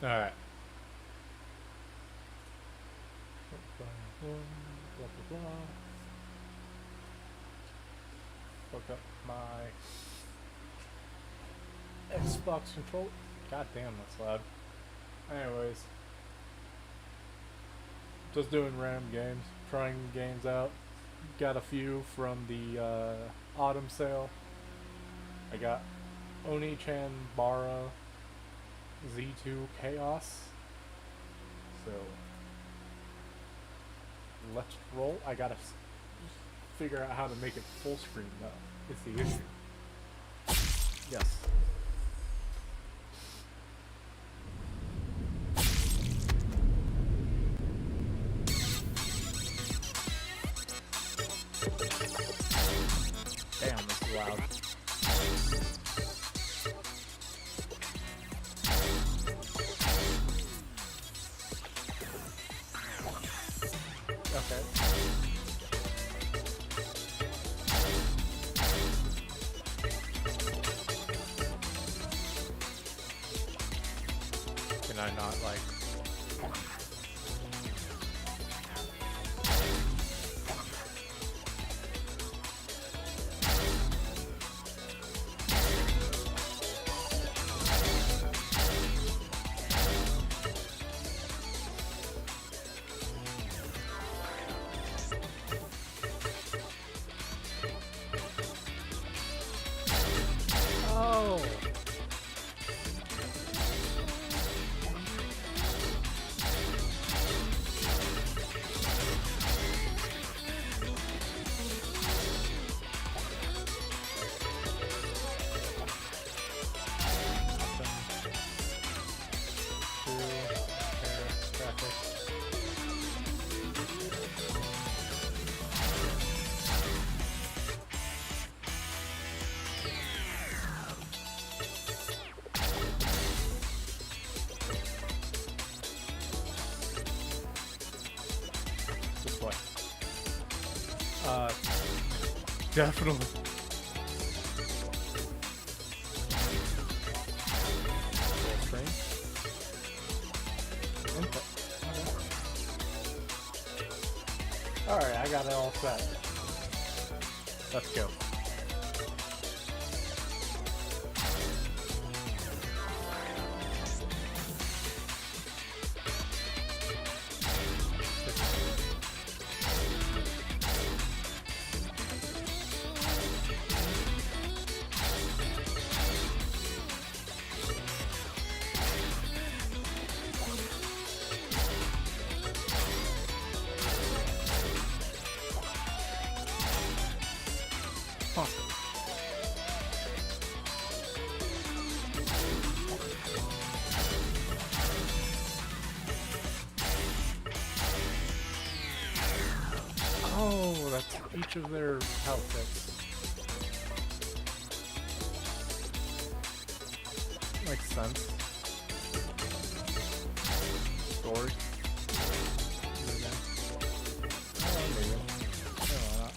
Alright. Fuck up my Xbox control. God damn, that's loud. Anyways. Just doing random games. Trying games out. Got a few from the autumn sale. I got Onechanbara Z2 Chaos. So let's roll. I gotta figure out how to make it full screen though. It's the issue. Yes. Damn, this is loud. Okay. Can I not, like... Oh! This way. Definitely. Full screen. Input. Okay. Alright, I got it all set. Let's go. Huh. Oh, that's each of their outfits. Makes sense. Story. Oh, maybe. Yeah, why not?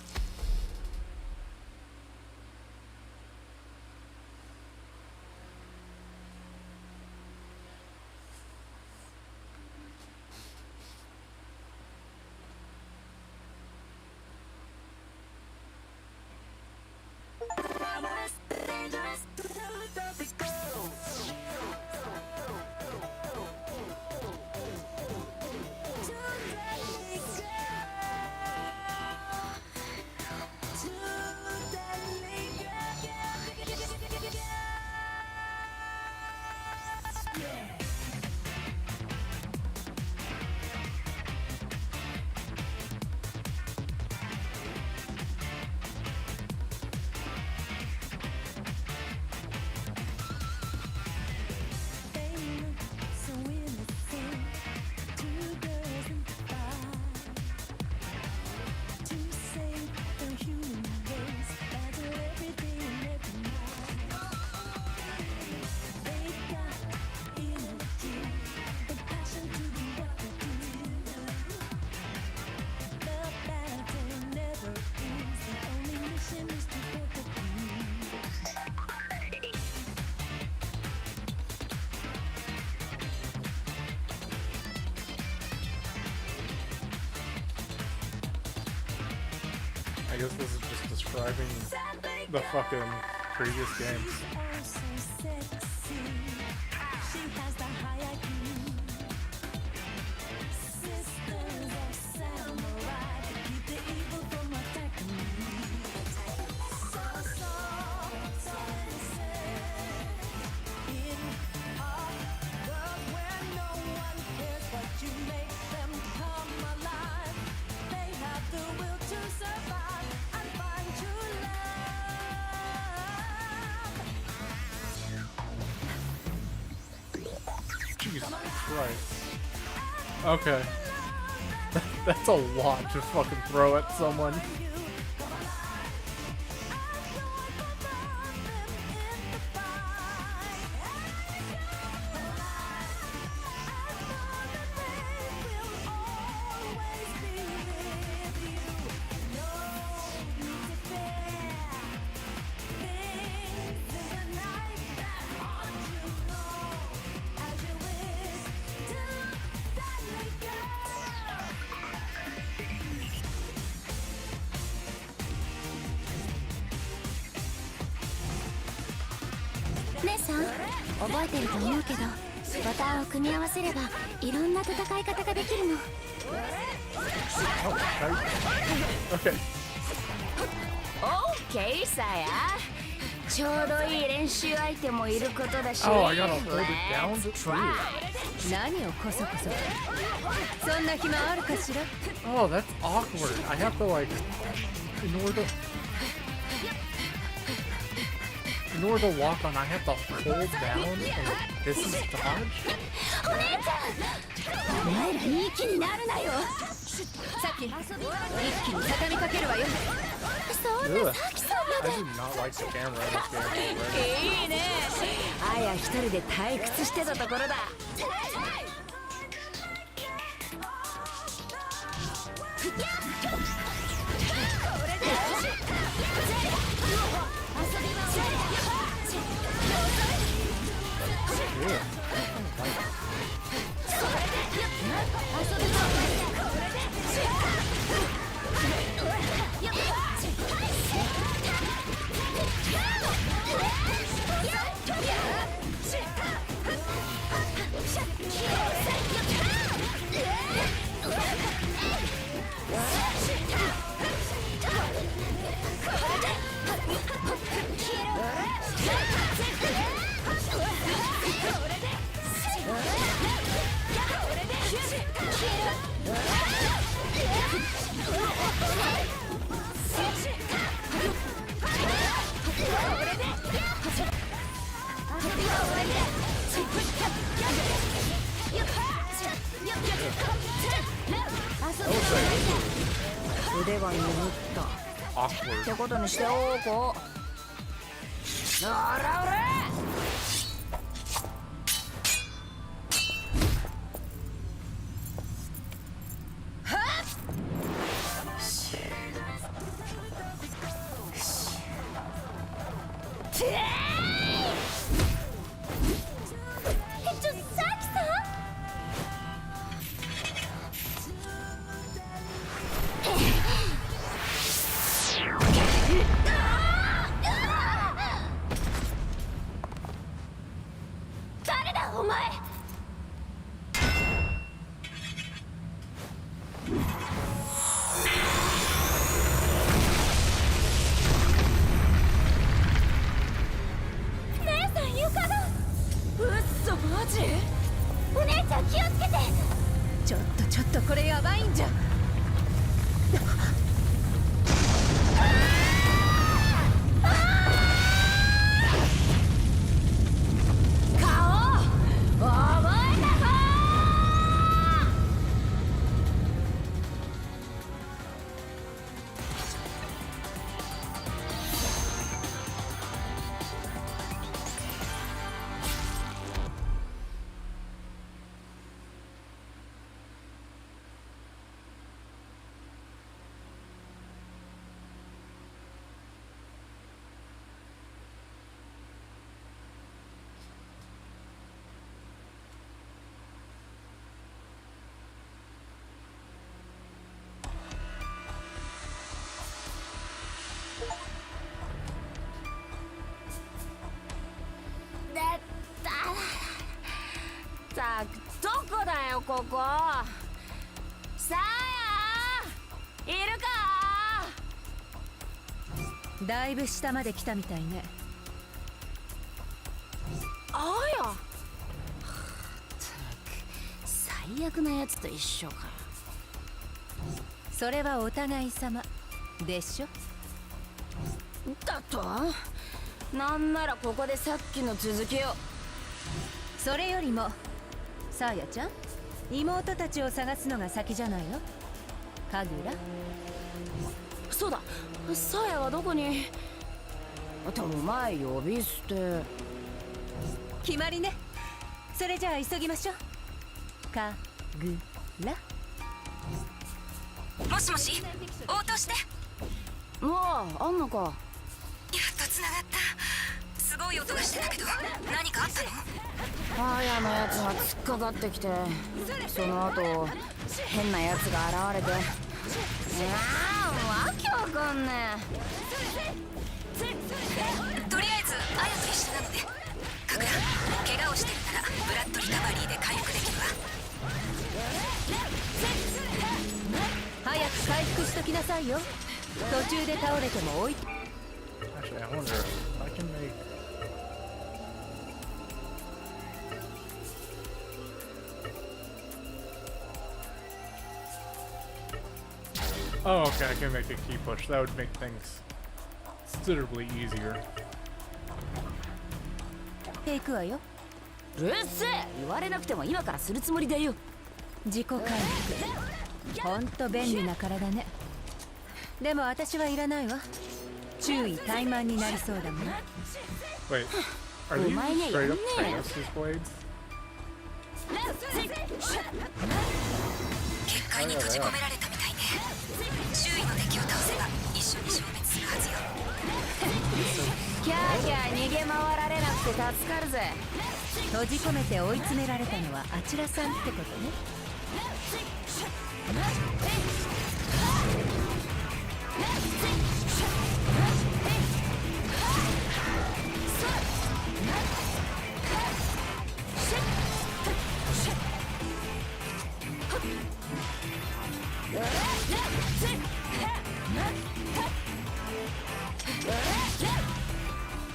I guess this is just describing the fucking previous game. Jesus Christ. Okay. That's a lot to fucking throw at someone.姉さん、覚えてると思うけど、ボタンを組み合わせればいろんな戦い方ができるの。Okay. オッケーさや。ちょうどいい練習相手もいることだし。Oh, I gotta hold it down to try. 何をコソコソ。そんな暇あるかしら。Oh, that's awkward. I have to like, in order to walk on, I have to hold down and this is dodge? お姉ちゃん、お前らいい気になるなよ。さっき一気に畳みかけるわよ。そんなさきさんま I で。 do not like the camera in this game already. いいね。あや一人で退屈してたところだ。腕は鈍った。Awkward. ってことにしておこう。おらおら。誰だお前。ここ。さあいるか。だいぶ下まで来たみたいね。あや、ったく最悪なやつと一緒か。それはお互い様でしょ。だとなんならここでさっきの続きを。それよりもさあやちゃん、妹たちを探すのが先じゃないの。神楽。そうだ、さやはどこに。でも前呼び捨て。決まりね。それじゃあ急ぎましょう。かぐら。もしもし、応答して。うわあ、あんのか。やっとつながった。すごい音がしてたけど、何かあったの？あやのやつが突っかかってきて、その後変なやつが現れて、わけわかんねとりあえずアヤと一緒なので。かぐら、怪我をしてるならブラッドリカバリーで回復できるわ。早く回復しときなさいよ。途中で倒れても置いて。 Actually, I wonder if I can make. Oh, okay, I can make a key push. That would make things considerably easier. 行くわよ。え。うっせえ、言われなくても今からするつもりだよ。自己回復、ほんと便利な体ね。でも私はいらないわ。注意怠慢になりそうだもん。 Wait, are these straight up Kratos' blades? 結界に閉じ込められたみたいね。周囲の敵を倒せば一緒に消滅するはずよ。キャーキャー逃げ回られなくて助かるぜ。閉じ込めて追い詰められたのはあちらさんってことね。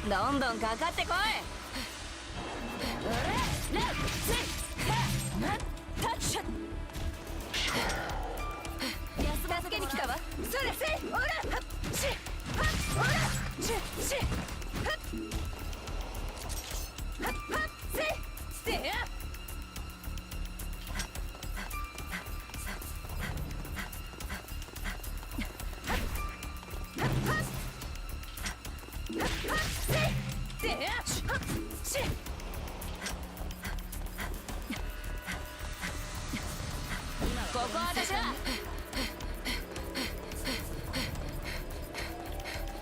どんどんかかってこい。助けに来たわ。それせい、おら、はっし、はっ、おら、し、はっ、はっ、はっ、せい、せや。ここは私だ。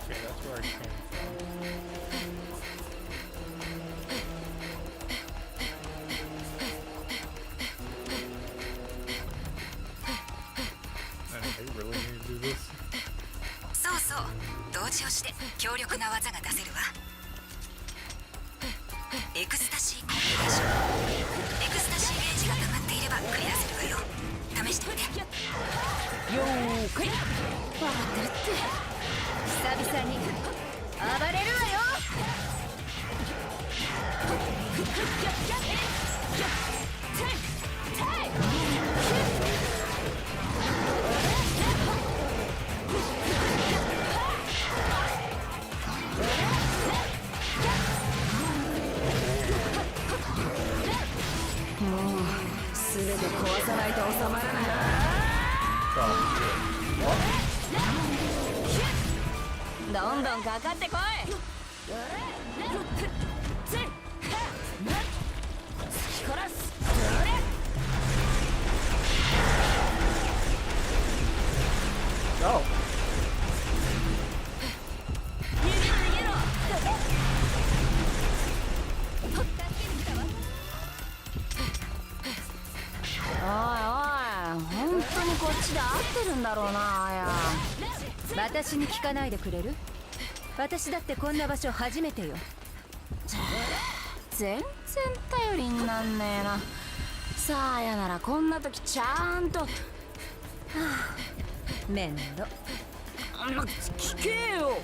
Okay, that's where I came from. And they really need to do this. そうそう、同時をして強力な技が出せるわ。エクスタシーコンビネーション。エクスタシーゲージが溜まっていればクリアするわよ。試してみて。よーかい。分かってるって。久々に暴れるわよ。もう全て壊さないと収まらない。 どんどんかかってこい。Oh. おいおい、本当にこっちで合ってるんだろうな、あや。私に聞かないでくれる？私だってこんな場所初めてよ。全然頼りになんねえな。さあやならこんな時ちゃんと面倒。聞けよ。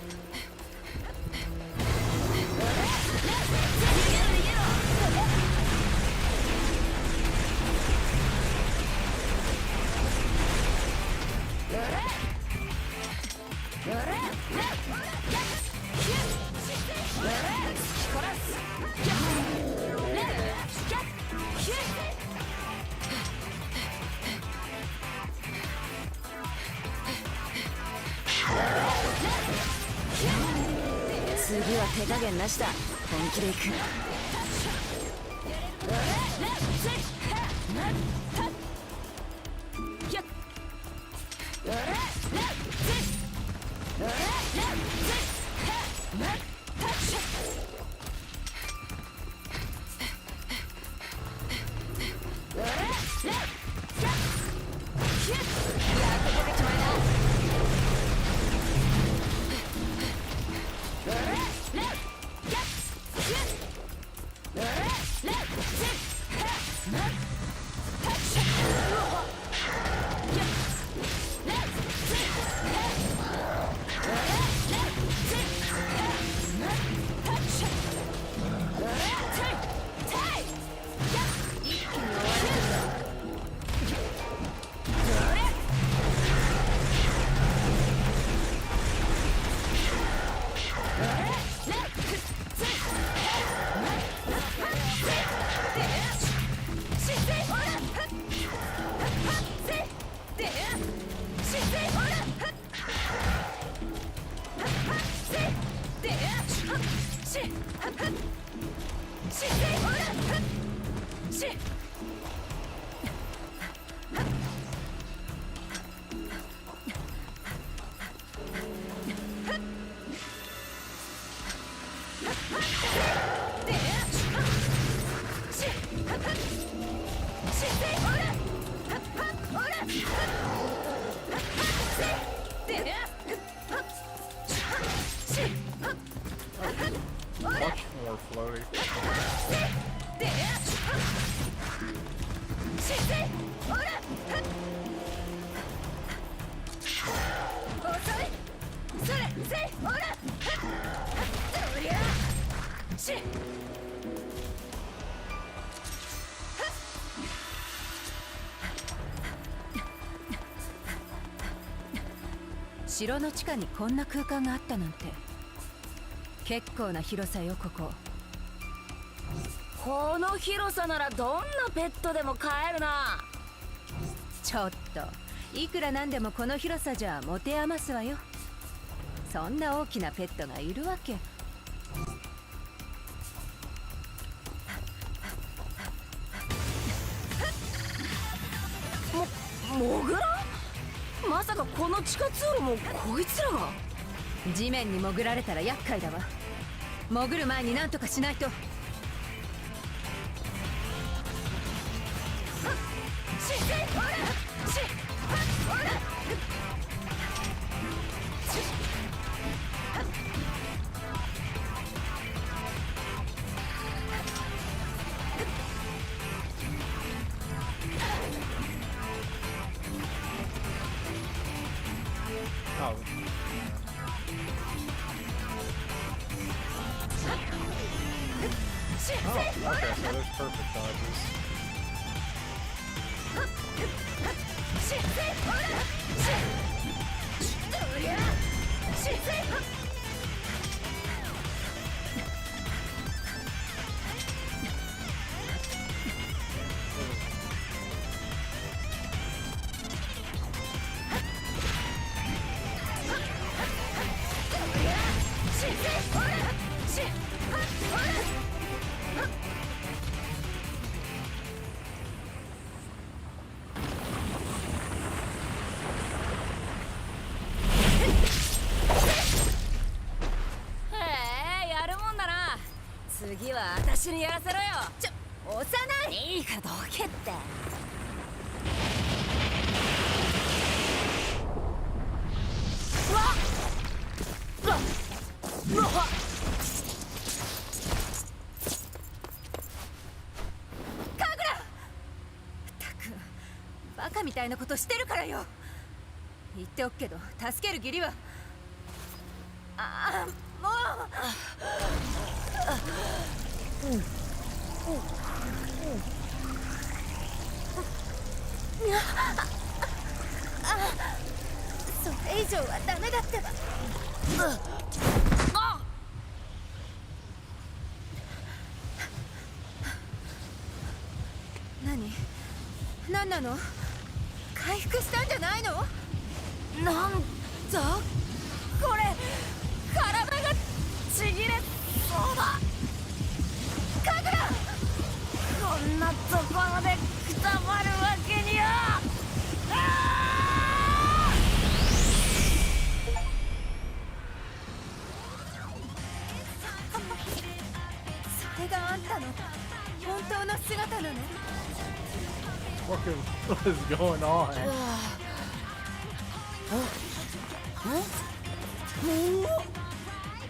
次は手加減なしだ。本気でいく。Much more floaty. Shit! 城の地下にこんな空間があったなんて。結構な広さよここ。この広さならどんなペットでも飼えるな。ちょっといくらなんでもこの広さじゃ持て余すわよ。そんな大きなペットがいるわけ。モグラ？まさかこの地下通路もこいつらが？地面に潜られたら厄介だわ。潜る前に何とかしないと。Oh. Oh, okay, so there's perfect dodges.次は私にやらせろよ。幼い。いいからどけって。うわっうわっうわっいなことしてるからよ。言っておくけど助ける義理は。ああ、もう。それ以上はダメだってば。何なの？回復したんじゃないの？なんだこれ、体がちぎれそうだ。カグラ、こんなところでくたばるわけには。それがあんたの本当の姿なのWhat is going on?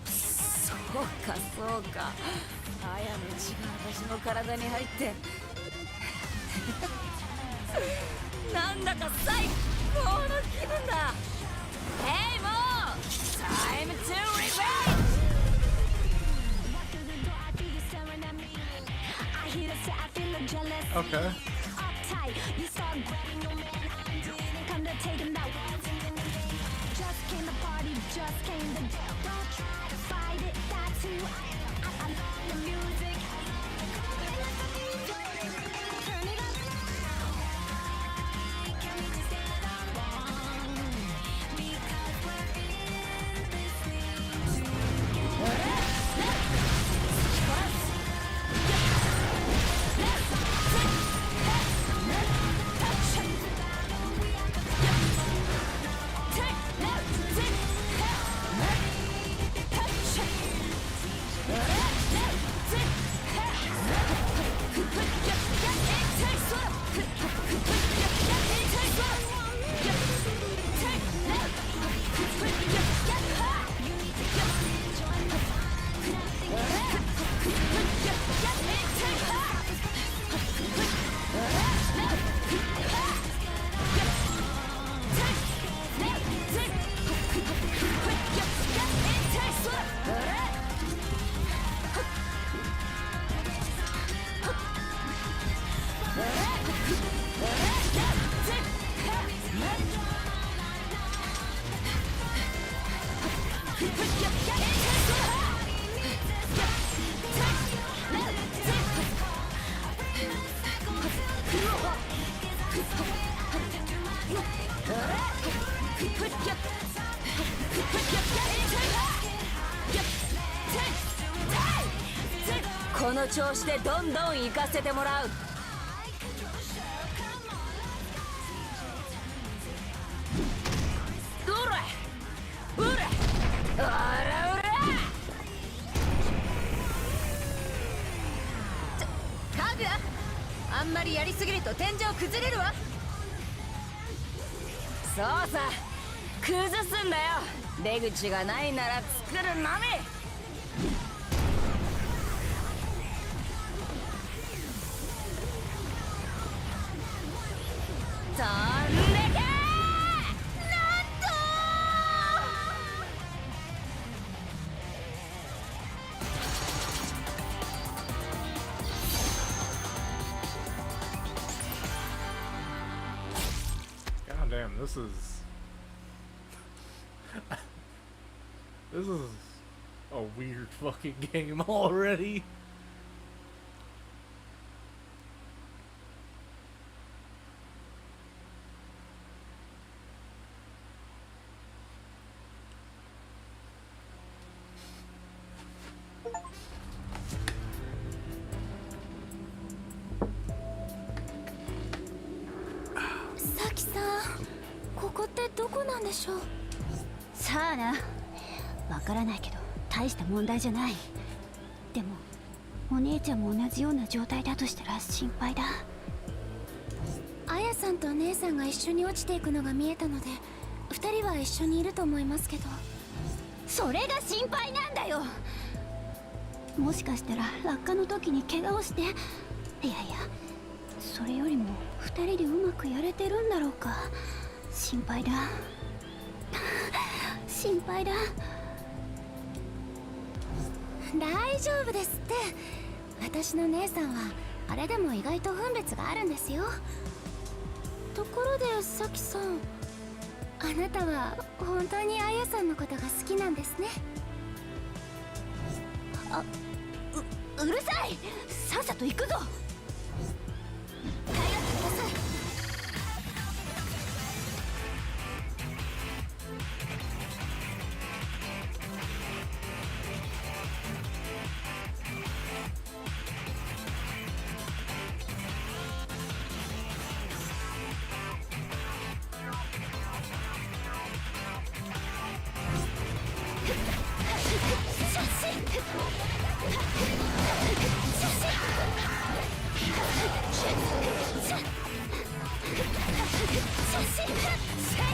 そうかそうか、あやの血が私の体に入ってなんだか最高の気分だ。Heyもう Time to revenge! Okay.この調子でどんどん行かせてもらう。うらうらおらおら。カグラ、あんまりやりすぎると天井崩れるわ。そうさ、崩すんだよ。出口がないなら作るのみ。飛んでけー。なんとGod damn, this is this is a weird fucking game already. Sakiさん、ここってどこなんでしょう。さあな、わからないけど大した問題じゃない。でもお姉ちゃんも同じような状態だとしたら心配だ。あやさんと姉さんが一緒に落ちていくのが見えたので、2人は一緒にいると思いますけど。それが心配なんだよ。もしかしたら落下の時に怪我をして、いやいやそれよりも2人でうまくやれてるんだろうか。心配だ心配だ。大丈夫ですって。私の姉さんはあれでも意外と分別があるんですよ。ところでサキさん、あなたは本当にアヤさんのことが好きなんですね。うるさい、さっさと行くぞ。帰らせてください。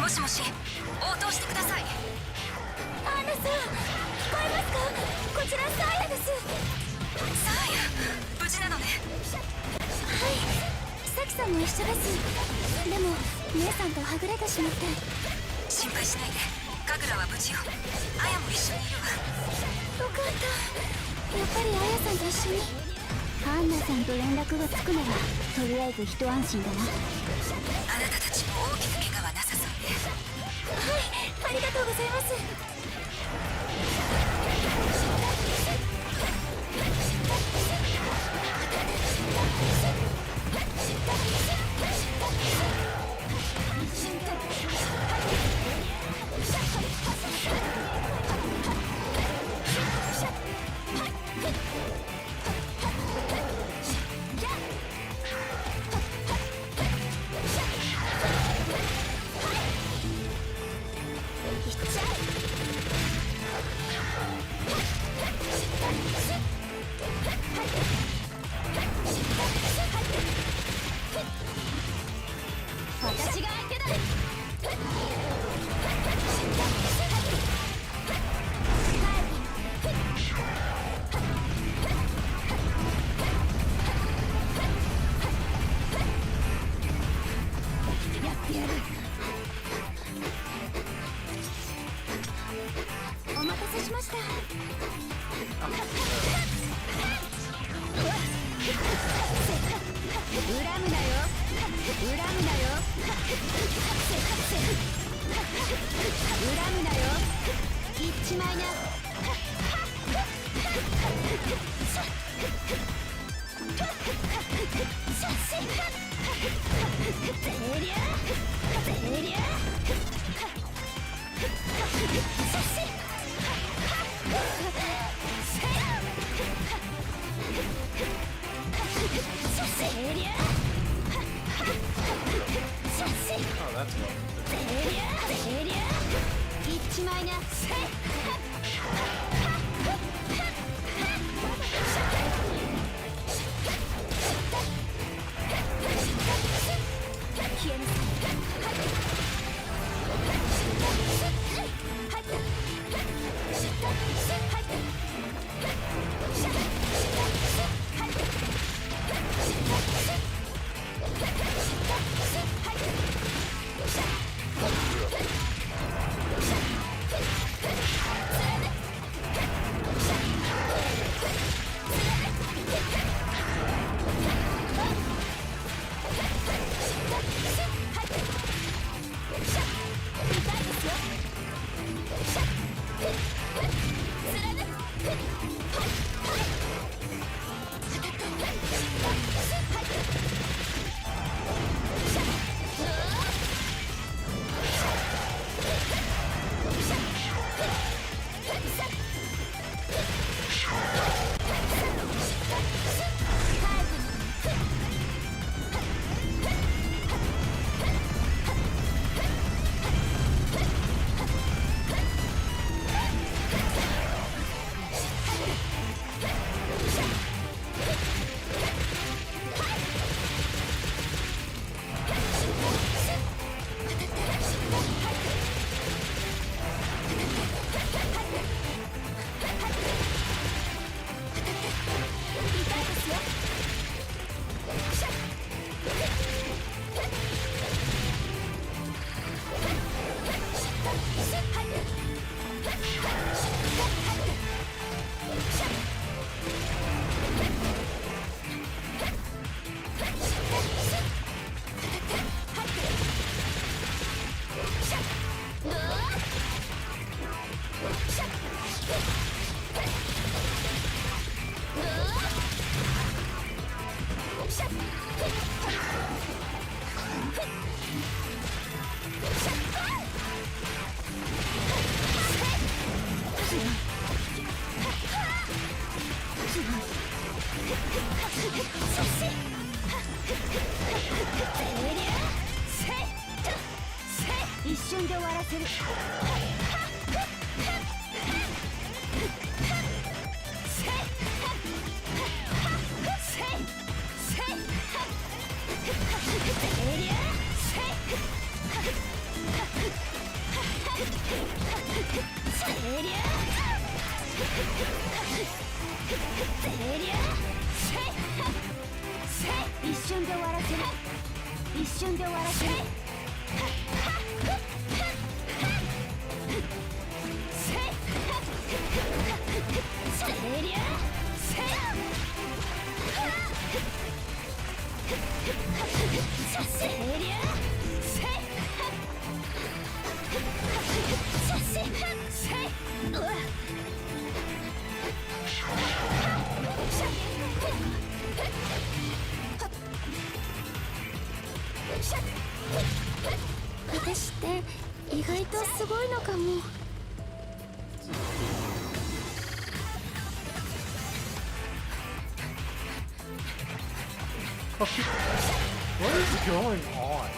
もしもし、応答してください。アンナさん、聞こえますか？こちらサーヤです。サーヤ、無事なのね。はい、サキさんも一緒です。でも姉さんとはぐれてしまって。心配しないで、神楽は無事よ。アヤも一緒にいるわ。よかった。やっぱりアヤさんと一緒に。アンナさんと連絡がつくならとりあえず一安心だな。あなたたちも大きな怪我はなさそうね。はい、ありがとうございます。私が相手だ。やってやる。お待たせしました。恨むなよ、恨むなよ。恨むなよ。行っちまいな。Oh, that's well. 行っちまいな。消えなさい。せる。一瞬で終わらせる。一瞬で終わらせる。私って意外とすごいのかも。What is going on?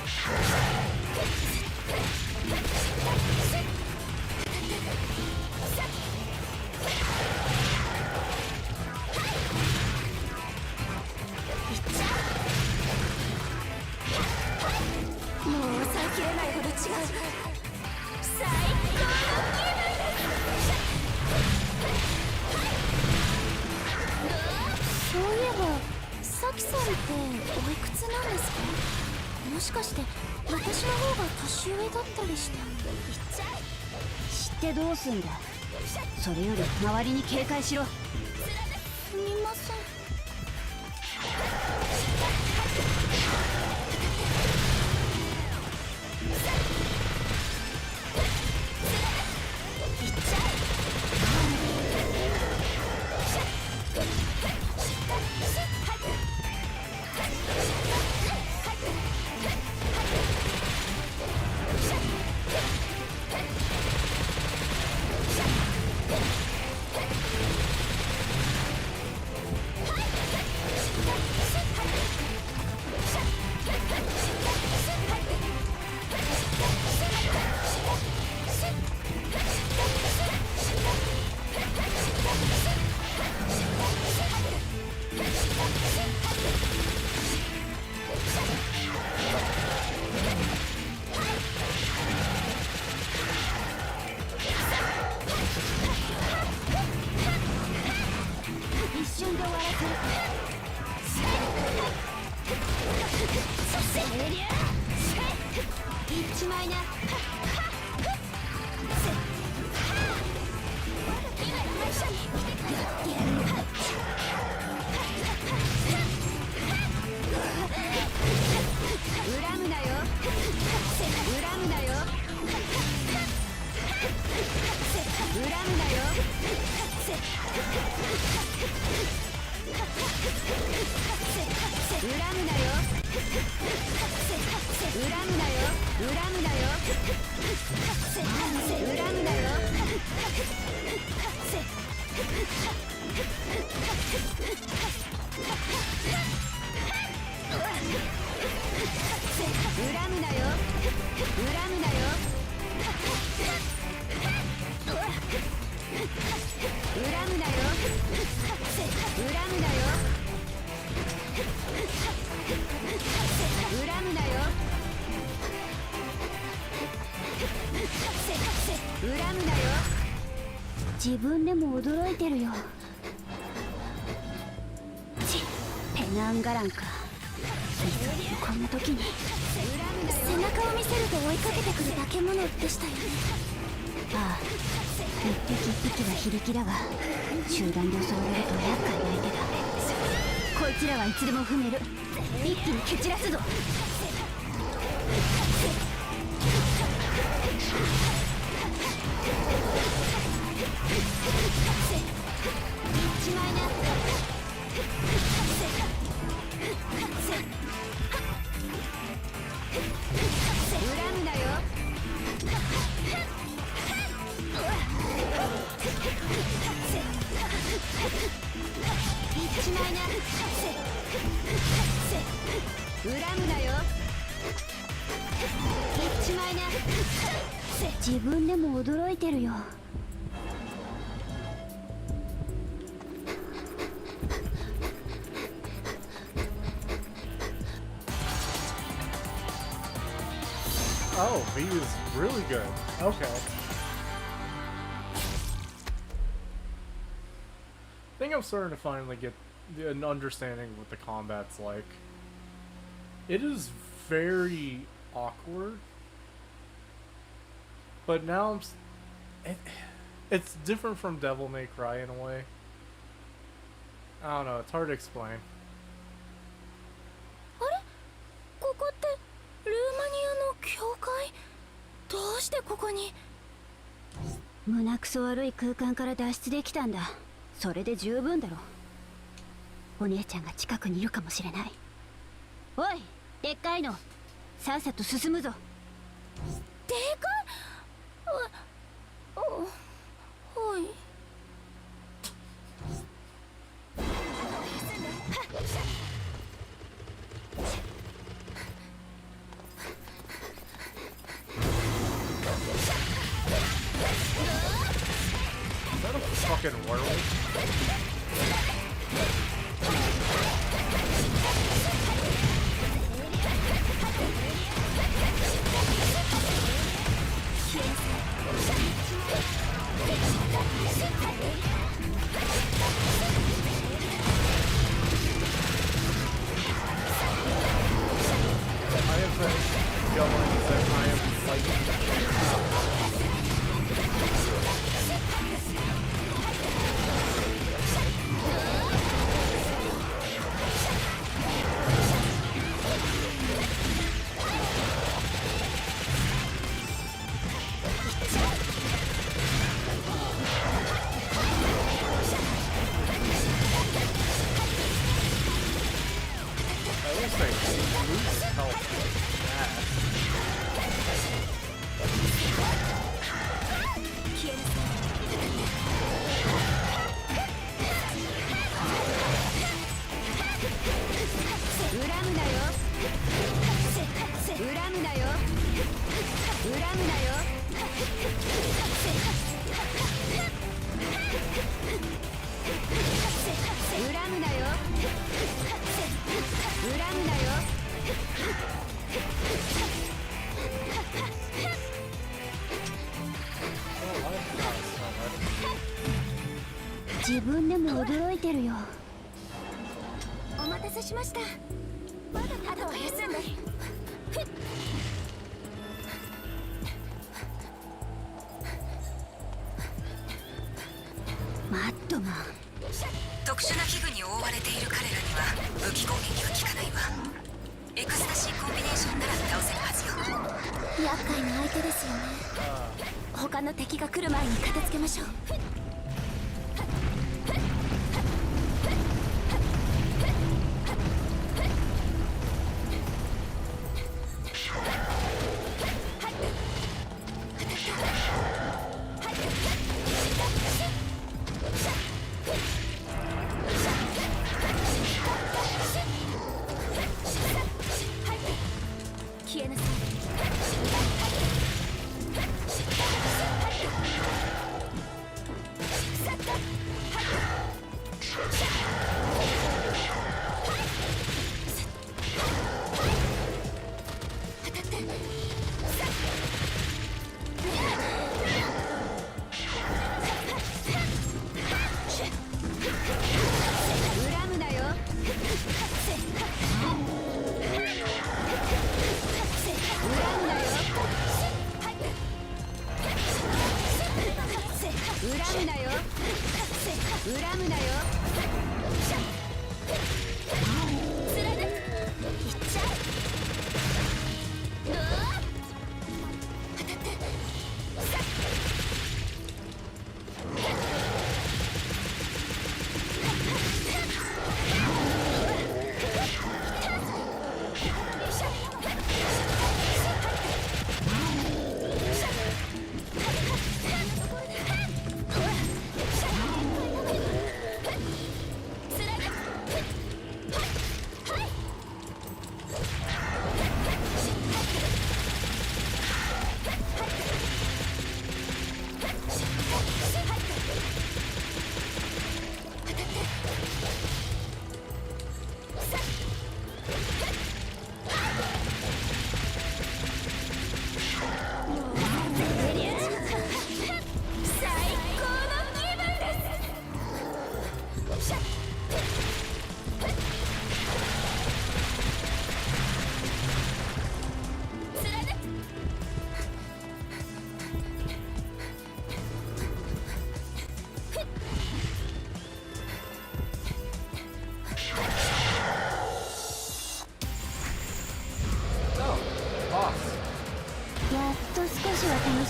そういえばサキさんっておいくつなんですか？もしかして私の方が年上だったりして。知ってどうすんだ。それより周りに警戒しろ。すみません。自分でも驚いてるよ。ペナンガランか。こんな時に背中を見せると追いかけてくる化け物でしたよね。ああ、一匹一匹は非力だが集団で襲われると厄介な相手だ。こいつらはいつでも踏める。一気に蹴散らすぞ。一枚な。恨むなよ。一枚な。恨むなよ。一枚な。自分でも驚いてるよ。Oh, he is really good. Okay. I think I'm starting to finally get an understanding of what the combat's like. It is very awkward, but now it's different from Devil May Cry in a way. I don't know, it's hard to explain. あれ、ここってルーマニアの教会？どうしてここに？胸くそ悪い空間から脱出できたんだ。それで十分だろ。お姉ちゃんが近くにいるかもしれない。おい、でっかいの、さっさと進むぞ。でかい？はい。Is that a fucking werewolf? I have been yelling that I am fighting. I will say, Luke's health is bad. Oh, I've got so much. 自分でも驚いてるよ。お待たせしました。あとは休んで。マットマン。特殊な器具に覆われている彼らには武器攻撃は効かないわ。エクスタシーコンビネーションなら倒せるはずよ。厄介な相手ですよね。他の敵が来る前に片付けましょう。消えなさい。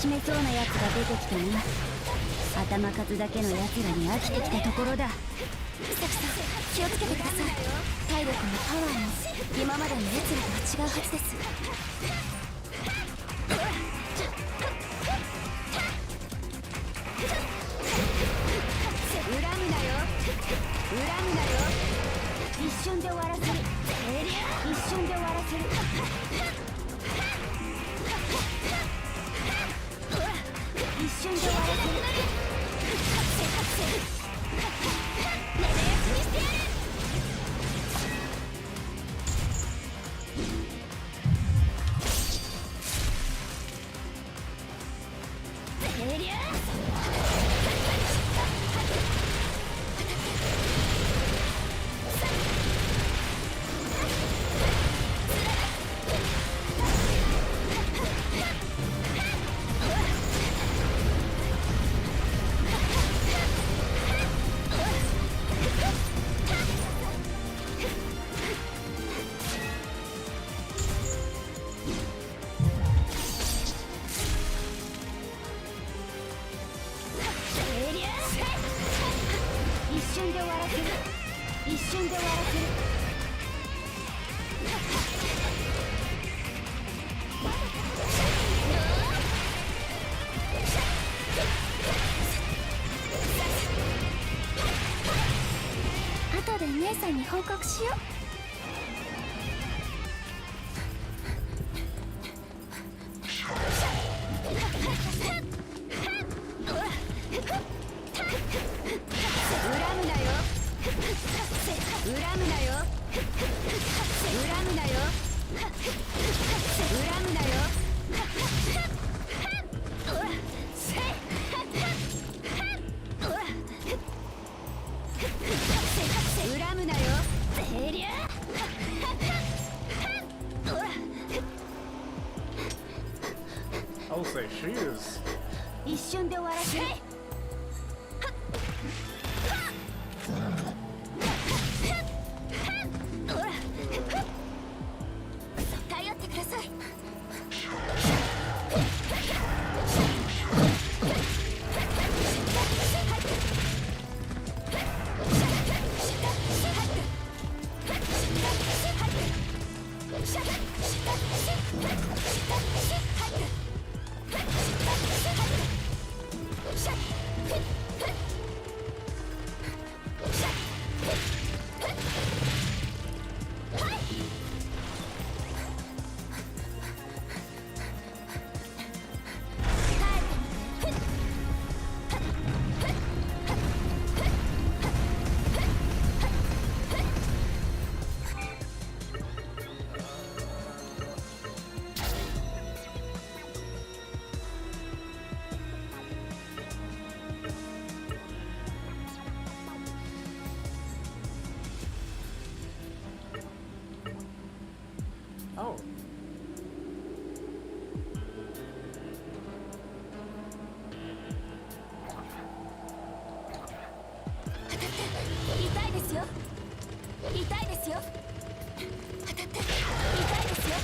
しめそうなやつが出てきてね。頭数だけのやつらに飽きてきたところだ。さきさん気をつけてください。体力もパワーも今までの奴らとは違うはずです。恨むなよ、恨むなよ。一瞬で終わらせる、一瞬で終わらせる。一瞬で終わらせる。一瞬で終わらせる、一瞬で終わらせる。後で姉さんに報告しよう。恨むなよ、恨むなよ、恨むなよ、恨むなよ。恨むなよ。I will say she is. 一瞬で終わらせる。頼ってください。Oh. 痛いですよ。痛いですよ。当たって痛いですよ。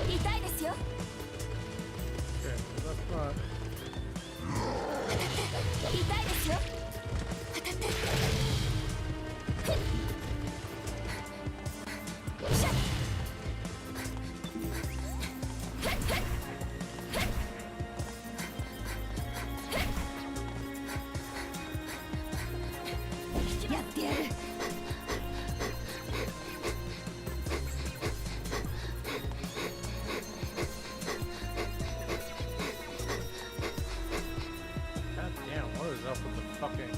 痛いですよ。 Okay, that's not. 痛いですよ。当たって。やってやる。God damn, what is up with the fucking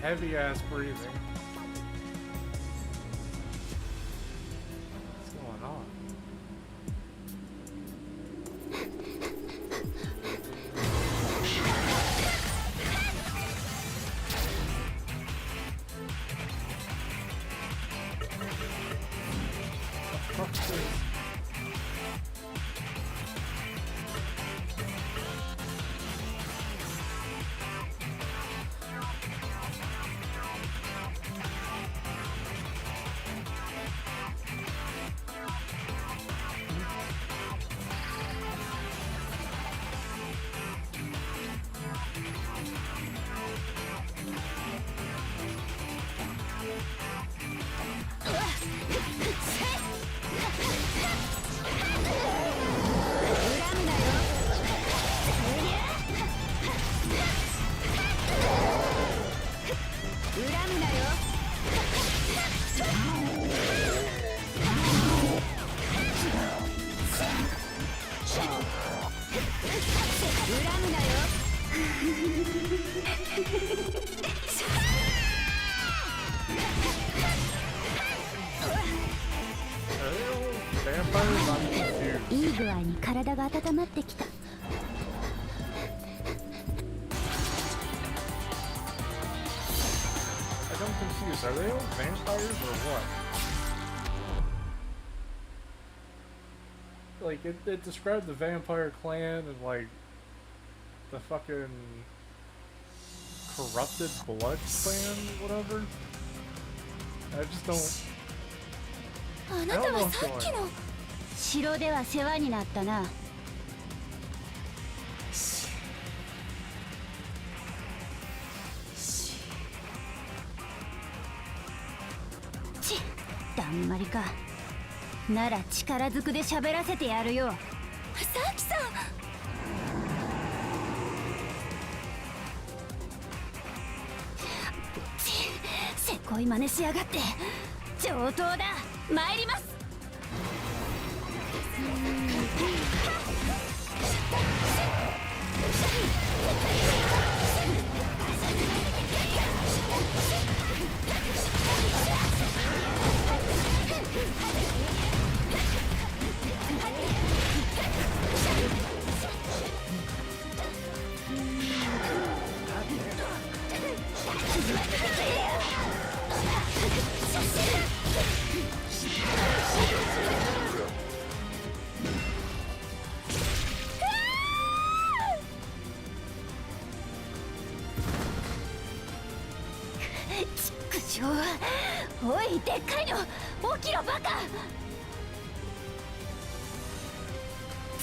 heavy ass breathing. What's going on? What the fuck is this? Vampires? I'm confused. いい具合に体が温まってきた。 I'm confused. Are they all vampires or what? Like, it described the vampire clan and, like, the fucking corrupted blood clan, whatever. I just don't... あなたはさっきの。城では世話になったな。ち、だんまりか。なら力ずくで喋らせてやるよ。さきさん。ち、せこい真似しやがって。上等だ。参ります。 おい、でっかいの起きろバカ。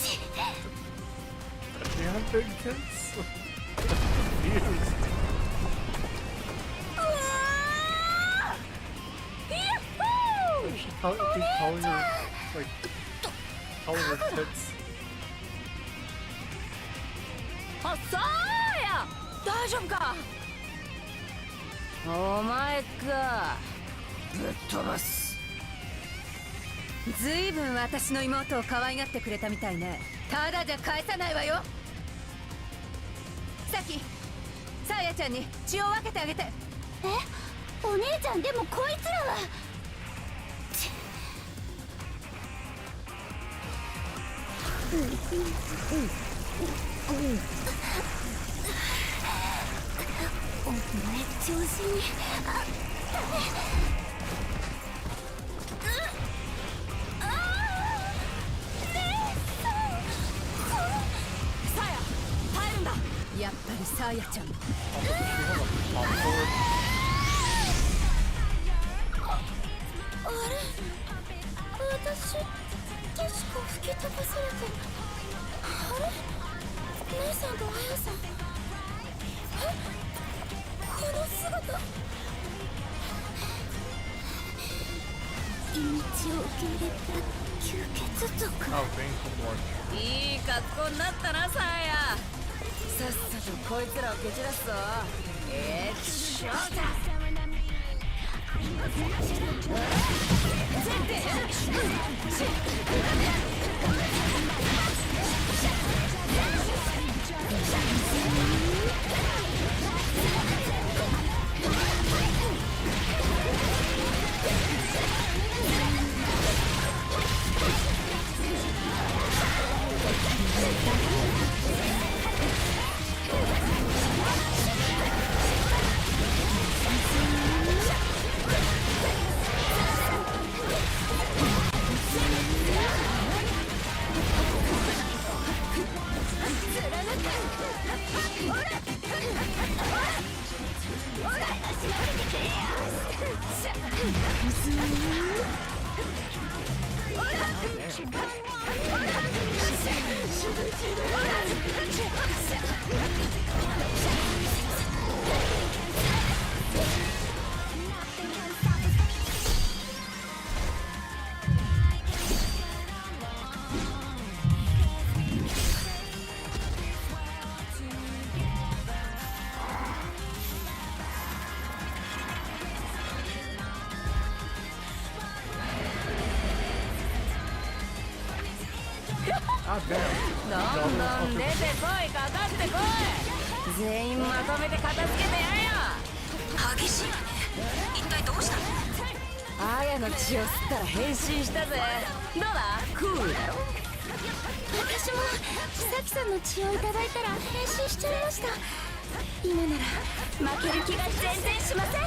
ち Do you have big tits? Confused. Keep calling her, like, calling her tits. あ、さあや、大丈夫か。お前か。ぶっ飛ばす。ずいぶん私の妹を可愛がってくれたみたいね。ただじゃ返さないわよ。さき、さあやちゃんに血を分けてあげて。え、お姉ちゃんでもこいつらは。お前調子に。あ、ダメ。 やっぱりサーヤちゃん。あれ、私確か吹き飛ばされて。あれ、姉さんとあやさん。え、この姿。命を受け入れた吸血族。いい格好になったな、さあや。さっさとこいつらを蹴散らすぞ。ショータ。お Ah, damn. どんどん出てこい、かかってこい。全員まとめて片付けてやれよ。激しいわね。一体どうしたの？アヤの血を吸ったら変身したぜ。どうだ、クールだろ。私もサキさんの血をいただいたら変身しちゃいました。今なら負ける気が全然しません。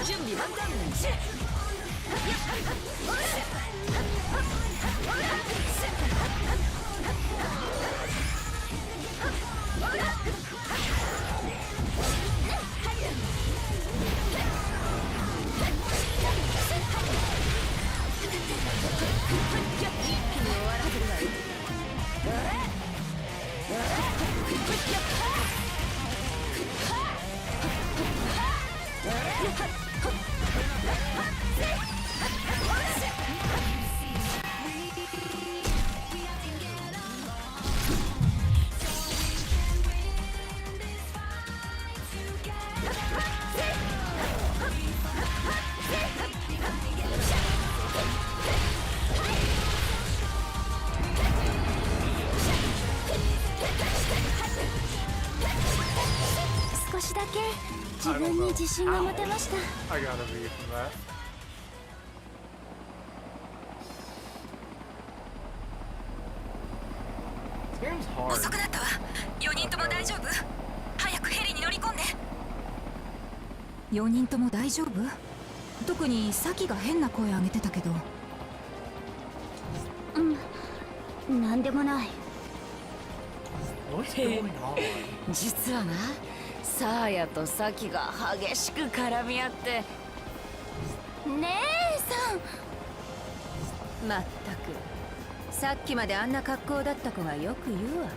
準備万端。少しだけ自分に自信が持てました。 I gotta be from that. This game's hard. 遅くなったわ。4人とも大丈夫？早くヘリに乗り込んで。4人とも大丈夫？特にサキが変な声上げてたけど。なんでもない。 What's going on? 実はな、サーヤとサキが激しく絡み合って。姉さん、まったくさっきまであんな格好だった子がよく言うわ。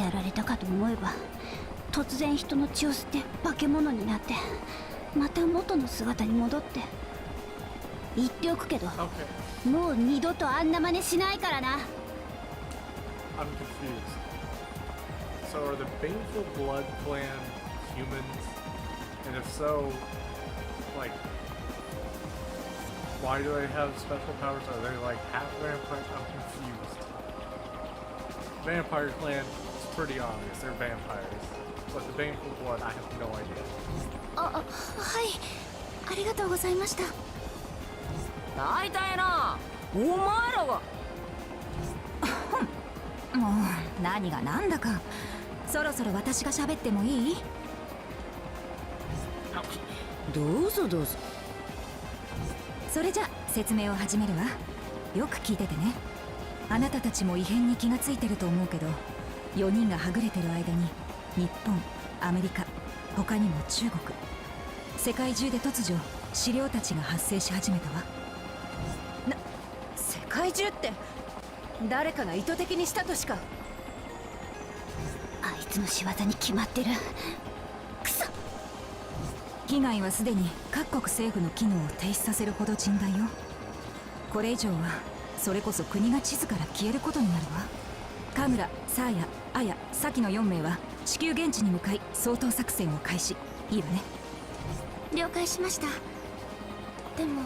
やられたかと思えば突然人の血を吸って化け物になってまた元の姿に戻って。言っておくけど Okay, もう二度とあんな真似しないからな。 I'm confused. So are the Baneful Blood clan humans? And if so, like, why do they have special powers? Are they like half vampire? I'm confused. Vampire clan is pretty obvious, they're vampires. But the Baneful Blood, I have no idea. はい、ありがとうございました。大体な、お前らが。もう何が何だか。そろそろ私が喋ってもいい？どうぞどうぞ。それじゃ説明を始めるわ。よく聞いててね。あなたたちも異変に気がついてると思うけど、4人がはぐれてる間に日本、アメリカ、他にも中国、世界中で突如資料たちが発生し始めたわ。世界中って誰かが意図的にしたとしか。あいつの仕業に決まってる。クソ。被害はすでに各国政府の機能を停止させるほど甚大よ。これ以上はそれこそ国が地図から消えることになるわ。カムラ、サーヤ、アヤ、サキの4名は地球現地に向かい掃討作戦を開始。いいわね。了解しました。でも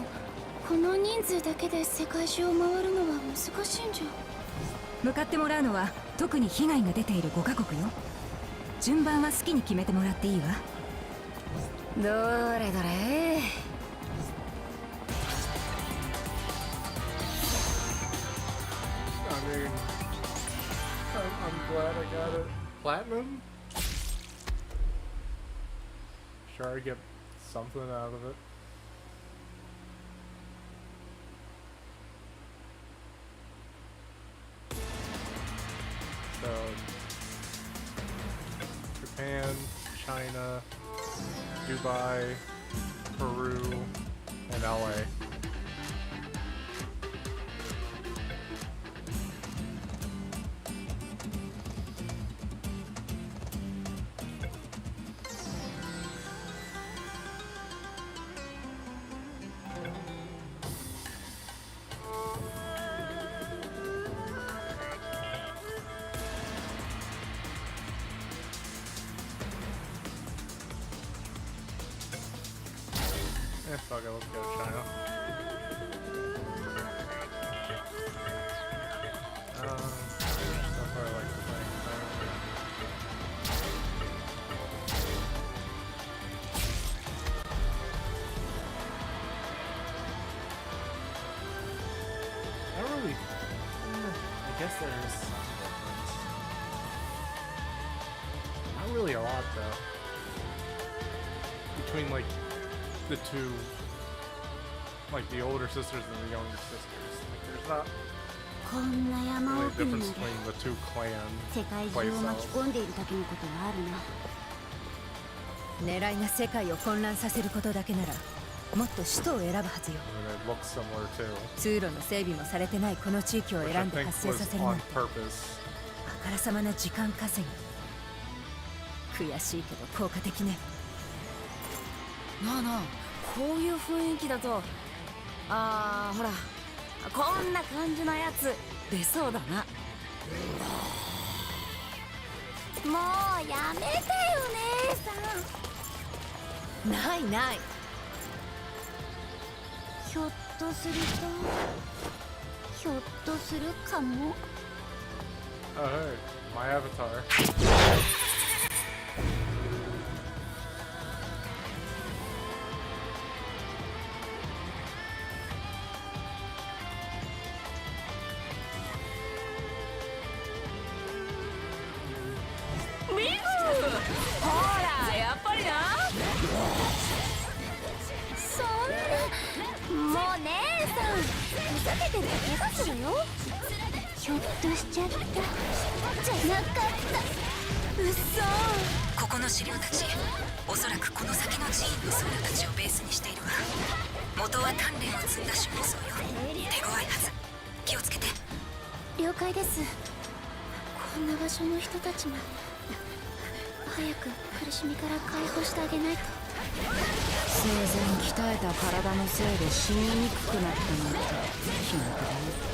この人数だけで世界中を回るのは難しいんじゃ。向かってもらうのは特に被害が出ている5カ国よ。順番は好きに決めてもらっていいわ。どれどれ。I mean, I'm glad I got it. Platinum? Sure, I get something out of it. China, Dubai, Peru, and LA. Fuck it, let's go to China. So far I like playing China. Not really. I guess there is some difference. Not really a lot though. Between like the two, like the older sisters and the younger sisters. Like there's not こんな山 really a 奥にま difference で between the two clan 世界中を巻き込んでいるだけのことがあるな。狙いが世界を混乱させることだけならもっと首都を選ぶはずよ。 I mean, they look similar too. 通路の整備もされてないこの地域を Which I 選んで think 発生 was させるなん on て purpose. あからさまな時間稼ぎ。悔しいけど効果的ね。なあなあ、こういう雰囲気だとほらこんな感じのやつ出そうだな。もうやめてよ姉さん。ないない。ひょっとするとひょっとするかも。 Oh hey, my avatar.ひょっとしちゃったじゃなかった。うそ。ここの資料たち、おそらくこの先の寺院の僧侶たちをベースにしているわ。元は鍛錬を積んだ修行僧よ。手強いはず。気をつけて。了解です。こんな場所の人たちも早く苦しみから解放してあげないと。生前鍛えた体のせいで死ににくくなったなんて皮肉だね。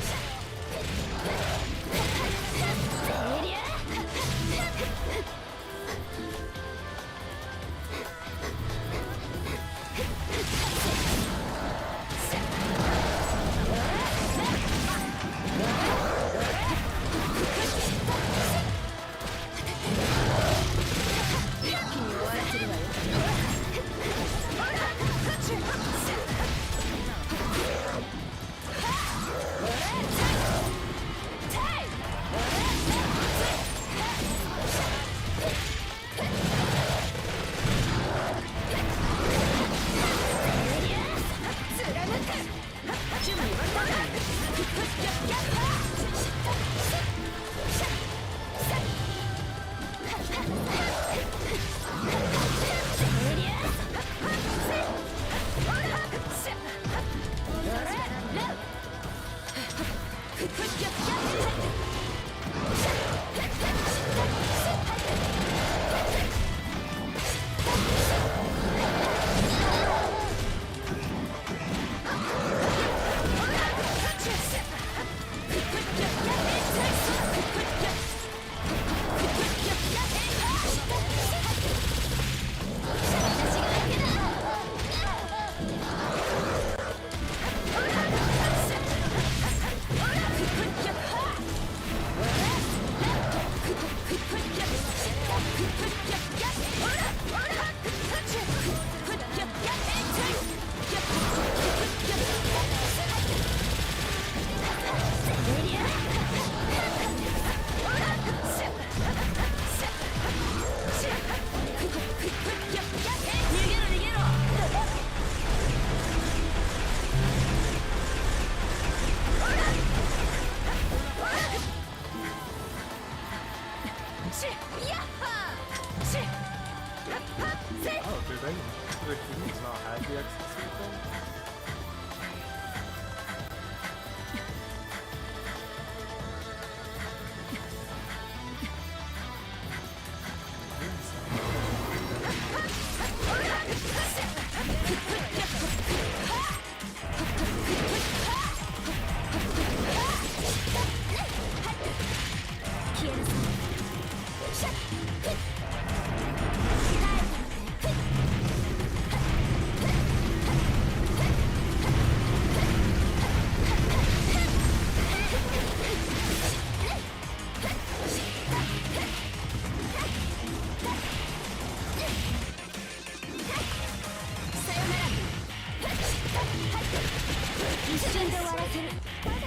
せる。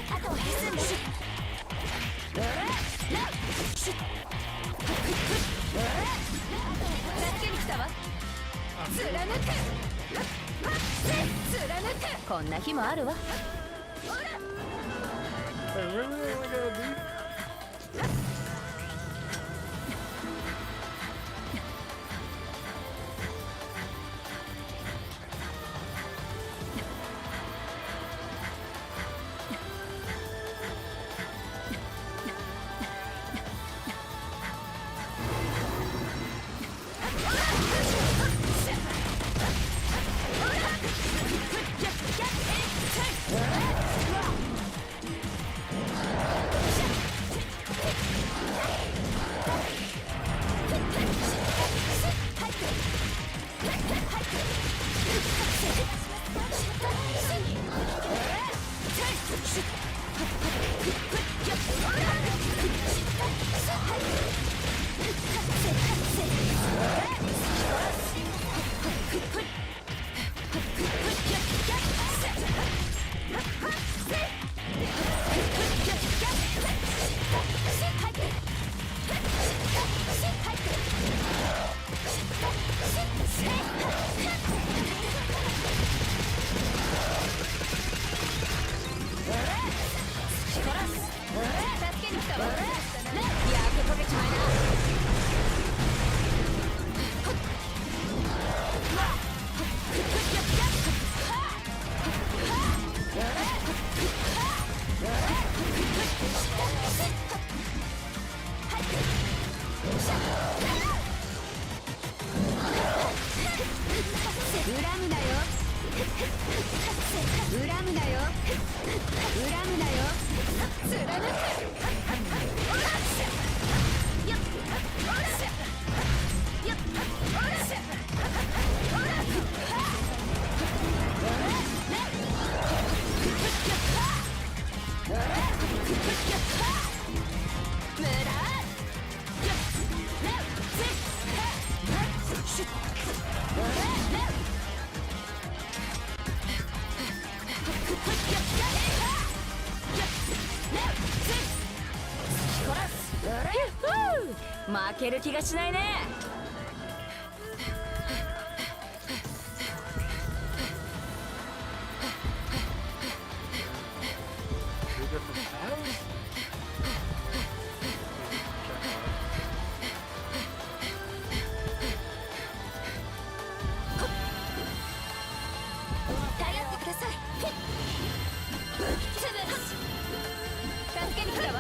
あとは休んで。助けに来たわ。貫く。貫く。こんな日もあるわ。Hey, really? Only gotta do?負ける気がしないね。頼ってください。助けに来たわ。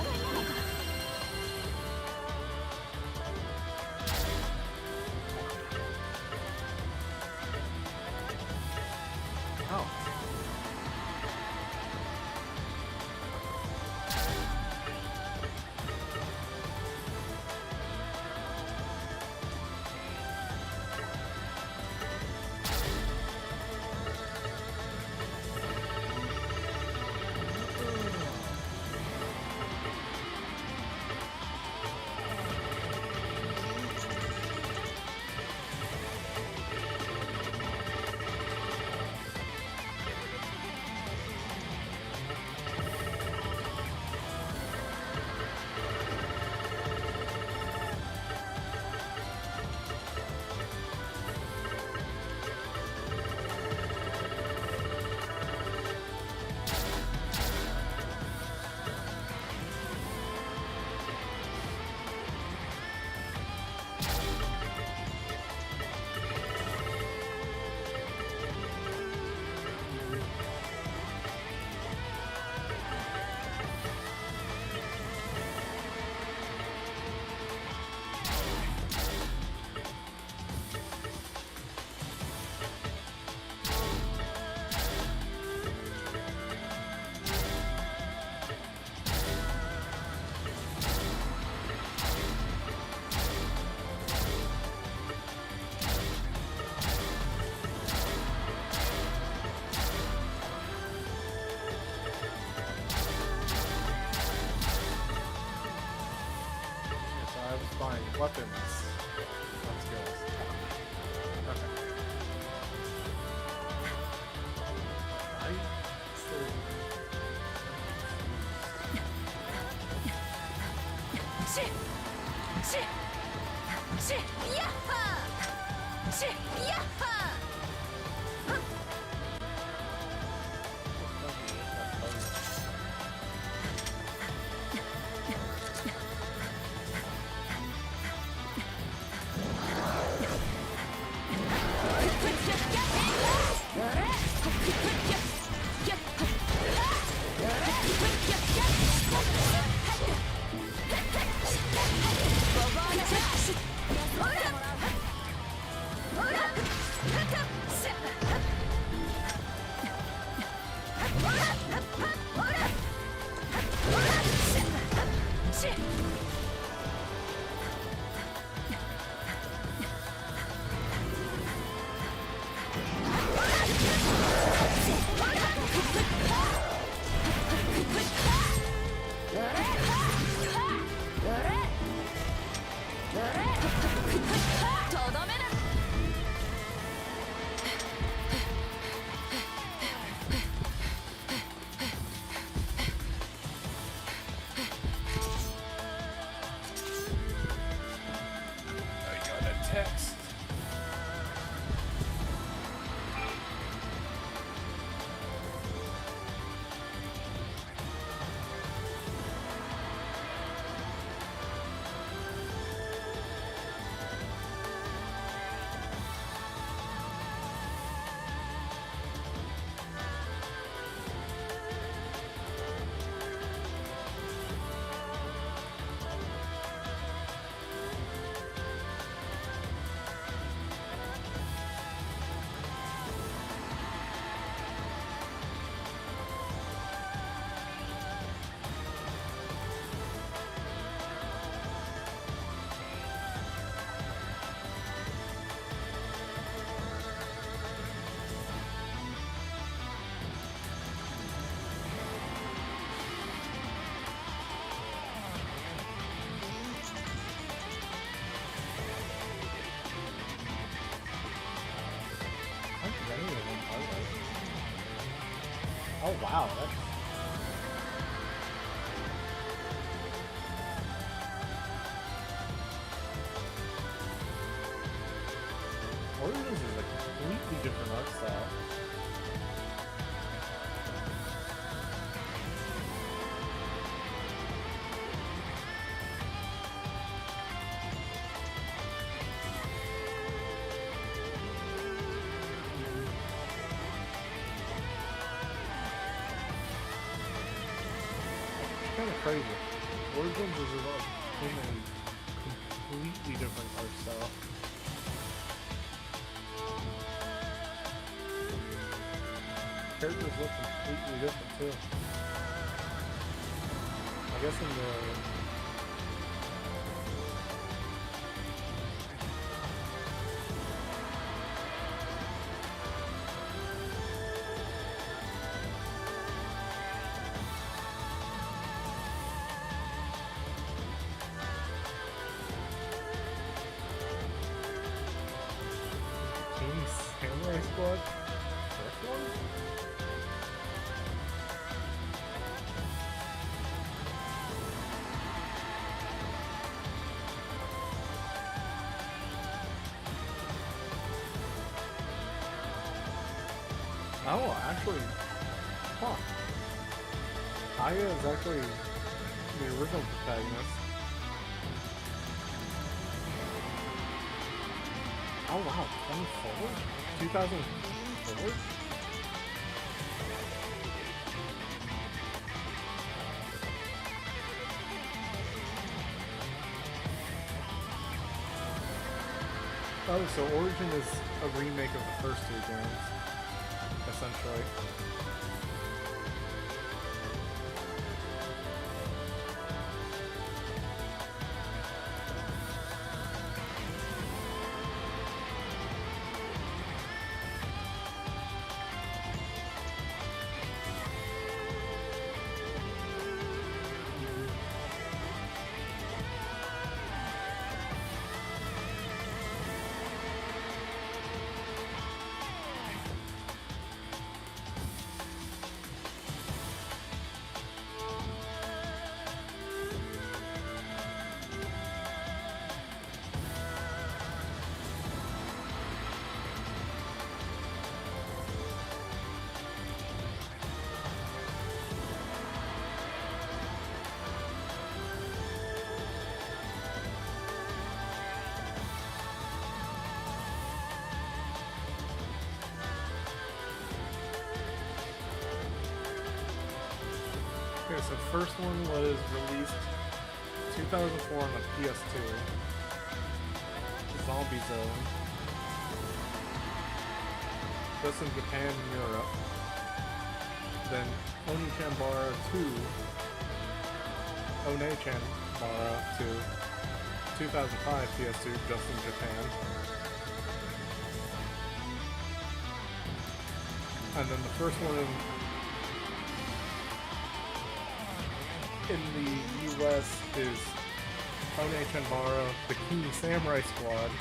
Buying weapons. Let's go. Okay. I still Oh wow, that's... Origins is a completely different art style. Kind of crazy. Origins is a completely different art style. Characters look completely different too. I guess in the Samurai Squad? First one? Oh, actually, huh. Aya is actually the original protagonist. Oh wow, 24? 2004? Oh, so Origin is a remake of the first two games, essentially. Okay, so first one was released 2004 on the PS2. Zombie Zone. That's in Japan and Europe. Then Onechanbara Z2 2005 PS2 just in Japan. And then the first one in the US is Onechanbara Bikini Samurai Squad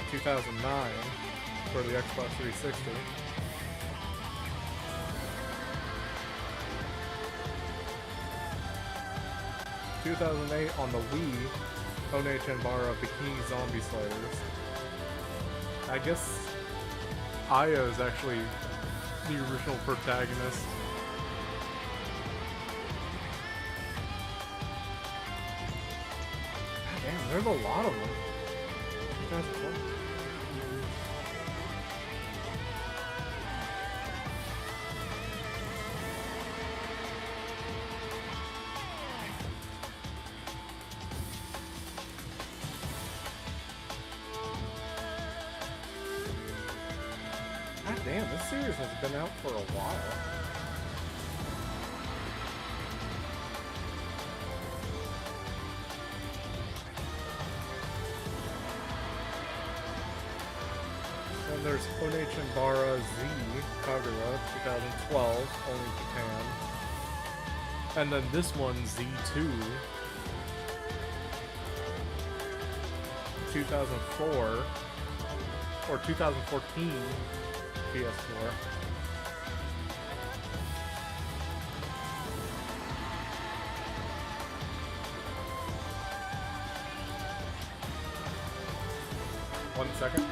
2009 for the Xbox 360. In 2008 on the Wii, Onechanbara Bikini Zombie Slayers. I guess Aya is actually the original protagonist. Damn, there's a lot of them. 2012. God damn, this series has been out for a while. And there's Onechanbara Z Kagura 2012, only Japan. And then this one, Z2 2004 or 2014 PS4. 1 second.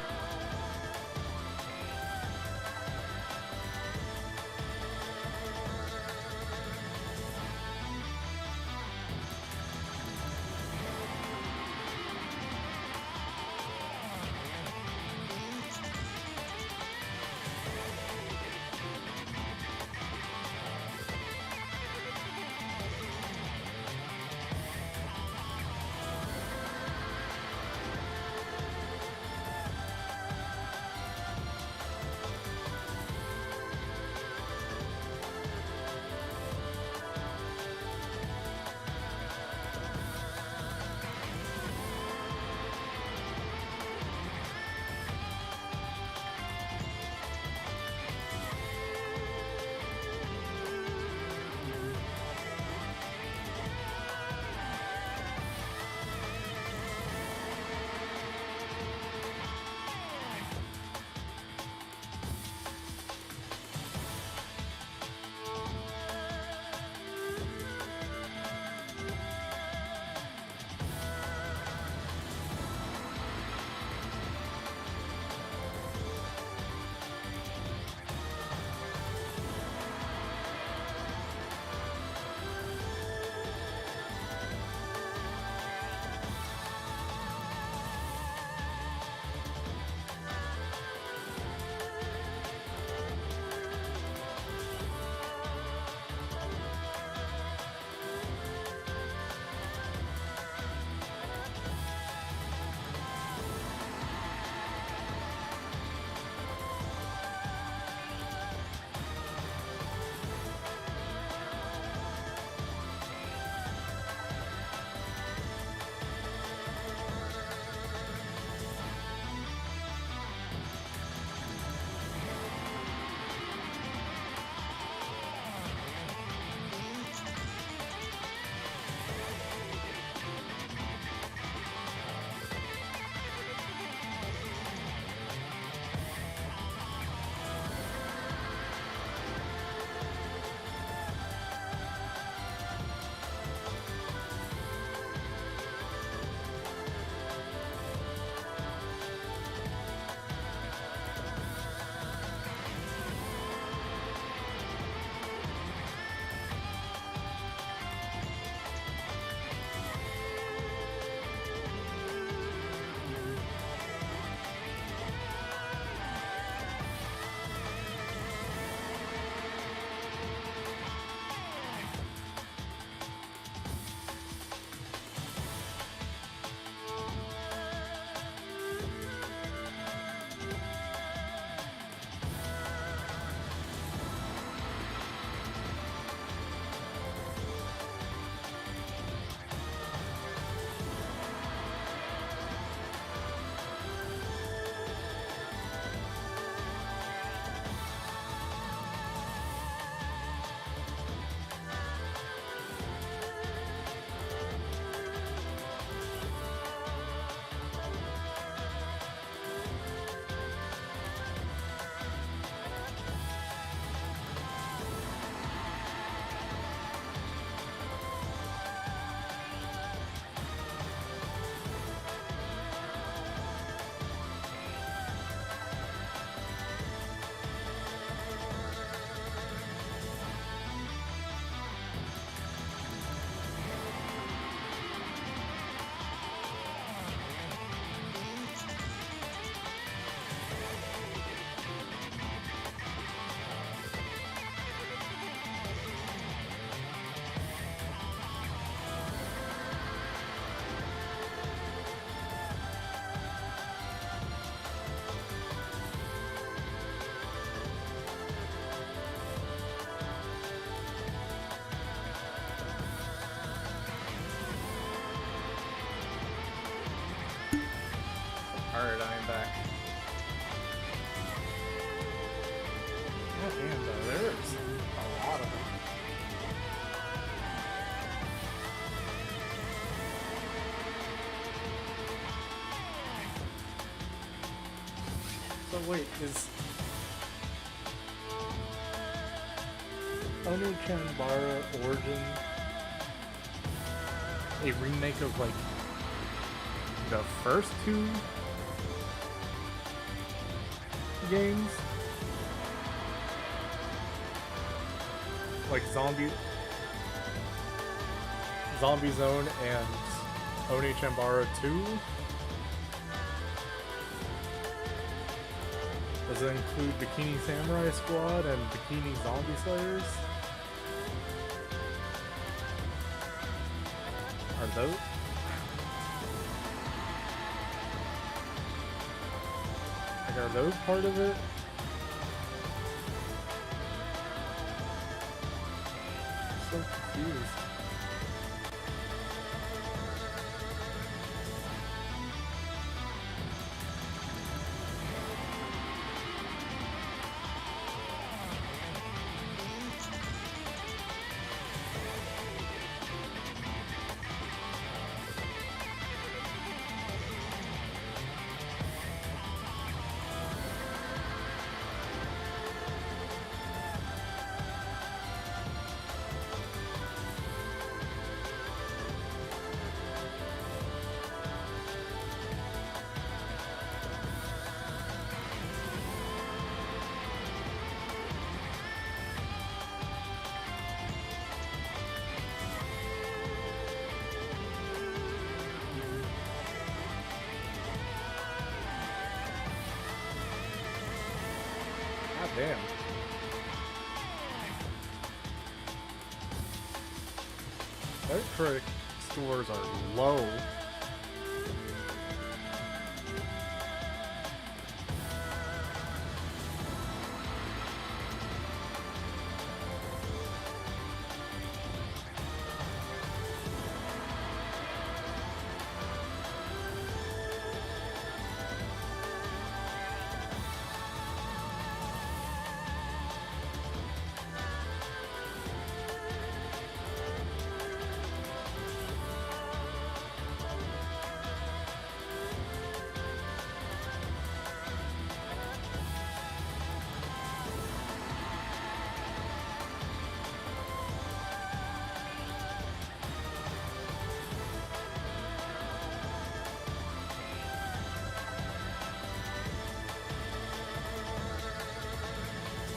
Alright, I am back. God damn, though, there's a lot of them. So wait, is Onechanbara Origin a remake of like the first two games, like Zombie Zone and Onechanbara 2. Does it include Bikini Samurai Squad and Bikini Zombie Slayers? Are those? Like, are those part of it? I'm so confused. God damn. Their critic scores are low.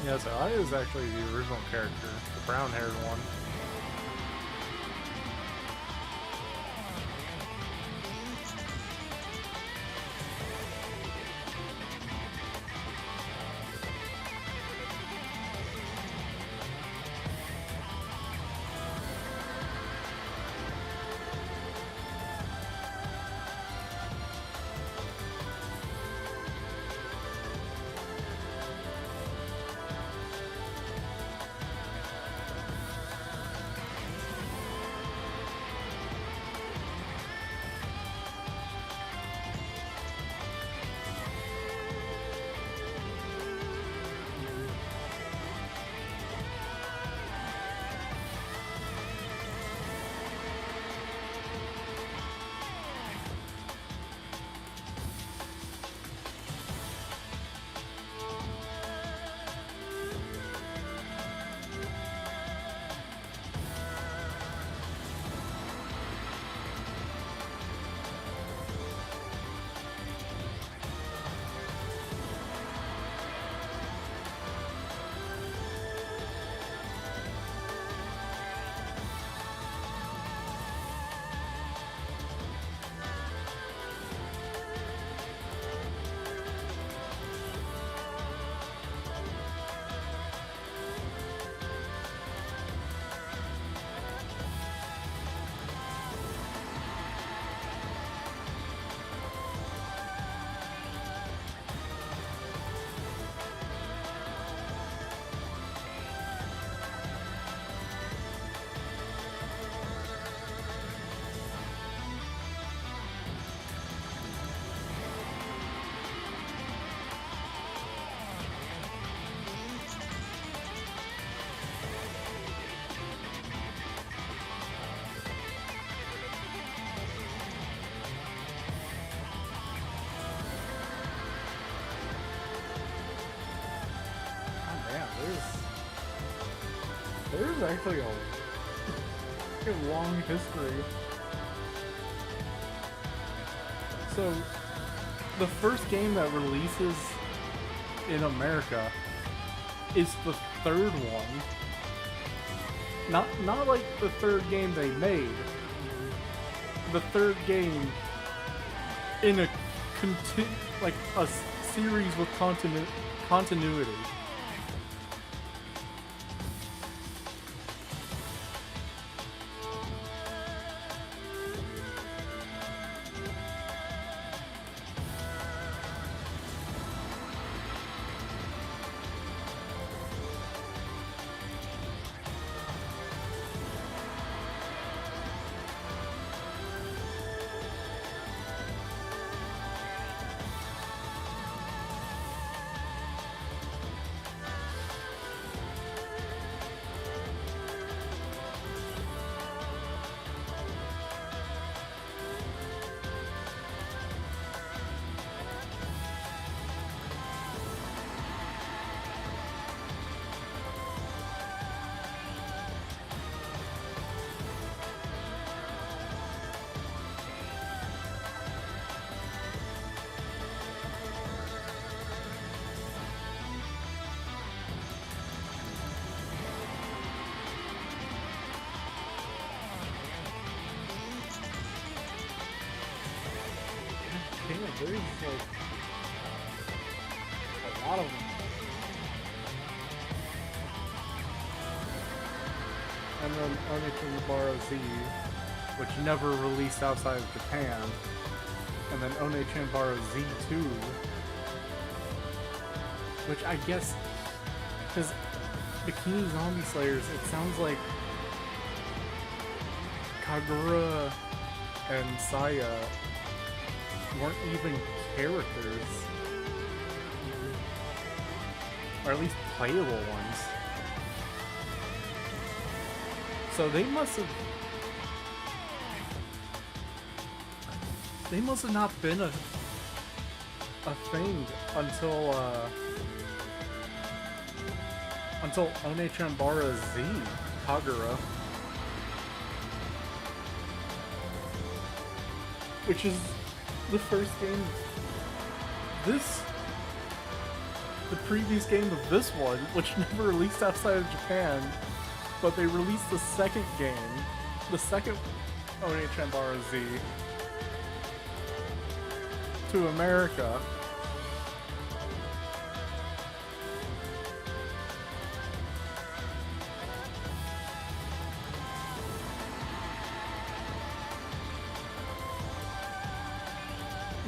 Yeah, so I is actually the original character, the brown-haired one. There's actually a long history. So, the first game that releases in America is the third one. Not like the third game they made. The third game in a series with continuity. Damn, there's like a lot of them. And then Onechanbara Z, which never released outside of Japan. And then Onechanbara Z2, which I guess, because Bikini Zombie Slayers, it sounds like Kagura and Saya weren't even characters, or at least playable ones. So they must have not been a thing until Onechanbara Z, Kagura, which is the first game, the previous game of this one, which never released outside of Japan, but they released the second game, the second Onechanbara Z, to America.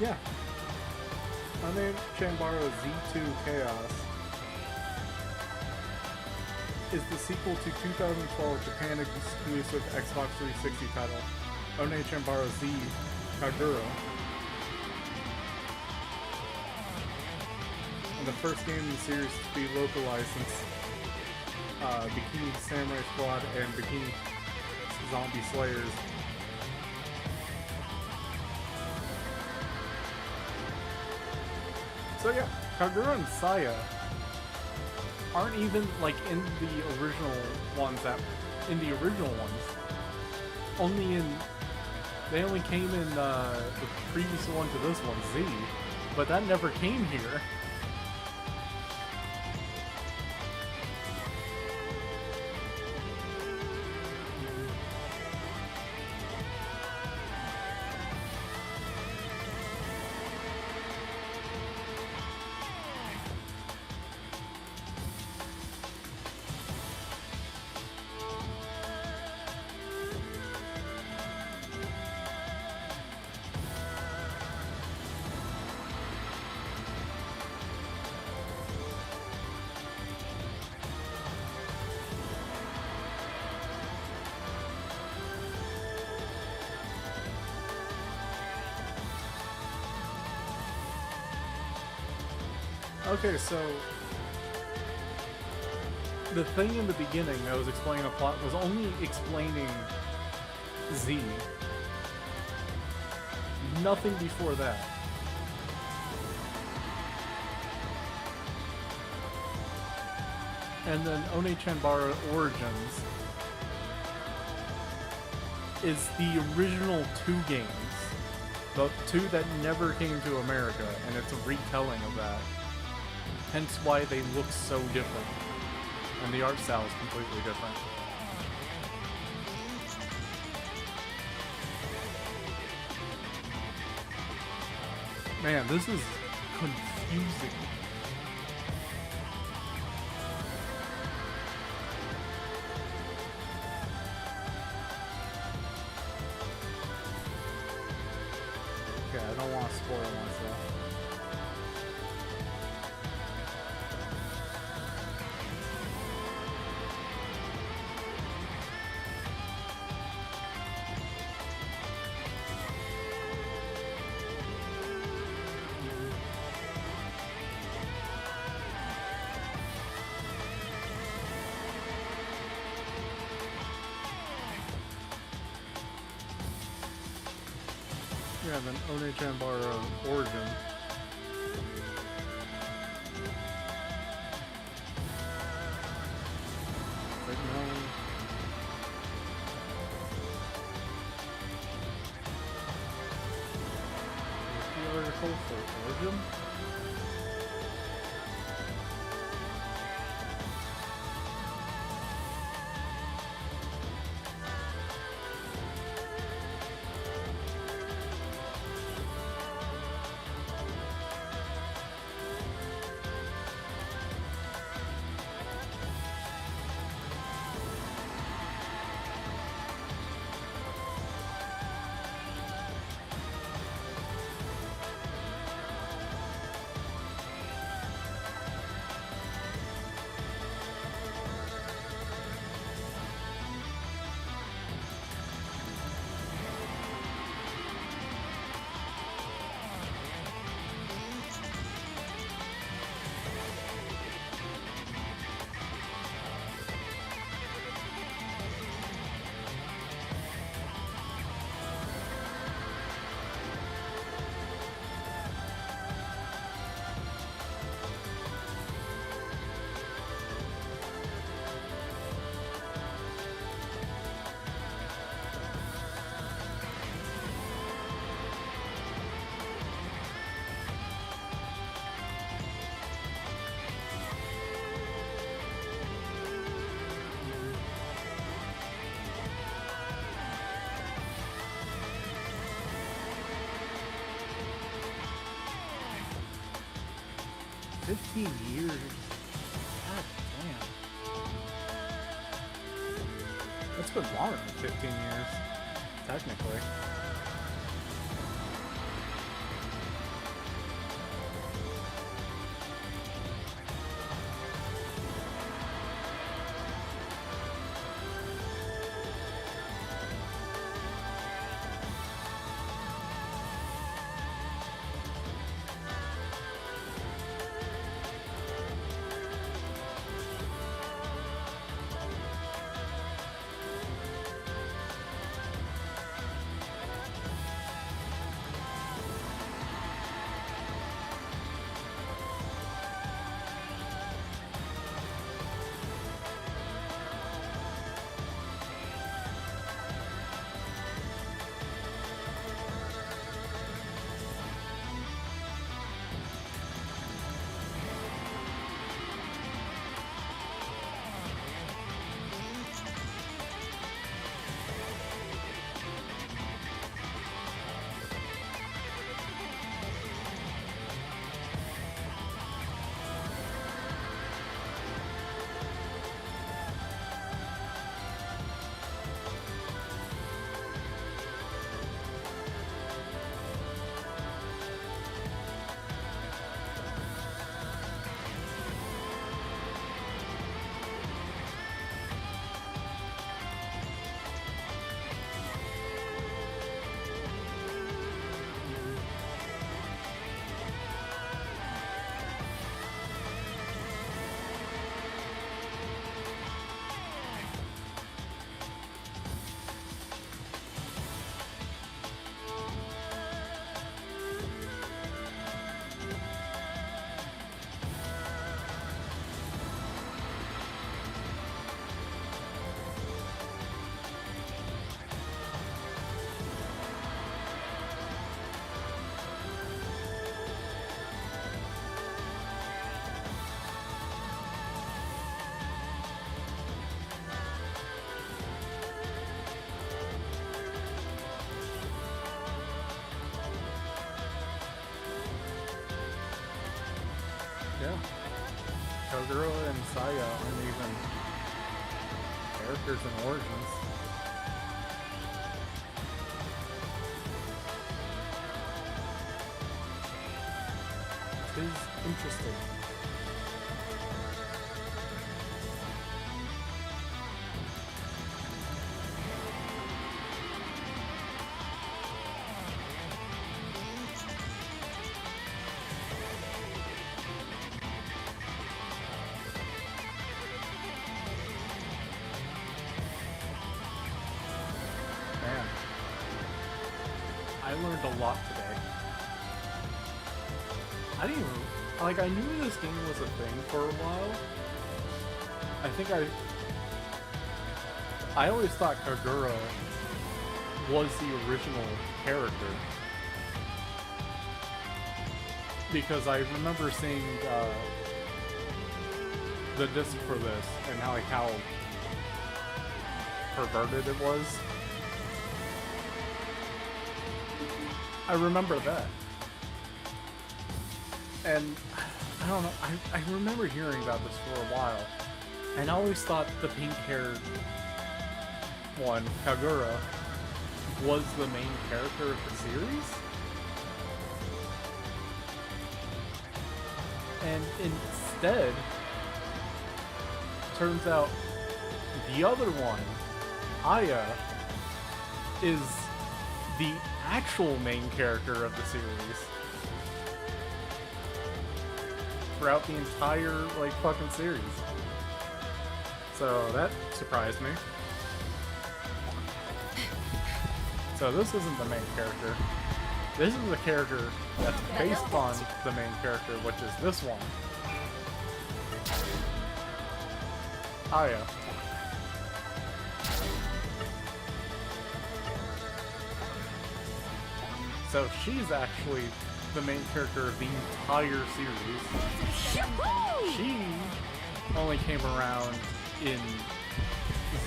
Yeah. Onechanbara Z2 Chaos is the sequel to 2012 Japan exclusive Xbox 360 title, Onechanbara Z Kagura. And the first game in the series to be localized since Bikini Samurai Squad and Bikini Zombie Slayers. So yeah, Kagura and Saya aren't even like in the original ones they only came in the previous one to this one, Z, but that never came here. Okay, so the thing in the beginning that was explaining the plot was only explaining Z. Nothing before that. And then Onechanbara Origins is the original two games. The two that never came to America, and it's a retelling of that. Hence why they look so different. And the art style is completely different. Man, this is confusing. Okay, I don't want to spoil myself. Yeah, then Onechanbara Origin. But no. What's the article for Origin? $15 years. God damn. That's been longer than 15 years, technically. Kagura and Saya aren't even characters in Origins. It is interesting. Man, I learned a lot today. I didn't even, like, I knew this game was a thing for a while. I think I always thought Kagura was the original character. Because I remember seeing the disc for this and how perverted it was. I remember that. And I don't know, I remember hearing about this for a while, and I always thought the pink-haired one, Kagura, was the main character of the series. And instead, turns out the other one, Aya, is the actual main character of the series. Throughout the entire, like, fucking series. So that surprised me. So this isn't the main character. This is the character that's based on the main character, which is this one. Aya. So she's actually the main character of the entire series. She only came around in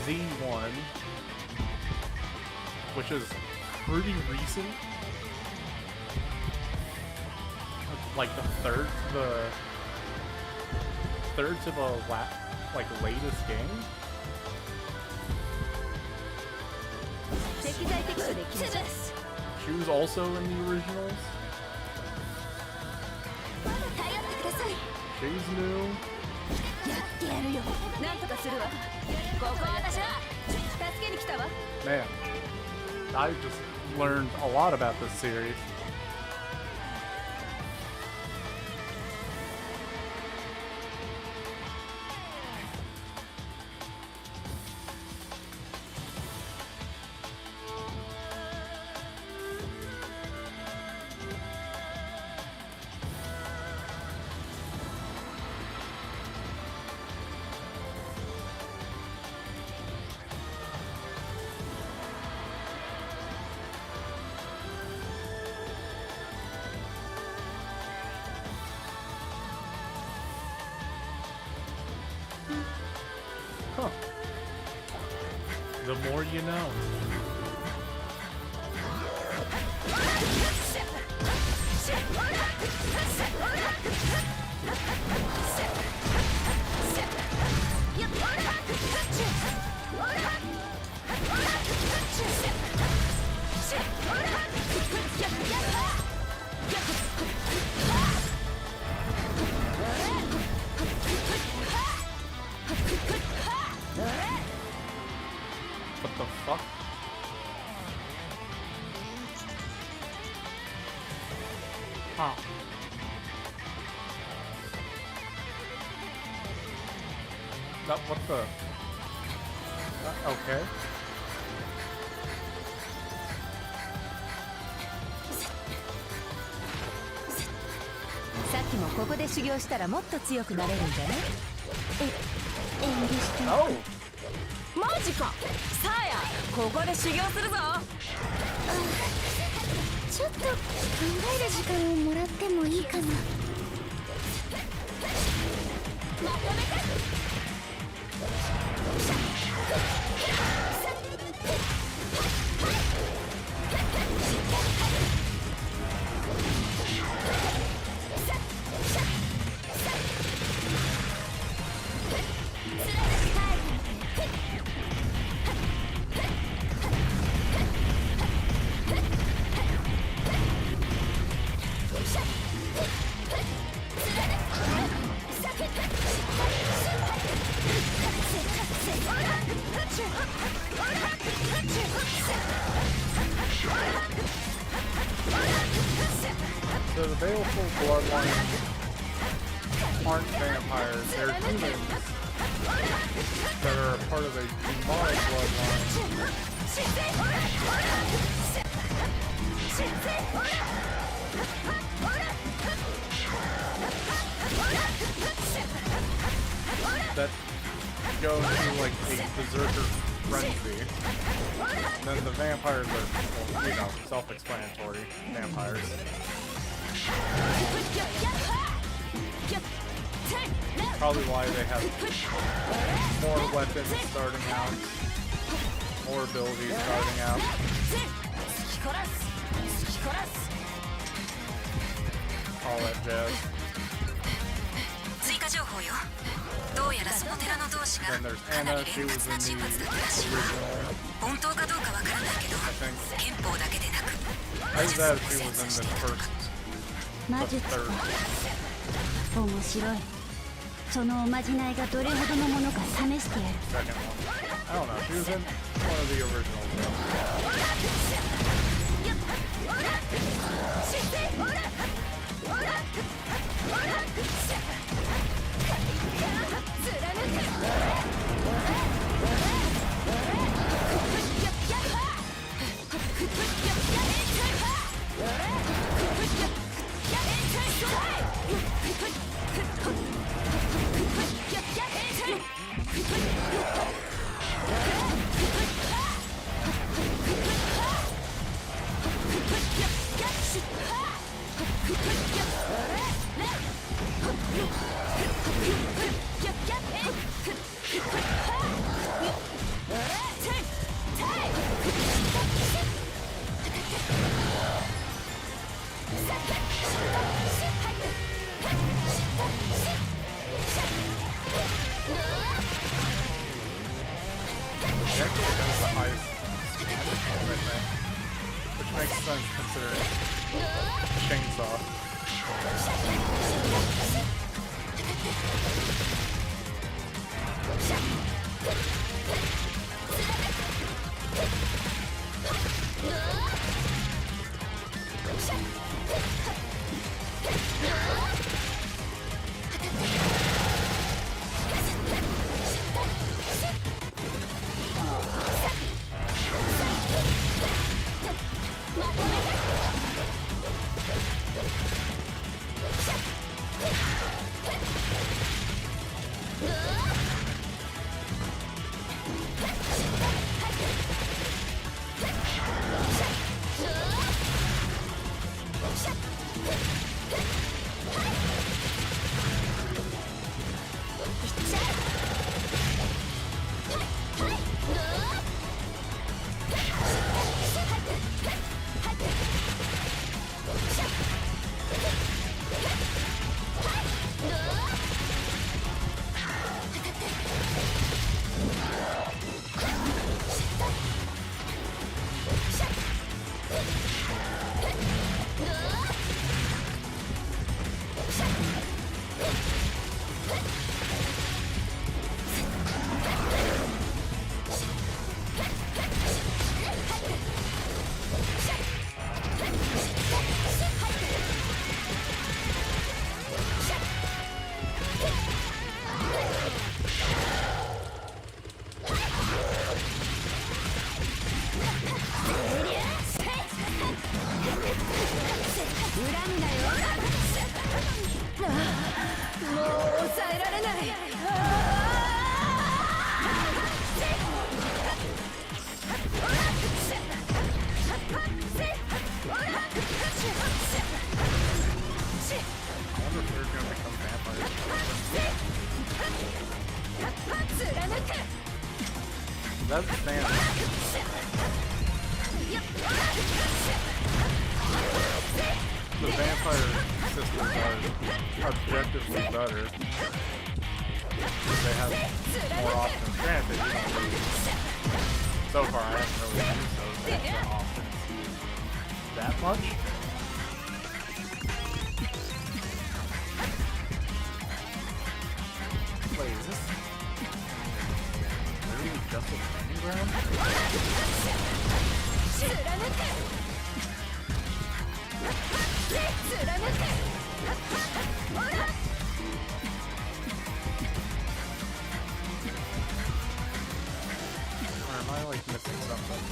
Z1, which is pretty recent. Like the third to the latest game. She was also in the originals. She's new. Man, I just learned a lot about this series. Huh. The more you know. What the fuck? Huh. That, what the? Okay. さっきもここで修行したらもっと強くなれるんじゃない？遠慮して Oh! マジか。さあや、ここで修行するぞ。ちょっと考える時間をもらってもいいかな。baleful bloodlines aren't vampires, they're humans that are a part of a demonic bloodline. That go into like a berserker frenzy. And then the vampires are, well, you know, self-explanatory vampires. Probably why they have more weapons starting out, more abilities starting out. All that jazz. 追加情報よ。どうやらその寺の同志が And there's かな Anna, り she 連 was 発な in 人 the 物だったらしいわ。 original. 本当かどうかわからないけど、 I think 憲法だけでなく I 魔術 bet も she 精 was 通 in し the ていたとか。 first, 魔 the 術か third. 面白い。そのおまじないがどれほどのものか試してやる。 Second one. I don't know. She was in one of the originals. It actually has the highest damage roll, I think. Which makes sense considering chainsaw. That's Sam. The vampire sisters are objectively better. They have more options. Granted, you don't really, so far I haven't really used those extra options that much. Wait, is this literally just a training ground? Am I like missing something?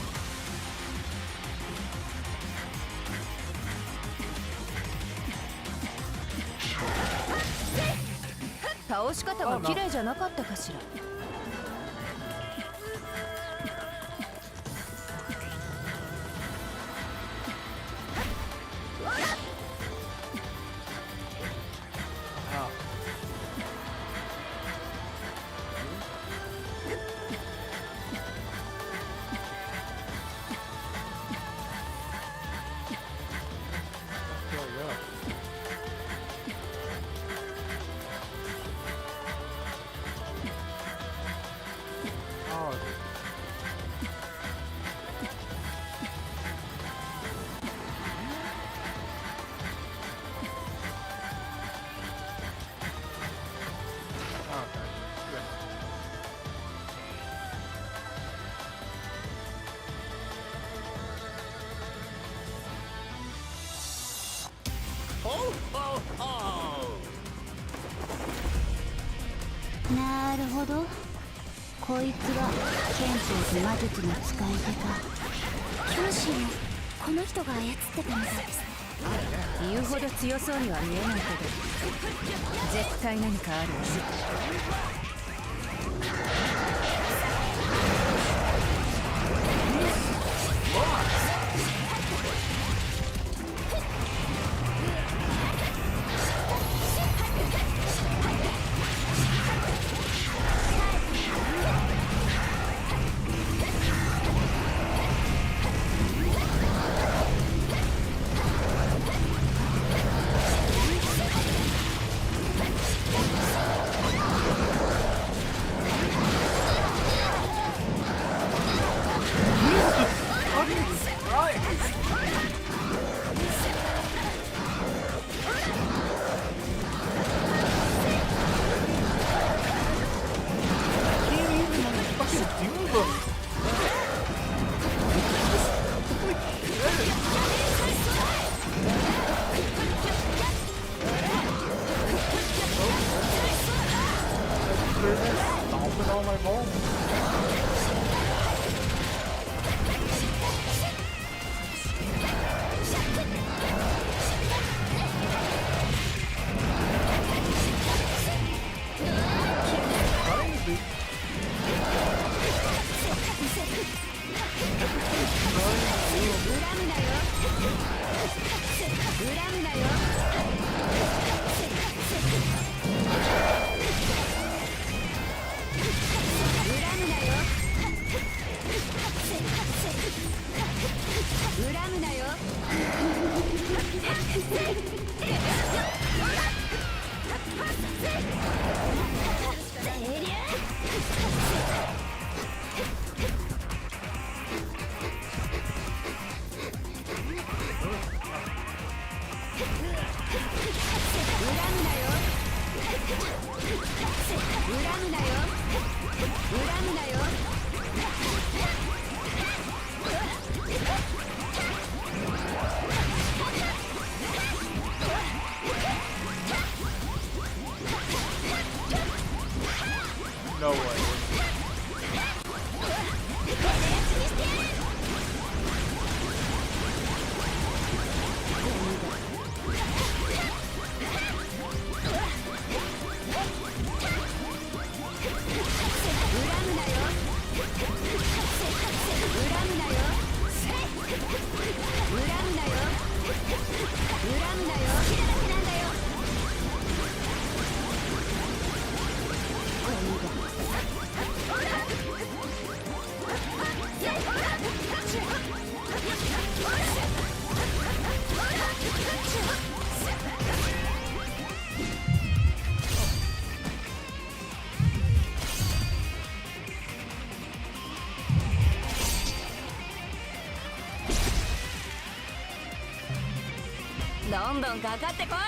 倒し方が綺麗じゃなかったかしら。なるほど、こいつが剣法と魔術の使い手か。教師をこの人が操ってたみたいですね。言うほど強そうには見えないけど、絶対何かあるわ。No way.どんどんかかってこい。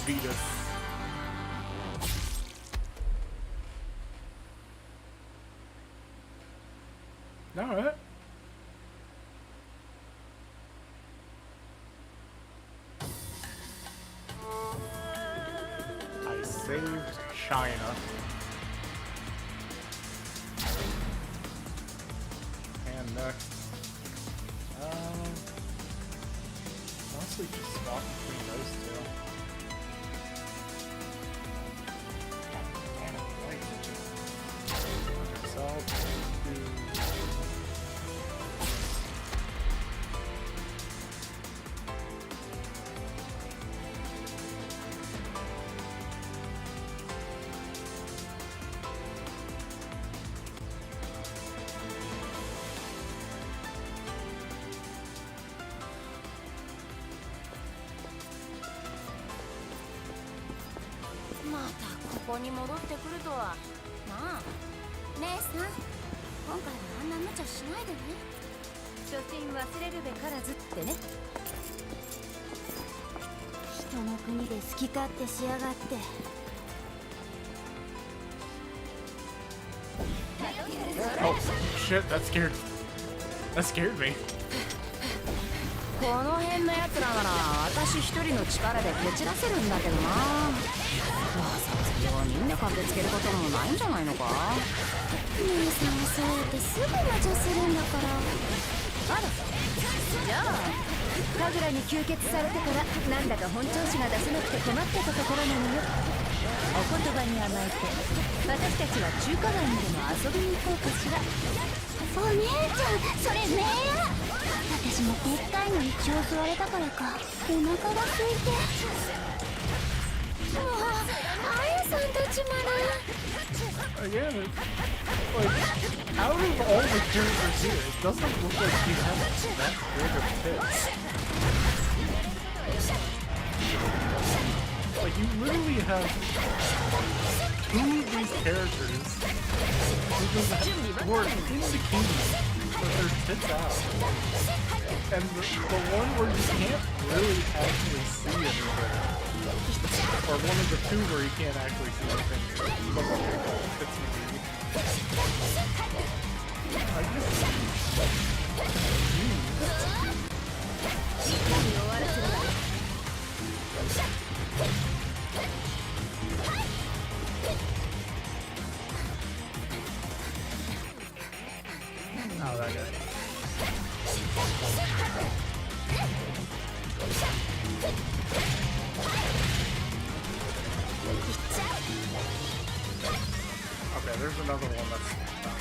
Beat us. Alright. I saved China. And next. Honestly, just swap between those two. So I'll do.またここに戻ってくるとはなあ。姉さん、今回はあんな無茶しないでね。初心忘れるべからずってね。人の国で好き勝手しやがって。Oh shit! That scared me. この辺のやつらなら私一人の力で蹴散らせるんだけどな。わざわざ4人で駆けつけることもないんじゃないのか。姉さんはそうやってすぐ無茶するんだから。あら、じゃあ神楽に吸血されてからなんだか本調子が出せなくて困ってたところなのよ。お言葉に甘えて私たちは中華街にでも遊びに行こうかしら。お姉ちゃん、それ名や。私もでっかいのに血を吸われたからかお腹が空いて。もうあやさんたちまで。 Again, like, out of all the characters here, it doesn't look like he has that big of tits. Like, you literally have two of these characters who are indicating that their tits out. And the one where you can't really actually see anything. Or one of the two where you can't actually see anything. But what they call tits McGee. I just... Oh, that guy. Okay, there's another one that's done.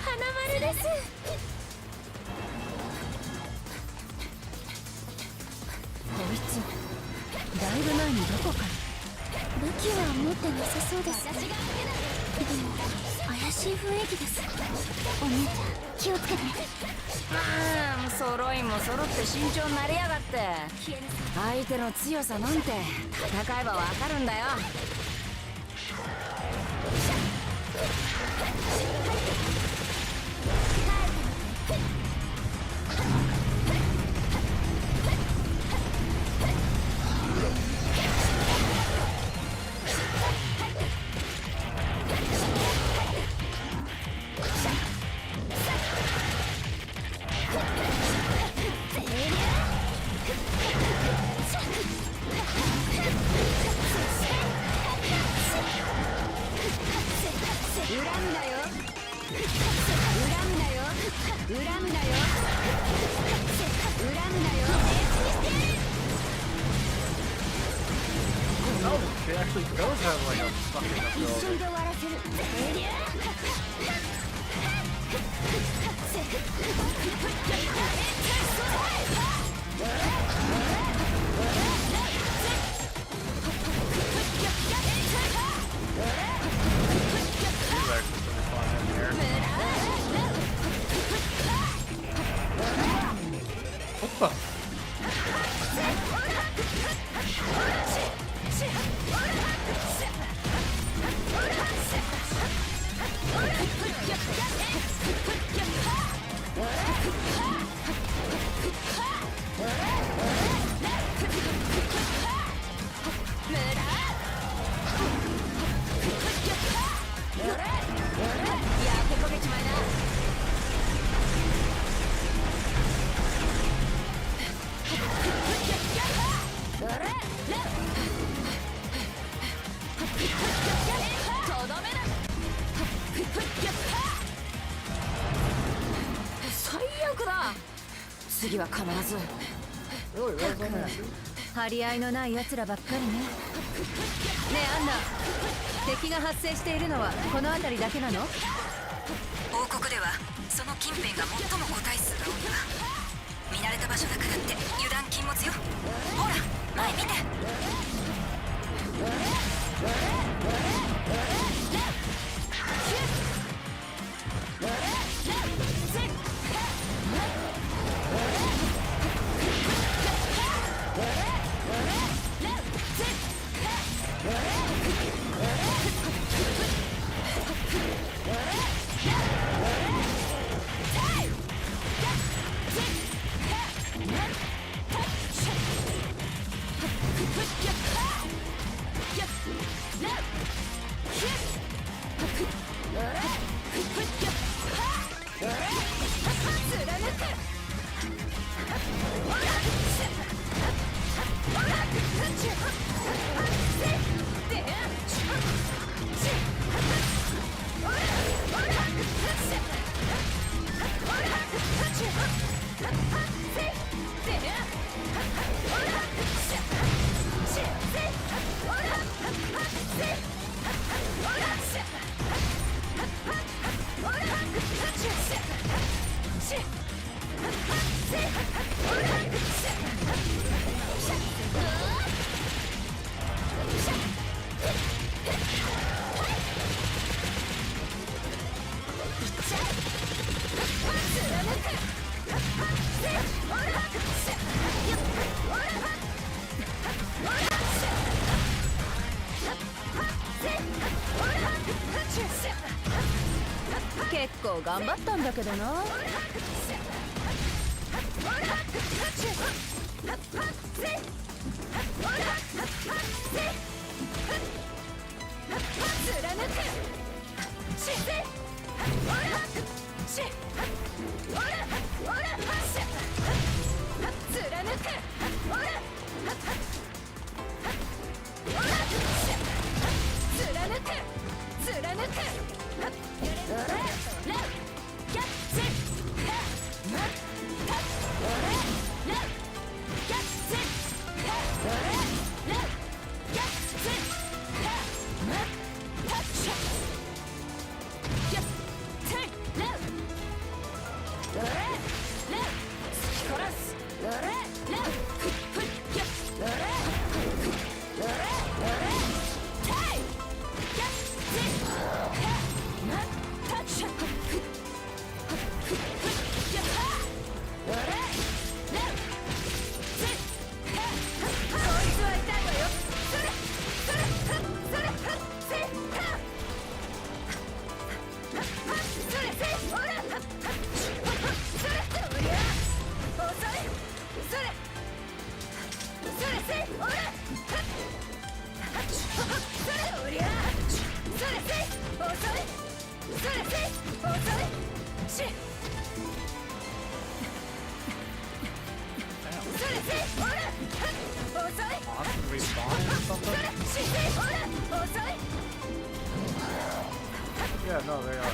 花丸です。こいつだいぶ前にどこから。武器は持ってなさそうです。でも怪しい雰囲気です。お姉ちゃん、気をつけて。揃いも揃って慎重になりやがって。相手の強さなんて戦えばわかるんだよ。Oh, she actually does have like a fucking ability. She's actually pretty fun in here. What the? とどめだ。最悪だ。次は必ず。張り合いのない奴らばっかりね。ねえアンナ、敵が発生しているのはこの辺りだけなの？王国ではその近辺が最も個体数が多いわ。見慣れた場所だからって油断禁物よ。ほら前見て。結構頑張ったんだけどな。Possibly spawn or something? Yeah, no, they are.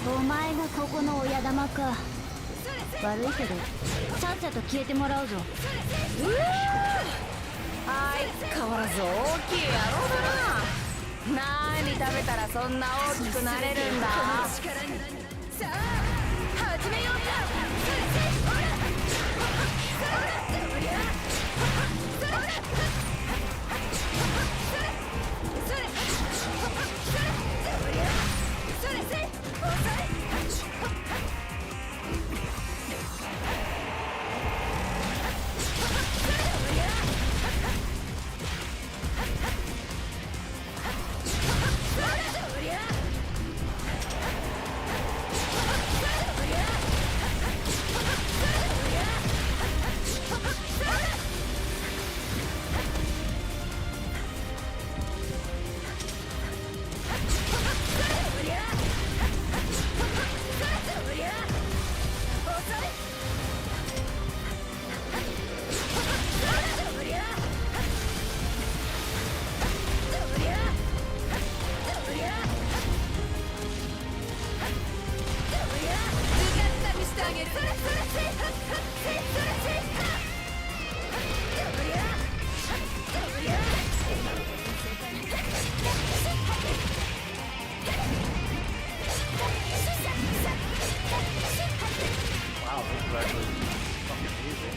お前がここの親玉か。悪いけどさっさと消えてもらうぞ。相変わらず大きい野郎だな。何食べたらそんな大きくなれるんだ。さあ始めようか。Wow, this is actually fucking easy.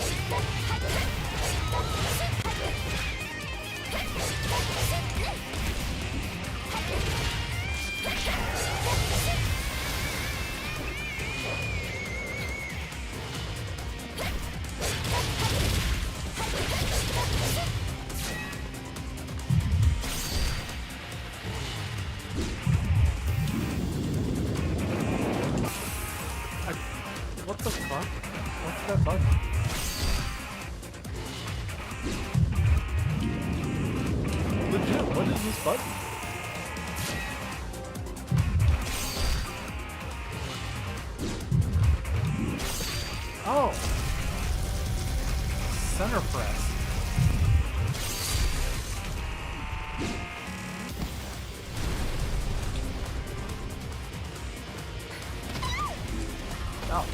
What the fuck? What's that button? Legit, what is this button? Oh! Center press. Oh.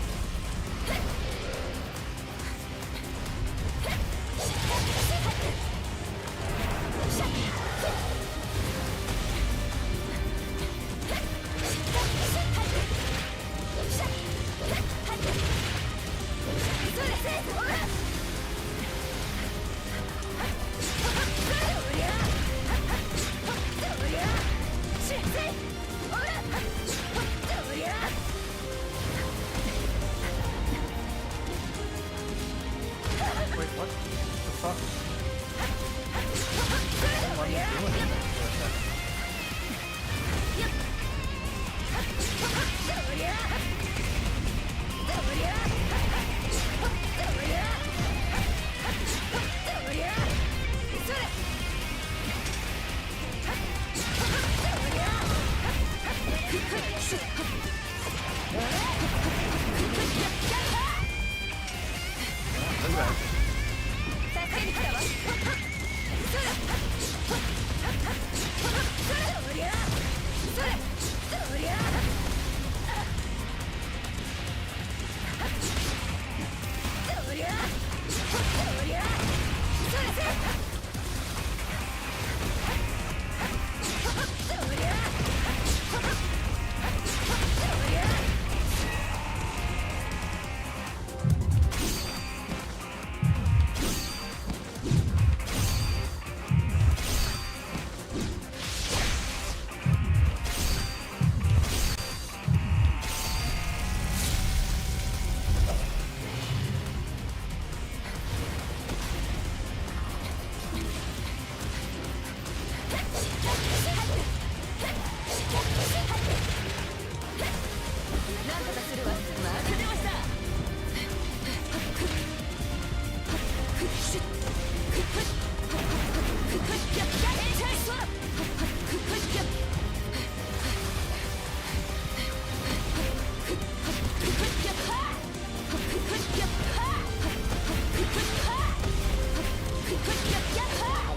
Wait, what the fuck? What are you doing for a second? Look at that.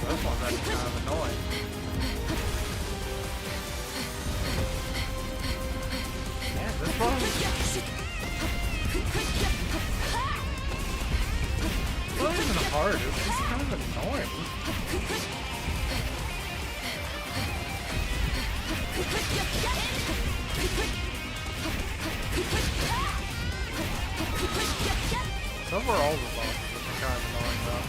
This one's actually kind of annoying. Man, this hard. It's just kind of annoying. So overall, the bosses are kind of annoying though.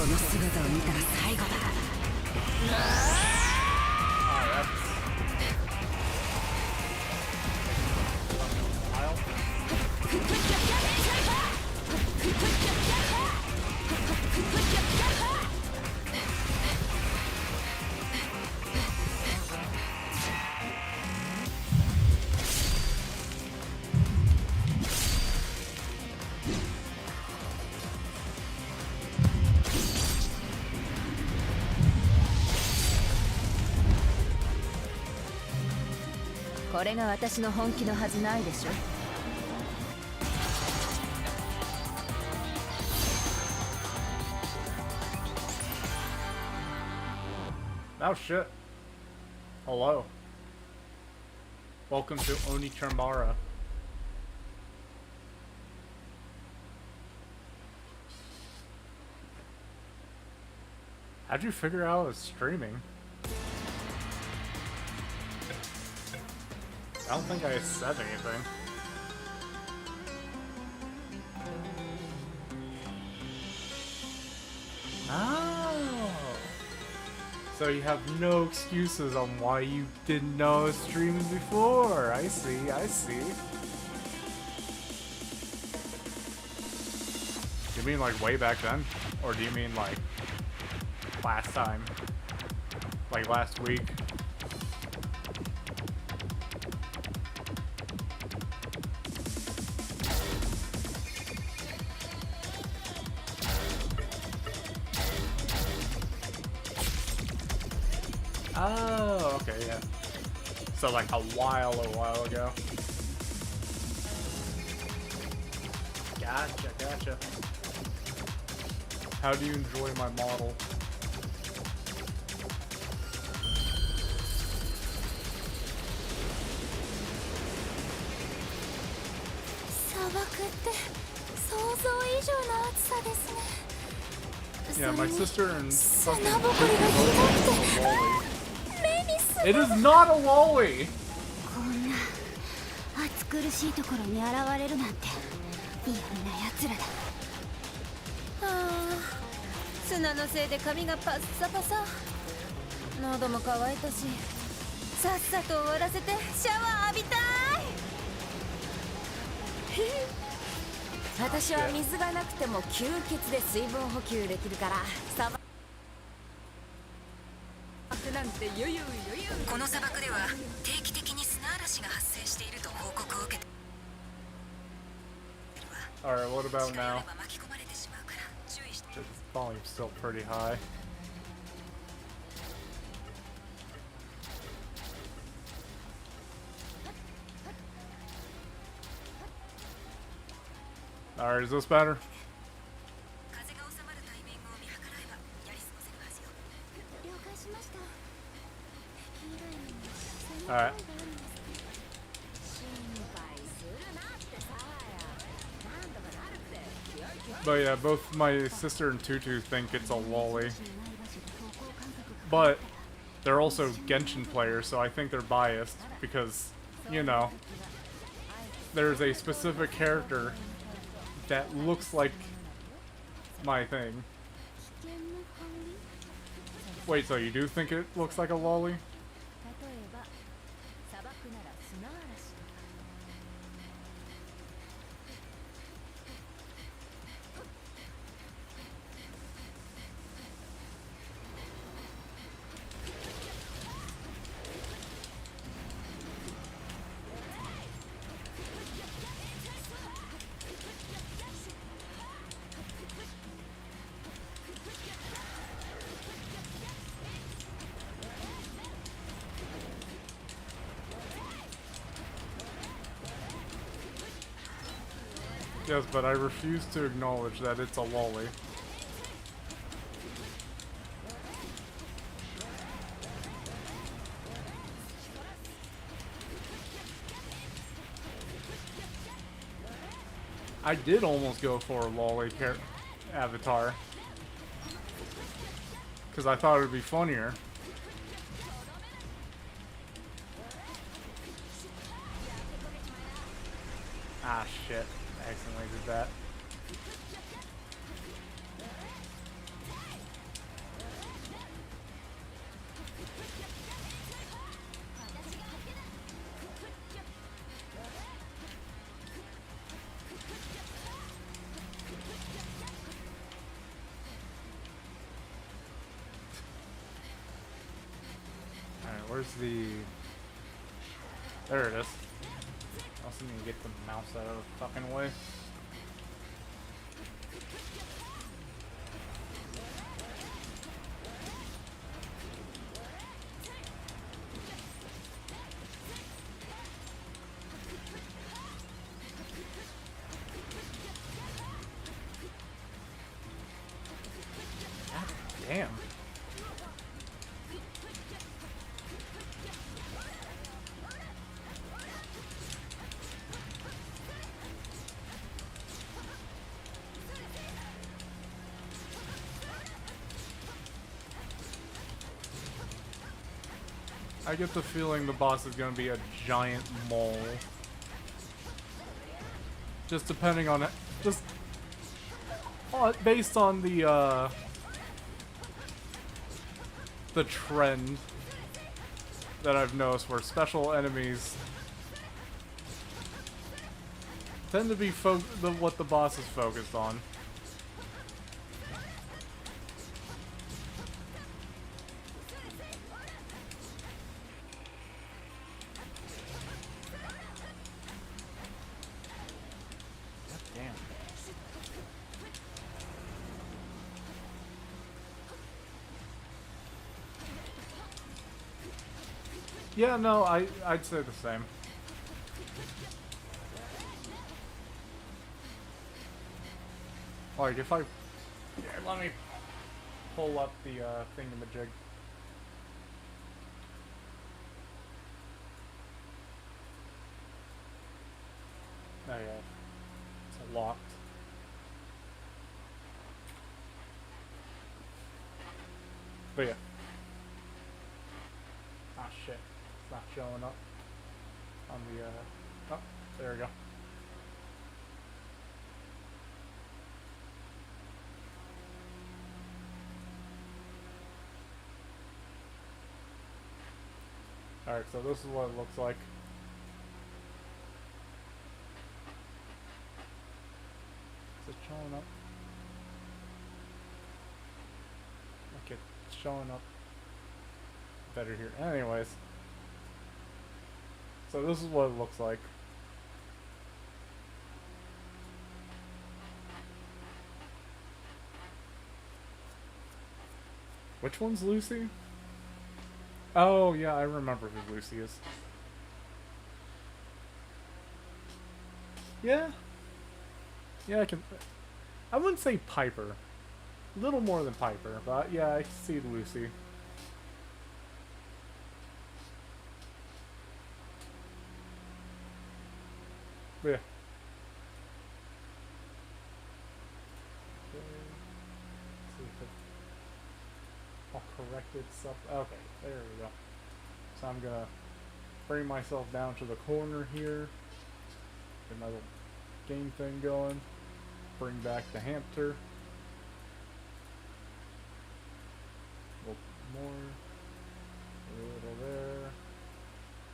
That's これが私の本気のはずないでしょ。Oh shit. Hello. Welcome to Onechanbara. How'd you figure out I was streaming? I don't think I said anything. Oh. So you have no excuses on why you didn't know I was streaming before. I see, I see. Do you mean like way back then? Or do you mean like last time? Like last week? Oh, okay, yeah. So like a while ago. Gotcha, gotcha. How do you enjoy my model? Yeah, my sister and fucking It is not a lolly! こんな暑苦しいところに現れるなんて嫌な奴らだ。ああ、砂のせいで髪がパッサパサ。喉も渇いたし、さっさと終わらせてシャワー浴びたい。私は水がなくても吸血で水分補給できるから砂漠なんてゆゆゆゆ。この砂漠では定期的に砂嵐が発生していると報告を受けているわ。 Alright, what about now? 巻き込まれてしまうから注意して。 The volume's still pretty high. Alright, is this better? 風が収まるタイミングを見計らえばやり過ごせるはずよ。了解しました。 Alright. But yeah, both my sister and Tutu think it's a lolly. But they're also Genshin players, so I think they're biased because, you know, there's a specific character that looks like my thing. Wait, so you do think it looks like a lolly? Yes, but I refuse to acknowledge that it's a lolly. I did almost go for a lolly avatar. Because I thought it would be funnier. Ah, shit. I accidentally did that. Alright, where's the... There it is. I also need to get the mouse out of the fucking way. God damn. I get the feeling the boss is going to be a giant mole. Just depending on it. Just based on the trend that I've noticed where special enemies tend to be what the boss is focused on. Yeah, no, I'd say the same. Like, if I... Here, let me pull up the thingamajig. Oh yeah, it's locked. But yeah. Ah shit, it's not showing up on the, oh, there we go. Alright, so this is what it looks like. Is it showing up? Okay, it's showing up better here. Anyways. So this is what it looks like. Which one's Lucy? Oh, yeah, I remember who Lucy is. Yeah. Yeah, I wouldn't say Piper. A little more than Piper, but yeah, I see Lucy. But yeah. All corrected stuff. Okay, there we go. So I'm gonna bring myself down to the corner here. Get my little game thing going. Bring back the hamster. A little more. A little there.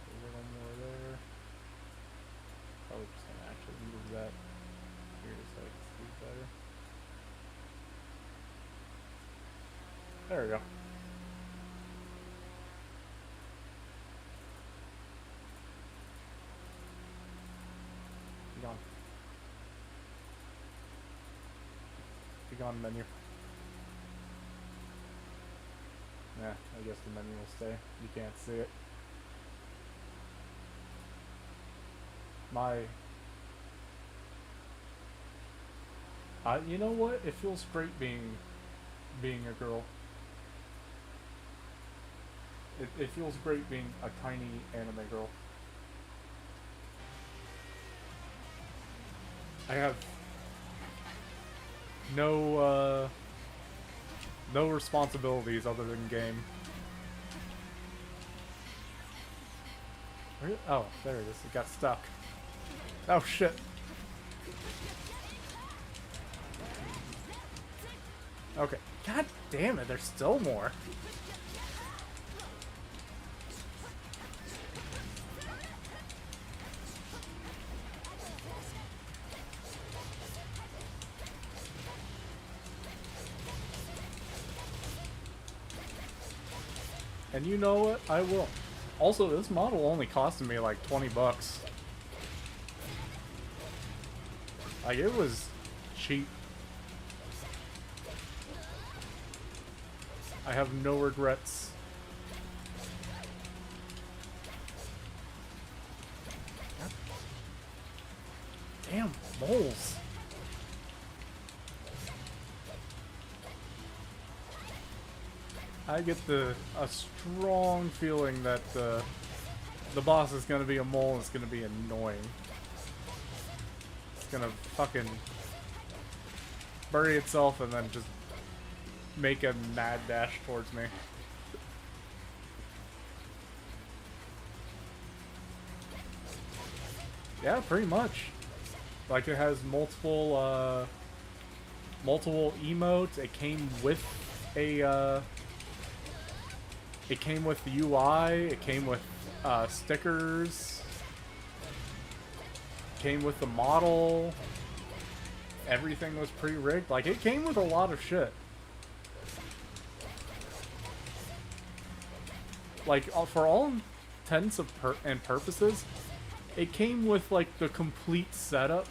A little more there. Probably just gonna actually move that here so I can see better. There we go. Be gone. Be gone, menu. Nah, I guess the menu will stay. You can't see it. You know what? It feels great being a girl. It feels great being a tiny anime girl. I have no responsibilities other than game. Oh, there it is. It got stuck. Oh shit. Okay. God damn it, there's still more. And you know what? I will. Also, this model only costed me like 20 bucks. Like, it was cheap. I have no regrets. Damn, moles. I get a strong feeling that the boss is gonna be a mole and it's gonna be annoying. It's gonna fucking bury itself and then just make a mad dash towards me. Yeah, pretty much. Like, it has multiple emotes. It came with a it came with the UI. It came with stickers. Came with the model. Everything was pre-rigged. Like, it came with a lot of shit. Like, for all intents and purposes, it came with, like, the complete setup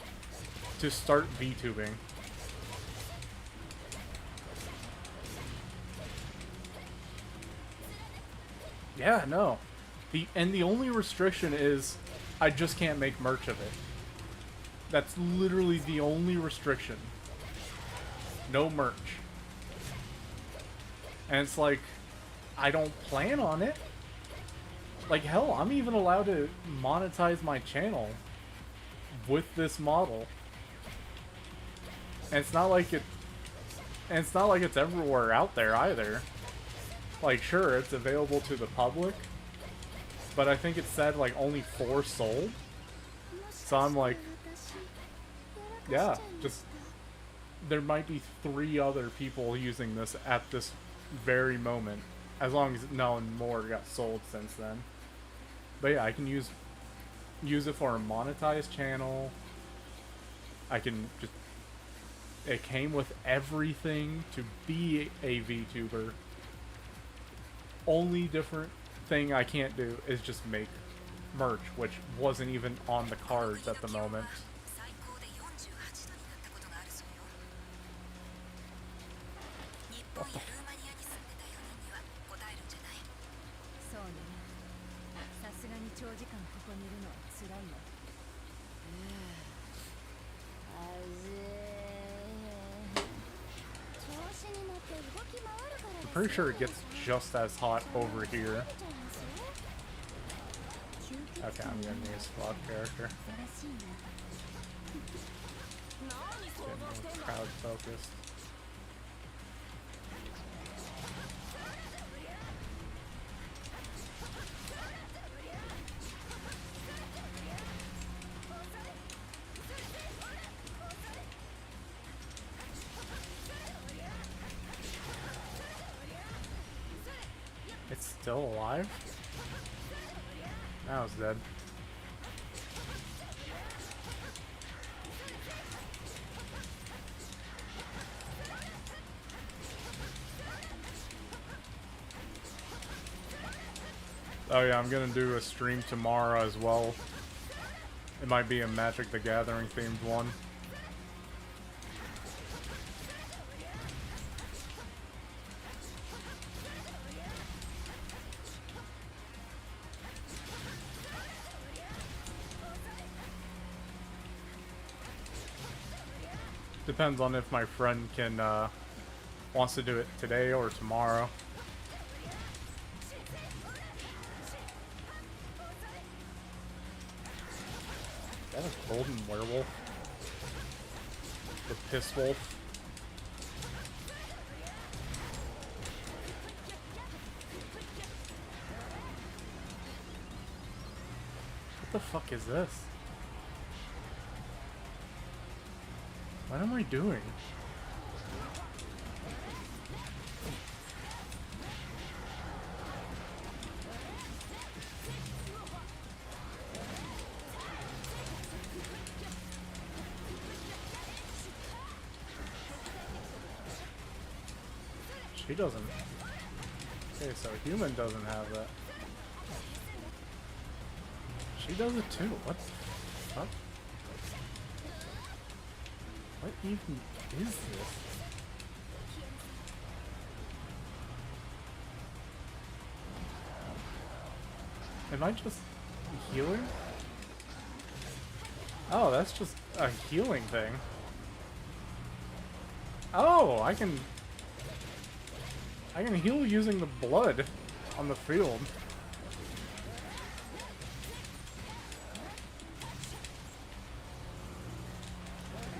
to start VTubing. Yeah, no. The only restriction is I just can't make merch of it. That's literally the only restriction. No merch. And it's like, I don't plan on it. Like, hell, I'm even allowed to monetize my channel with this model. And it's not like it's everywhere out there either. Like, sure, it's available to the public, but I think it said, like, only 4 sold. So I'm like, yeah, just, there might be 3 other people using this at this very moment. As long as no more got sold since then. But yeah, I can use it for a monetized channel. I can just, it came with everything to be a VTuber. Only different thing I can't do is just make merch, which wasn't even on the cards at the moment. What the I'm pretty sure it gets just as hot over here. Okay, I'm gonna need a squad character. Getting crowd focused. It's still alive? Now it's dead. Oh yeah, I'm gonna do a stream tomorrow as well. It might be a Magic the Gathering themed one. Depends on if my friend can wants to do it today or tomorrow. Is that a golden werewolf? The piss wolf? What the fuck is this? What am I doing? She doesn't. Okay, so a human doesn't have that. She does it too. What the fuck? What even is this? Am I just healing? Oh, that's just a healing thing. Oh, I can heal using the blood on the field.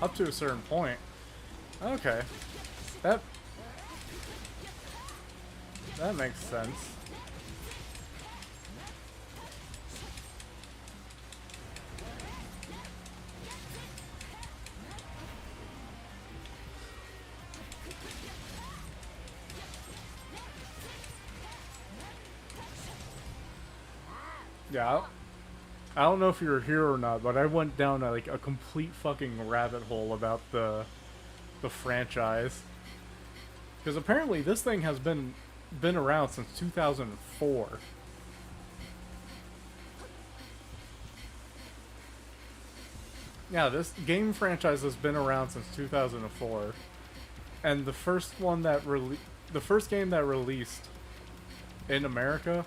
Up to a certain point. Okay. That makes sense. Yeah, I don't know if you're here or not, but I went down like a complete fucking rabbit hole about the franchise. Because apparently this thing has been around since 2004. Yeah, this game franchise has been around since 2004. And the first one that the first game that released in America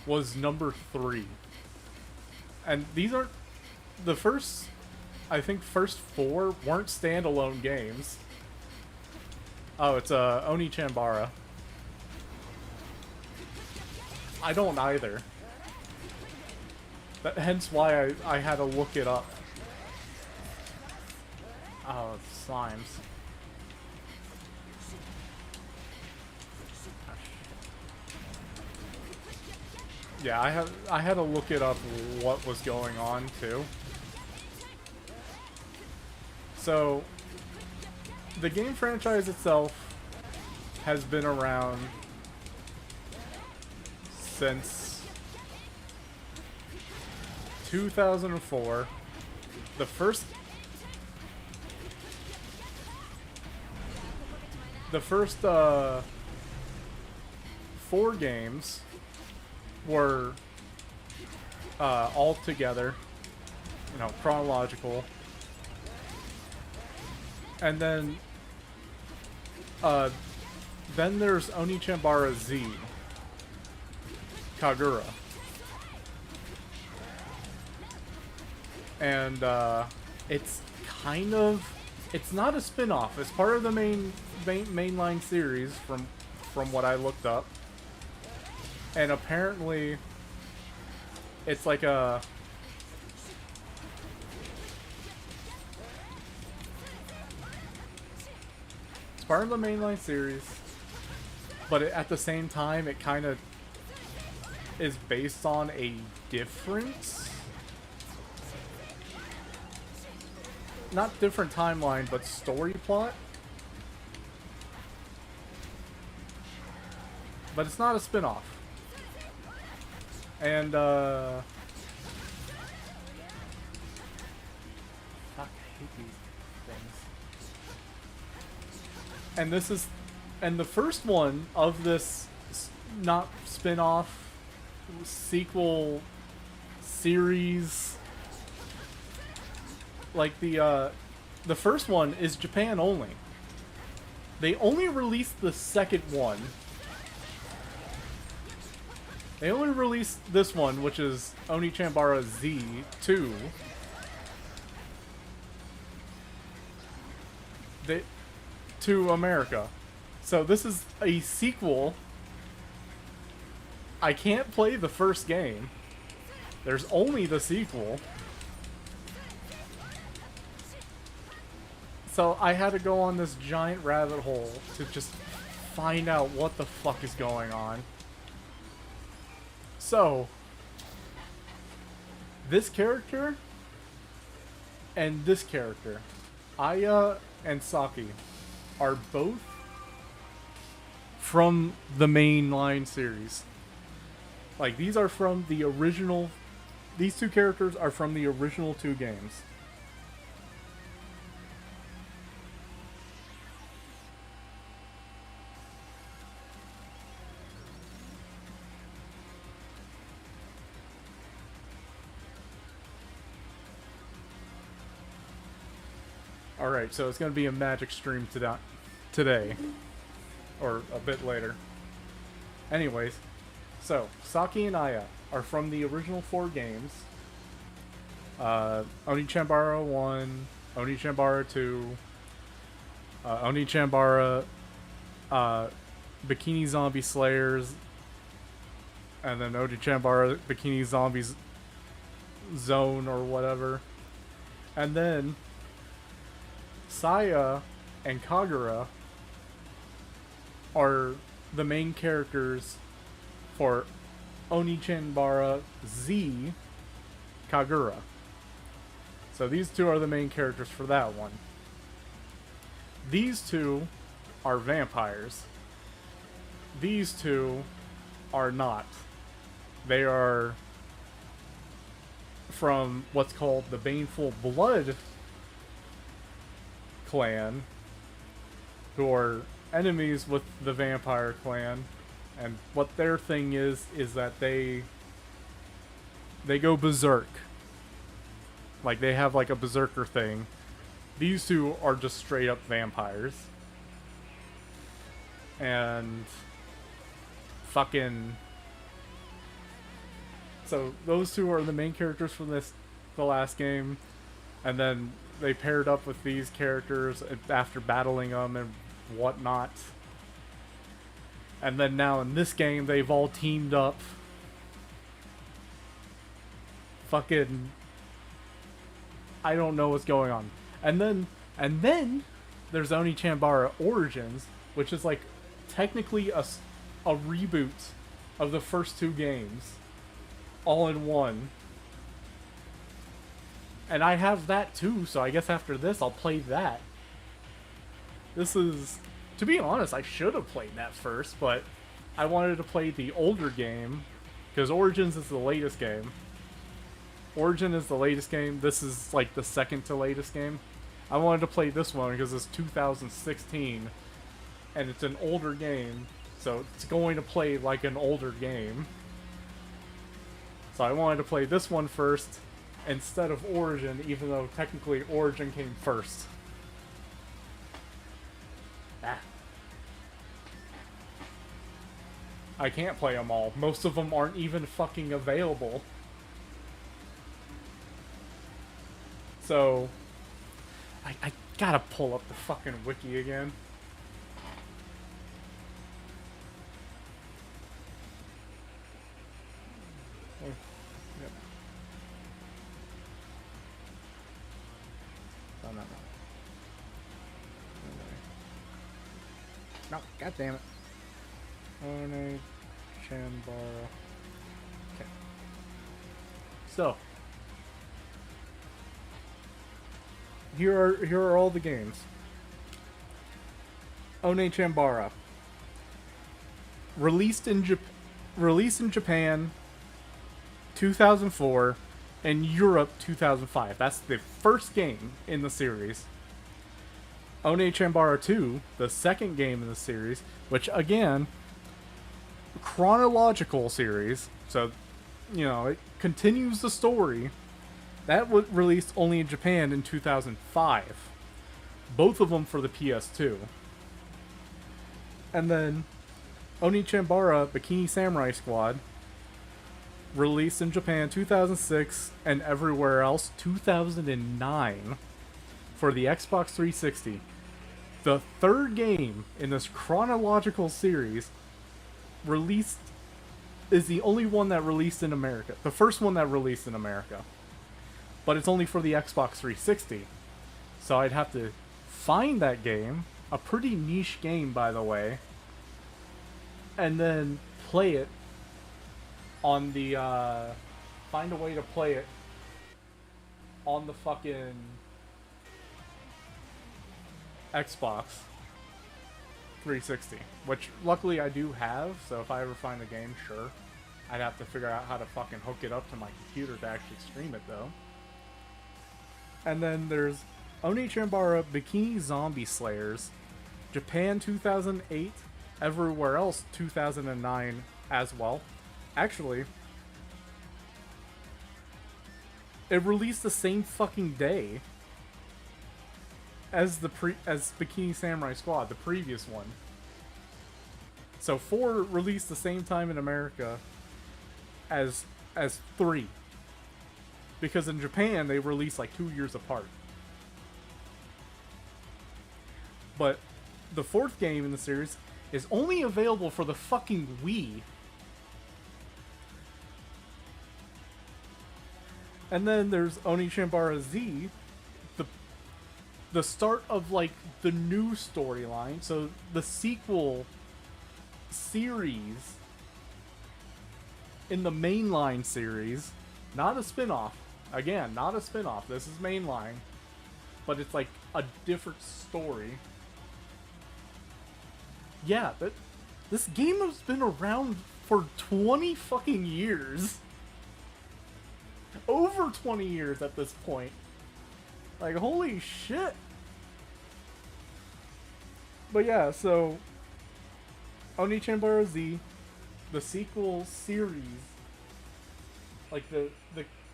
was number 3. And these aren't the first, I think first 4 weren't standalone games. Oh, it's Onechanbara. I don't either. Hence why I had to look it up. Oh, it's slimes. Yeah, I had to look it up what was going on too. So the game franchise itself has been around since 2004. The first 4 games were all together, you know, chronological. And then there's Onechanbara Z, Kagura. And it's kind of, it's not a spin-off. It's part of the mainline series from what I looked up. And apparently it's like a it's part of the mainline series, but at the same time it kind of is based on a different, not different timeline, but story plot. But it's not a spin-off. And fuck, I hate these things. And the first one of this not spin-off sequel series, like the first one is Japan only. They only released the second one. They only released this one, which is Onechanbara Z2. they, to America. So this is a sequel. I can't play the first game. There's only the sequel. So I had to go on this giant rabbit hole to just find out what the fuck is going on. So, this character and this character, Aya and Saki, are both from the mainline series. Like, these are from the original... These two characters are from the original two games. Alright, so it's going to be a magic stream today. Or a bit later. Anyways, so, Saki and Aya are from the original 4 games. Onechanbara 1, Onechanbara 2, Onechanbara, Bikini Zombie Slayers, and then Onechanbara Bikini Zombies Zone or whatever. And then Saya and Kagura are the main characters for Onechanbara Z Kagura. So these two are the main characters for that one. These two are vampires. These two are not. They are from what's called the Baneful Blood clan, who are enemies with the vampire clan, and what their thing is that they go berserk. Like, they have like a berserker thing. These two are just straight up vampires. And fucking... So those two are the main characters from the last game, and then they paired up with these characters after battling them and whatnot. And then now in this game, they've all teamed up. Fucking... I don't know what's going on. And then there's Onechanbara Origins, which is like technically a reboot of the first 2 games, all in one. And I have that too, so I guess after this I'll play that. This is... To be honest, I should have played that first, but I wanted to play the older game, because Origins is the latest game. Origin is the latest game. This is like the second to latest game. I wanted to play this one because it's 2016, and it's an older game, so it's going to play like an older game. So I wanted to play this one first instead of Origin, even though technically Origin came first. I can't play them all. Most of them aren't even fucking available. So, I gotta pull up the fucking wiki again. Oh, yep. Oh, no. No, god damn it. Onechanbara. Okay. So, here are all the games. Onechanbara. Released in Japan 2004 and Europe 2005. That's the first game in the series. Onechanbara 2, the second game in the series, which again, chronological series, so you know, it continues the story. That was released only in Japan in 2005. Both of them for the PS2. And then Onechanbara Bikini Samurai Squad, released in Japan 2006 and everywhere else 2009 for the Xbox 360. The third game in this chronological series released is the only one that released in America. The first one that released in America. But it's only for the Xbox 360. So I'd have to find that game, a pretty niche game by the way, and then play it on the find a way to play it on the fucking Xbox 360, which luckily I do have, so if I ever find the game, sure. I'd have to figure out how to fucking hook it up to my computer to actually stream it though. And then there's Onechanbara Bikini Zombie Slayers, Japan 2008, everywhere else 2009 as well. Actually, it released the same fucking day as Bikini Samurai Squad, the previous one. So 4 released the same time in America as 3. Because in Japan they released like 2 years apart. But the 4th game in the series is only available for the fucking Wii. And then there's Onechanbara Z, the start of like the new storyline, so the sequel series in the mainline series, not a spin-off. Again, not a spin-off. This is mainline, but it's like a different story. Yeah, this game has been around for 20 fucking years. Over 20 years at this point. Like, holy shit. But yeah, so Onechanbara Z, the sequel series, like the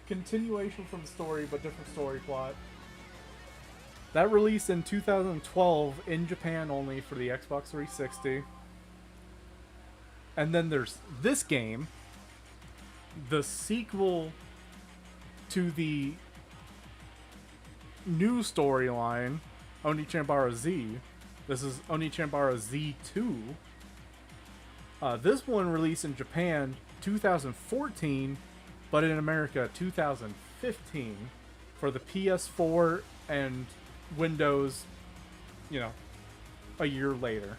continuation from the story but different story plot, that released in 2012 in Japan only for the Xbox 360. And then there's this game, the sequel to the new storyline, Onechanbara Z. This is Onechanbara Z2. This one released in Japan 2014, but in America 2015 for the PS4 and Windows, a year later.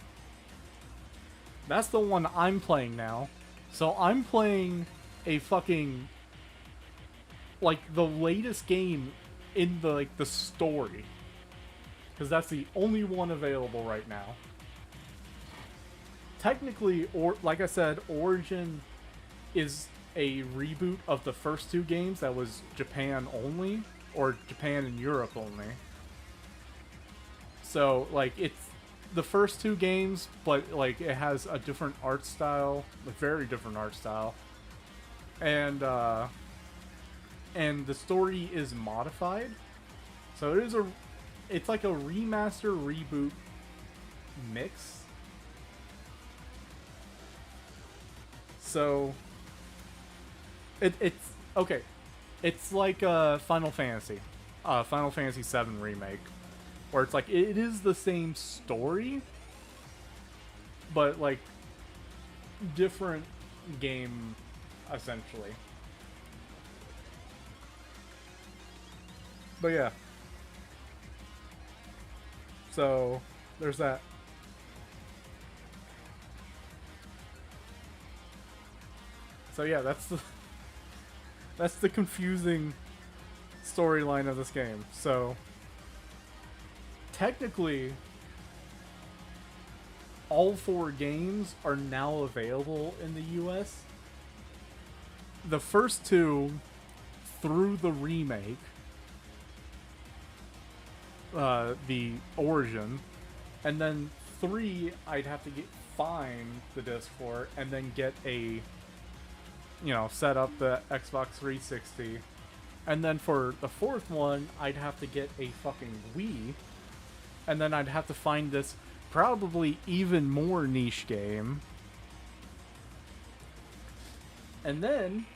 That's the one I'm playing now. So I'm playing a fucking, like, the latest game in the story, because that's the only one available right now. Technically, or like I said, Origin is a reboot of the first 2 games that was Japan only, or Japan and Europe only. So like, it's the first 2 games, but like it has a different art style, a very different art style, and the story is modified. So it's like a remaster reboot mix. So it's okay. It's like Final Fantasy VII Remake, where it's like it is the same story, but like different game essentially. But yeah. So there's that. So yeah, that's the confusing storyline of this game. So technically all 4 games are now available in the US. The first 2 through the remake, the Origin, and then 3 I'd have to find the disc for, and then get a, set up the Xbox 360, and then for the 4th one I'd have to get a fucking Wii, and then I'd have to find this probably even more niche game, and then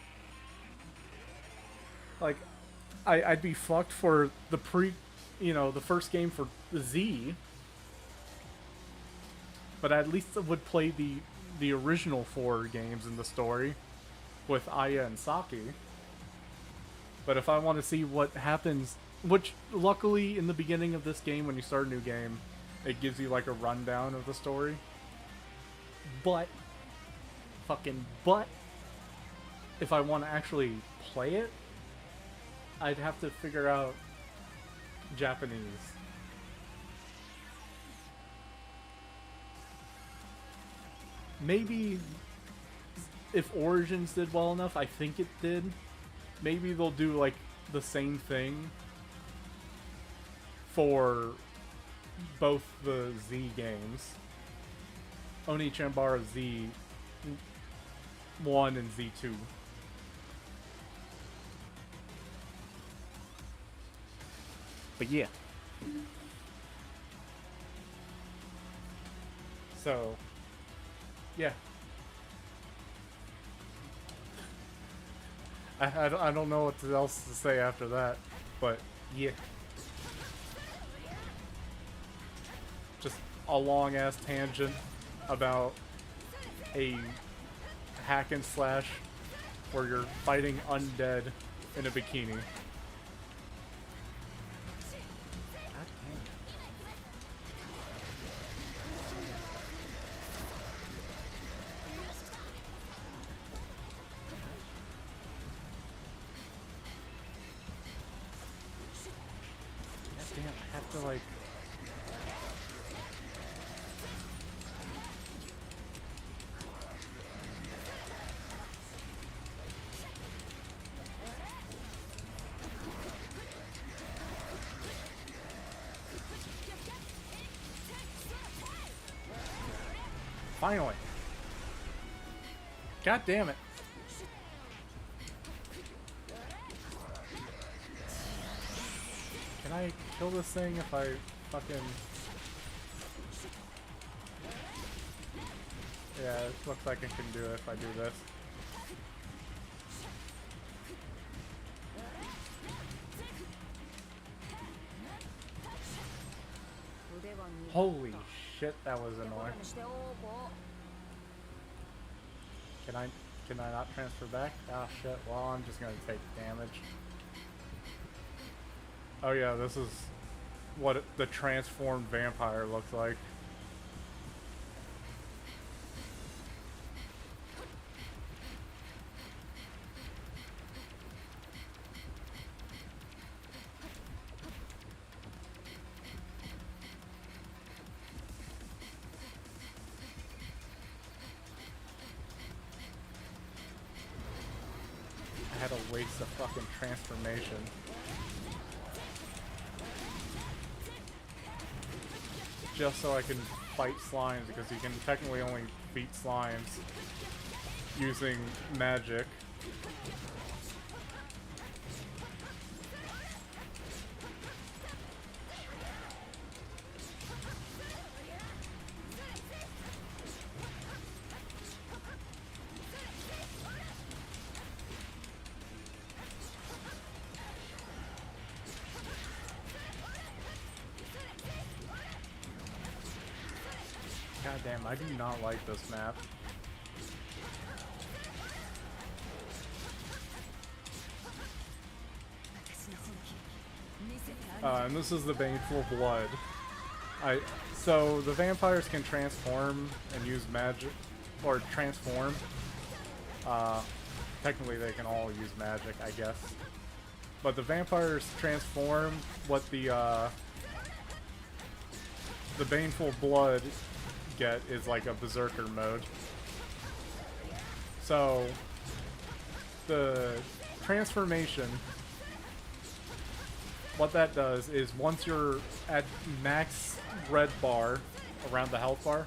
like I'd be fucked for the the first game for the Z, but at least I would play the original 4 games in the story with Aya and Saki. But if I want to see what happens, which luckily in the beginning of this game, when you start a new game, it gives you like a rundown of the story. But, if I want to actually play it, I'd have to figure out Japanese. Maybe if Origins did well enough, I think it did, maybe they'll do like the same thing for both the Z games. Onechanbara Z1 and Z2. But yeah. So, yeah. I don't know what else to say after that, but yeah. Just a long ass tangent about a hack and slash where you're fighting undead in a bikini. Damn, I have to like... Finally! God damn it! Can I kill this thing if I fucking... Yeah, it looks like I can do it if I do this. Holy shit, that was annoying. Can I not transfer back? Ah shit, well I'm just gonna take damage. Oh yeah, this is what the transformed vampire looks like. I had to waste a fucking transformation. Just so I can fight slimes, because you can technically only beat slimes using magic. God damn, I do not like this map. And this is the Baneful Blood. So the vampires can transform and use magic, or transform. Technically they can all use magic, I guess. But the vampires transform. What the Baneful Blood get is like a berserker mode. So the transformation, what that does is once you're at max red bar around the health bar,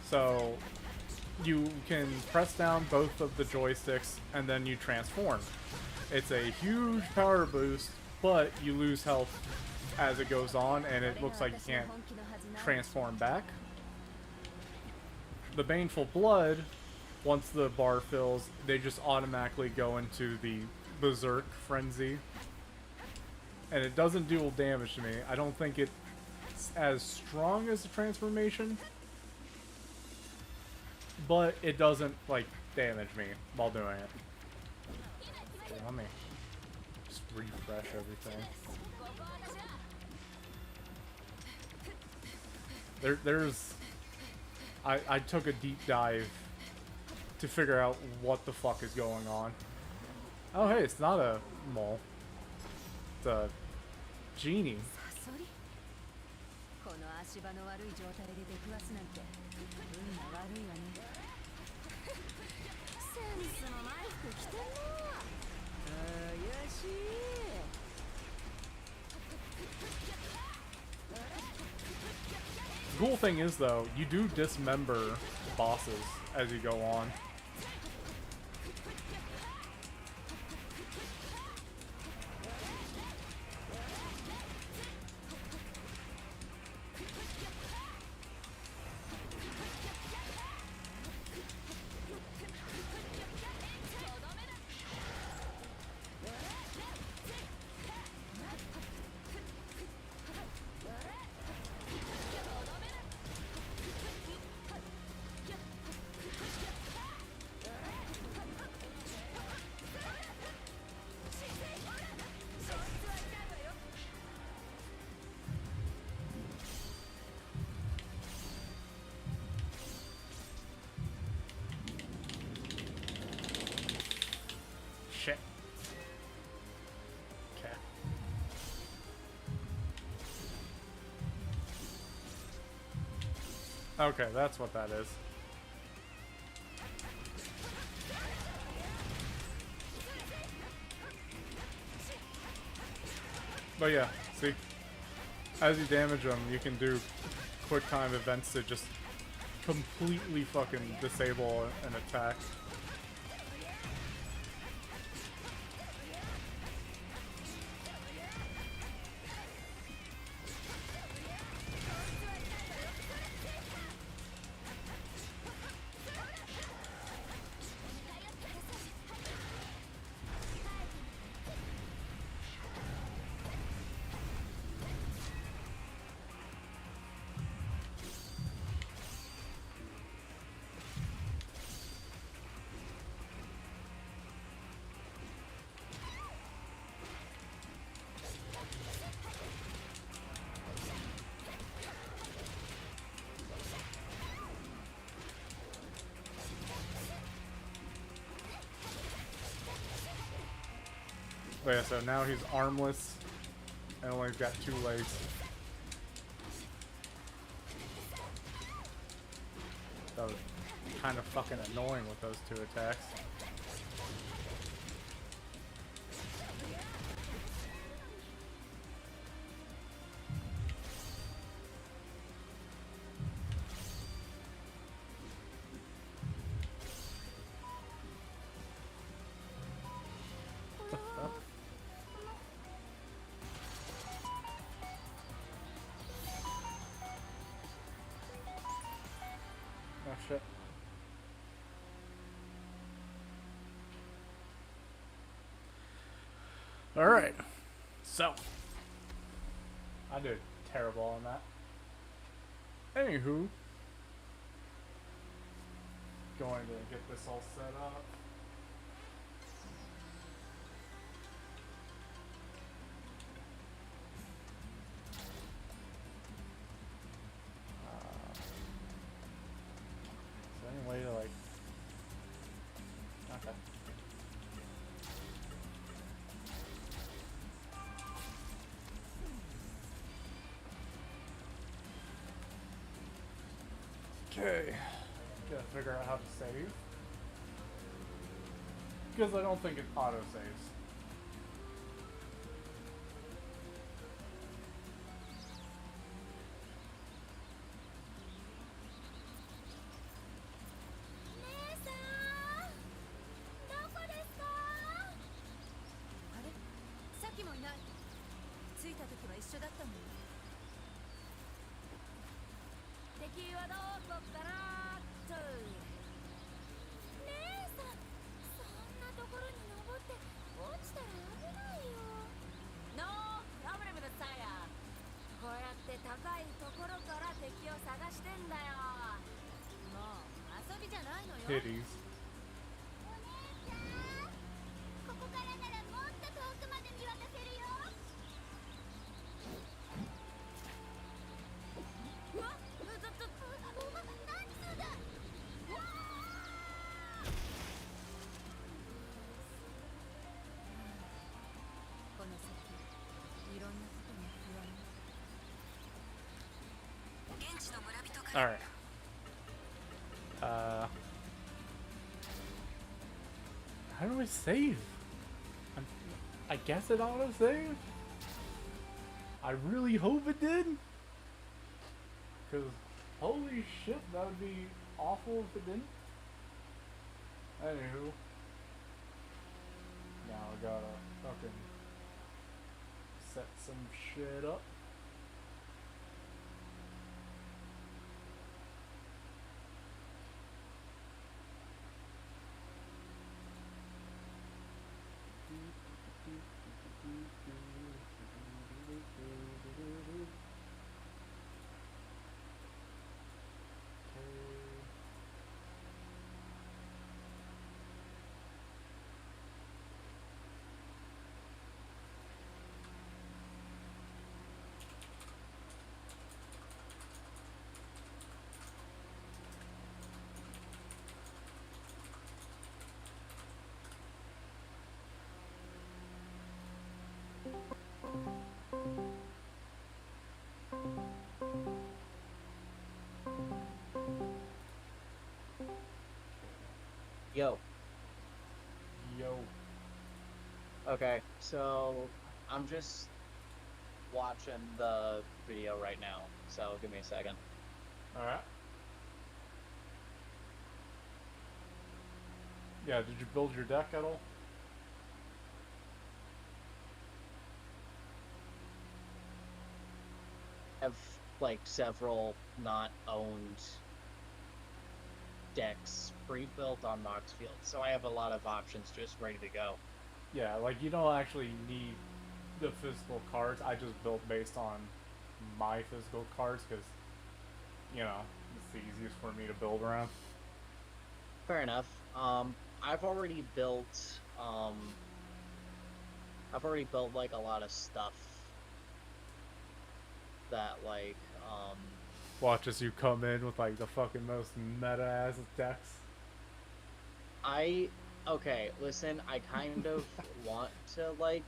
so you can press down both of the joysticks and then you transform. It's a huge power boost, but you lose health as it goes on, and it looks like you can't transform back. The Baneful Blood, once the bar fills, they just automatically go into the Berserk Frenzy. and it doesn't dual damage to me. I don't think it's as strong as the transformation, but it doesn't like damage me while doing it. Okay, let me just refresh everything. I took a deep dive to figure out what the fuck is going on. Oh hey, it's not a mole. It's a genie. この足場の悪い状態で出くわすなんて運が悪いわね。センスのない服着てんな。怪しい。The cool thing is though, you do dismember bosses as you go on. Shit. Okay. Okay, that's what that is. But yeah, see, as you damage them, you can do quick time events to just completely fucking disable an attack. But yeah, so now he's armless and only got 2 legs. That was kind of fucking annoying with those 2 attacks. Oh shit. Alright. So. I did terrible on that. Anywho. Going to get this all set up. Way to like, okay. Okay, gotta figure out how to save because I don't think it auto saves. titties. ここからならもっと遠くまで見渡せるよ。うわっ、何それだ。この先いろんなことに不安が。現地の村人から Alright. How do I save? I guess it auto saved? I really hope it did. Cause holy shit, that would be awful if it didn't. Anywho. Now I gotta fucking set some shit up. Yo. Yo. Okay, so I'm just watching the video right now, so give me a second. Alright. Yeah, did you build your deck at all? I have like several not owned decks pre-built on Moxfield, so I have a lot of options just ready to go. Yeah, like you don't actually need the physical cards. I just built based on my physical cards because, you know, it's the easiest for me to build around. Fair enough. I've already built like a lot of stuff that like Watch as you come in with like the fucking most meta ass decks. Okay, listen, I kind of want to like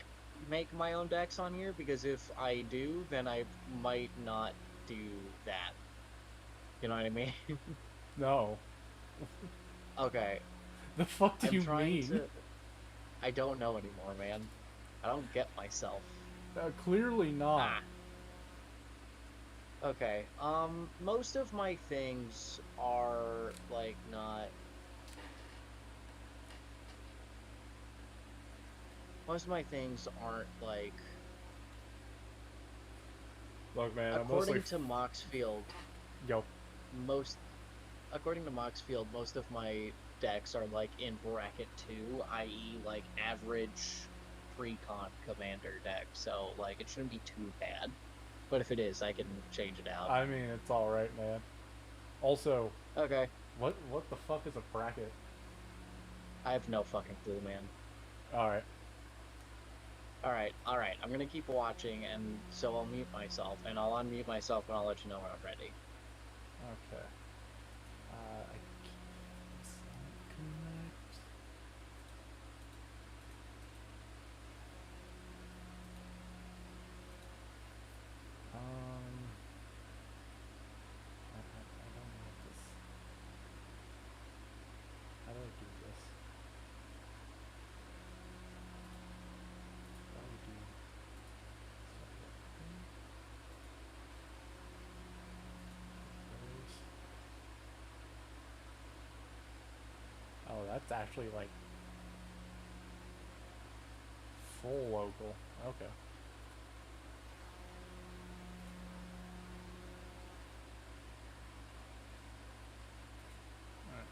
make my own decks on here because if I do, then I might not do that. You know what I mean? No. Okay. The fuck do I'm you trying mean? to I don't know anymore, man. I don't get myself. Clearly not. Okay, most of my things are, like, not... Most of my things aren't, like... Look, man, According to Moxfield... Yo. According to Moxfield, most of my decks are, like, in bracket 2, i.e., like, average pre-con commander deck, so, like, it shouldn't be too bad. But if it is, I can change it out. I mean, it's alright, man. Also... Okay. What the fuck is a bracket? I have no fucking clue, man. Alright. Alright. I'm gonna keep watching, and so I'll mute myself, and I'll unmute myself when I'll let you know when I'm ready. Okay. I can't connect. I don't know what this... How do I do this? How do I do... Oh, that's actually like full local. Okay. Alright.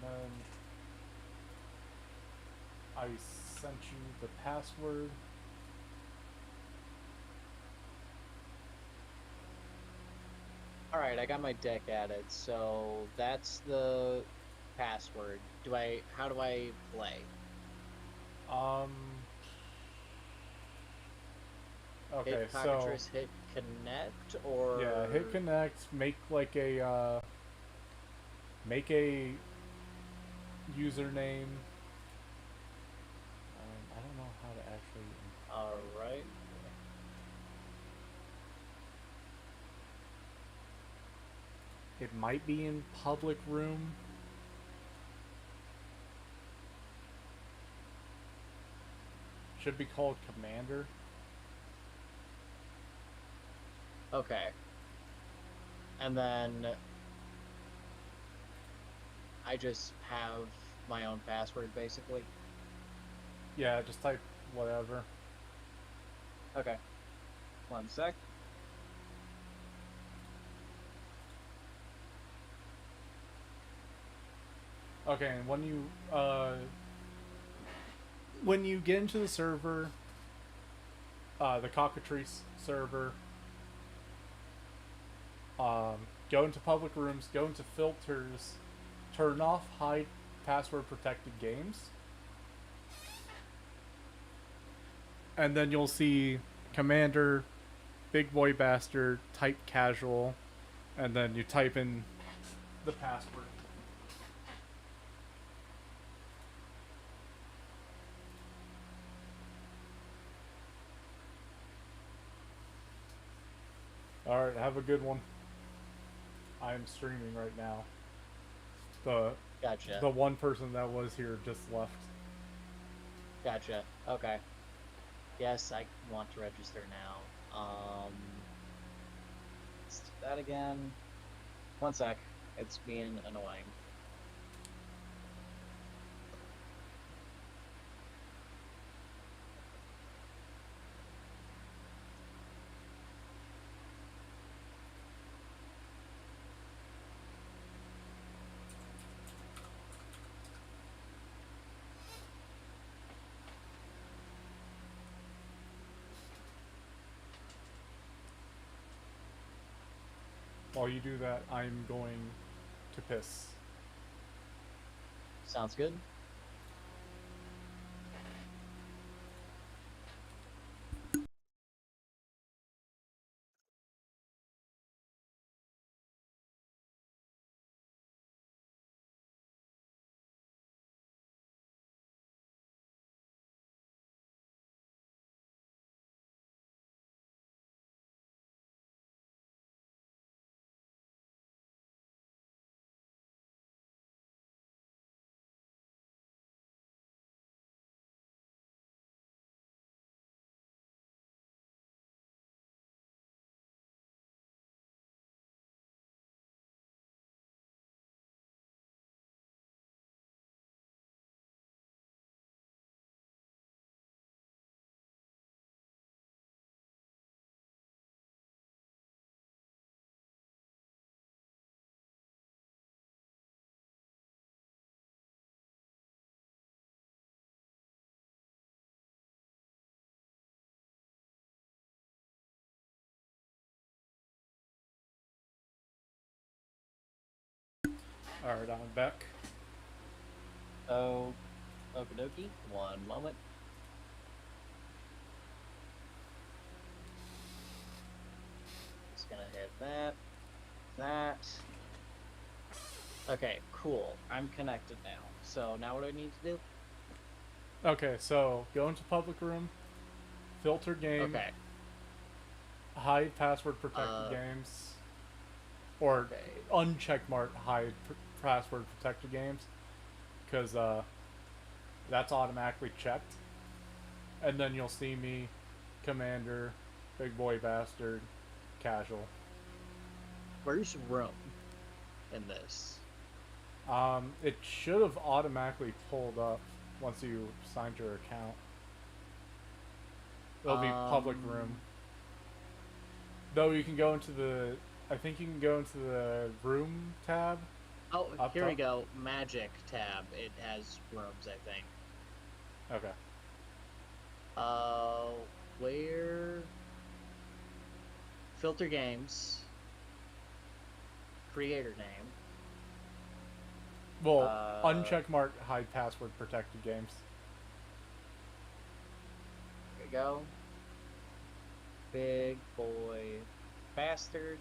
then I sent you the password. Alright, I got my deck added, so that's the password. How do I play? Okay, Hit so cockatrice, hit connect, or yeah, hit connect. Make like a username. I don't know how to actually. Alright. It might be in public room. Should be called Commander. Okay. And then I just have my own password, basically. Yeah, just type whatever. Okay. 1 sec. Okay, and when you get into the server, the cockatrice server, go into public rooms, go into filters, turn off hide password protected games, and then you'll see Commander, Big Boy Bastard, type casual, and then you type in the password. Alright, have a good one. I'm streaming right now. Gotcha. The one person that was here just left. Gotcha. Okay. Yes, I want to register now. Let's do that again. 1 sec. It's being annoying. While you do that, I'm going to piss. Sounds good. Alright, I'm back. Oh, okie dokie. 1 moment. Just gonna hit that. That. Okay, cool. I'm connected now. So now what do I need to do? Okay, so go into public room, filter game, Okay. hide password protected games, or Okay. uncheck mark hide password protected games, because that's automatically checked. And then you'll see me, Commander, Big Boy Bastard, Casual. Where's room in this? It should have automatically pulled up once you signed your account. It'll be public room. Though you can go into the, I think you can go into the room tab Oh, Up here we top? go. Magic tab. It has rooms, I think. Okay. Where? Filter games. Creator name. Well, Uh, uncheckmark hide password protected games. There we go. Big boy bastard.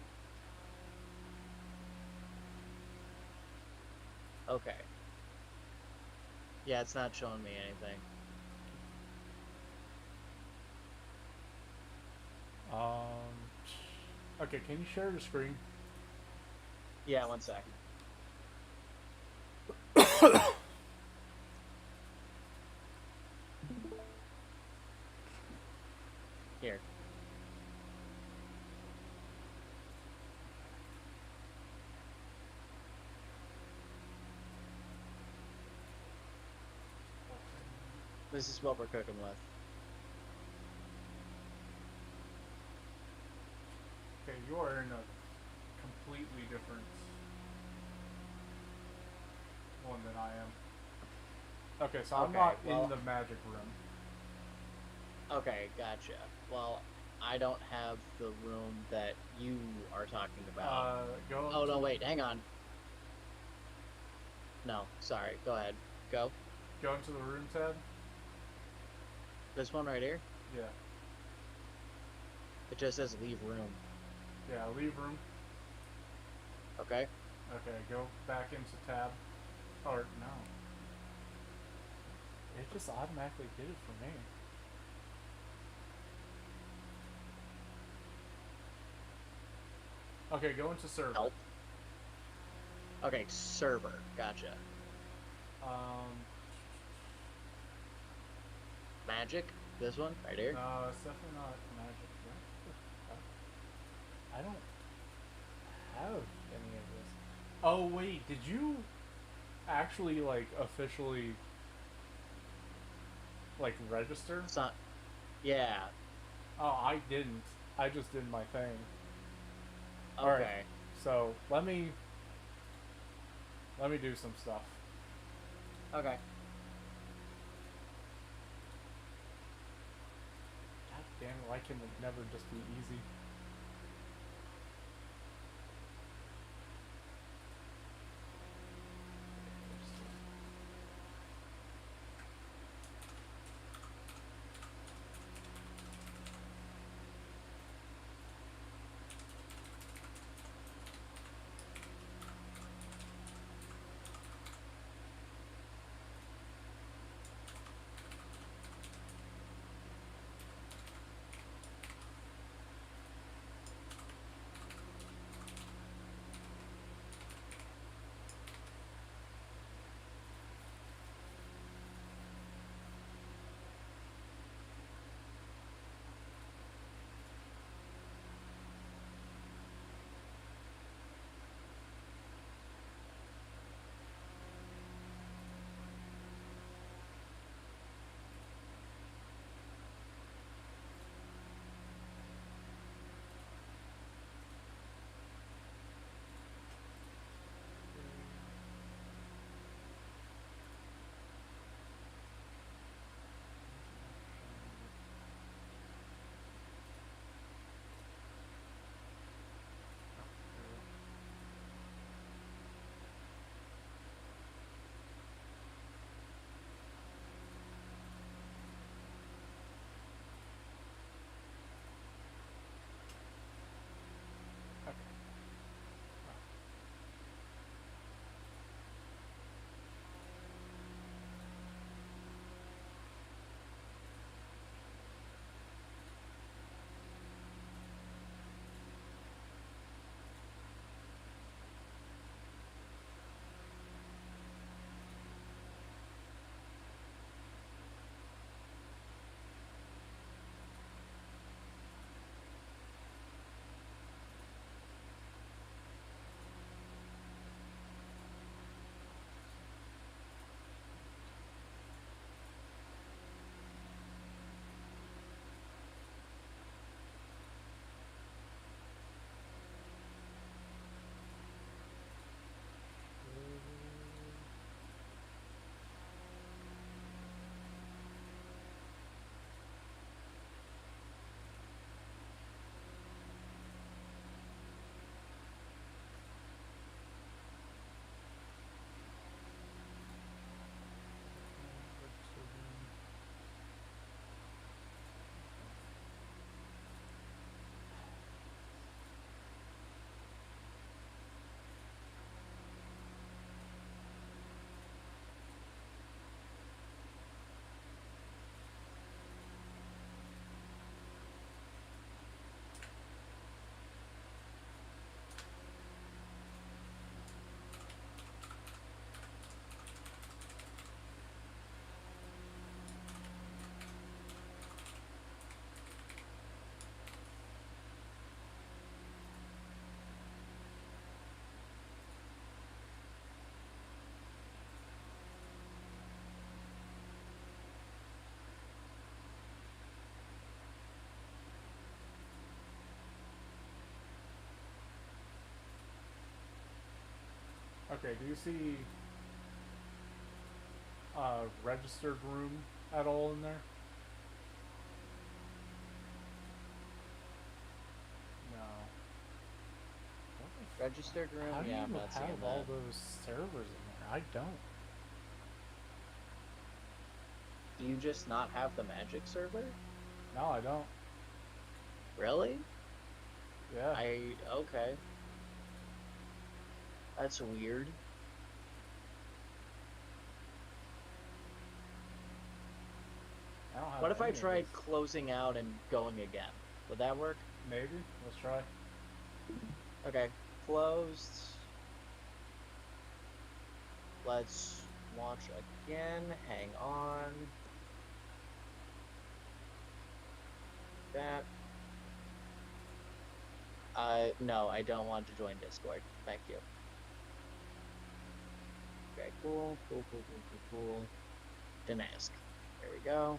Okay. Yeah, it's not showing me anything. Okay, can you share the screen? Yeah, one sec. Here. This is what we're cooking with. Okay, you are in a completely different one than I am. Okay, so I'm Okay, not well- in the magic room. Okay, gotcha. Well, I don't have the room that you are talking about. Go. Oh, no, wait, hang on. No, sorry, go ahead. Go. Go into the room tab. This one right here? Yeah. It just says leave room. Yeah, leave room. Okay? Okay, go back into tab. Or, no. It just automatically did it for me. Okay, go into server. Help. Okay, server. Gotcha. Magic? This one? Right here? No, it's definitely not magic. I don't have any of this. Oh wait, did you actually like officially like register? It's not. Yeah. Oh, I didn't. I just did my thing. Okay. Alright. So let me do some stuff. Okay. God damn it, why can it never just be easy? Okay, do you see registered room at all in there? No. What the Registered room? How do Yeah, you I'm not seeing have all that. those servers in there? I don't. Do you just not have the Magic server? No, I don't. Really? Yeah. Okay. That's weird. I don't have What if I any of tried this. closing out and going again? Would that work? Maybe. Let's try. Okay, closed. Let's launch again. Hang on. That. No, I don't want to join Discord. Thank you. Okay, cool. Didn't ask. There we go.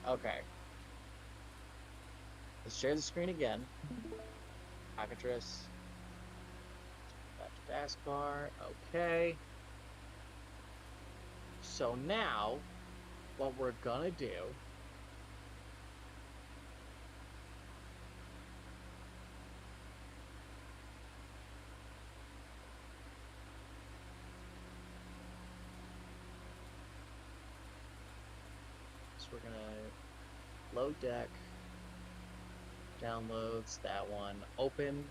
Okay. Let's share the screen again. Cockatrice. Back to taskbar. Okay. So now, what we're gonna do is we're gonna load deck, downloads, that one, open.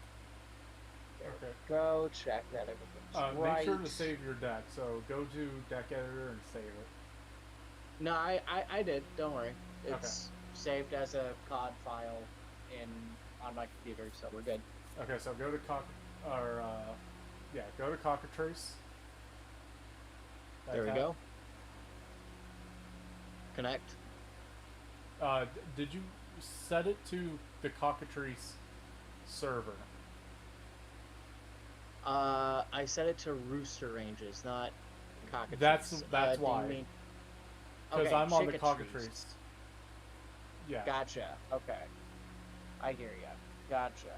There Okay. we go. Check that everything's right. Make sure to save your deck. So go to deck editor and save it. No, I did. Don't worry. It's saved as a COD file on my computer, so we're good. Okay, so go to go to Cockatrice. There we go. Connect. Did you set it to the Cockatrice server? I set it to Rooster Ranges, not Cockatrice. That's why. Because I'm on the Cockatrice. Yeah. Gotcha. Okay. I hear ya. Gotcha.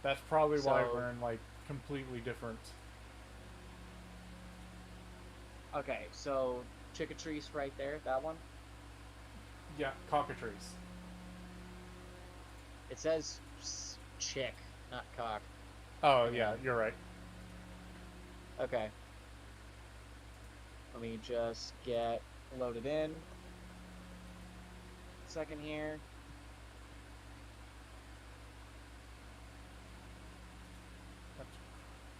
That's probably why we're in like completely different. Okay, so Chickatrice right there, that one? Yeah, Cockatrice. It says chick, not cock. Oh yeah, you're right. Okay. Let me just get loaded in. Second here. Let's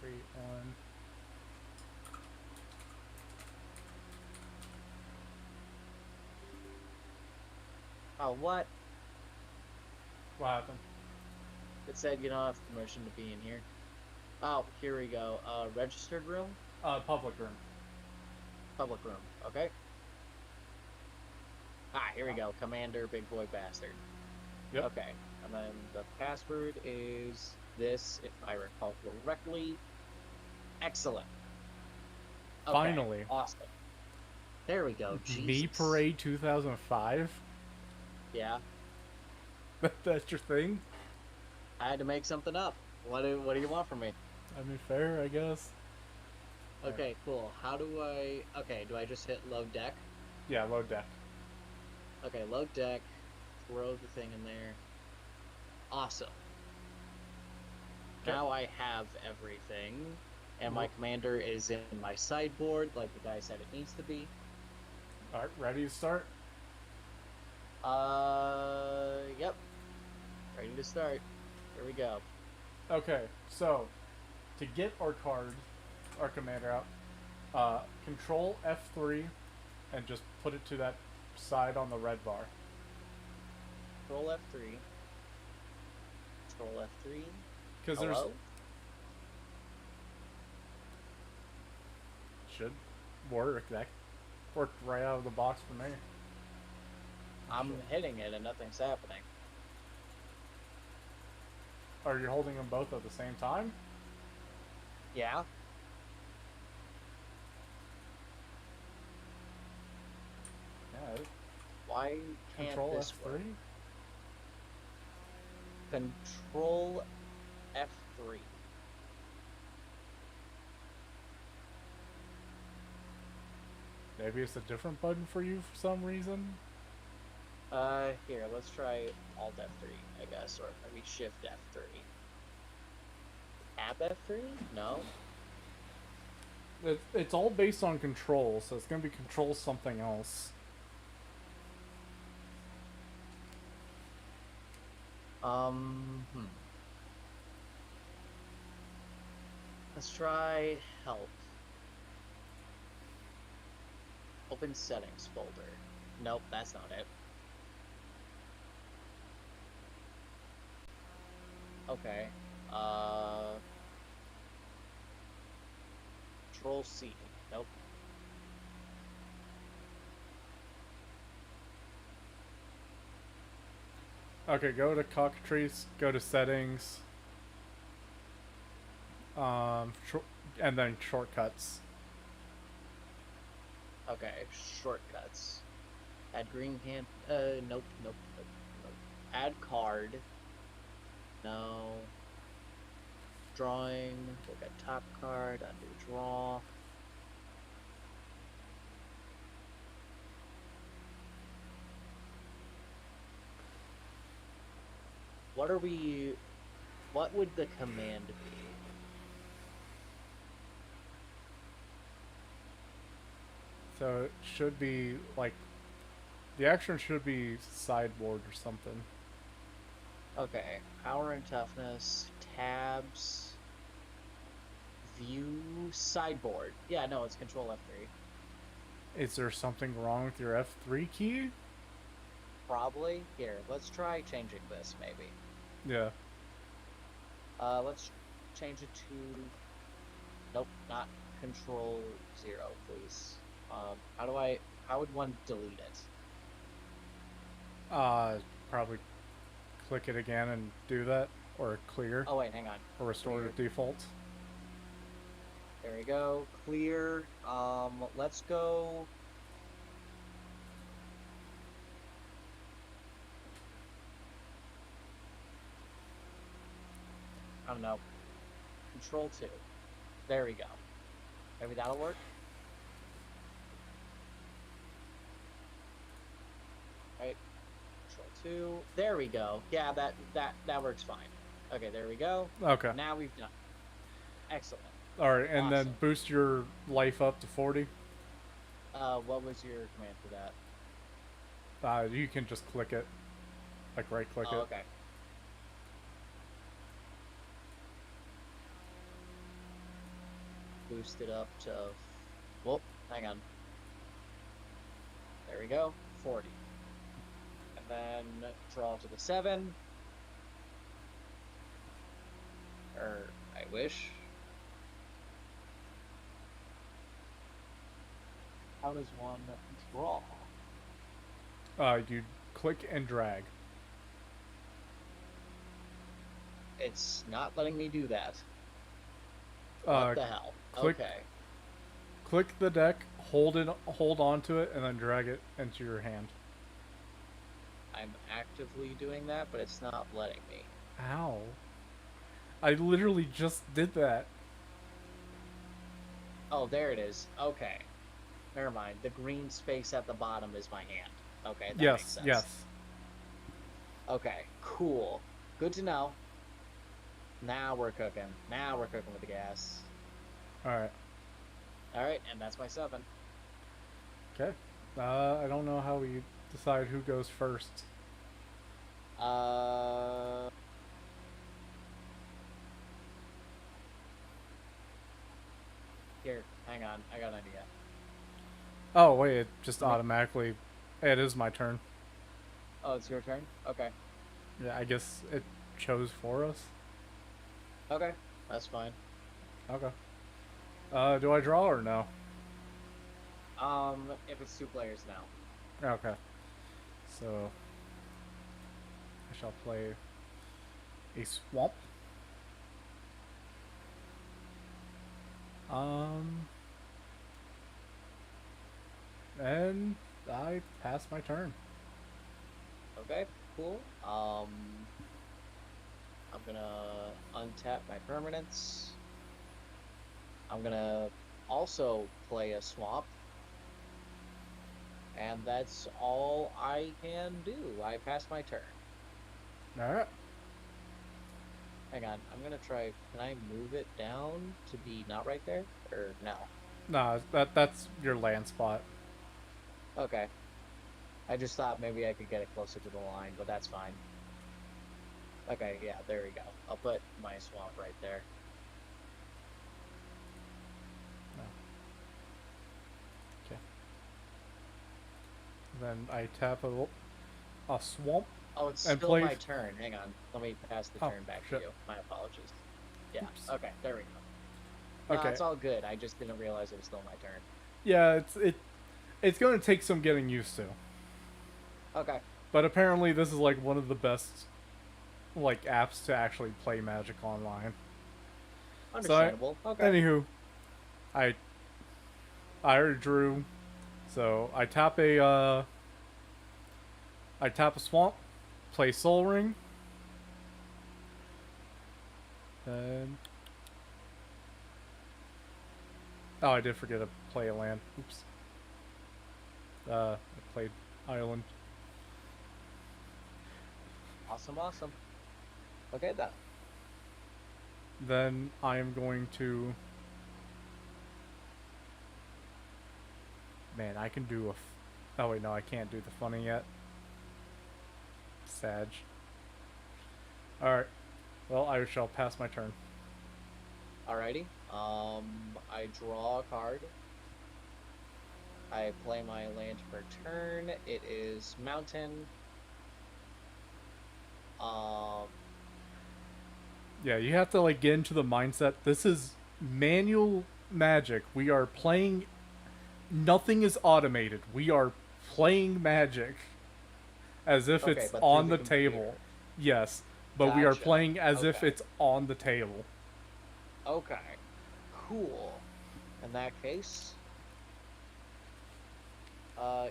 create one. Oh, what? What happened? It said you don't have permission to be in here. Oh, here we go. Registered room? Public room. Public room. Okay. Ah, here we go. Commander, big boy bastard. Yep. Okay. And then the password is this, if I recall correctly. Excellent. Okay, Finally. Awesome. There we go. Me Jesus. Parade 2005? Yeah. That's your thing? I had to make something up. What do you want from me? I mean, fair, I guess. Okay, cool. How do I... Okay, do I just hit load deck? Yeah, load deck. Okay, load deck. Throw the thing in there. Awesome. Okay. Now I have everything. And my commander is in my sideboard, like the guy said it needs to be. Alright, ready to start? Yep. Ready to start. Here we go. Okay, so to get our card, our commander out, control F3 and just put it to that side on the red bar. Control F3. Control F3. Because there's... Should work. That worked right out of the box for me. I'm hitting it and nothing's happening. Are you holding them both at the same time? Yeah. Yeah. Why can't Control this F3? work? Control F3. Maybe it's a different button for you for some reason. Here, let's try Alt F3, I guess, or maybe Shift F3. Tab F3? No. It's all based on control, so it's gonna be control something else. Hmm. Let's try Help. Open Settings folder. Nope, that's not it. Okay. Control C. Nope. Okay, go to cockatrice, go to settings, and then shortcuts. Okay, shortcuts. Add green hand. Nope. Add card. No. Drawing. Look at top card. Undo draw. What would the command be? So it should be like the action should be sideboard or something. Okay, power and toughness, tabs, view, sideboard. Yeah, no, it's Control F3. Is there something wrong with your F3 key? Probably. Here, let's try changing this, maybe. Yeah. Let's change it to... Nope, not Control 0, please. How would one delete it? Probably click it again and do that, or clear, Oh, wait, hang on. or restore Clear. to default. There we go. Clear. Let's go... I don't know. Control 2. There we go. Maybe that'll work. Right. Control 2. There we go. Yeah, that works fine. Okay, there we go. Okay. Now we've done it. Excellent. All right, and then Awesome. boost your life up to 40. What was your command for that? You can just click it, like right click Oh, it. okay. Boost it up to... Whoop, hang on. There we go. 40. And then draw to the 7. Or, I wish. How does one draw? You click and drag. It's not letting me do that. Uh, What the hell? click- Okay. Click the deck, hold onto it, and then drag it into your hand. I'm actively doing that, but it's not letting me. Ow. I literally just did that. Oh, there it is. Okay. Never mind. The green space at the bottom is my hand. Okay, that makes Yes, sense. yes. Okay, cool. Good to know. Now we're cooking. Now we're cooking with the gas. Alright. Alright, and that's my 7. Okay. I don't know how we decide who goes first. Here, hang on. I got an idea. Oh, wait, it just automatically... It is my turn. Oh, it's your turn? Okay. Yeah, I guess it chose for us. Okay, that's fine. Okay. Do I draw or no? If it's 2 players now. Okay. So... I shall play... a swamp. And I pass my turn. Okay, cool. I'm gonna untap my permanents. I'm gonna also play a swamp. And that's all I can do. I passed my turn. Alright. Hang on, I'm gonna try. Can I move it down to be not right there? Or no? Nah, that's your land spot. Okay. I just thought maybe I could get it closer to the line, but that's fine. Okay, yeah, there we go. I'll put my swamp right there. Okay. Then I tap a swamp. Oh, it's And still play my turn. Hang on. Let me pass the Oh, turn back shit. to you. My apologies. Yeah, Oops. okay, there we go. No, Okay. it's all good. I just didn't realize it was still my turn. Yeah, it's going to take some getting used to. Okay. But apparently this is like one of the best like apps to actually play Magic online. Understandable. Okay. Anywho, I already drew, so I tap a swamp, play Soul Ring, and oh, I did forget to play a land. Oops. I played Island. Awesome, awesome. Okay, then. Then I am going to. Man, I can do a. Oh wait, no, I can't do the funny yet. Sag. Alright. Well, I shall pass my turn. Alrighty. I draw a card. I play my land per turn. It is Mountain. Yeah, you have to like get into the mindset. This is manual Magic. We are playing. Nothing is automated. We are playing Magic as if Okay, it's but on through the the table. computer. Yes, but we are Gotcha. playing as if Okay. it's on the table. Okay. Cool. In that case,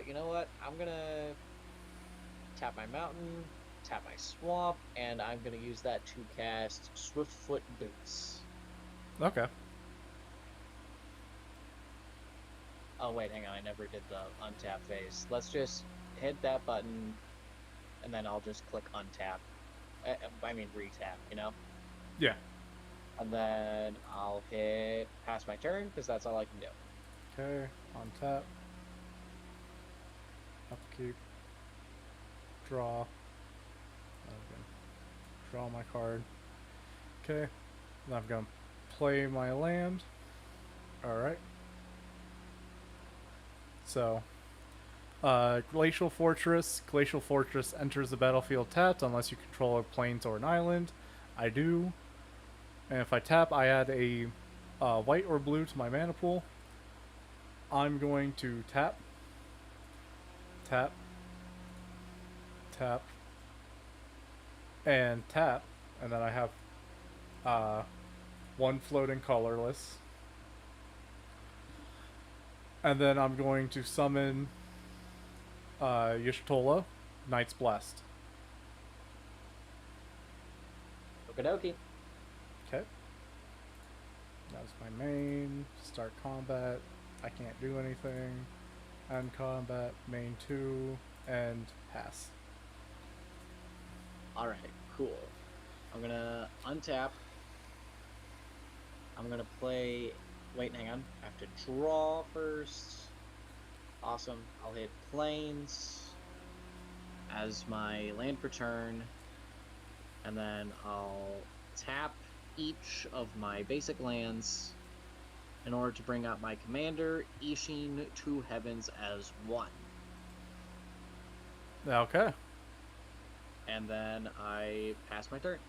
you know what? I'm gonna tap my mountain, tap my swamp, and I'm gonna use that to cast Swiftfoot Boots. Okay. Oh wait, hang on, I never did the untap phase. Let's just hit that button, and then I'll just click untap. I mean retap, you know? Yeah. And then I'll hit pass my turn, because that's all I can do. Okay. On tap. Upkeep. Draw. Okay. Draw my card. Okay. Then I'm gonna play my land. Alright. So, Glacial Fortress. Glacial Fortress enters the battlefield tapped unless you control a plains or an island. I do. And if I tap, I add a white or blue to my mana pool. I'm going to tap. Tap. Tap. And tap. And then I have one floating colorless. And then I'm going to summon Y'shtola, Knight's Blessed. Okie dokie. Okay. That's my main. Start combat. I can't do anything. End combat. Main 2. And pass. Alright, cool. I'm gonna untap. I'm gonna play. Wait, hang on. I have to draw first. Awesome. I'll hit plains as my land per turn. And then I'll tap each of my basic lands in order to bring out my commander, Ishin to Heavens as 1. Okay. And then I pass my turn.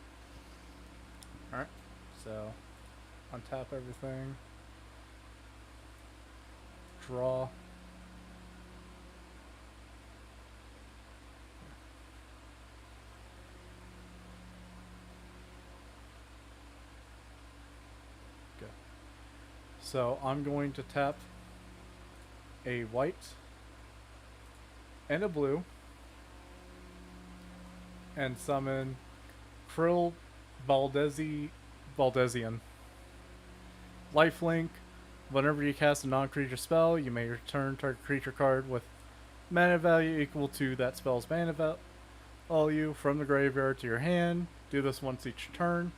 Alright. So, untap everything. Draw. Okay. So I'm going to tap a white and a blue and summon Krill Baldesian. Lifelink. Whenever you cast a non-creature spell, you may return target creature card with mana value equal to that spell's mana value from the graveyard to your hand. Do this once each turn.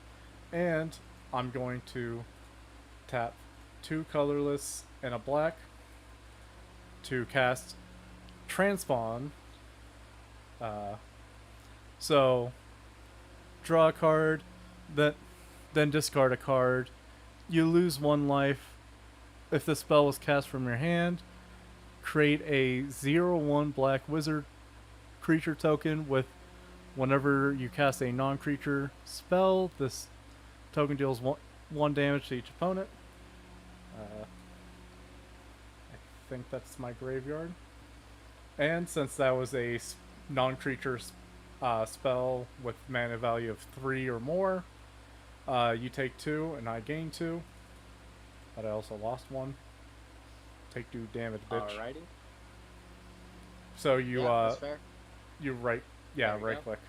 And I'm going to tap 2 colorless and a black to cast Transpawn. So draw a card, then discard a card. You lose 1 life. If the spell was cast from your hand, create a 0/1 black wizard creature token with whenever you cast a non-creature spell, this token deals 1 damage to each opponent. I think that's my graveyard. And since that was a non-creature spell with mana value of 3 or more, you take 2 and I gain 2. But I also lost 1. Take 2 damage, bitch. Alrighty. So you that's fair. you right There we click.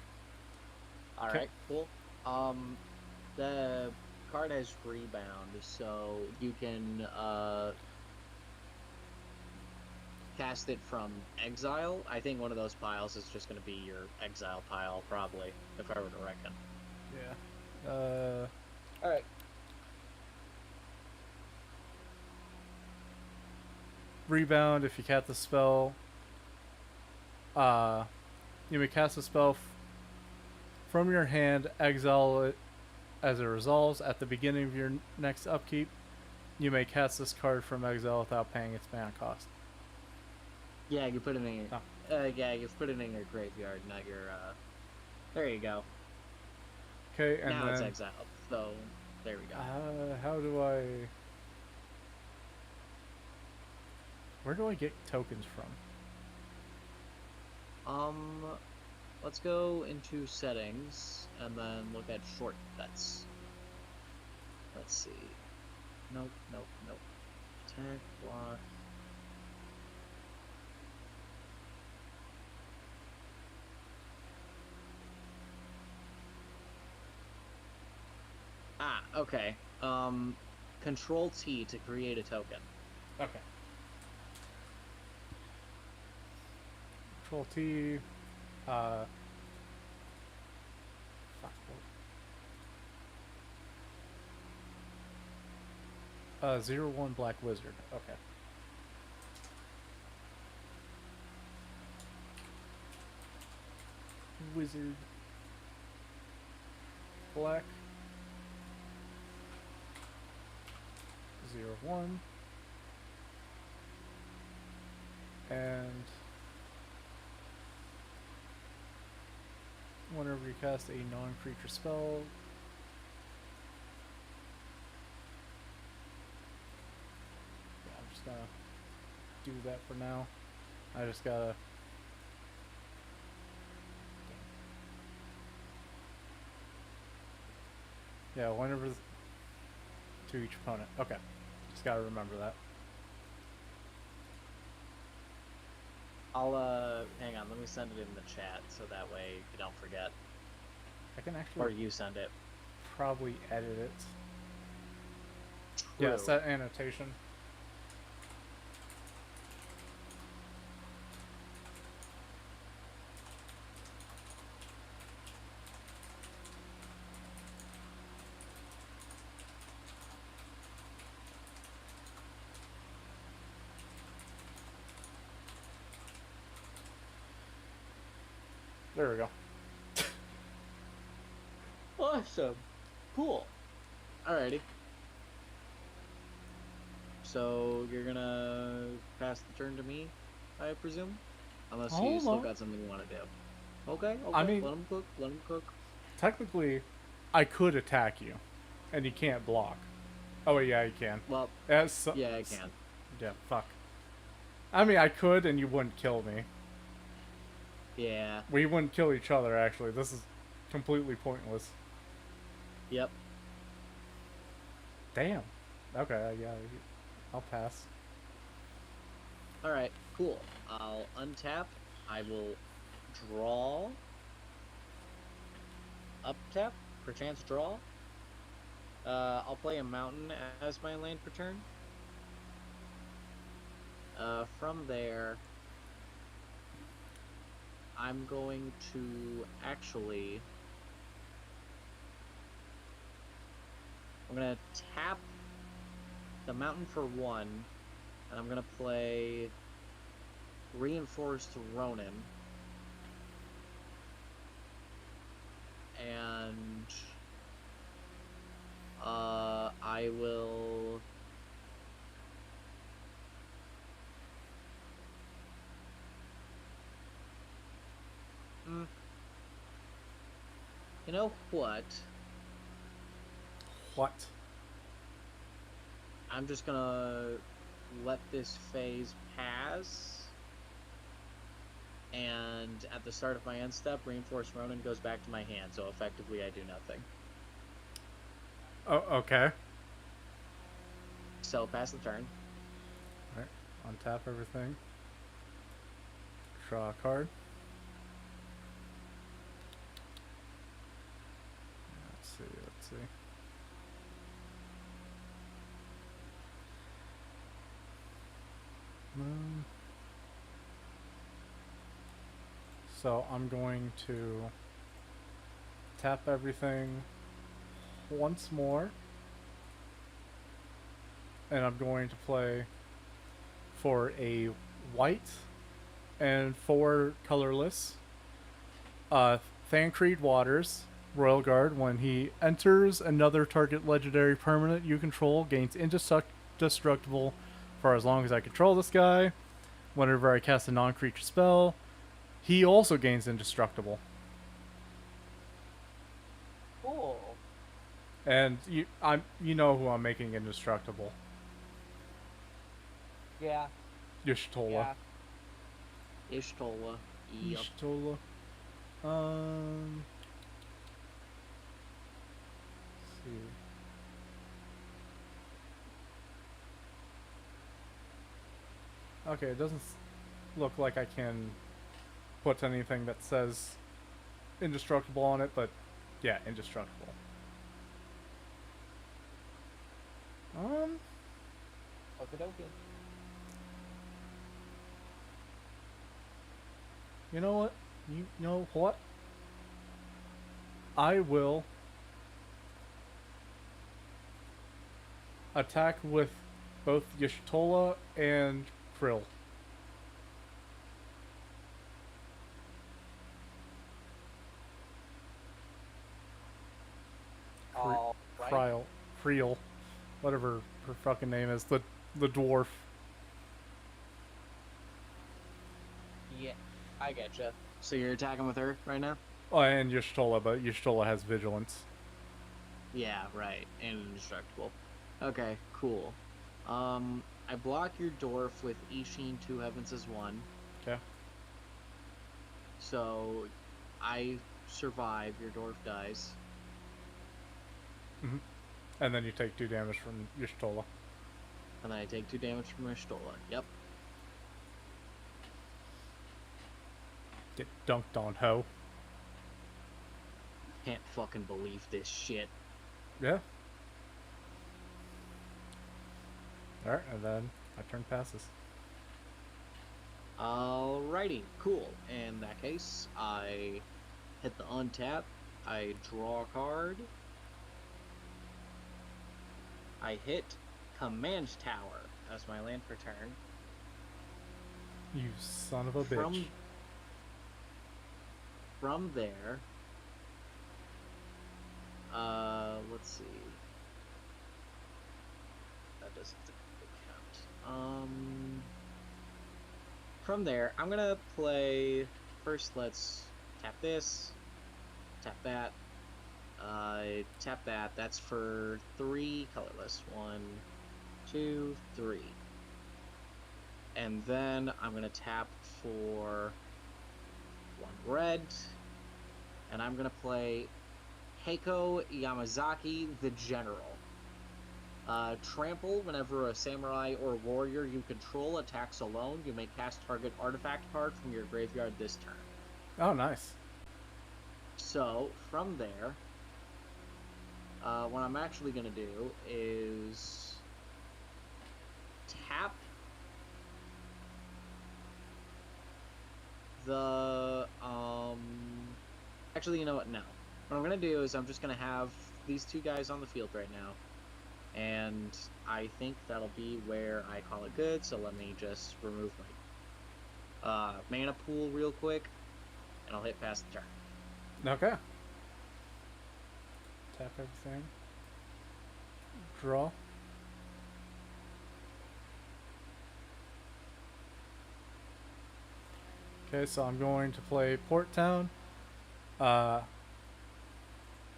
Alright, cool. The card has rebound, so you can cast it from exile. I think one of those piles is just going to be your exile pile, probably, if I were to reckon. Yeah. Alright. Rebound, if you cast the spell, you may cast a spell from your hand, exile it as it resolves. At the beginning of your next upkeep, you may cast this card from exile without paying its mana cost. Yeah, you put it in your, you put it in your graveyard, not your, there you go. Okay, and now then it's exiled, so there we go. how do I... Where do I get tokens from? Let's go into settings and then look at shortcuts. Let's see. Nope. Attack, block. Ah, okay. Control T to create a token. Okay. Control T. Fuck. 0/1 black wizard. Okay. Wizard. Black. 0/1. And whenever you cast a non-creature spell, I'm just gonna do that for now. I just gotta... Yeah, whenever to each opponent. Okay. Just gotta remember that. I'll, hang on, let me send it in the chat so that way you don't forget. I can actually... Or you send it. Probably edit it. True. Yeah, set annotation. There we go. Awesome. Cool. Alrighty. So you're gonna pass the turn to me, I presume? Unless you Hold still on. got something you want to do. Okay, I mean- let him cook. Technically, I could attack you, and you can't block. Oh, wait, yeah, you can. Well, Yeah, yeah, I can. Yeah, fuck. I mean, I could, and you wouldn't kill me. Yeah. We wouldn't kill each other, actually. This is completely pointless. Yep. Damn. Okay, yeah, I'll pass. Alright, cool. I'll untap. I will draw. Uptap. Perchance draw. I'll play a mountain as my land per turn. From there, I'm going to actually... I'm gonna tap the mountain for 1, and I'm gonna play Reinforced Ronin. And I will you know what? What? I'm just gonna let this phase pass. And at the start of my end step, Reinforced Ronin goes back to my hand, so effectively I do nothing. Oh, okay. So pass the turn. Alright, untap everything. Draw a card. Let's see. So I'm going to tap everything once more. And I'm going to play for a white and 4 colorless Thancred Waters Royal Guard. When he enters another target legendary permanent you control, gains indestructible for as long as I control this guy. Whenever I cast a non-creature spell, he also gains indestructible. Cool. And you know who I'm making indestructible. Yeah. Y'shtola. Y'shtola. Yep. Y'shtola. Let's see. Okay, it doesn't look like I can put anything that says indestructible on it, but yeah, indestructible. Okie dokie. You know what? You know what? I will attack with both Y'shtola and Krill. Creel, whatever her fucking name is, the dwarf. Yeah, I getcha. So you're attacking with her right now? Oh, and Y'shtola, but Y'shtola has vigilance. Yeah, right. And indestructible. Okay, cool. I block your dwarf with Ishin 2 Heavens as 1. Okay. So I survive, your dwarf dies. Mm-hmm. And then you take 2 damage from Y'shtola. And then I take 2 damage from Y'shtola. Yep. Get dunked on, ho. Can't fucking believe this shit. Yeah. Alright, and then my turn passes. Alrighty, cool. In that case, I hit the untap. I draw a card. I hit Command Tower as my land for turn. You son of a bitch. From there, let's see. That doesn't count. From there, I'm gonna play. First, let's tap this, tap that, tap that. That's for 3 colorless. 1, 2, 3. And then I'm gonna tap for 1 red, and I'm gonna play Heiko Yamazaki, the General. Trample, whenever a samurai or warrior you control attacks alone, you may cast target artifact card from your graveyard this turn. Oh, nice. So, from there, what I'm actually gonna do is tap the, Actually, you know what? No. What I'm gonna do is I'm just gonna have these two guys on the field right now, and I think that'll be where I call it good. So let me just remove my mana pool real quick, and I'll hit pass the turn. Okay. Tap everything. Draw. Okay, so I'm going to play Port Town. And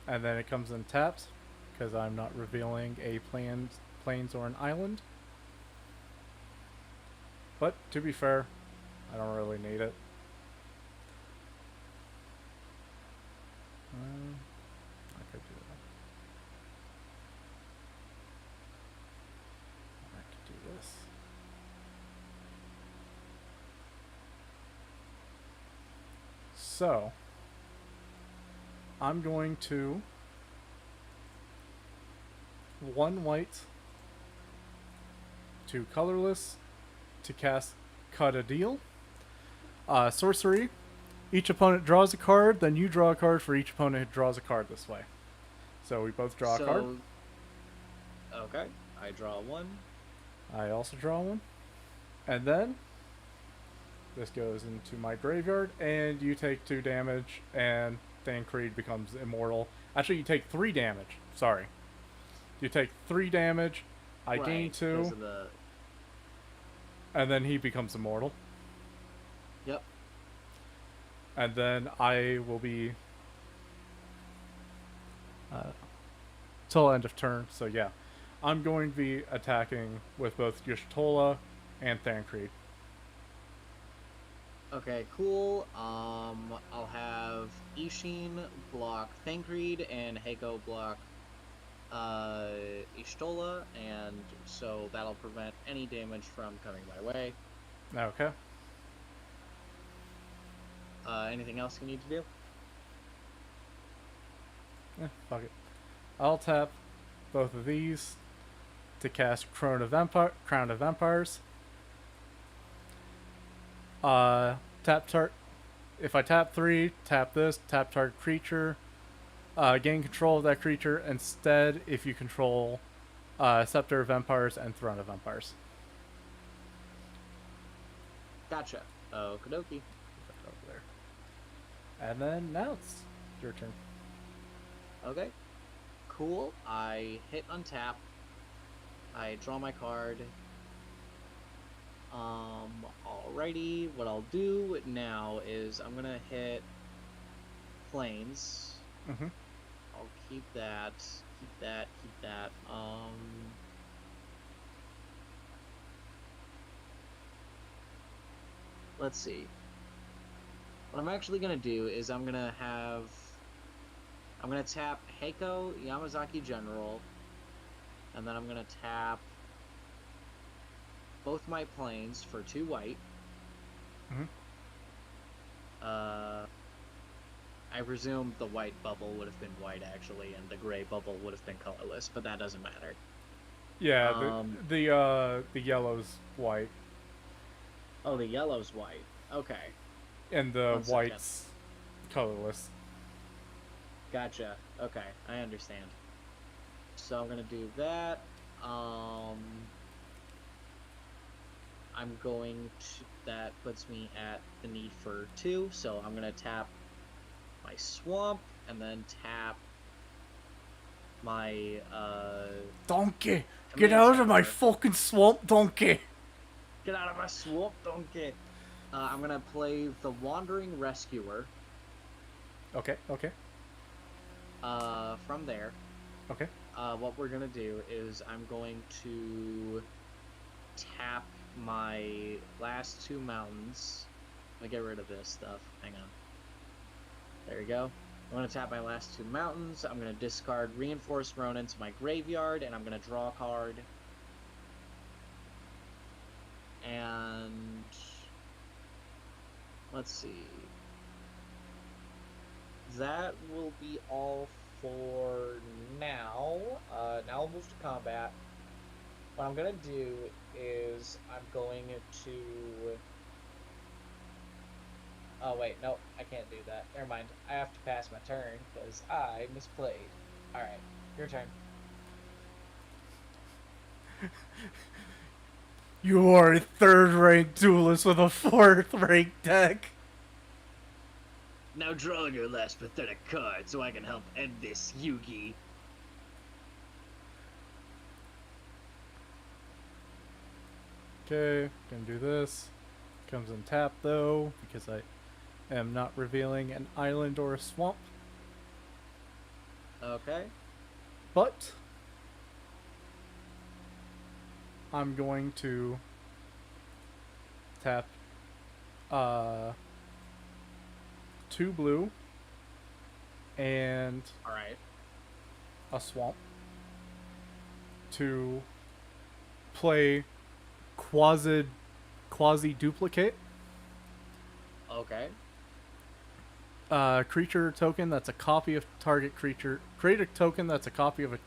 then it comes in taps, because I'm not revealing a plains or an island. But, to be fair, I don't really need it. I could do that. I could do this. So, I'm going to 1 white, 2 colorless to cast Cut a Deal. Sorcery. Each opponent draws a card, then you draw a card for each opponent who draws a card this way. So we both draw a card. Okay, I draw 1. I also draw 1. And then this goes into my graveyard, and you take 2 damage, and Thancred becomes immortal. Actually, you take 3 damage. Sorry. You take 3 damage, I gain 2, and then he becomes immortal. Yep. And then I will be till end of turn. So yeah, I'm going to be attacking with both Y'shtola and Thancred. Okay, cool. I'll have Ishin block Thancred and Heiko block Y'shtola, and so that'll prevent any damage from coming my way. Okay. Anything else you need to do? Fuck it. I'll tap both of these to cast Crown of Empires. If I tap 3, tap this, tap target creature. Gain control of that creature instead if you control Scepter of Empires and Throne of Empires. Gotcha. Okie dokie. Over there. And then now it's your turn. Okay. Cool. I hit untap. I draw my card. Alrighty. What I'll do now is I'm gonna hit Plains. Mm-hmm. I'll keep that. Keep that. Keep that. Let's see. What I'm actually gonna do is I'm gonna tap Heiko Yamazaki General, and then I'm gonna tap both my planes for 2 white. Mm-hmm. I presume the white bubble would have been white actually, and the gray bubble would have been colorless, but that doesn't matter. Yeah, the yellow's white. Oh, the yellow's white. Okay. And the white's colorless. Gotcha. Okay, I understand. So I'm gonna do that. I'm going to... That puts me at the need for 2, so I'm gonna tap my swamp, and then tap my, Donkey! Get out of my fucking swamp, donkey! Get out of my swamp, donkey! I'm gonna play the Wandering Rescuer. Okay, okay. From there. Okay. What we're gonna do is I'm going to tap my last 2 mountains. Let me get rid of this stuff. Hang on. There we go. I'm gonna tap my last 2 mountains. I'm gonna discard Reinforced Ronin to my graveyard, and I'm gonna draw a card. And let's see. That will be all for now. Now we'll move to combat. What I'm gonna do is I'm going to Oh wait, no, I can't do that. Never mind. I have to pass my turn because I misplayed. All right, your turn. You are a third-ranked duelist with a fourth-ranked deck. Now draw your last pathetic card so I can help end this, Yugi. Okay, gonna do this. Comes in tap though, because I am not revealing an island or a swamp. Okay. But I'm going to tap 2 blue and All right. a swamp to play quasi duplicate. Okay. Creature token that's a copy of target creature. Create a token that's a copy of a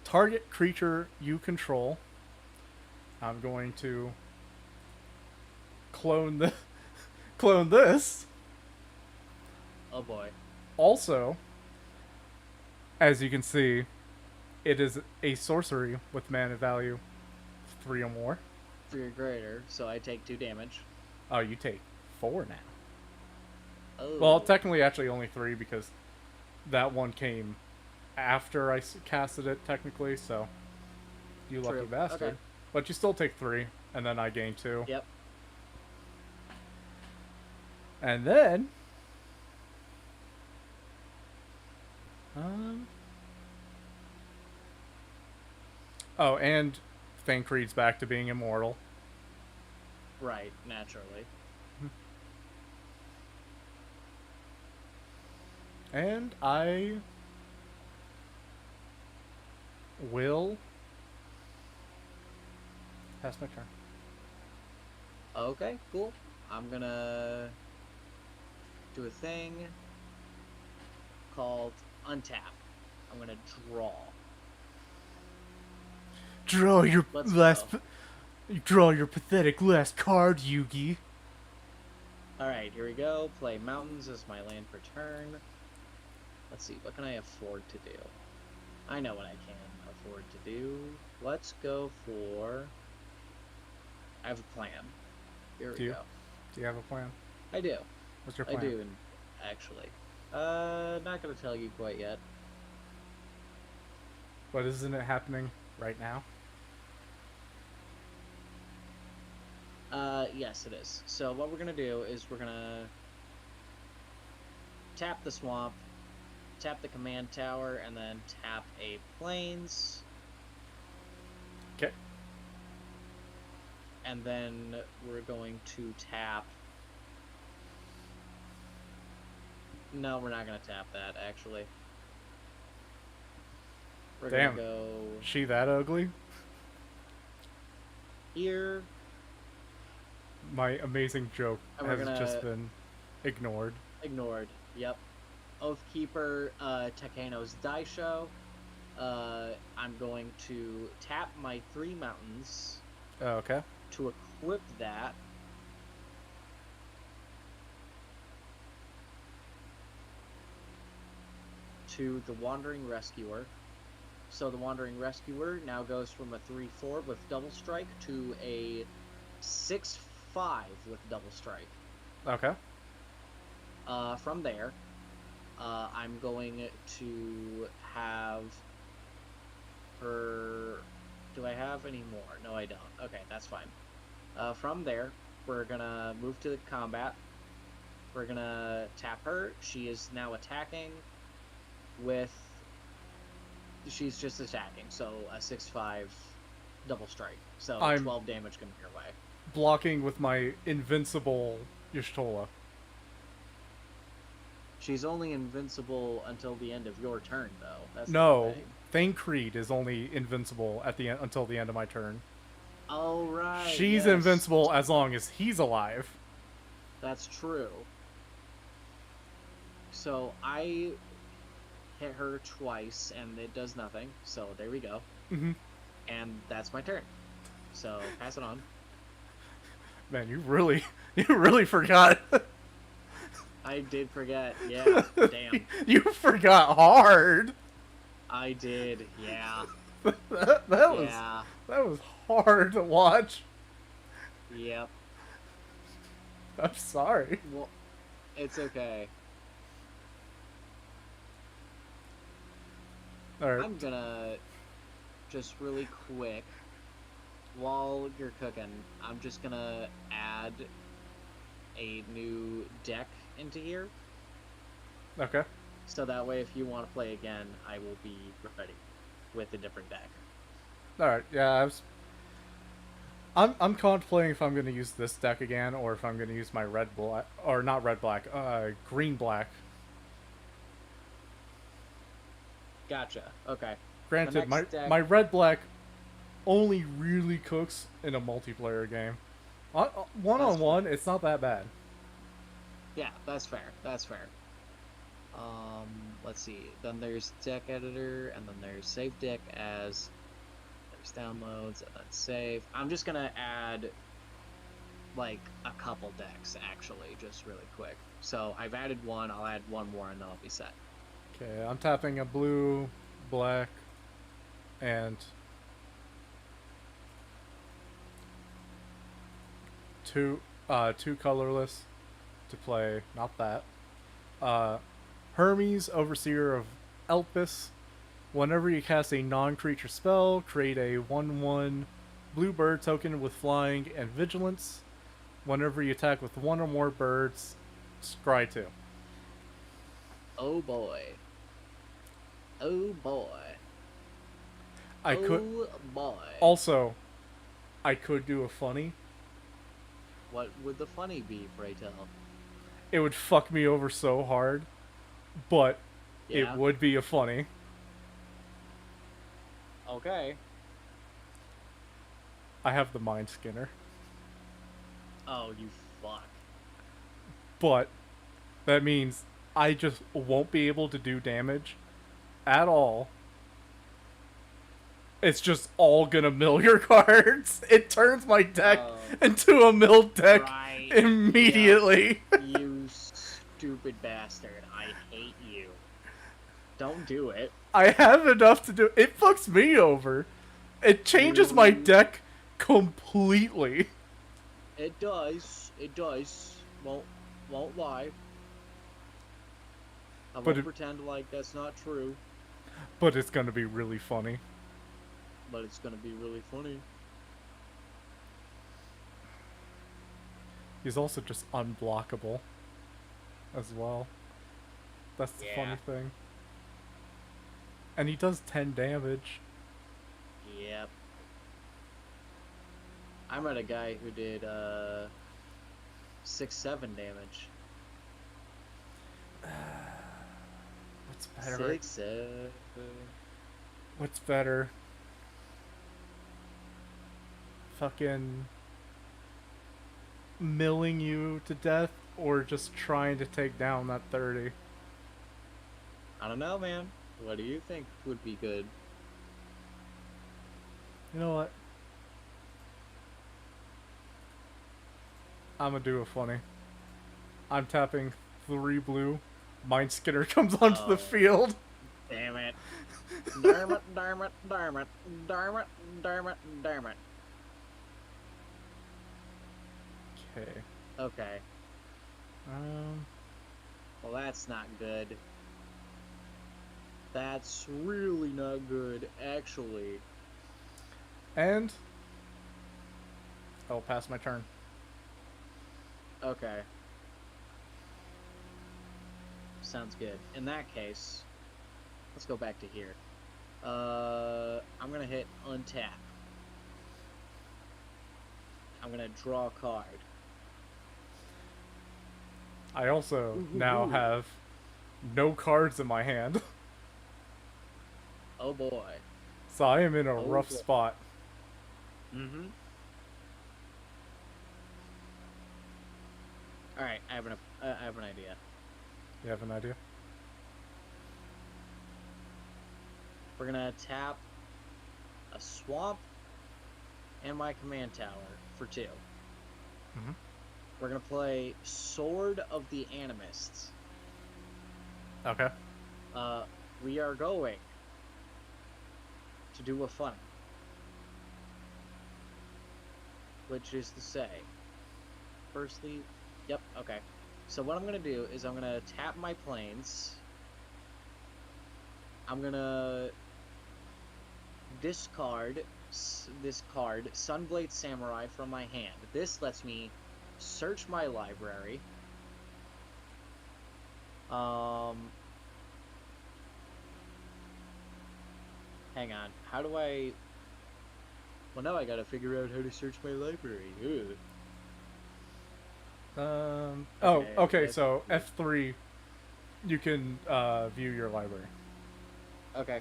target creature you control. I'm going to clone this. Oh boy. Also, as you can see, it is a sorcery with mana value 3 or more. 3 or greater, so I take 2 damage. Oh, you take 4 now. Oh. Well, technically, actually only 3 because that one came after I casted it, technically, so you lucky True. bastard. Okay. But you still take 3, and then I gain 2. Yep. And then... Oh, and Thancred's back to being immortal. Right, naturally. And I will pass my turn. Okay, cool. I'm gonna do a thing called untap. I'm gonna draw. Draw your Let's last. go. Draw your pathetic last card, Yugi. Alright, here we go. Play mountains as my land per turn. Let's see, what can I afford to do? I know what I can afford to do. Let's go for... I have a plan. Here we go. Do you have a plan? I do. What's your plan? I do, actually. Not gonna tell you quite yet. But isn't it happening right now? Yes, it is. So what we're gonna do is we're gonna tap the swamp, tap the command tower, and then tap a plains. Okay. And then we're going to tap... No, we're not gonna tap that, actually. We're Damn. gonna go She that ugly? here. My amazing joke And we're has gonna- just been ignored. Ignored. Yep. Oathkeeper, Takeno's Daisho. I'm going to tap my 3 mountains Oh, okay. to equip that. To the Wandering Rescuer. So the Wandering Rescuer now goes from a 3/4 with double strike to a 6/5 with double strike. Okay. From there, I'm going to have her... Do I have any more? No, I don't. Okay, that's fine. From there, we're gonna move to the combat. We're gonna tap her. She is now attacking with... She's just attacking, so a 6/5 double strike. So I'm 12 damage coming your way. blocking with my invincible Y'shtola. She's only invincible until the end of your turn, though. That's No, the thing. Thancred is only invincible at the end until the end of my turn. Oh, right. She's yes. invincible as long as he's alive. That's true. So I hit her twice, and it does nothing. So there we go. Mm-hmm. And that's my turn. So pass it on. Man, you really forgot. I did forget. Yeah, damn. You forgot hard. I did. Yeah. that Yeah. was hard to watch. Yep. I'm sorry. Well, it's okay. All right. I'm gonna just really quick, while you're cooking, I'm just gonna add a new deck into here. Okay. So that way, if you want to play again, I will be ready with a different deck. All right. Yeah, I'm contemplating if I'm gonna use this deck again or if I'm gonna use my red black or not red black, green black. Gotcha. Okay. Granted, next deck- my red black only really cooks in a multiplayer game. One on one, it's not that bad. Yeah, that's fair. That's fair. Let's see. Then there's deck editor, and then there's save deck as. There's downloads, and then save. I'm just gonna add like a couple decks actually, just really quick. So I've added one. I'll add one more, and then I'll be set. Okay, I'm tapping a blue, black, and two colorless to play. Not that. Hermes, Overseer of Elpis. Whenever you cast a non-creature spell, create a 1/1 blue bird token with flying and vigilance. Whenever you attack with one or more birds, scry 2. Oh boy. Oh boy. I could Oh boy. also, I could do a funny. What would the funny be, pray tell? It would fuck me over so hard, but Yeah. it would be a funny. Okay. I have the Mind Skinner, Oh, you fuck. but that means I just won't be able to do damage at all. It's just all gonna mill your cards. It turns my deck Oh. into a mill deck Right. immediately. You stupid bastard. I hate you. Don't do it. I have enough to do. It fucks me over. It changes my deck completely. It does. It does. Won't lie. I But won't it- pretend like that's not true, But it's gonna be really funny. but it's gonna be really funny. He's also just unblockable as well. That's the Yeah. funny thing. And he does 10 damage. Yep. I met a guy who did 6-7 damage. What's better? 6-7. What's better? Fucking milling you to death or just trying to take down that 30? I don't know, man. What do you think would be good? You know what? I'm gonna do a funny. I'm tapping 3 blue. Mind Skinner comes onto Oh. the field. Damn it. Darn it, darn it, darn it, darn it, darn it, darn it. Okay. Okay. Well, that's not good. That's really not good, actually. And I'll pass my turn. Okay. Sounds good. In that case, let's go back to here. I'm gonna hit untap. I'm gonna draw a card. I also now have no cards in my hand. Oh boy. So I am in a Oh, rough boy. spot. Mm-hmm. Alright, I have an idea. You have an idea? We're gonna tap a swamp and my command tower for 2. Mhm. We're gonna play Sword of the Animists. Okay. We are going to do a fun. Which is to say, firstly, yep, okay. So what I'm gonna do is I'm gonna tap my planes. I'm gonna discard this card, Sunblade Samurai, from my hand. This lets me search my library. Hang on. How do I... Well, now I gotta figure out how to search my library. Ugh. Okay, so F3, you can view your library. Okay.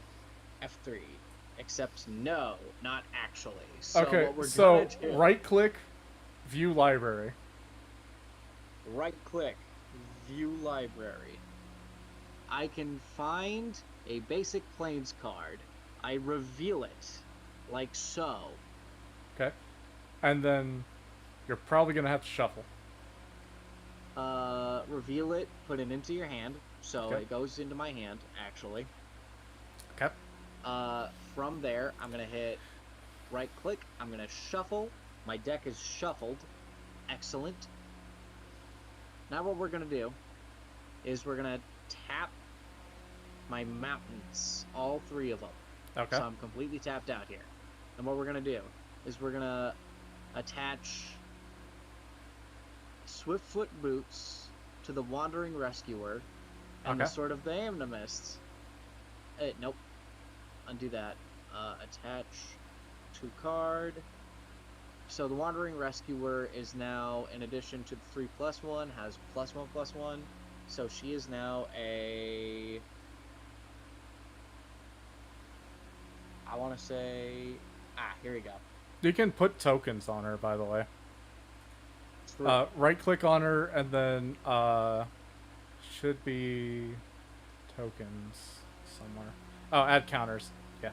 F3. Except no, not actually. So Okay, what we're so gonna do, right-click, view library. right-click, view library. I can find a basic planes card. I reveal it, like so. Okay. And then you're probably going to have to shuffle. Reveal it, put it into your hand. So Okay. it goes into my hand, actually. Okay. From there, I'm going to hit right-click. I'm going to shuffle. My deck is shuffled. Excellent. Now what we're going to do is we're going to tap my mountains, all 3 of them. Okay. So I'm completely tapped out here. And what we're going to do is we're going to attach Swiftfoot Boots to the Wandering Rescuer and the Okay. Sword of the Amnemists. Nope. Undo that. Attach to card. So the Wandering Rescuer is now, in addition to the 3+1, has +1/+1. So she is now a... I want to say... here we go. You can put tokens on her, by the way. True. Right-click on her, and then should be tokens somewhere. Oh, add counters. Yeah.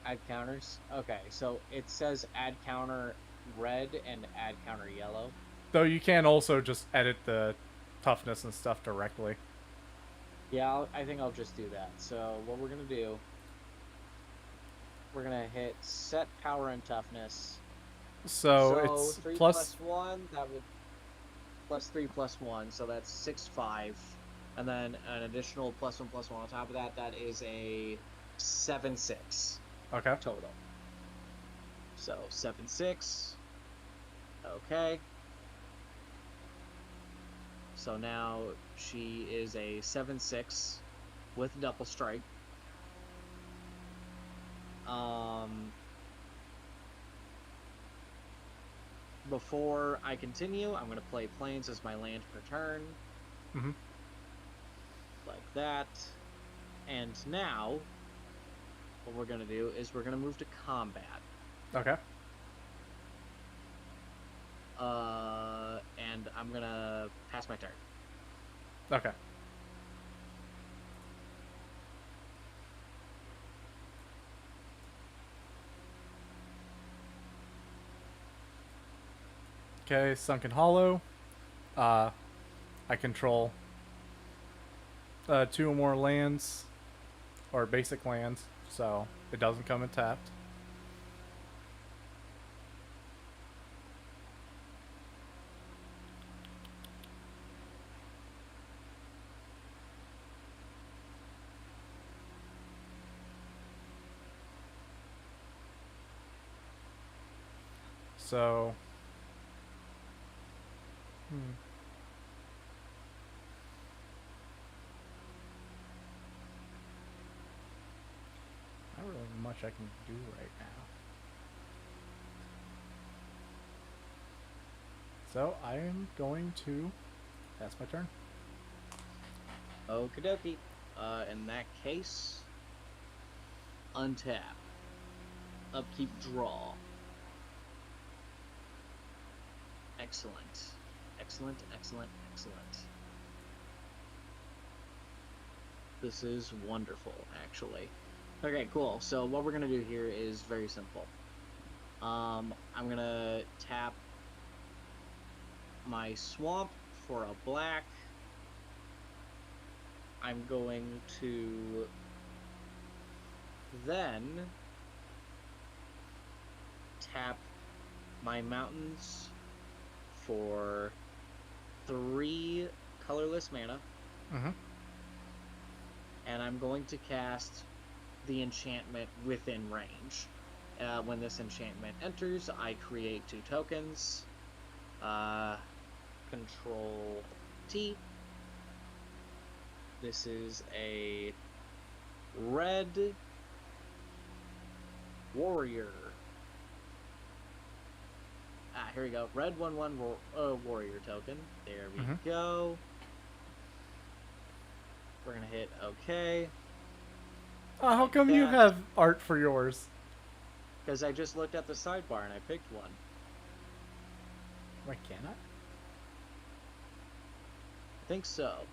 Add counters? Okay, so it says add counter red and add counter yellow. Though you can also just edit the toughness and stuff directly. Yeah, I think I'll just do that. So what we're going to do, we're going to hit set power and toughness. So it's 3 plus... plus 1, that would... +3/+1, so that's 6/5. And then an additional +1/+1 on top of that, that is a 7/6 Okay. total. So 7/6. Okay. So now she is a 7/6 with double strike. Before I continue, I'm going to play Plains as my land per turn. Mm-hmm. Like that. And now, what we're going to do is we're going to move to combat. Okay. And I'm going to pass my turn. Okay. Okay, Sunken Hollow. I control 2 or more lands, or basic lands, so it doesn't come in tapped. So... Not really much I can do right now. So I am going to pass my turn. Okie dokie. In that case, untap. Upkeep draw. Excellent. Excellent, excellent, excellent. This is wonderful, actually. Okay, cool. So what we're going to do here is very simple. I'm going to tap my swamp for a black. I'm going to then tap my mountains for 3 colorless mana. Mm-hmm. And I'm going to cast the enchantment within range. When this enchantment enters, I create 2 tokens. Control T. This is a red warrior. Here we go. Red 1/1 warrior token. There we go. We're gonna hit OK. How come you have art for yours? Because I just looked at the sidebar and I picked one. Why can't I? I think so.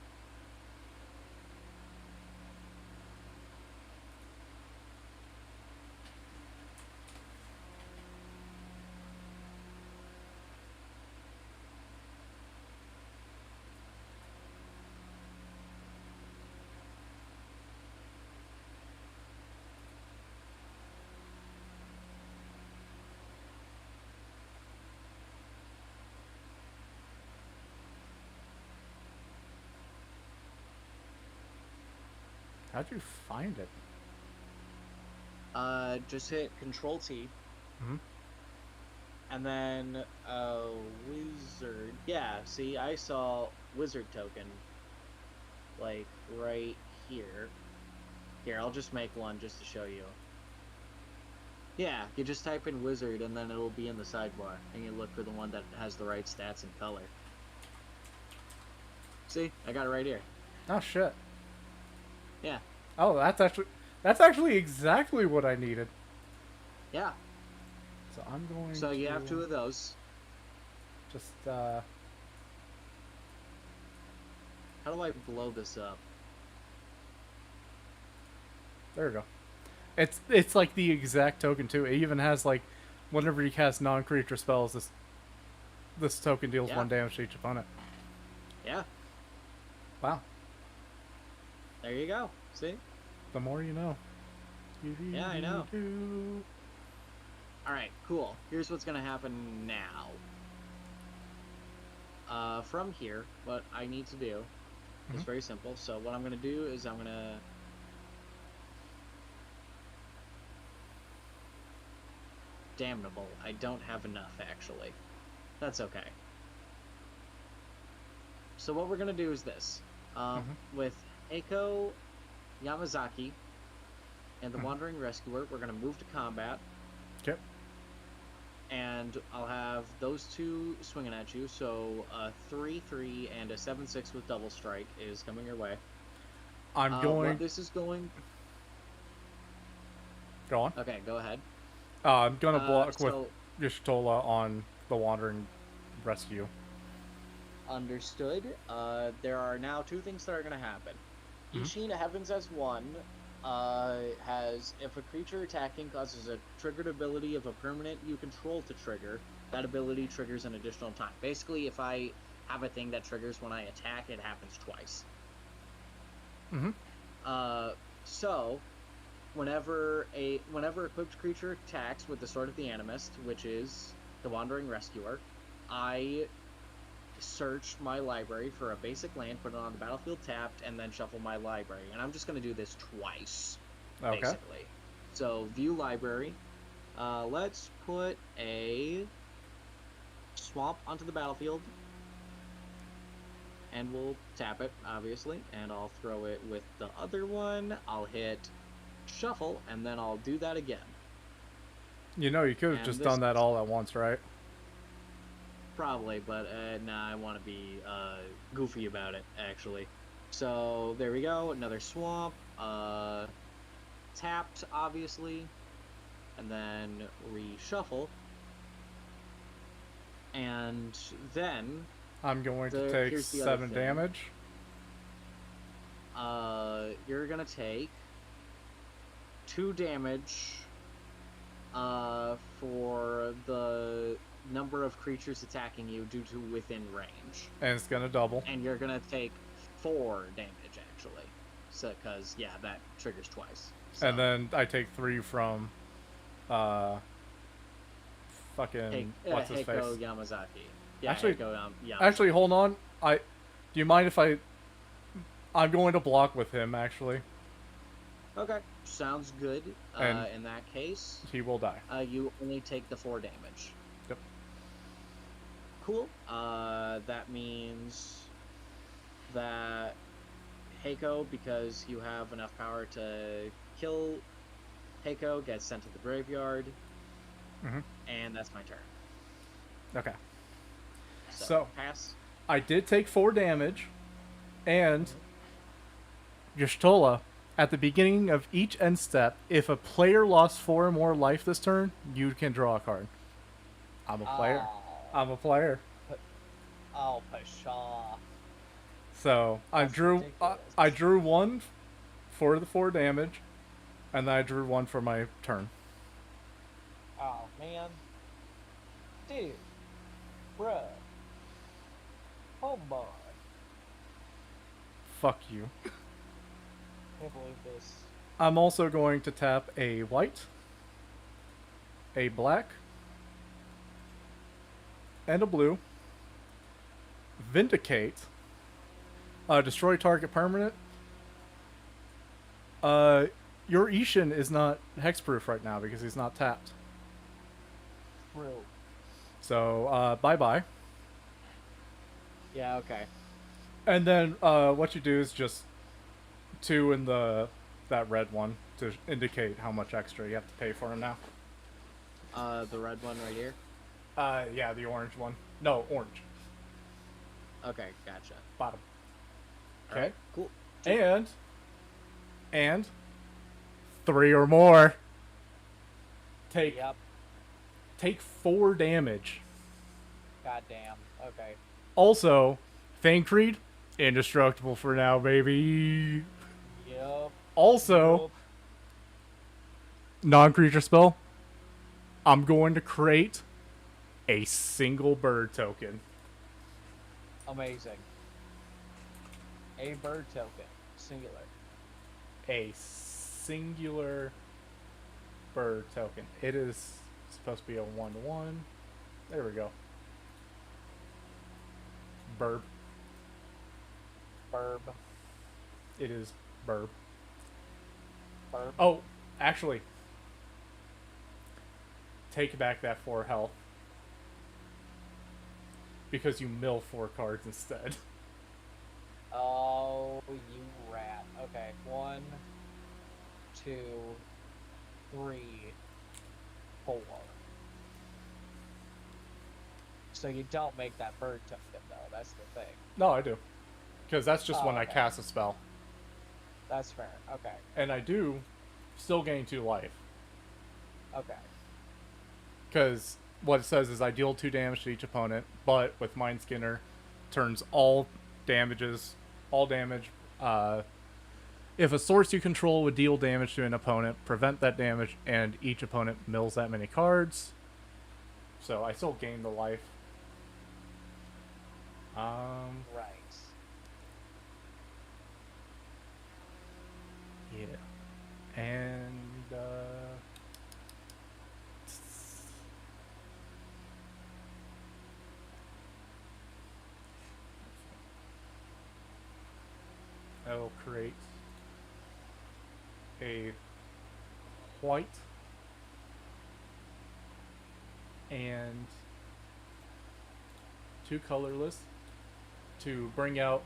How'd you find it? Just hit Control T. Mm-hmm. And then, wizard. Yeah, see, I saw wizard token, like, right here. Here, I'll just make one just to show you. Yeah, you just type in wizard and then it'll be in the sidebar. And you look for the one that has the right stats and color. See? I got it right here. Oh, shit. Yeah. Oh, that's actually exactly what I needed. Yeah. So I'm going So you have 2 of those. Just, How do I blow this up? there we go. It's like the exact token, too. It even has, like, whenever you cast non-creature spells, this token deals 1 damage to each opponent. Yeah. Wow. There you go. See? The more you know. Yeah, I know. Alright, cool. Here's what's gonna happen now. From here, what I need to do is very simple. So what I'm gonna do is I'm gonna... Damnable. I don't have enough, actually. That's okay. So what we're gonna do is this. With Eiko Yamazaki and the Wandering Rescuer, we're going to move to combat. Okay. And I'll have those 2 swinging at you, so a 3/3 and a 7/6 with double strike is coming your way. I'm going... What this is going... Go on. Okay, go ahead. I'm going to block so... with Y'shtola on the Wandering Rescue. Understood. There are now 2 things that are going to happen. Ishina Heavens as 1 has, if a creature attacking causes a triggered ability of a permanent you control to trigger, that ability triggers an additional time. Basically, if I have a thing that triggers when I attack, it happens twice. So, whenever equipped creature attacks with the Sword of the Animist, which is the Wandering Rescuer, I search my library for a basic land, put it on the battlefield tapped, and then shuffle my library. And I'm just going to do this twice, basically. So, view library. Let's put a swamp onto the battlefield. And we'll tap it, obviously. And I'll throw it with the other one. I'll hit shuffle, and then I'll do that again. You know, you could have just done that all at once, right? Probably, but nah, I want to be goofy about it, actually. So, there we go, another swamp, tapped, obviously, and then reshuffle, and then... I'm going to take 7 damage. You're gonna take 2 damage, for the number of creatures attacking you due to within range. And it's gonna double. And you're gonna take 4 damage, actually. So, because, yeah, that triggers twice. So, And then I take 3 from, fucking, what's his face? Heiko Yamazaki. Yeah, Actually- Heiko Yamazaki. Actually, hold on. Do you mind if I'm going to block with him, actually. Okay, sounds good. And- In that case, He will die. you only take the 4 damage. Yep. Cool. That means that Heiko, because you have enough power to kill Heiko, gets sent to the graveyard. Mhm. And that's my turn. Okay. So, pass. I did take 4 damage, and Y'shtola, at the beginning of each end step, if a player lost 4 or more life this turn, you can draw a card. I'm a player. I'm a player. Oh, pshaw. So I That's drew ridiculous. I drew 1 for the 4 damage, and then I drew 1 for my turn. Oh, man. Dude. Bruh. Oh, boy. Fuck you. Can't believe this. I'm also going to tap a white, a black, and a blue. Vindicate. Destroy target permanent. Your Ishin is not hexproof right now because he's not tapped. True. So, bye-bye. Yeah, okay. And then, what you do is just 2 in that red one to indicate how much extra you have to pay for him now. The red one right here? Yeah, the orange one. No, orange. Okay, gotcha. Bottom. Okay. Alright, cool. And 3 or more. Yep. Take 4 damage. Goddamn. Okay. Also, Thancred, indestructible for now, baby. Yep. Also, non-creature spell. I'm going to create a single bird token. Amazing. A bird token. Singular. A singular bird token. It is supposed to be a 1/1. There we go. Burb. Burb. It is burb. Burb. Oh, actually, take back that 4 health. Because you mill 4 cards instead. Oh, you rat. Okay. 1, 2, 3, 4. So you don't make that bird token, though. That's the thing. No, I do. Because that's just Oh, when I okay. cast a spell. That's fair. Okay. And I do still gain 2 life. Okay. Because what it says is I deal 2 damage to each opponent, but with Mind Skinner, turns all damage, if a source you control would deal damage to an opponent, prevent that damage, and each opponent mills that many cards. So I still gain the life. Right. Yeah. And, I will create a white and 2 colorless to bring out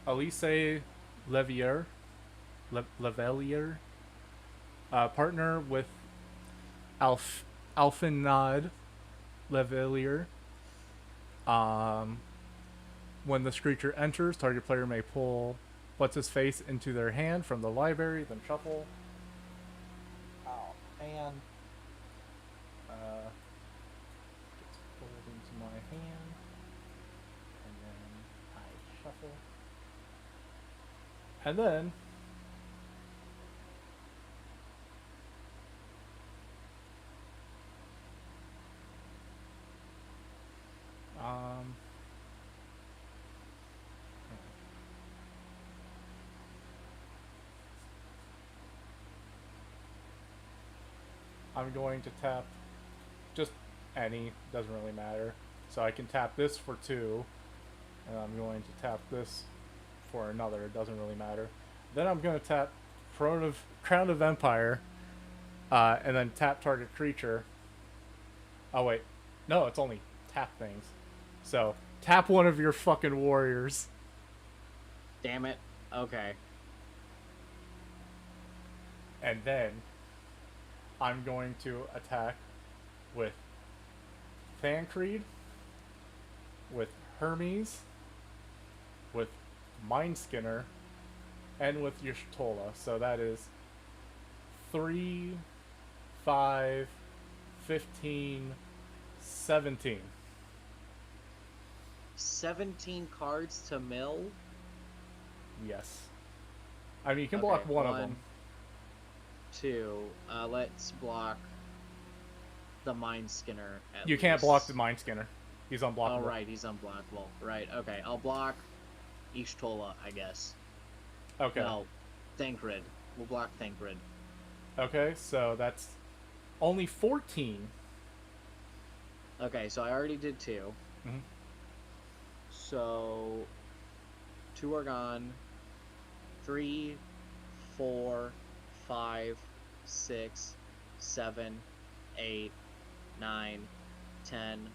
Elise Levelier, partner with Alfinad Levelier. When this creature enters, target player may pull what's his face into their hand from the library, then shuffle. Oh, man. Gets pulled into my hand, and then I shuffle. And then I'm going to tap just any, doesn't really matter. So I can tap this for 2, and I'm going to tap this for another, it doesn't really matter. Then I'm going to tap Crown of Empire, and then tap target creature. Oh wait, no, it's only tap things. So, tap one of your fucking warriors. Damn it. Okay. And then I'm going to attack with Thancred, with Hermes, with Mindskinner, and with Y'shtola. So that is 3, 5, 15, 17. 17 cards to mill? Yes. I mean, you can Okay, block one of them. 2. Let's block the Mindskinner at You can't least. block the Mindskinner. He's unblockable. Oh, right, he's unblockable. Right, okay. I'll block Y'shtola, I guess. Okay. No, Thancred. We'll block Thancred. Okay, so that's only 14. Okay, so I already did 2. Mhm. So 2 are gone. 3, 4, 5, 6, 7, 8, 9, 10,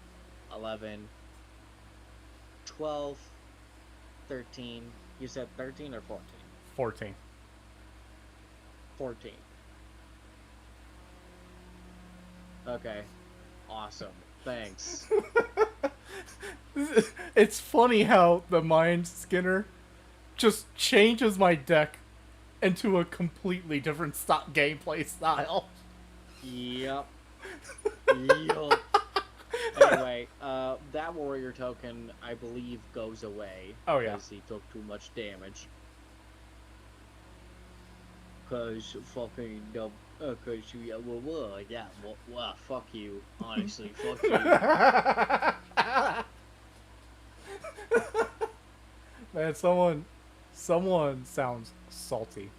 11, 12, 13. You said 13 or 14? 14. 14. Okay. Awesome. Thanks. It's funny how the Mind Skinner just changes my deck into a completely different gameplay style. Yep. Yep. Anyway, that warrior token, I believe, goes away. Oh, yeah. Because he took too much damage. Cause fucking dumb. Cause you, yeah, well, fuck you. Honestly, fuck you. Man, someone sounds salty.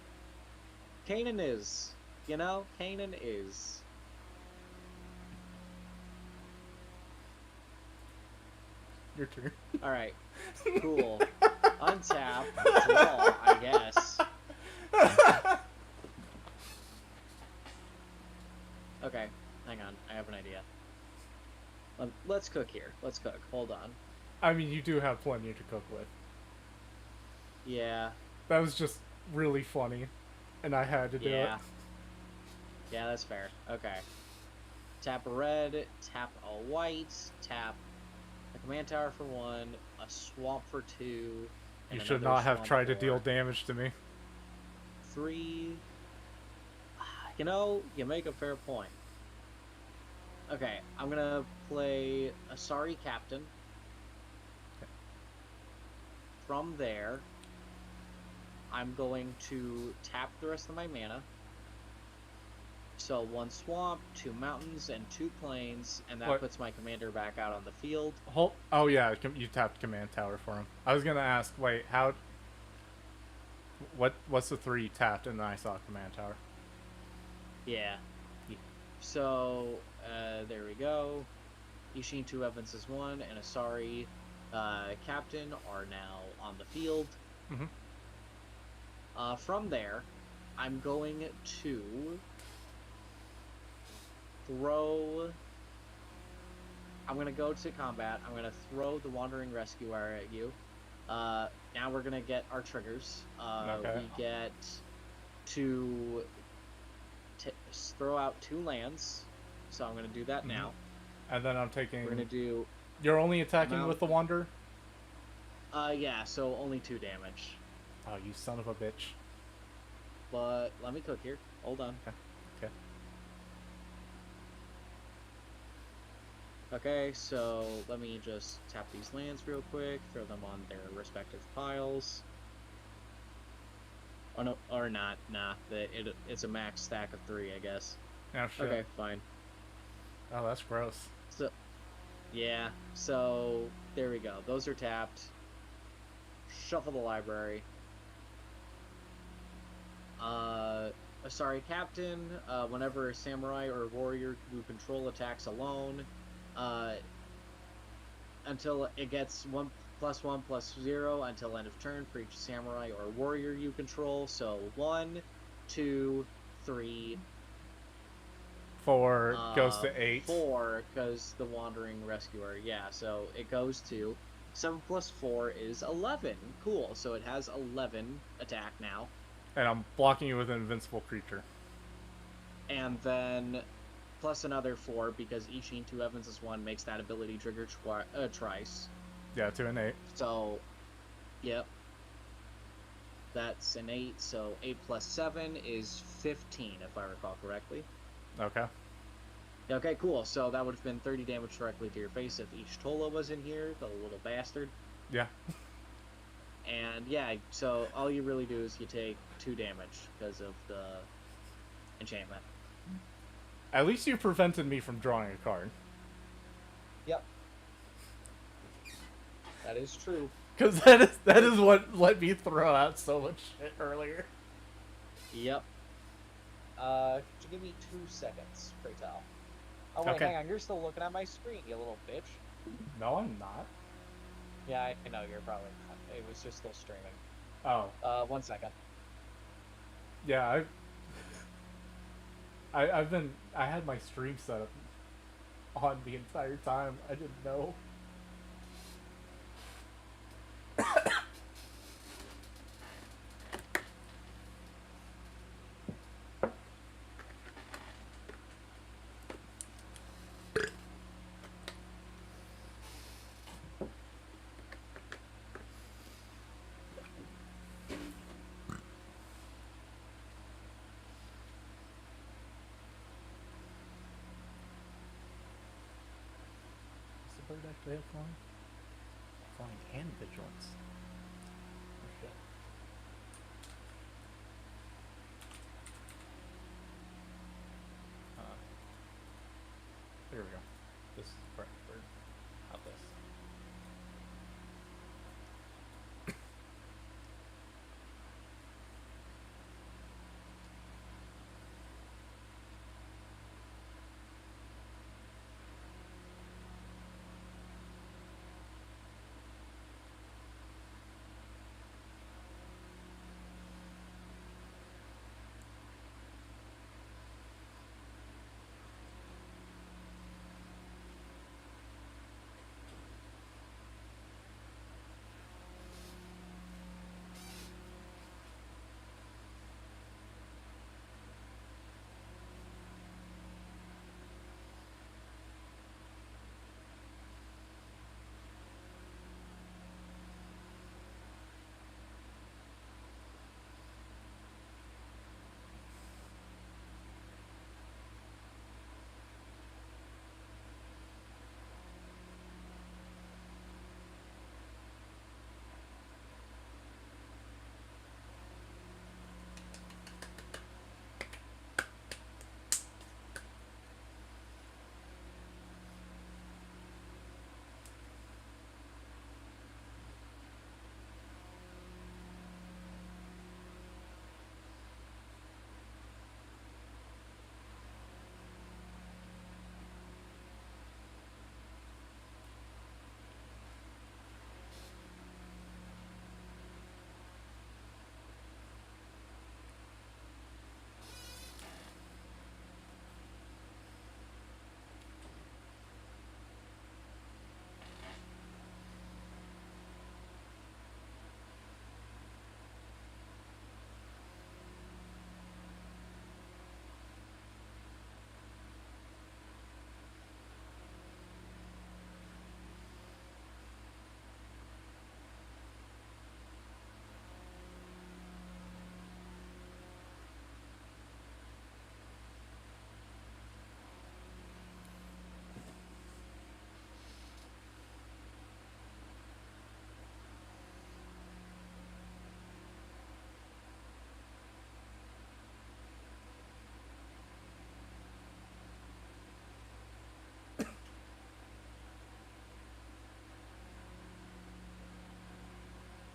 Kanan is. You know, Kanan is. Your turn. Alright. Cool. Untap. Draw, I guess. Okay. Hang on. I have an idea. Let's cook here. Let's cook. Hold on. I mean, you do have plenty to cook with. Yeah. That was just really funny, and I had to do it. Yeah, that's fair. Okay. Tap a red, tap a white, tap a command tower for 1, a swamp for 2. You and should another not have swamp tried to for deal damage to me. 3. You know, you make a fair point. Okay, I'm gonna play a Sorry Captain. From there, I'm going to tap the rest of my mana. So 1 swamp, 2 mountains, and 2 plains, and that What? puts my commander back out on the field. Oh yeah, you tapped command tower for him. I was gonna ask, wait, what's the 3 tapped, and then I saw command tower. Yeah. So, there we go. Ishin 2 Evans is 1, and Asari Captain are now on the field. Mm-hmm. From there, I'm going to throw... I'm going to go to combat. I'm going to throw the Wandering Rescuer at you. Now we're going to get our triggers. Okay. We get to throw out 2 lands. So I'm going to do that now. And then I'm taking... We're going to do... You're only attacking with the Wander? Yeah, so only 2 damage. Oh, you son of a bitch. But let me cook here. Hold on. Okay. Okay, so let me just tap these lands real quick, throw them on their respective piles. Oh no, or not, nah. It's a max stack of 3, I guess. Oh, shit. Okay, fine. Oh, that's gross. So, yeah, so there we go. Those are tapped. Shuffle the library. Captain. Whenever a samurai or warrior you control attacks alone, uh, until it gets 1+1/+0 until end of turn for each samurai or warrior you control. So 1, 2, 3, 4 goes to 8. 4, because the wandering rescuer. Yeah, so it goes to 7 + 4 is 11. Cool. So it has 11 attack now. And I'm blocking you with an invincible creature. And then plus another 4, because each 2 Evans is 1 makes that ability trigger twice. Yeah, 2 and 8. So, yep. That's an 8, so 8 + 7 is 15, if I recall correctly. Okay. Okay, cool. So that would have been 30 damage directly to your face if each Tola was in here, the little bastard. Yeah. And yeah, so all you really do is you take 2 damage because of the enchantment. At least you prevented me from drawing a card. Yep. That is true. Because that is what let me throw out so much shit earlier. Yep. Could you give me 2 seconds, pray tell? Oh wait, Okay. hang on, you're still looking at my screen, you little bitch. No, I'm not. Yeah, I know, you're probably not. It was just still streaming. Oh. 1 second. Yeah, I had my stream set up on the entire time. I didn't know. Does the bird actually have flying? Flying and vigilance. Oh shit. There we go. This is the correct bird. Not this.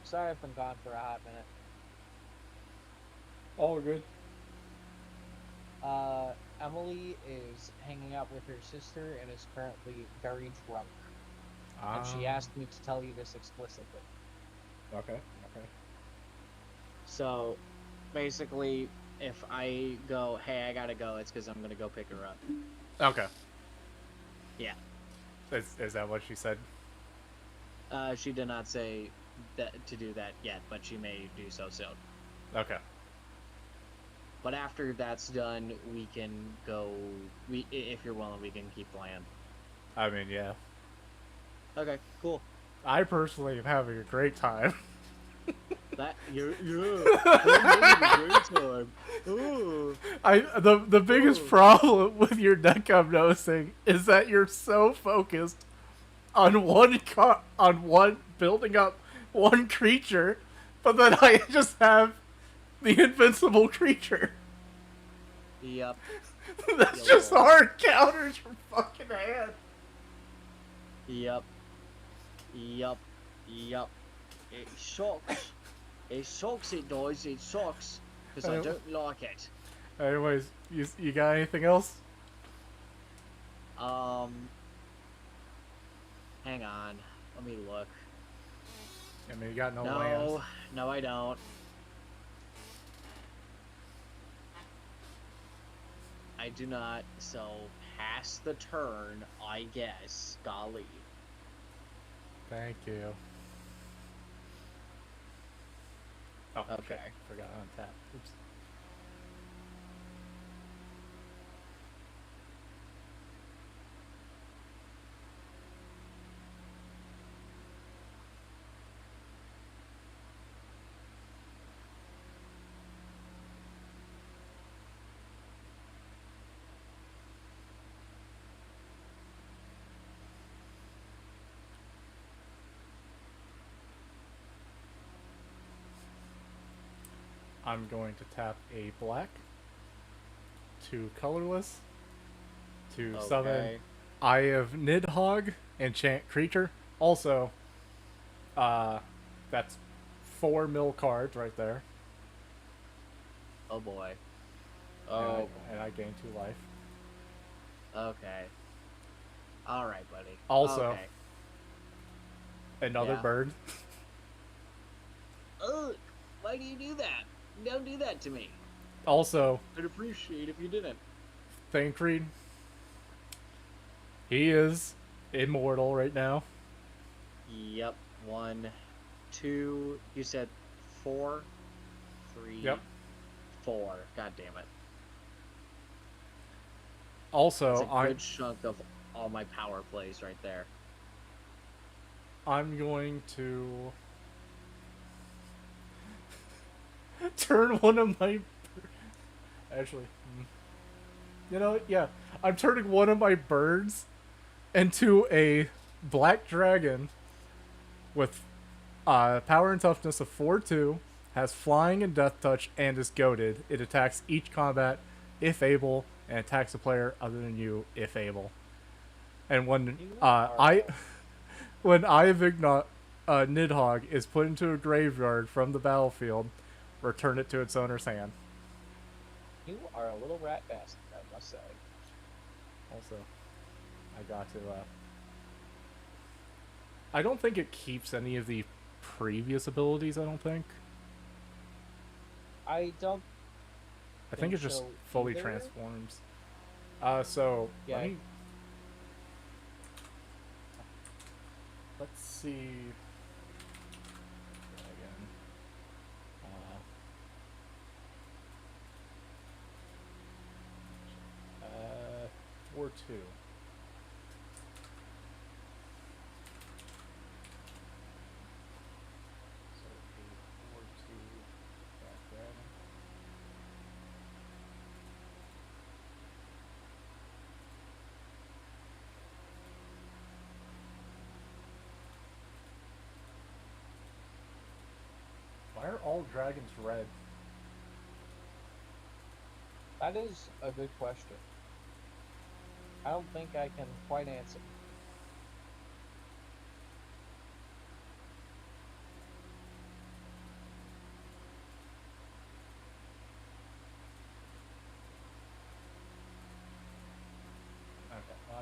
Sorry I've been gone for a hot minute. All good. Emily is hanging out with her sister and is currently very drunk. And she asked me to tell you this explicitly. Okay. Okay. So, basically, if I go, hey, I gotta go, it's because I'm gonna go pick her up. Okay. Yeah. Is that what she said? She did not say that to do that yet, but she may do so soon. Okay. But after that's done, we can go. If you're willing, we can keep playing. I mean, yeah. Okay, cool. I personally am having a great time. That you're having a great time. Ooh. The biggest problem with your deck I'm noticing is that you're so focused on one building up one creature, but then I just have the invincible creature. Yep. That's just hard counters from fucking hand. Yep. It sucks. It sucks, it does. It sucks. Because I don't like it. Anyways, you got anything else? Hang on. Let me look. I mean, you got no lands. No, I don't. I do not. So, pass the turn, I guess. Golly. Thank you. Oh, Okay. shit. Forgot on tap. Oops. I'm going to tap a black, 2 colorless, to summon Eye of Nidhogg, enchant creature. Also, that's 4 mill cards right there. Oh boy. And I gain 2 life. Okay. Alright, buddy. Also, okay. Another bird. Ugh! Why do you do that? Don't do that to me. Also, I'd appreciate if you didn't. Thancred. He is immortal right now. Yep. 1, 2. You said 4, 3. Yep. 4. God damn it. Also, That's a good chunk of all my power plays right there. I'm going to turn one of my... Actually, you know, yeah. I'm turning one of my birds into a black dragon with power and toughness of 4/2, has flying and death touch, and is goated. It attacks each combat if able, and attacks a player other than you if able. And when when Eye of Nidhogg is put into a graveyard from the battlefield, return it to its owner's hand. You are a little rat bastard, I must say. Also, I got to, I don't think it keeps any of the previous abilities, I don't think. I don't I think it just so fully either. transforms. So, Yeah. Let's see. Try again. 4/2. So a 4/2 back dragon. Why are all dragons red? That is a good question. I don't think I can quite answer.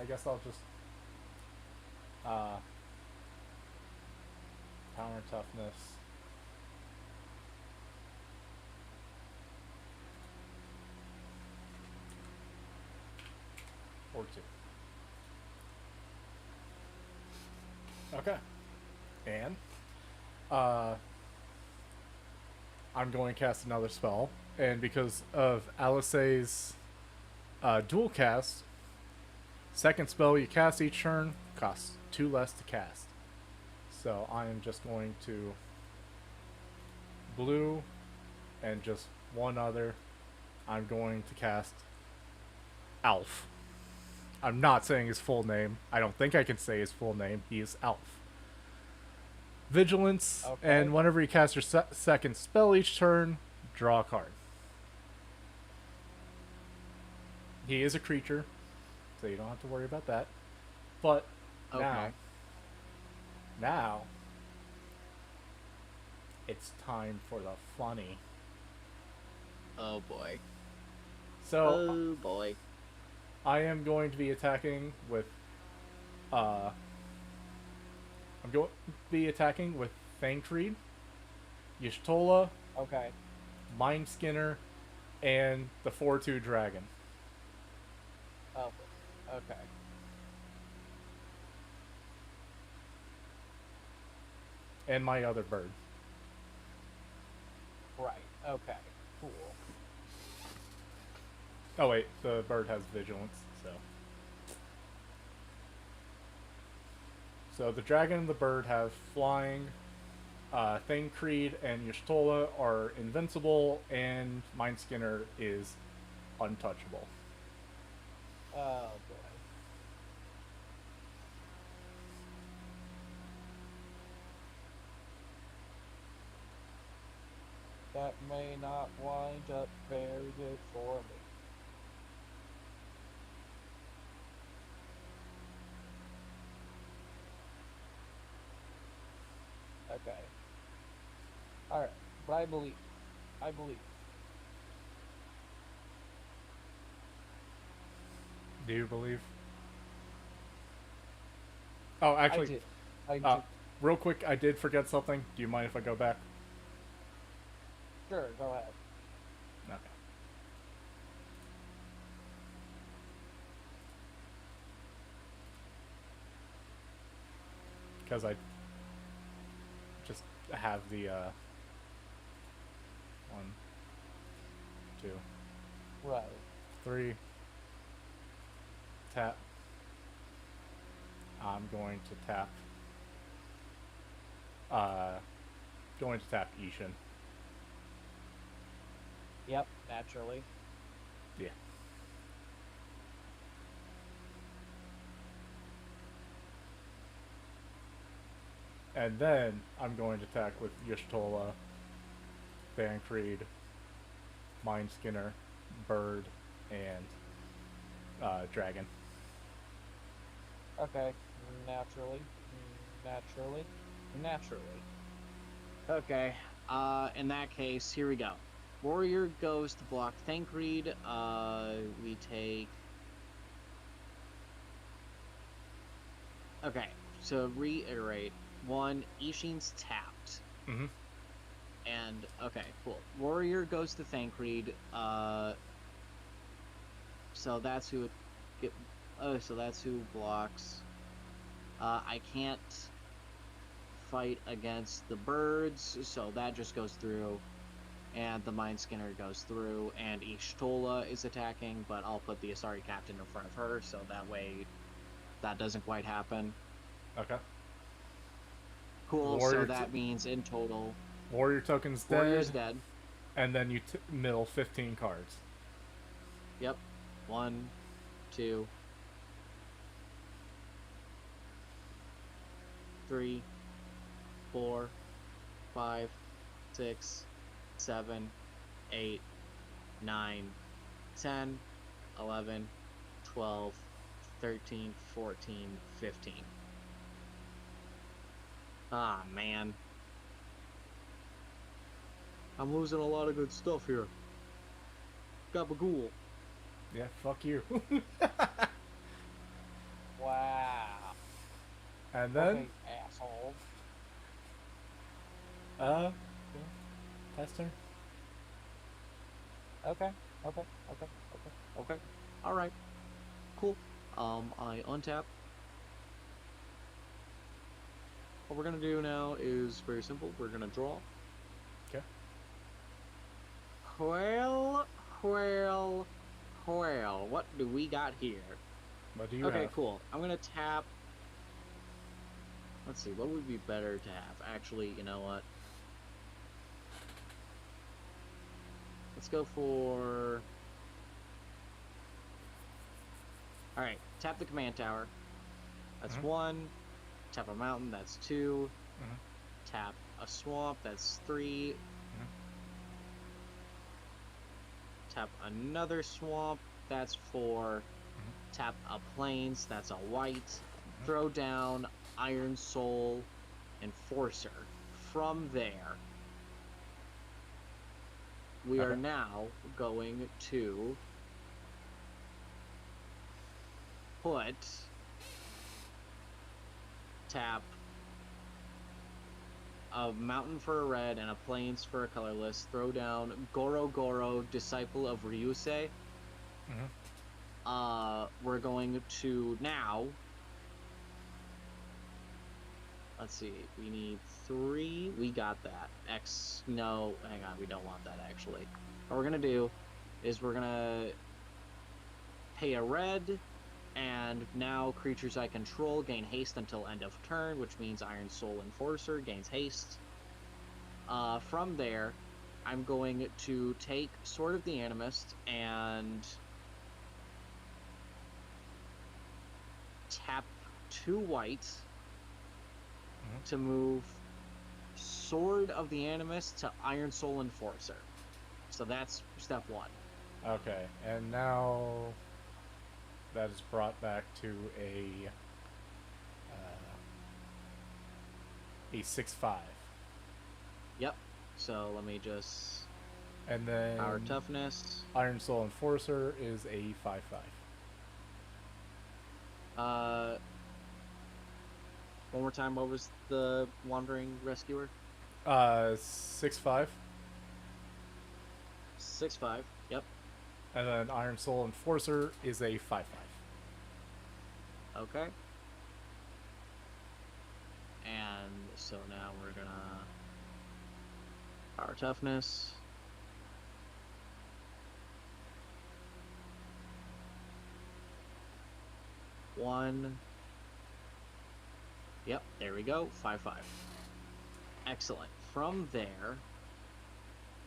I guess I'll just power toughness. Or 2. Okay. And I'm going to cast another spell, and because of Alice's dual cast, second spell you cast each turn costs 2 less to cast. So I am just going to blue and just one other. I'm going to cast Alf. I'm not saying his full name. I don't think I can say his full name. He is Alf. Vigilance, Okay. and whenever you cast your second spell each turn, draw a card. He is a creature, so you don't have to worry about that. But Okay. now, it's time for the funny. Oh boy. So Oh boy. I am going to be attacking with I'm going to be attacking with Thancred, Y'shtola, Okay. Mind Skinner, and the 4/2 dragon. Oh. Okay. And my other bird. Right. Okay. Cool. Oh wait, the bird has vigilance, so. So the dragon and the bird have flying. Thancred and Y'shtola are invincible, and Mind Skinner is untouchable. Oh boy. That may not wind up very good for me. Okay. Alright, but I believe. I believe. Do you believe? Oh, actually, I did. I did. real quick, I did forget something. Do you mind if I go back? Sure, go ahead. Okay. Because I just have the 1, 2, Right. 3 tap. I'm going to tap. Going to tap Ishin. Yep, naturally. Yeah. And then I'm going to attack with Y'shtola, Thancred, Mind Skinner, Bird, and Dragon. Okay. Naturally. Naturally. Naturally. Okay. In that case, here we go. Warrior goes to block Thancred. We take... Okay, so reiterate. 1, Ishin's tapped. Mm-hmm. And, okay, cool. Warrior goes to Thancred. So that's who... so that's who blocks. I can't fight against the birds, so that just goes through. And the Mind Skinner goes through, and Y'shtola is attacking, but I'll put the Asari Captain in front of her, so that way that doesn't quite happen. Okay. Cool, Warrior so that means in total... Warrior token's Warrior's dead. dead. And then you mill 15 cards. Yep. 1, 2, 3, 4, 5, 6, 7, 8, 9, 10, 11, 12, 13, 14, 15. Ah, man. I'm losing a lot of good stuff here. Gabagool. Yeah, fuck you. And then, Okay, asshole. yeah, pass turn. Okay. All right. Cool. I untap. What we're gonna do now is very simple. We're gonna draw. Okay. Well. What do we got here? What do you Okay, have? cool. I'm gonna tap. Let's see. What would be better to have? Actually, you know what? Let's go for. All right. Tap the command tower. That's one. Tap a mountain. That's two. Tap a swamp. That's three. Tap another swamp. That's four. Tap a plains. That's a white. Throw down Iron Soul Enforcer. From there, we are now going to put tap a mountain for a red and a plains for a colorless. Throw down Goro Goro, Disciple of Ryusei. We're going to now. Let's see. We need 3. We got that. X. No, hang on. We don't want that actually. What we're gonna do is we're gonna pay a red. And now creatures I control gain haste until end of turn, which means Iron Soul Enforcer gains haste. From there, I'm going to take Sword of the Animist and tap 2 white to move Sword of the Animist to Iron Soul Enforcer. So that's step 1. Okay, and now that is brought back to a 6/5. Yep. So let me just. And then Power Toughness. Iron Soul Enforcer is a 5/5. One more time. What was the Wandering Rescuer? 6/5. 6/5. Yep. And then Iron Soul Enforcer is a 5/5. Okay. And so now we're gonna Power Toughness. One. Yep, there we go. 5/5. Excellent. From there,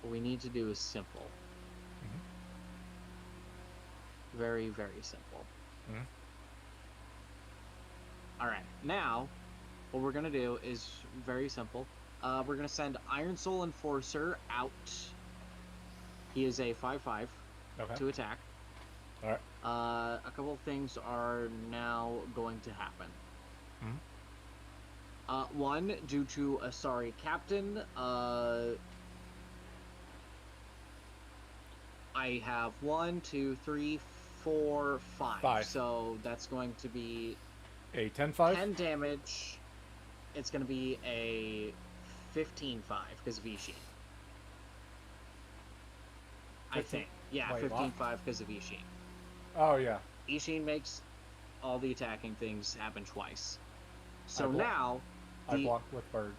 what we need to do is simple. Very, very simple. Alright, now, what we're going to do is very simple. We're going to send Iron Soul Enforcer out. He is a 5/5 to attack. Alright. A couple of things are now going to happen. One, due to a sorry captain, I have 1, 2, 3, 4, 5. 5. So that's going to be A 10/5? 10 damage. It's going to be a 15/5 because of Ishin. I think. Yeah, 15/5 because of Ishin. Oh, yeah. Ishin makes all the attacking things happen twice. So now... I block with Bird.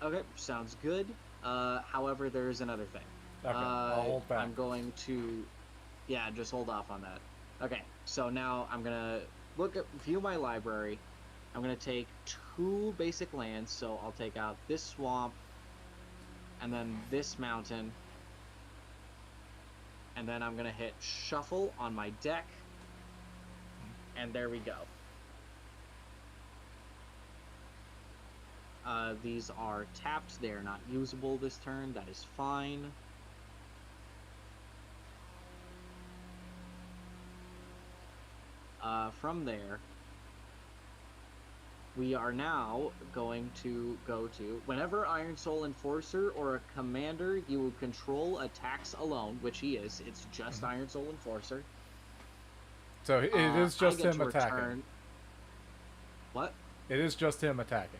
Okay, sounds good. However, there's another thing. Okay, I'll hold back. I'm going to... Yeah, just hold off on that. Okay, so now I'm going to view my library. I'm going to take 2 basic lands, so I'll take out this swamp, and then this mountain, and then I'm going to hit shuffle on my deck, and there we go. These are tapped. They are not usable this turn. That is fine. From there, we are now going to go to whenever Iron Soul Enforcer or a commander you control attacks alone, which he is. It's just Iron Soul Enforcer. So it is just I get him to attacking. return... What? It is just him attacking.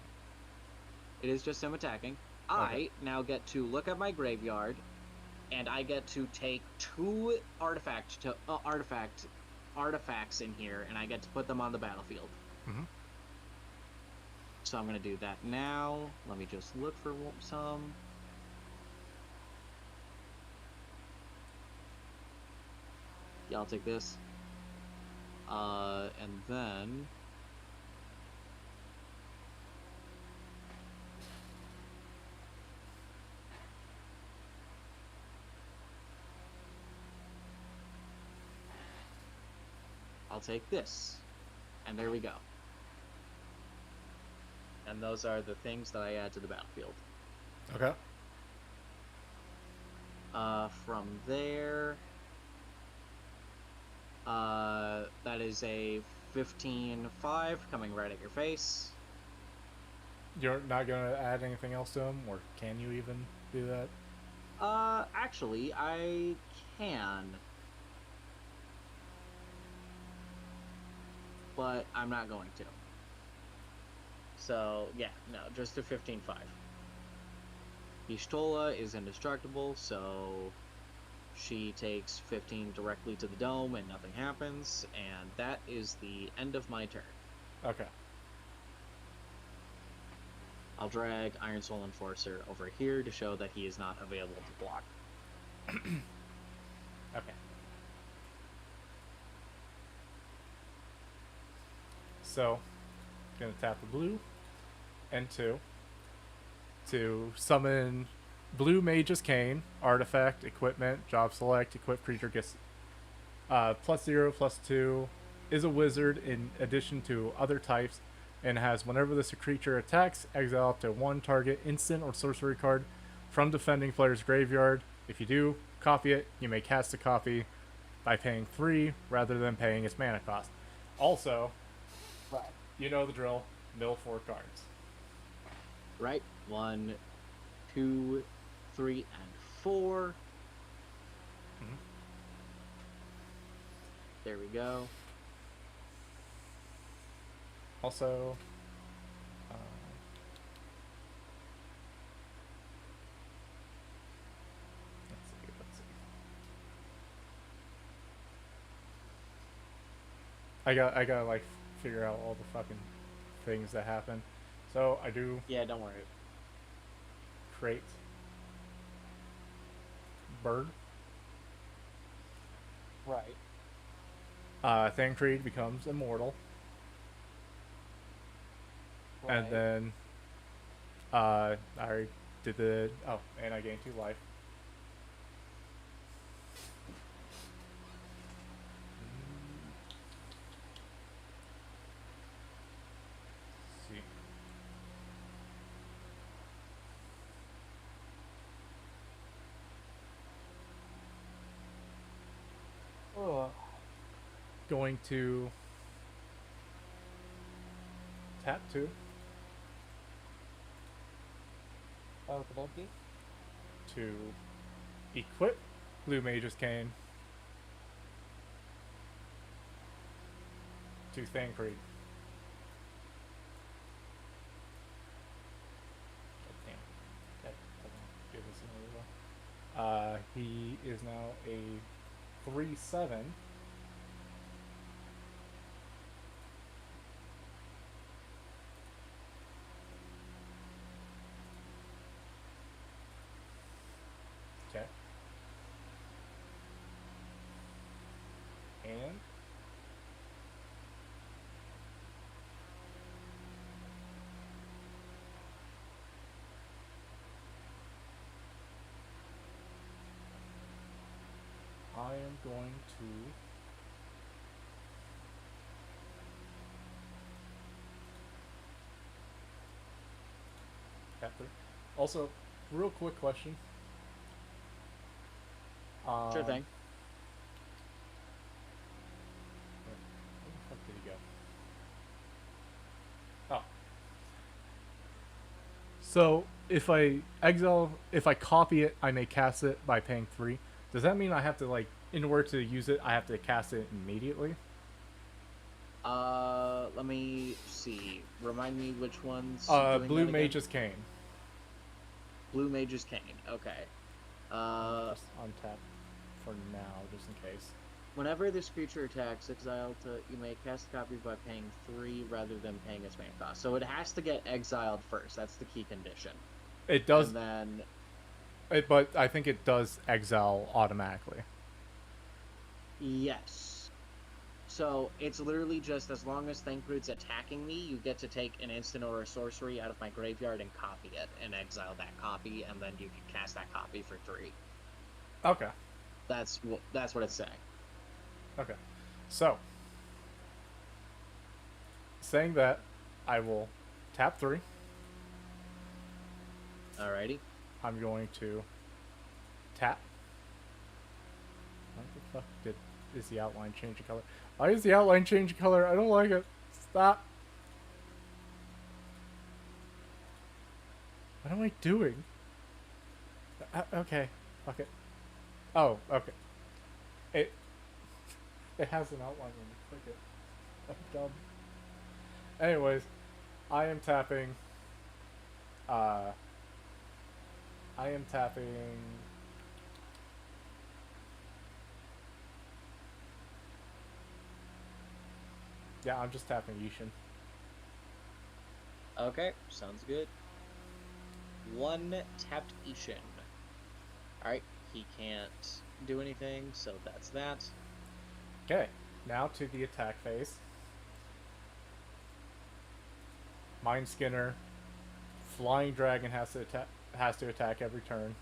It is just him attacking. Okay. I now get to look at my graveyard, and I get to take 2 artifacts in here, and I get to put them on the battlefield. Mm-hmm. So I'm gonna do that now. Let me just look for some. Yeah, I'll take this. And then I'll take this. And there we go. And those are the things that I add to the battlefield. Okay. From there, that is a 15-5 coming right at your face. You're not gonna add anything else to him, or can you even do that? Actually, I can. But I'm not going to. So, yeah, no, just a 15-5. Y'shtola is indestructible, so she takes 15 directly to the dome and nothing happens, and that is the end of my turn. Okay. I'll drag Iron Soul Enforcer over here to show that he is not available to block. Okay. So, gonna tap the blue and 2 to summon Blue Mage's Cane, artifact, equipment, job select, equipped creature gets +0/+2, is a wizard in addition to other types, and has whenever this creature attacks, exile up to 1 target instant or sorcery card from defending player's graveyard. If you do copy it, you may cast a copy by paying 3 rather than paying its mana cost. Also, Right. you know the drill, mill 4 cards. Right? 1, 2, 3, and 4. Mhm. There we go. Also, let's see. I gotta like figure out all the fucking things that happen. So I do Yeah, don't worry. create bird. Right. Thancred becomes immortal. And then I already did the and I gained 2 life. See. Oh. Going to tap 2 Okey-dokey. to equip Blue Mage's Cane to Thancred. Damn. That doesn't give us another one. He is now a 3/7. Okay. And I am going to tap 3. Also, real quick question. Sure thing. Where the fuck did he go? Oh. So, if I copy it, I may cast it by paying 3. Does that mean I have to, like, in order to use it, I have to cast it immediately? Let me see. Remind me which one's doing Blue that again? Mage's Cane. Blue Mage's Cane. Okay. Just untap for now, just in case. Whenever this creature attacks, exile to you may cast a copy by paying 3 rather than paying its main cost. So it has to get exiled first. That's the key condition. It does, And then but I think it does exile automatically. yes. So it's literally just as long as Thancred's attacking me, you get to take an instant or a sorcery out of my graveyard and copy it and exile that copy, and then you can cast that copy for 3. Okay. That's what it's saying. Okay. So, saying that, I will tap 3. Alrighty. I'm going to tap. What the fuck is the outline changing color? Why is the outline changing color? I don't like it. Stop. What am I doing? Okay. Fuck it. Oh, okay. It has an outline when you click it. I'm dumb. Anyways, I am tapping. Yeah, I'm just tapping Yishin. Okay, sounds good. 1 tapped Ishin. Alright, he can't do anything, so that's that. Okay, now to the attack phase. Mind Skinner. Flying Dragon has to attack every turn.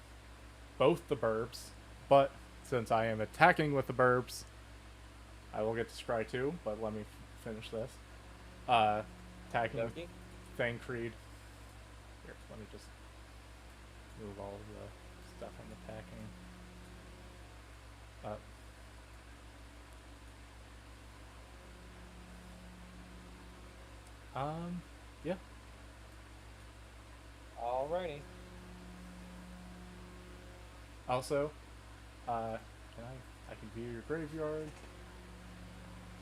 Both the burbs, but since I am attacking with the burbs, I will get to scry too, but let me finish this. Attacking with Okay. Thancred. Here, let me just move all of the stuff I'm attacking. Yeah. Alrighty. Also, can I can view your graveyard.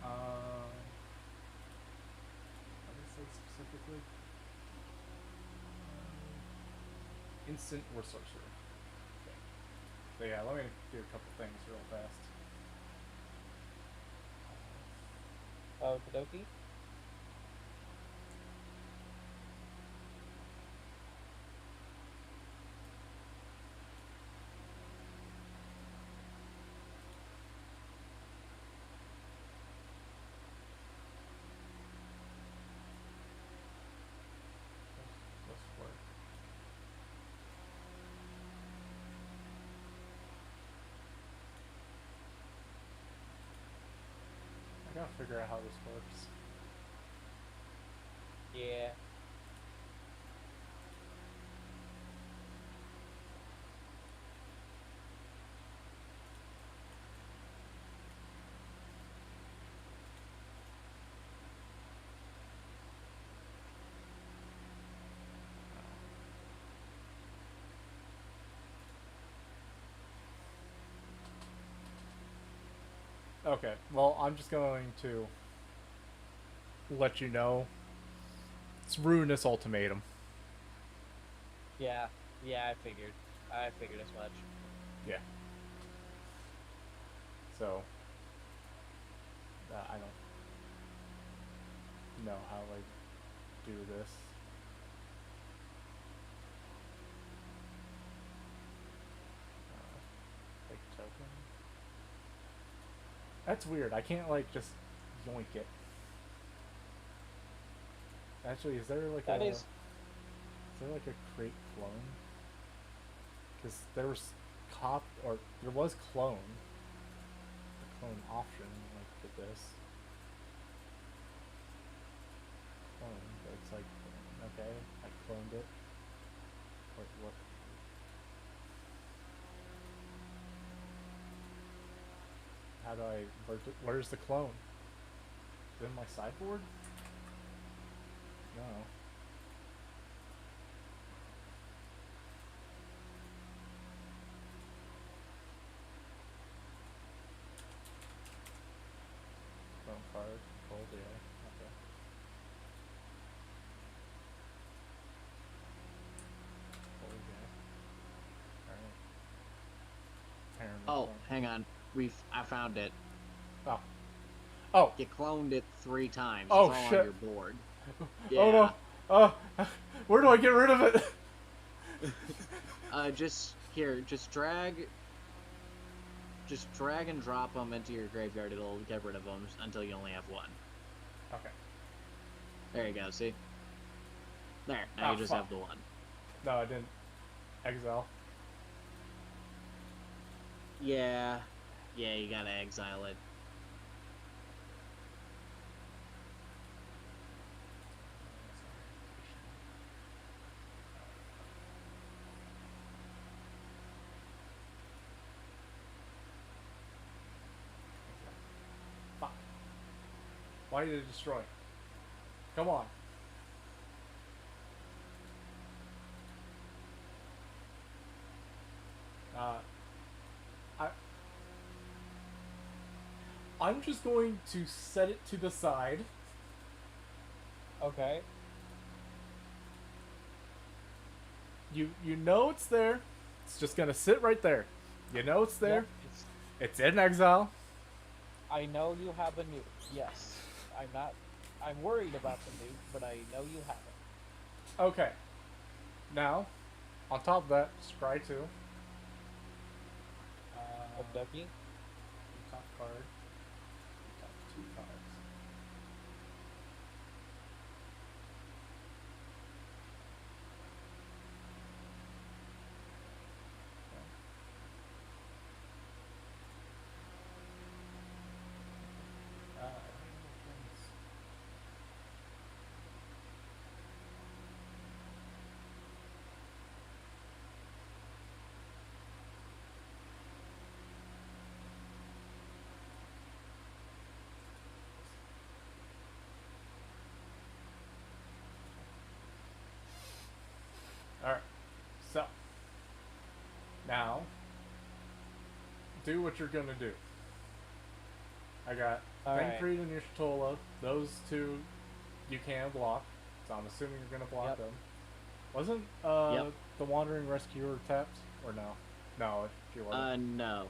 What did it say specifically? Instant or sorcery. Okay. So yeah, let me do a couple things real fast. Okie dokie. Let's work. I gotta figure out how this works. Yeah. Okay, well, I'm just going to let you know. It's Ruinous Ultimatum. Yeah. Yeah, I figured as much. Yeah. So, I don't know how I do this. Take a token. That's weird. I can't, like, just yoink it. Actually, is there, like, Is there, like, a crate clone? Because there was there was clone. The clone option, like, for this. Clone, but it's like, okay, I cloned it. Wait, what? How do where's the clone? Is it in my sideboard? No. Clone card, control, yeah. Oh, hang on. I found it. Oh. Oh. You cloned it 3 times. Oh, it's all shit. on your board. Yeah. Oh no. Where do I get rid of it? Just drag and drop them into your graveyard. It'll get rid of them until you only have 1. Okay. There you go, see? There, now you just have the 1. No, I didn't. Exile. Yeah. Yeah, you gotta exile it. Fuck. Why did it destroy? Come on. I'm just going to set it to the side. Okay. You know it's there. It's just gonna sit right there. You know it's there. Yep, It's in exile. I know you have a nuke. Yes. I'm worried about the nuke, but I know you have it. Okay. Now, on top of that, scry 2. Ducky. Top card. Top 2 cards. Alright, so now do what you're gonna do. I got Alright. Thancred and Y'shtola. Those 2 you can block, so I'm assuming you're gonna block Yep. them. Wasn't Yep. the Wandering Rescuer tapped? Or no? No, she wasn't. No.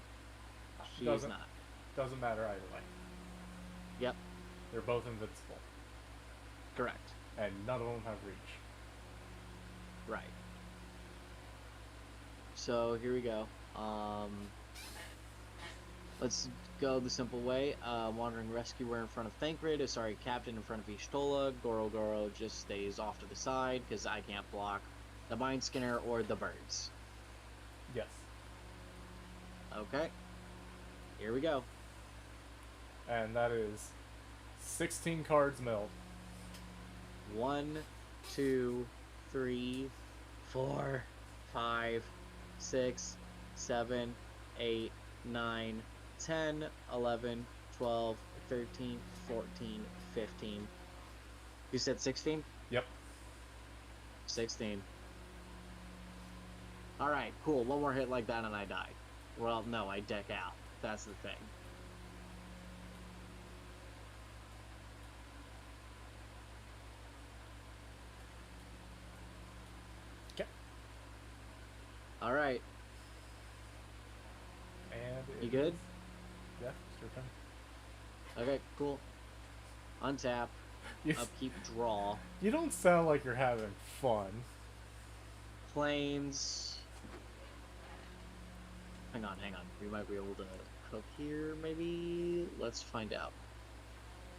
She's doesn't, not. Doesn't matter either way. Yep. They're both invincible. Correct. And none of them have reach. Right. So here we go. Let's go the simple way. Wandering Rescuer in front of Thancred, Captain in front of Y'shtola. Goro just stays off to the side because I can't block the Mind Skinner or the birds. Yes. Okay. Here we go. And that is 16 cards milled. 1, 2, 3, 4, 5, 6, 7, 8, 9, 10, 11, 12, 13, 14, 15. You said 16? Yep. 16. Alright, cool. One more hit like that and I die. Well, no, I deck out. That's the thing. Okay. Alright. And You good? Yeah, it's your turn. Okay, cool. Untap. You, Upkeep, draw. you don't sound like you're having fun. Planes. Hang on. We might be able to cook here, maybe? Let's find out.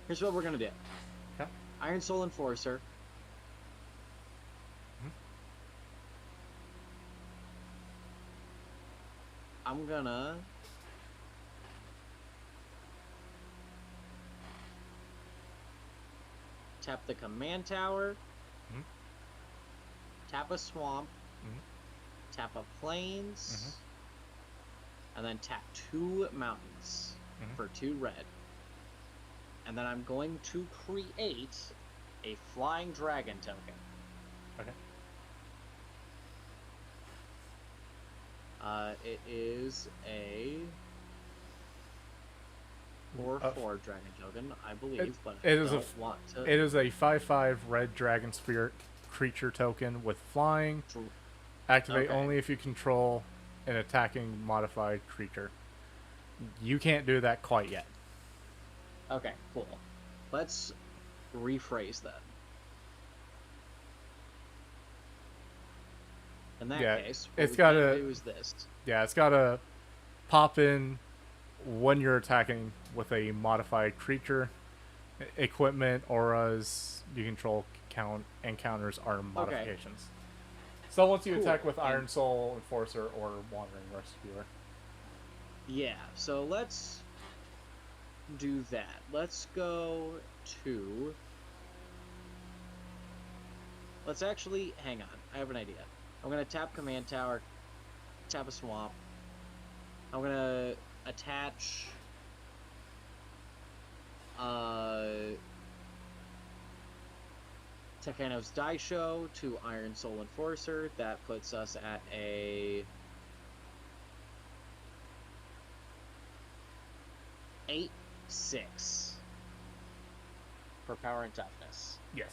Here's what we're gonna do. Okay. Iron Soul Enforcer. I'm gonna... tap the command tower. Mhm. Tap a swamp. Mhm. Tap a plains. And then tap 2 mountains for 2 red. And then I'm going to create a flying dragon token. Okay. It is a 4/4 dragon token, I believe, but I it is don't want to. It is a 5/5 red dragon spirit creature token with flying. Activate Okay. only if you control an attacking modified creature. You can't do that quite yet. Okay, cool. Let's rephrase that. In that Yeah, case, what it's we gotta- can do is this. Yeah, it's gotta pop in when you're attacking with a modified creature, equipment, auras, you control count, encounters are modifications. So once you Cool. attack with Iron Soul, Enforcer, or Wandering Rescuer. Yeah, so let's do that. Let's go to... Let's actually... Hang on, I have an idea. I'm going to tap Command Tower, tap a Swamp. I'm going to attach... Tekano's Daisho to Iron Soul Enforcer. That puts us at a... 8-6 for power and toughness. Yes.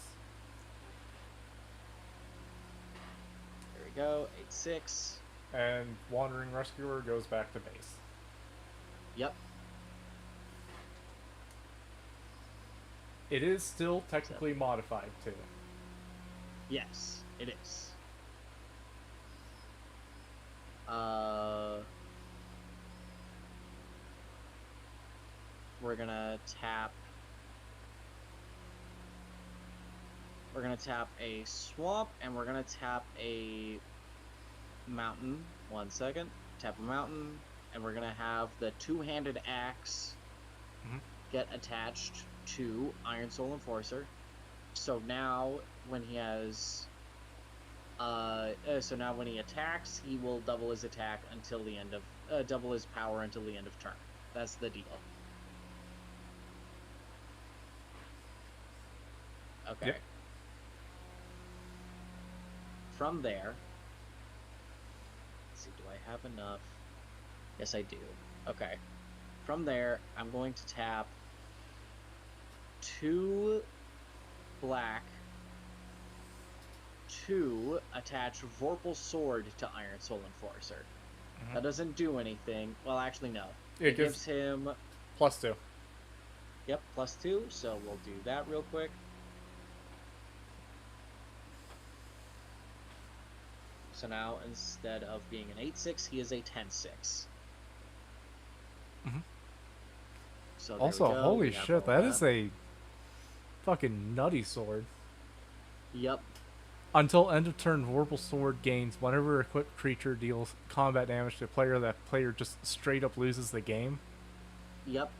There we go, 8-6. And Wandering Rescuer goes back to base. Yep. It is still technically modified, too. Yes, it is. We're gonna tap... We're gonna tap a Swamp, and we're gonna tap a Mountain. 1 second. Tap a Mountain, and we're gonna have the two-handed axe get attached to Iron Soul Enforcer. So now, when he has... so now when he attacks, he will double his attack until the end of... double his power until the end of turn. That's the deal. Okay. Yep. From there... Let's see, do I have enough? Yes, I do. Okay. From there, I'm going to tap 2 black to attach Vorpal Sword to Iron Soul Enforcer. That doesn't do anything. Well, actually, no. It gives him... +2. Yep, +2, so we'll do that real quick. So now, instead of being an 8-6, he is a 10-6. So there Also, we go. holy We have shit, all that is a fucking nutty sword. Yep. Until end of turn, Vorpal Sword gains whenever equipped creature deals combat damage to a player, that player just straight up loses the game. Yep.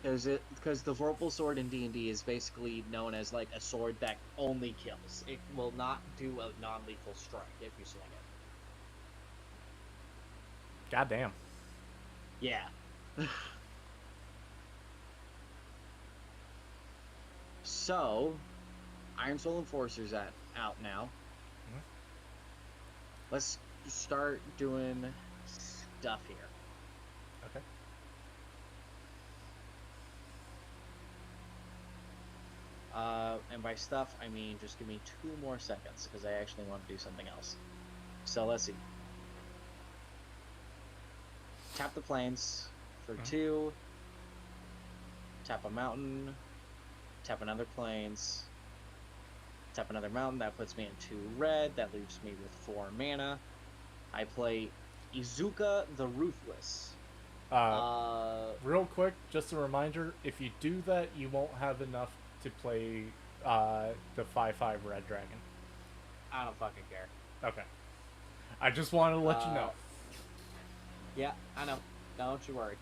Because the Vorpal Sword in D&D is basically known as like a sword that only kills. It will not do a non-lethal strike if you swing it. Goddamn. Yeah. So, Iron Soul Enforcer's out now. Let's start doing stuff here. Okay. And by stuff, I mean just give me 2 more seconds, because I actually want to do something else. So let's see. Tap the plains for 2. Tap a mountain. Tap another plains. Tap another mountain. That puts me in 2 red. That leaves me with 4 mana. I play Izuka the Ruthless. Real quick, just a reminder, if you do that, you won't have enough to play the 5/5 red dragon. I don't fucking care. Okay. I just wanted to let you know. Yeah, I know. Don't you worry.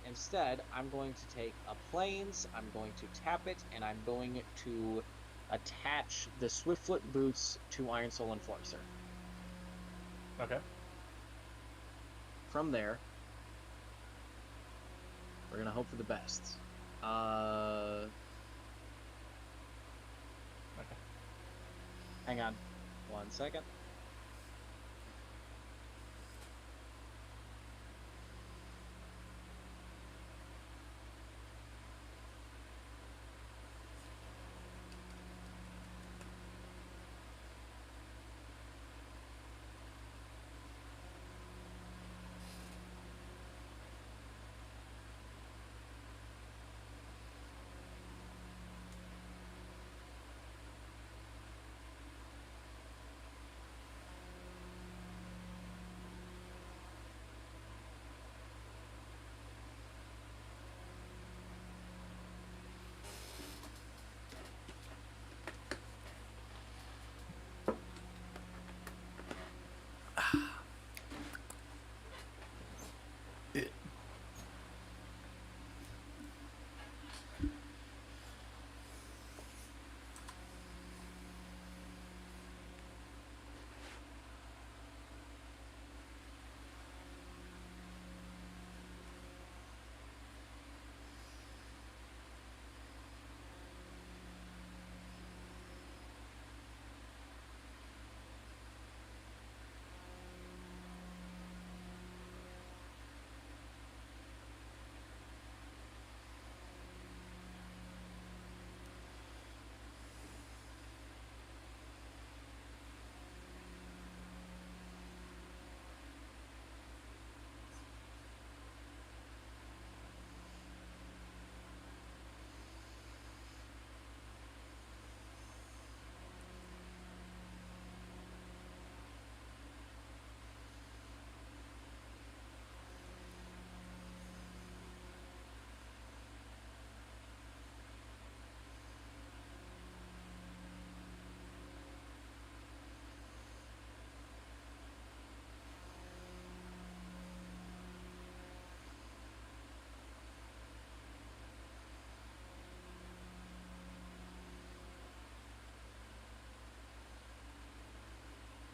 Instead, I'm going to take a plains, I'm going to tap it, and I'm going to attach the Swiftfoot Boots to Iron Soul Enforcer. Okay. From there, we're going to hope for the best. Okay. Hang on 1 second.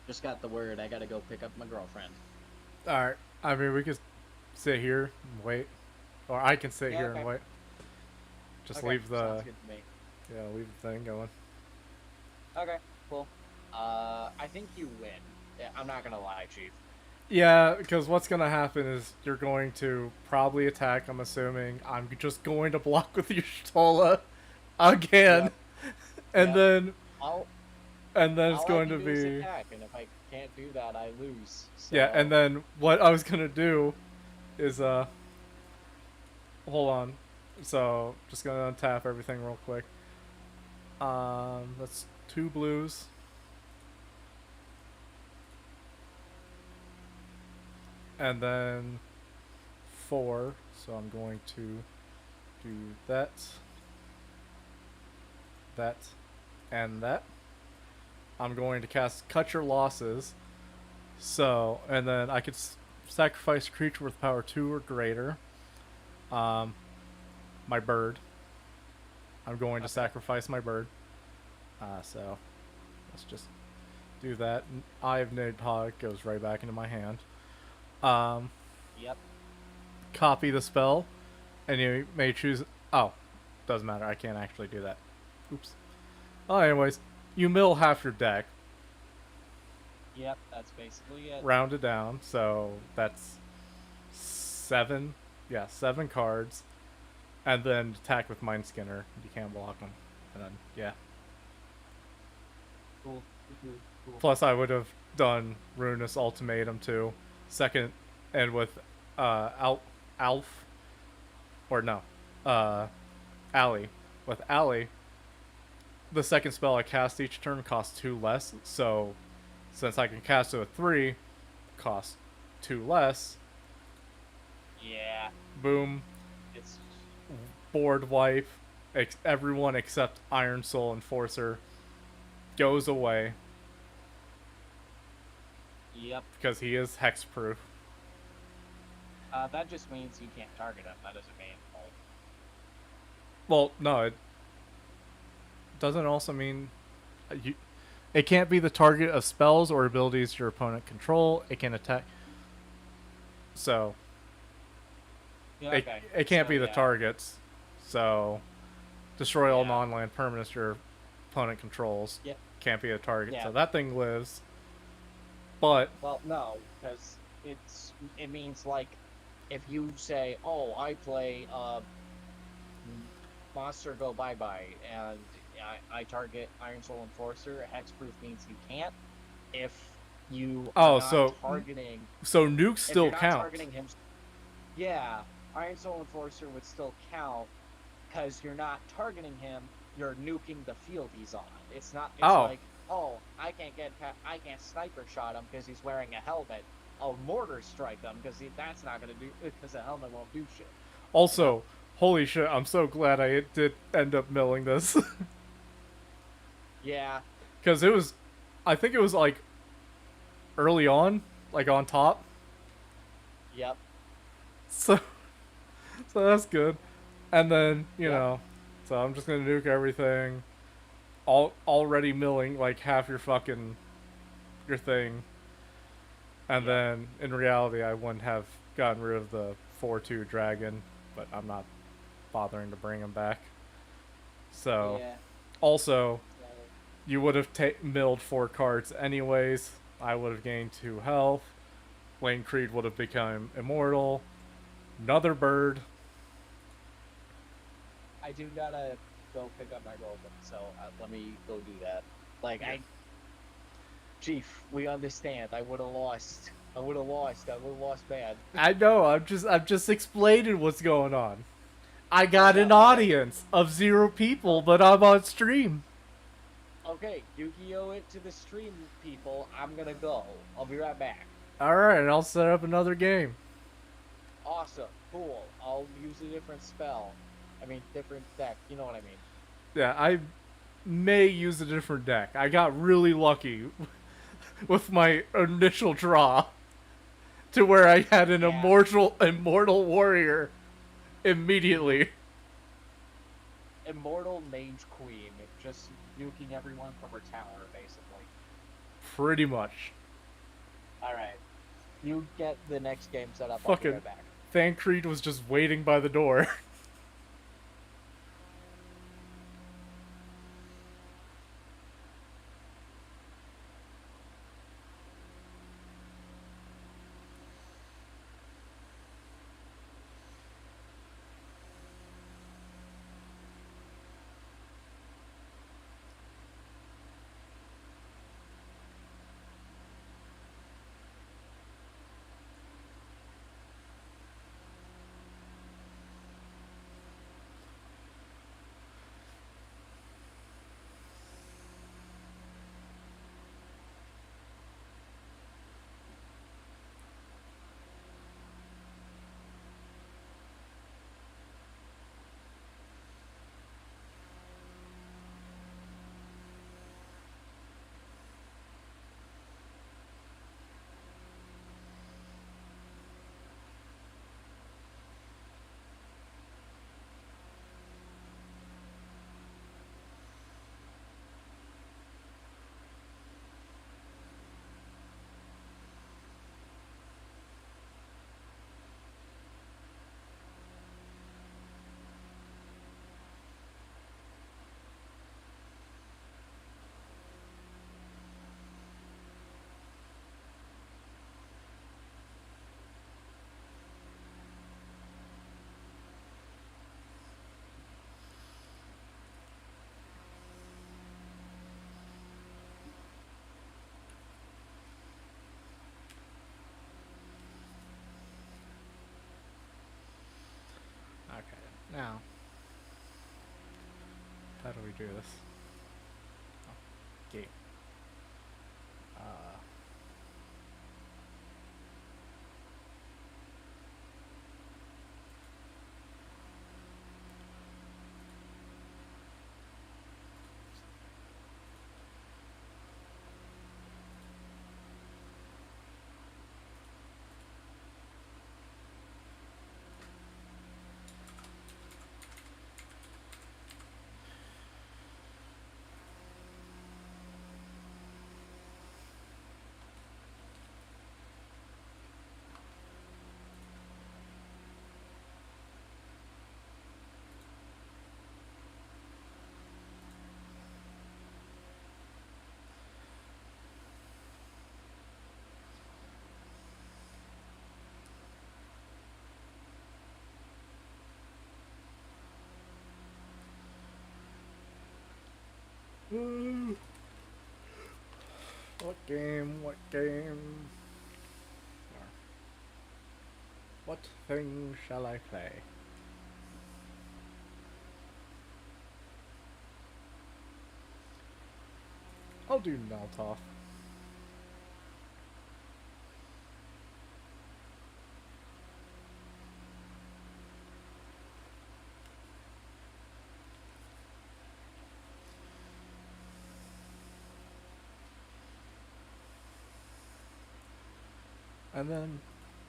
Just got the word. I gotta go pick up my girlfriend. Alright. I mean, we could sit here and wait. Or I can sit Yeah, here okay. and wait. Just Okay, leave the... sounds good to me. Yeah, leave the thing going. Okay, cool. I think you win. Yeah, I'm not gonna lie, Chief. Yeah, because what's going to happen is you're going to probably attack, I'm assuming. I'm just going to block with your Shtola again. Yep. And Yep. then... I'll And then it's all going I to can do is be... attack, and if I can't do that, I lose. So. Yeah, and then what I was going to do is, hold on. So, just going to untap everything real quick. That's 2 blues. And then 4. So I'm going to do that, that, and that. I'm going to cast Cut Your Losses. So, and then I could sacrifice a creature with power 2 or greater. My bird. I'm going to sacrifice my bird. So, let's just do that. Eye of Nidhogg goes right back into my hand. Yep. Copy the spell, and you may choose... Oh, doesn't matter. I can't actually do that. Oops. Well, anyways, you mill half your deck. Yep, that's basically it. Round it down, so that's 7. Yeah, 7 cards. And then attack with Mind Skinner. You can't block them. And then, yeah. Cool. Plus, I would have done Ruinous Ultimatum too. Second, and with Alf, or no, Allie. With Allie, the second spell I cast each turn costs 2 less. So, since I can cast it with 3, costs 2 less. Yeah. Boom. It's Board wipe. Everyone except Iron Soul Enforcer goes away. Yep. Because he is hexproof. That just means you can't target him. That doesn't mean Well, no, it doesn't also mean it can't be the target of spells or abilities your opponent control. It can attack. So yeah, okay. it can't So, be the yeah. targets. So destroy all Yeah. non-land permanents your opponent controls. Yep. Can't be a target. Yeah. So that thing lives. But Well, no, because it means like if you say, "Oh, I play Monster Go Bye Bye," and I target Iron Soul Enforcer, hexproof means you can't. If you are not targeting, so nukes if still you're not count. targeting him, yeah, Iron Soul Enforcer would still count because you're not targeting him. You're nuking the field he's on. It's not. It's like, oh, I can't sniper shot him because he's wearing a helmet. I'll mortar strike him because that's not gonna do because the helmet won't do shit. Also, holy shit! I'm so glad I did end up milling this. Yeah. Because it was, I think it was like early on, like on top. Yep. So that's good. And then, you know, so I'm just gonna nuke everything. Already milling like half your thing. And then in reality I wouldn't have gotten rid of the 4/2 dragon, but I'm not bothering to bring him back. So also you would have milled 4 cards anyways. I would have gained 2 health. Lane Creed would have become immortal. Another bird. I do gotta go pick up my girlfriend, so let me go do that. Like, Chief, we understand. I would have lost. I would have lost bad. I know. I'm just explaining what's going on. I got an audience of 0 people, but I'm on stream. Okay, Yu-Gi-Oh! It to the stream, people. I'm gonna go. I'll be right back. Alright, I'll set up another game. Awesome. Cool. I'll use a different spell. I mean, different deck. You know what I mean. Yeah, I may use a different deck. I got really lucky with my initial draw to where I had an immortal warrior immediately. Immortal Mage Queen. Just nuking everyone from her tower, basically. Pretty much. Alright. You get the next game set up, I'll be Fucking right back. Thancred was just waiting by the door. Okay, now, how do we do this? Oh, game. What game? What game? What thing shall I play? I'll do Meltoff. And then,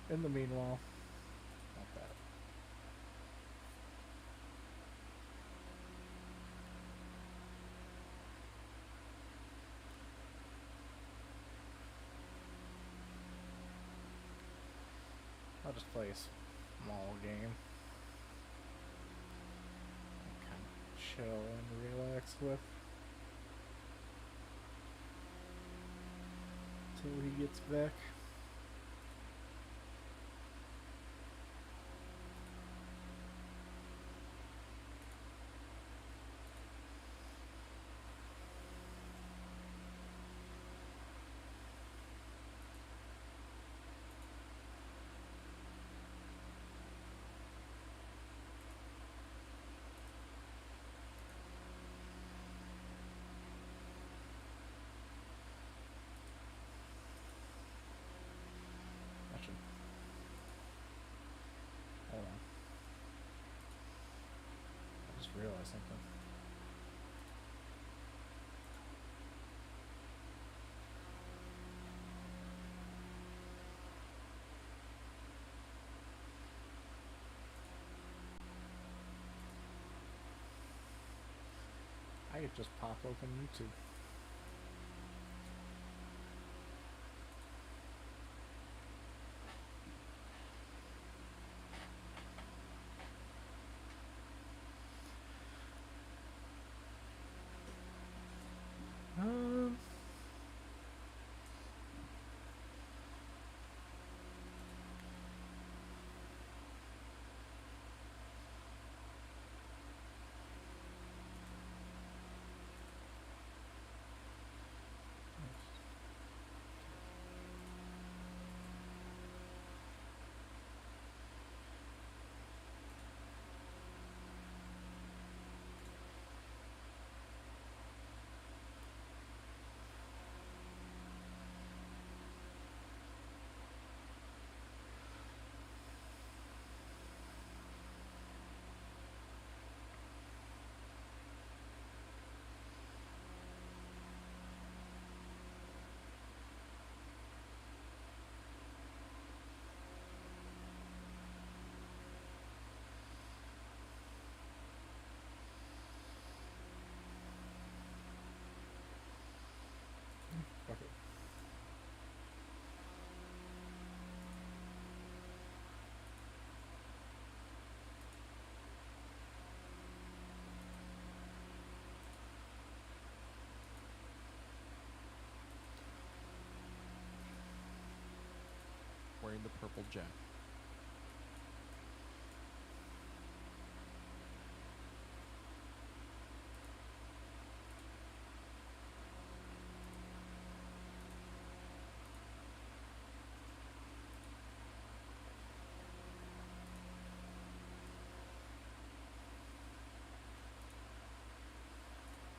in the meanwhile, not bad. I'll just play a small game. Kind of chill and relax with. Till he gets back. Hold on. I just realized something. I could just pop open YouTube. purple jacket.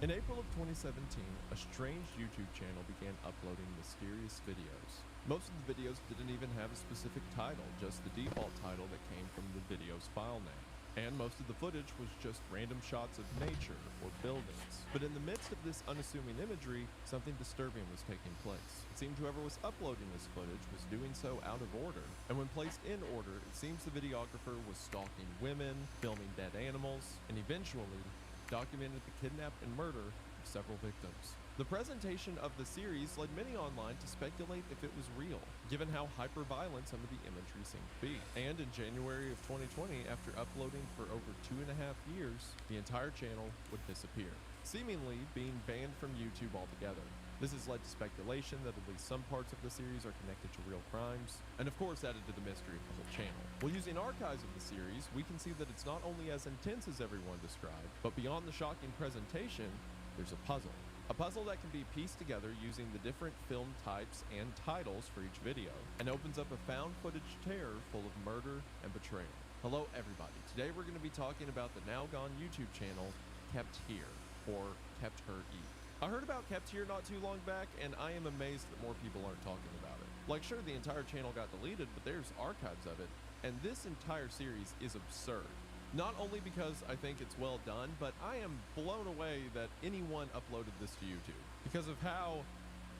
In April of 2017, a strange YouTube channel began uploading mysterious videos. Most of the videos didn't even have a specific title, just the default title that came from the video's file name. And most of the footage was just random shots of nature or buildings. But in the midst of this unassuming imagery, something disturbing was taking place. It seemed whoever was uploading this footage was doing so out of order. And when placed in order, it seems the videographer was stalking women, filming dead animals, and eventually documented the kidnap and murder of several victims. The presentation of the series led many online to speculate if it was real, given how hyper-violent some of the imagery seemed to be. And in January of 2020, after uploading for over 2.5 years, the entire channel would disappear, seemingly being banned from YouTube altogether. This has led to speculation that at least some parts of the series are connected to real crimes, and of course added to the mystery of the whole channel. Well, using archives of the series, we can see that it's not only as intense as everyone described, but beyond the shocking presentation, there's a puzzle. A puzzle that can be pieced together using the different film types and titles for each video, and opens up a found footage terror full of murder and betrayal. Hello everybody, today we're going to be talking about the now gone YouTube channel, Kept Here, or Kept Her Eat. I heard about Kept Here not too long back, and I am amazed that more people aren't talking about it. Like, sure, the entire channel got deleted, but there's archives of it, and this entire series is absurd. Not only because I think it's well done, but I am blown away that anyone uploaded this to YouTube because of how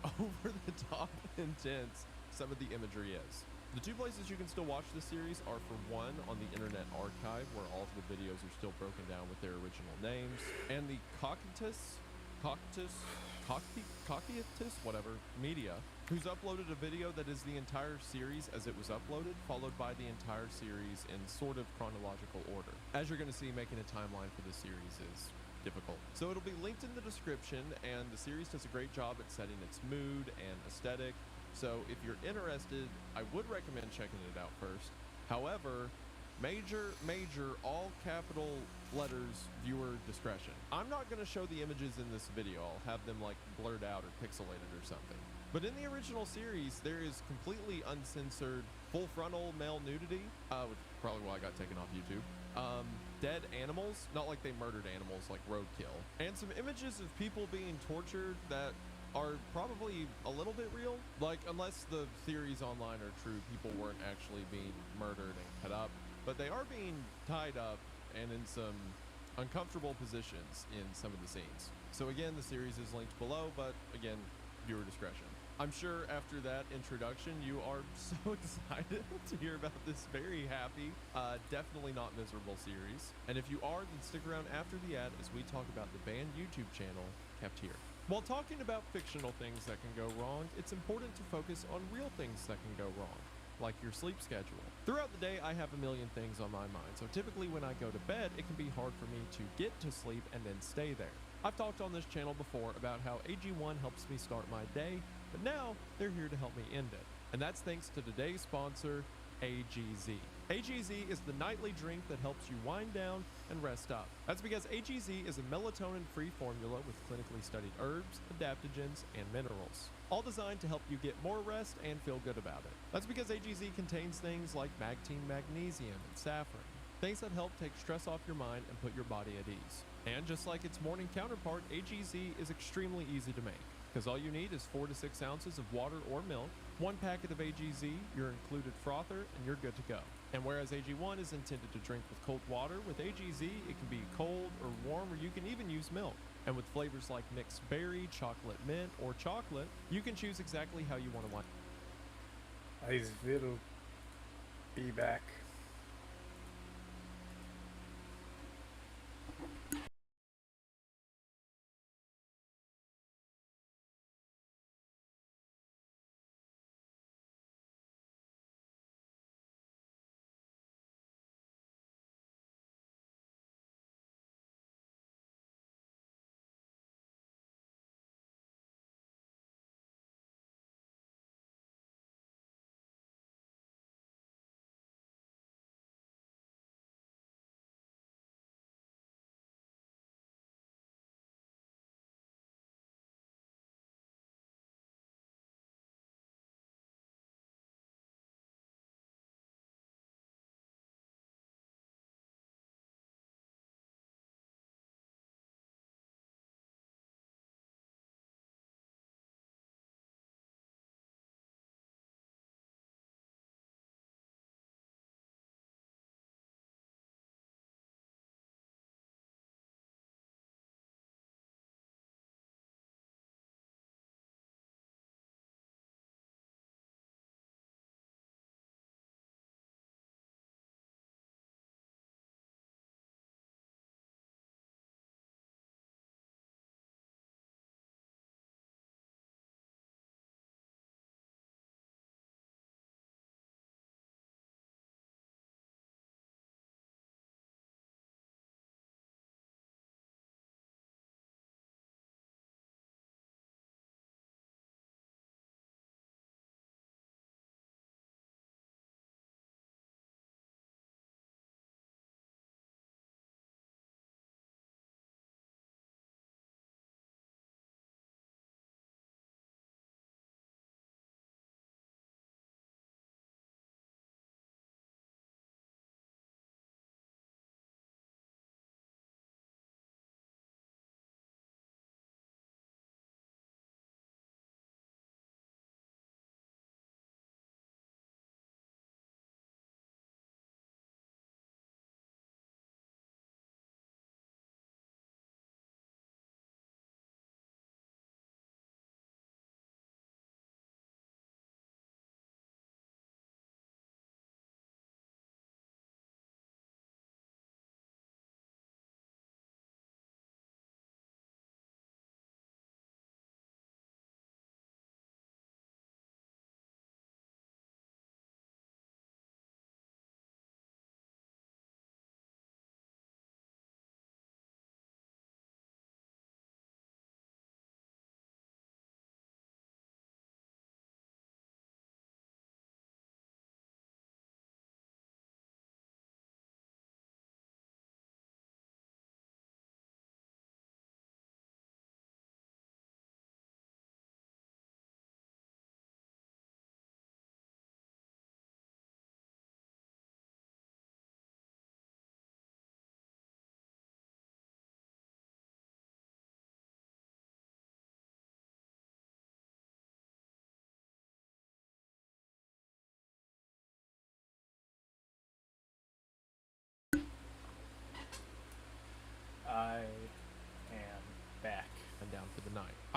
over the top intense some of the imagery is. The two places you can still watch this series are, for one, on the Internet Archive, where all of the videos are still broken down with their original names, and the Cockitus, whatever, media, who's uploaded a video that is the entire series as it was uploaded, followed by the entire series in sort of chronological order. As you're going to see, making a timeline for this series is difficult. So it'll be linked in the description, and the series does a great job at setting its mood and aesthetic. So if you're interested, I would recommend checking it out first. However, major, all capital letters, viewer discretion. I'm not going to show the images in this video. I'll have them like blurred out or pixelated or something. But in the original series, there is completely uncensored full frontal male nudity, which is probably why I got taken off YouTube. Dead animals, not like they murdered animals like roadkill, and some images of people being tortured that are probably a little bit real. Like, unless the theories online are true, people weren't actually being murdered and cut up, but they are being tied up and in some uncomfortable positions in some of the scenes. So again, the series is linked below, but again, viewer discretion. I'm sure after that introduction, you are so excited to hear about this very happy, definitely not miserable series. And if you are, then stick around after the ad as we talk about the banned YouTube channel, Kept Here. While talking about fictional things that can go wrong, it's important to focus on real things that can go wrong, like your sleep schedule. Throughout the day, I have a million things on my mind, so typically when I go to bed, it can be hard for me to get to sleep and then stay there. I've talked on this channel before about how AG1 helps me start my day, but now they're here to help me end it. And that's thanks to today's sponsor, AGZ. AGZ is the nightly drink that helps you wind down and rest up. That's because AGZ is a melatonin-free formula with clinically studied herbs, adaptogens, and minerals, all designed to help you get more rest and feel good about it. That's because AGZ contains things like Magtine magnesium and saffron, things that help take stress off your mind and put your body at ease. And just like its morning counterpart, AGZ is extremely easy to make, because all you need is 4 to 6 ounces of water or milk, 1 packet of AGZ, your included frother, and you're good to go. And whereas AG1 is intended to drink with cold water, with AGZ it can be cold or warm, or you can even use milk. And with flavors like mixed berry, chocolate mint, or chocolate, you can choose exactly how you want to wind. I will be back.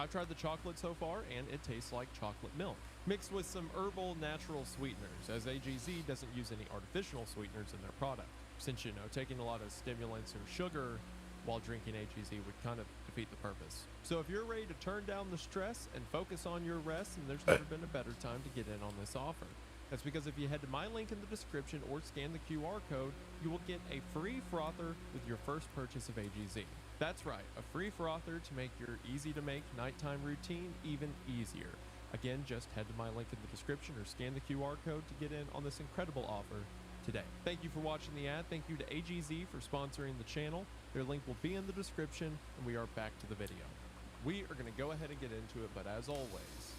I've tried the chocolate so far, and it tastes like chocolate milk, mixed with some herbal natural sweeteners, as AGZ doesn't use any artificial sweeteners in their product. Since, you know, taking a lot of stimulants or sugar while drinking AGZ would kind of defeat the purpose. So if you're ready to turn down the stress and focus on your rest, then there's never been a better time to get in on this offer. That's because if you head to my link in the description or scan the QR code, you will get a free frother with your first purchase of AGZ. That's right, a free frother to make your easy-to-make nighttime routine even easier. Again, just head to my link in the description or scan the QR code to get in on this incredible offer today. Thank you for watching the ad. Thank you to AGZ for sponsoring the channel. Their link will be in the description, and we are back to the video. We are going to go ahead and get into it, but as always,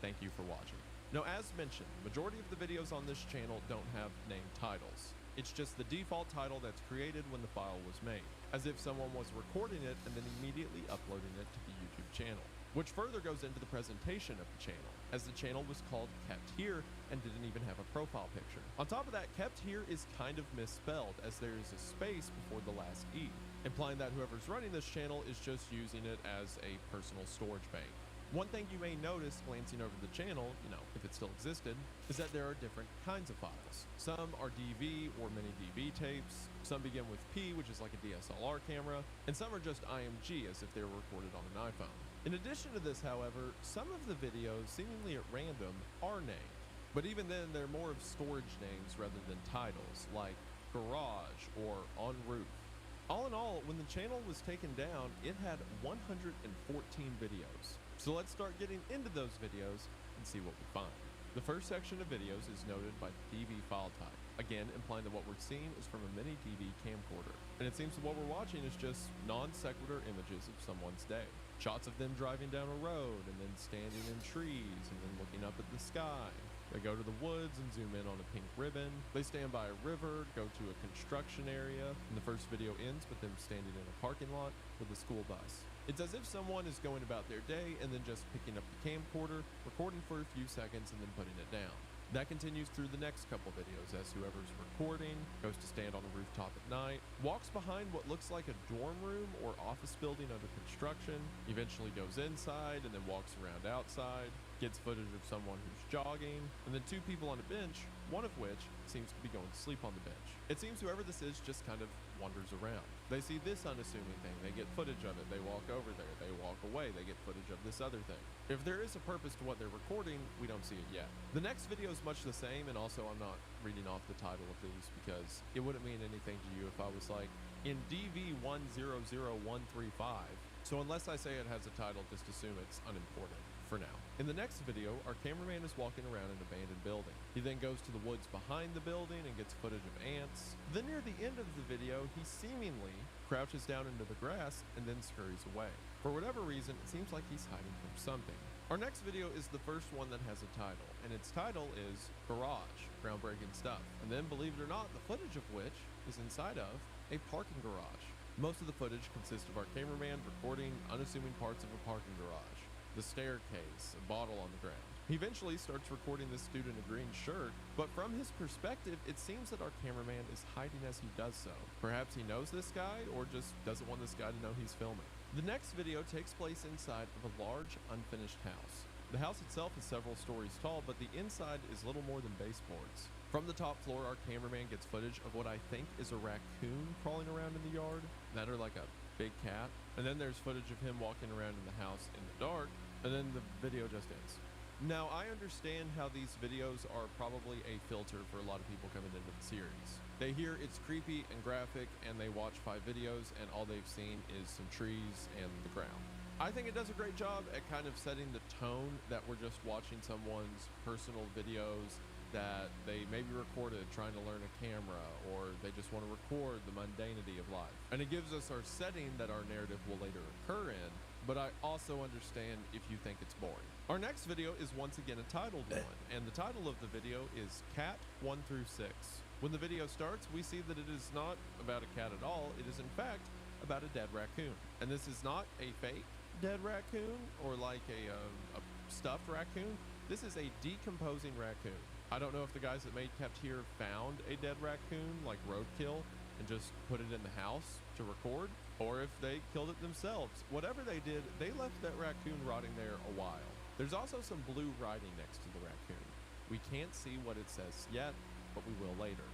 thank you for watching. Now, as mentioned, the majority of the videos on this channel don't have named titles. It's just the default title that's created when the file was made, as if someone was recording it and then immediately uploading it to the YouTube channel, which further goes into the presentation of the channel, as the channel was called Kept Here and didn't even have a profile picture. On top of that, Kept Here is kind of misspelled, as there is a space before the last E, implying that whoever's running this channel is just using it as a personal storage bank. One thing you may notice glancing over the channel, you know, if it still existed, is that there are different kinds of files. Some are DV or mini DV tapes, some begin with P, which is like a DSLR camera, and some are just IMG, as if they were recorded on an iPhone. In addition to this, however, some of the videos, seemingly at random, are named. But even then, they're more of storage names rather than titles, like Garage or En Route. All in all, when the channel was taken down, it had 114 videos. So let's start getting into those videos and see what we find. The first section of videos is noted by DV file type, again implying that what we're seeing is from a mini DV camcorder. And it seems that what we're watching is just non sequitur images of someone's day. Shots of them driving down a road and then standing in trees and then looking up at the sky. They go to the woods and zoom in on a pink ribbon. They stand by a river, go to a construction area, and the first video ends with them standing in a parking lot with a school bus. It's as if someone is going about their day and then just picking up the camcorder, recording for a few seconds, and then putting it down. That continues through the next couple videos as whoever's recording goes to stand on a rooftop at night, walks behind what looks like a dorm room or office building under construction, eventually goes inside and then walks around outside, gets footage of someone who's jogging, and then two people on a bench, one of which seems to be going to sleep on the bench. It seems whoever this is just kind of wanders around. They see this unassuming thing, they get footage of it, they walk over there, they walk away, they get footage of this other thing. If there is a purpose to what they're recording, we don't see it yet. The next video is much the same, and also I'm not reading off the title of these because it wouldn't mean anything to you if I was like, in DV100135. So unless I say it has a title, just assume it's unimportant for now. In the next video, our cameraman is walking around an abandoned building. He then goes to the woods behind the building and gets footage of ants. Then near the end of the video, he seemingly crouches down into the grass and then scurries away. For whatever reason, it seems like he's hiding from something. Our next video is the first one that has a title, and its title is Garage, Groundbreaking Stuff. And then, believe it or not, the footage of which is inside of a parking garage. Most of the footage consists of our cameraman recording unassuming parts of a parking garage. The staircase, a bottle on the ground. He eventually starts recording this dude in a green shirt, but from his perspective, it seems that our cameraman is hiding as he does so. Perhaps he knows this guy, or just doesn't want this guy to know he's filming. The next video takes place inside of a large, unfinished house. The house itself is several stories tall, but the inside is little more than baseboards. From the top floor, our cameraman gets footage of what I think is a raccoon crawling around in the yard, that or like a big cat. And then there's footage of him walking around in the house in the dark, and then the video just ends. Now, I understand how these videos are probably a filter for a lot of people coming into the series. They hear it's creepy and graphic, and they watch 5 videos, and all they've seen is some trees and the ground. I think it does a great job at kind of setting the tone that we're just watching someone's personal videos that they maybe recorded trying to learn a camera, or they just want to record the mundanity of life. And it gives us our setting that our narrative will later occur in, but I also understand if you think it's boring. Our next video is once again a titled one, and the title of the video is Cat 1 through 6. When the video starts, we see that it is not about a cat at all. It is in fact about a dead raccoon. And this is not a fake dead raccoon or like a stuffed raccoon. This is a decomposing raccoon. I don't know if the guys that made Kept Here found a dead raccoon like roadkill and just put it in the house to record, or if they killed it themselves. Whatever they did, they left that raccoon rotting there a while. There's also some blue writing next to the raccoon. We can't see what it says yet, but we will later.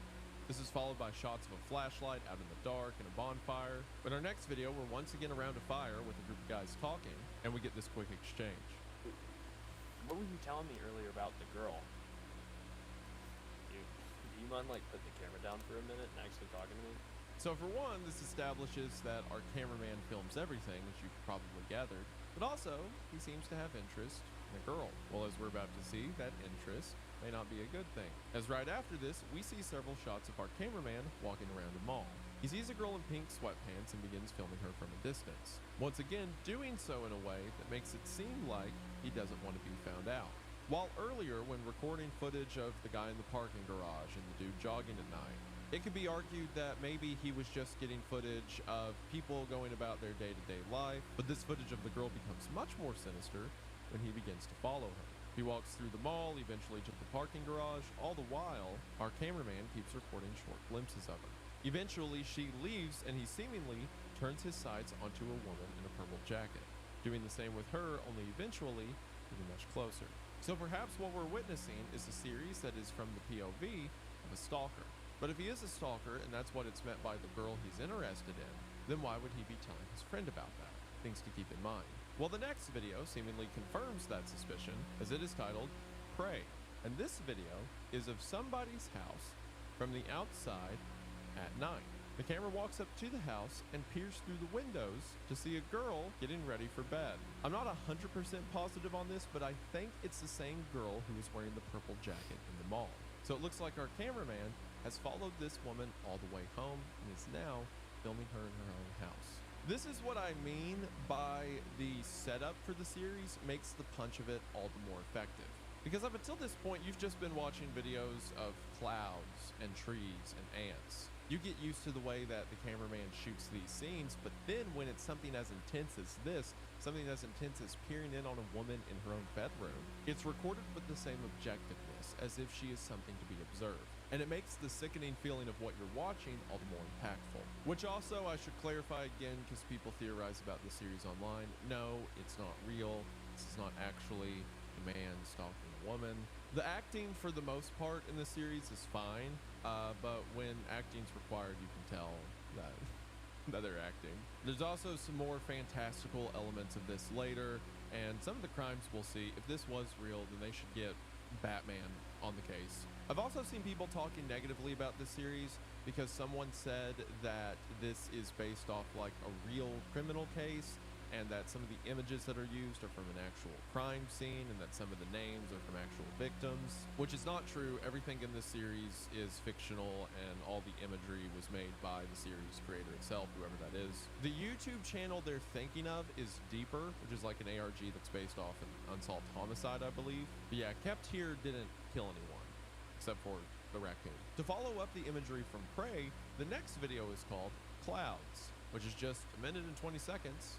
This is followed by shots of a flashlight out in the dark and a bonfire. In our next video, we're once again around a fire with a group of guys talking, and we get this quick exchange. What were you telling me earlier about the girl? Do you mind like putting the camera down for a minute and actually talking to me? So for one, this establishes that our cameraman films everything, as you've probably gathered, but also he seems to have interest in a girl. Well, as we're about to see, that interest may not be a good thing, as right after this, we see several shots of our cameraman walking around a mall. He sees a girl in pink sweatpants and begins filming her from a distance, once again doing so in a way that makes it seem like he doesn't want to be found out. While earlier, when recording footage of the guy in the parking garage and the dude jogging at night, it could be argued that maybe he was just getting footage of people going about their day-to-day life, but this footage of the girl becomes much more sinister when he begins to follow her. He walks through the mall, eventually to the parking garage. All the while, our cameraman keeps recording short glimpses of her. Eventually, she leaves, and he seemingly turns his sights onto a woman in a purple jacket, doing the same with her, only eventually getting much closer. So perhaps what we're witnessing is a series that is from the POV of a stalker. But if he is a stalker, and that's what it's meant by the girl he's interested in, then why would he be telling his friend about that? Things to keep in mind. Well, the next video seemingly confirms that suspicion, as it is titled Prey. And this video is of somebody's house from the outside at night. The camera walks up to the house and peers through the windows to see a girl getting ready for bed. I'm not 100% positive on this, but I think it's the same girl who was wearing the purple jacket in the mall. So it looks like our cameraman has followed this woman all the way home and is now filming her in her own house. This is what I mean by the setup for the series makes the punch of it all the more effective. Because up until this point, you've just been watching videos of clouds and trees and ants. You get used to the way that the cameraman shoots these scenes, but then when it's something as intense as this, something as intense as peering in on a woman in her own bedroom, it's recorded with the same objectiveness, as if she is something to be observed. And it makes the sickening feeling of what you're watching all the more impactful. Which also, I should clarify again, because people theorize about the series online. No, it's not real. This is not actually a man stalking a woman. The acting, for the most part, in the series is fine, but when acting's required, you can tell that they're acting. There's also some more fantastical elements of this later, and some of the crimes we'll see, if this was real, then they should get Batman on the case. I've also seen people talking negatively about this series because someone said that this is based off like a real criminal case, and that some of the images that are used are from an actual crime scene, and that some of the names are from actual victims, which is not true. Everything in this series is fictional, and all the imagery was made by the series creator itself, whoever that is. The YouTube channel they're thinking of is Deeper, which is like an ARG that's based off an unsolved homicide, I believe. But yeah, Kept Here didn't kill anyone, except for the raccoon. To follow up the imagery from Prey, the next video is called Clouds, which is just a minute and 20 seconds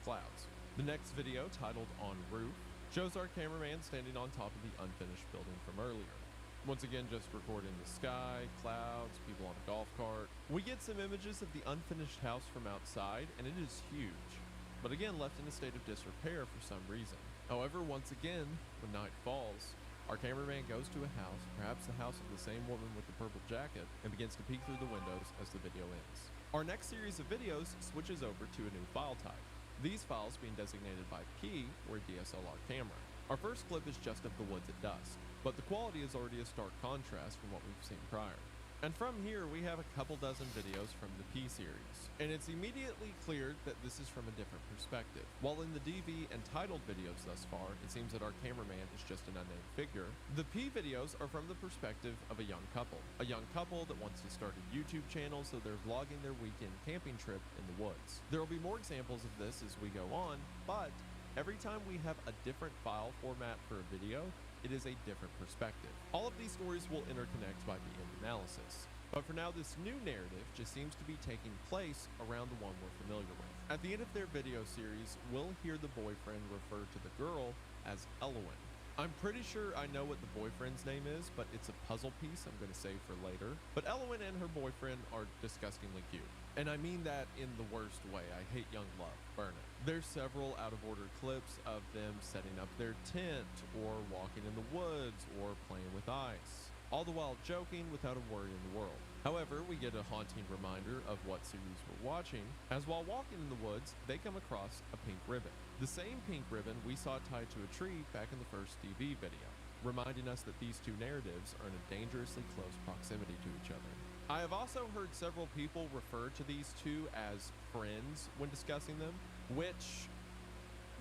clouds. The next video, titled On Roof, shows our cameraman standing on top of the unfinished building from earlier. Once again, just recording the sky, clouds, people on a golf cart. We get some images of the unfinished house from outside, and it is huge, but again left in a state of disrepair for some reason. However, once again, when night falls, our cameraman goes to a house, perhaps the house of the same woman with the purple jacket, and begins to peek through the windows as the video ends. Our next series of videos switches over to a new file type. These files being designated by P or DSLR camera. Our first clip is just of the woods at dusk, but the quality is already a stark contrast from what we've seen prior. And from here, we have a couple dozen videos from the P series, and it's immediately clear that this is from a different perspective. While in the DV and titled videos thus far, it seems that our cameraman is just an unnamed figure, the P videos are from the perspective of a young couple. A young couple that wants to start a YouTube channel, so they're vlogging their weekend camping trip in the woods. There will be more examples of this as we go on, but every time we have a different file format for a video, it is a different perspective. All of these stories will interconnect by the end analysis. But for now, this new narrative just seems to be taking place around the one we're familiar with. At the end of their video series, we'll hear the boyfriend refer to the girl as Elowen. I'm pretty sure I know what the boyfriend's name is, but it's a puzzle piece I'm going to save for later. But Elowen and her boyfriend are disgustingly cute. And I mean that in the worst way. I hate young love. Burn it. There's several out of order clips of them setting up their tent, or walking in the woods, or playing with ice. All the while joking without a worry in the world. However, we get a haunting reminder of what series we're watching, as while walking in the woods, they come across a pink ribbon. The same pink ribbon we saw tied to a tree back in the first TV video, reminding us that these two narratives are in a dangerously close proximity to each other. I have also heard several people refer to these two as friends when discussing them, which,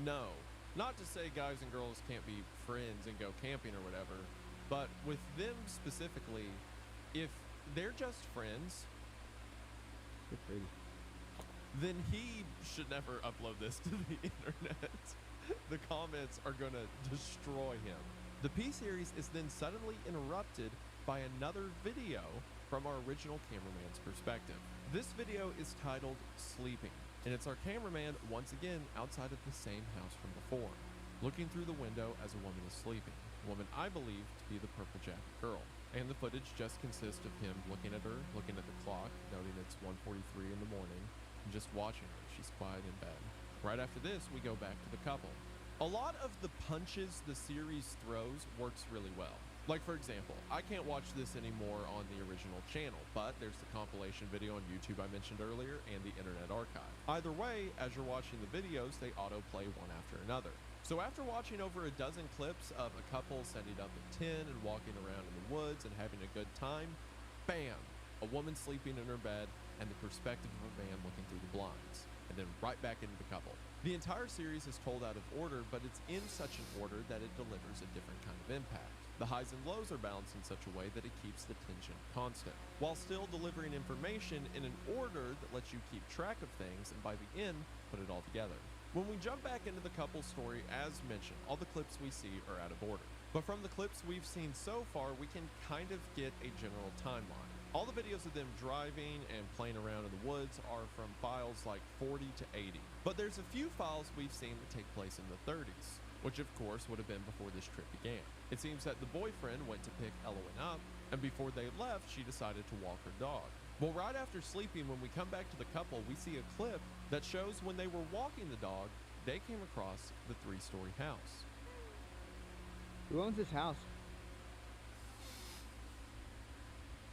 no. Not to say guys and girls can't be friends and go camping or whatever, but with them specifically, if they're just friends, then he should never upload this to the internet. The comments are gonna destroy him. The P-series is then suddenly interrupted by another video from our original cameraman's perspective. This video is titled Sleeping, and it's our cameraman once again outside of the same house from before, looking through the window as a woman is sleeping, a woman I believe to be the purple jacket girl. And the footage just consists of him looking at her, looking at the clock, noting it's 1:43 in the morning, and just watching her. She's quiet in bed. Right after this, we go back to the couple. A lot of the punches the series throws works really well. Like, for example, I can't watch this anymore on the original channel, but there's the compilation video on YouTube I mentioned earlier and the Internet Archive. Either way, as you're watching the videos, they autoplay one after another. So after watching over a dozen clips of a couple setting up a tent and walking around in the woods and having a good time, bam, a woman sleeping in her bed and the perspective of a man looking through the blinds, and then right back into the couple. The entire series is told out of order, but it's in such an order that it delivers a different kind of impact. The highs and lows are balanced in such a way that it keeps the tension constant, while still delivering information in an order that lets you keep track of things and by the end, put it all together. When we jump back into the couple's story, as mentioned, all the clips we see are out of order. But from the clips we've seen so far, we can kind of get a general timeline. All the videos of them driving and playing around in the woods are from files like 40 to 80. But there's a few files we've seen that take place in the 30s, which of course would have been before this trip began. It seems that the boyfriend went to pick Elowen up, and before they left, she decided to walk her dog. Well, right after sleeping, when we come back to the couple, we see a clip that shows when they were walking the dog, they came across the 3-story house. Who owns this house?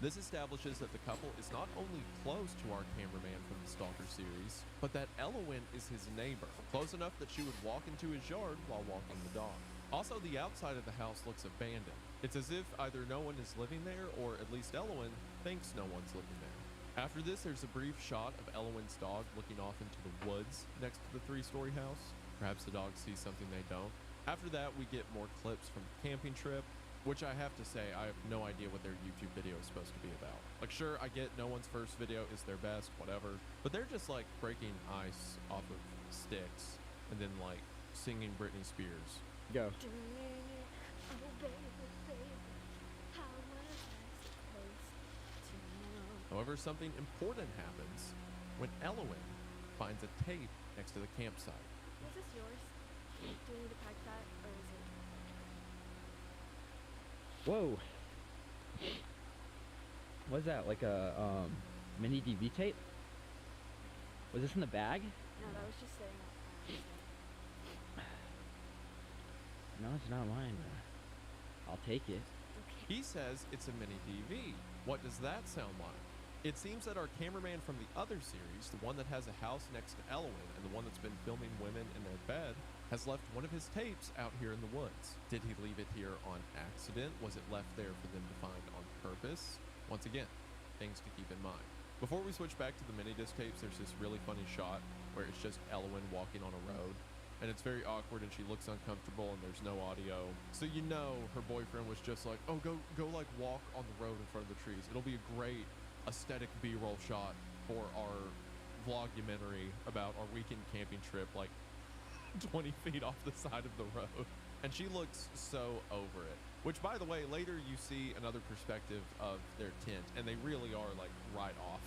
This establishes that the couple is not only close to our cameraman from the Stalker series, but that Elowen is his neighbor, close enough that she would walk into his yard while walking the dog. Also, the outside of the house looks abandoned. It's as if either no one is living there, or at least Elowen thinks no one's living there. After this, there's a brief shot of Elowen's dog looking off into the woods next to the 3-story house. Perhaps the dog sees something they don't. After that, we get more clips from the camping trip, which I have to say, I have no idea what their YouTube video is supposed to be about. Like, sure, I get no one's first video is their best, whatever, but they're just like breaking ice off of sticks and then like singing Britney Spears. Go. However, something important happens when Elowen finds a tape next to the campsite. Is this yours? Do we need to pack that, or is it? Whoa. What's that? Like a mini DV tape? Was this in the bag? No, that was just sitting out. No, it's not mine. I'll take it. He says it's a mini DV. What does that sound like? It seems that our cameraman from the other series, the one that has a house next to Elowen and the one that's been filming women in their bed, has left one of his tapes out here in the woods. Did he leave it here on accident? Was it left there for them to find on purpose? Once again, things to keep in mind. Before we switch back to the mini disc tapes, there's this really funny shot where it's just Elowen walking on a road, and it's very awkward and she looks uncomfortable and there's no audio. So you know her boyfriend was just like, oh, go like walk on the road in front of the trees. It'll be a great aesthetic B-roll shot for our vlogumentary about our weekend camping trip, like 20 feet off the side of the road. And she looks so over it. Which, by the way, later you see another perspective of their tent, and they really are like right off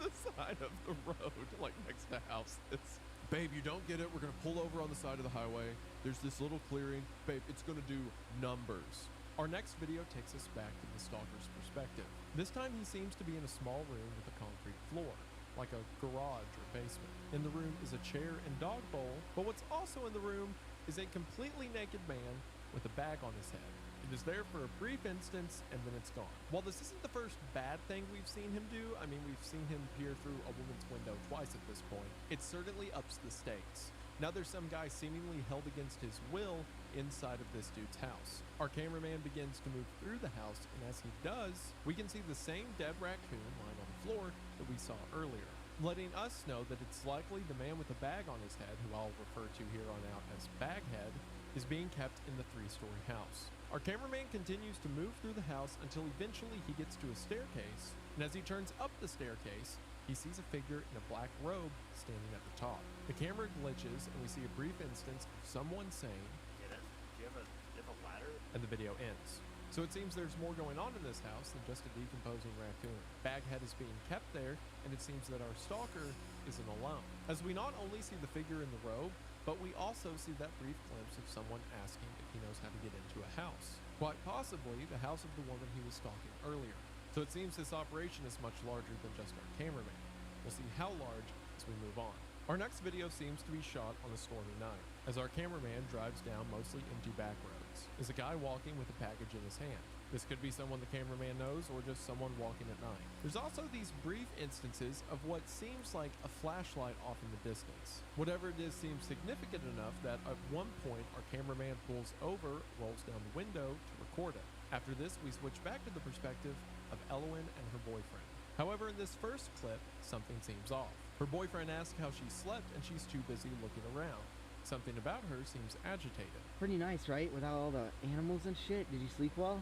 the side of the road, like next to houses. Babe, you don't get it. We're gonna pull over on the side of the highway. There's this little clearing. Babe, it's gonna do numbers. Our next video takes us back to the stalker's perspective. This time he seems to be in a small room with a concrete floor, like a garage or basement. In the room is a chair and dog bowl, but what's also in the room is a completely naked man with a bag on his head. It is there for a brief instance and then it's gone. While this isn't the first bad thing we've seen him do, I mean, we've seen him peer through a woman's window twice at this point, it certainly ups the stakes. Now there's some guy seemingly held against his will inside of this dude's house. Our cameraman begins to move through the house, and as he does, we can see the same dead raccoon lying on the floor that we saw earlier, letting us know that it's likely the man with the bag on his head, who I'll refer to here on out as Baghead, is being kept in the 3-story house. Our cameraman continues to move through the house until eventually he gets to a staircase, and as he turns up the staircase, he sees a figure in a black robe standing at the top. The camera glitches and we see a brief instance of someone saying, Get it? Do you have a ladder? and the video ends. So it seems there's more going on in this house than just a decomposing raccoon. Baghead is being kept there, and it seems that our stalker isn't alone, as we not only see the figure in the robe, but we also see that brief glimpse of someone asking if he knows how to get into a house. Quite possibly the house of the woman he was stalking earlier. So it seems this operation is much larger than just our cameraman. We'll see how large as we move on. Our next video seems to be shot on a stormy night, as our cameraman drives down mostly empty back roads. There's a guy walking with a package in his hand. This could be someone the cameraman knows or just someone walking at night. There's also these brief instances of what seems like a flashlight off in the distance. Whatever it is seems significant enough that at one point our cameraman pulls over, rolls down the window to record it. After this, we switch back to the perspective of Elowen and her boyfriend. However, in this first clip, something seems off. Her boyfriend asks how she slept and she's too busy looking around. Something about her seems agitated. Pretty nice, right? Without all the animals and shit. Did you sleep well?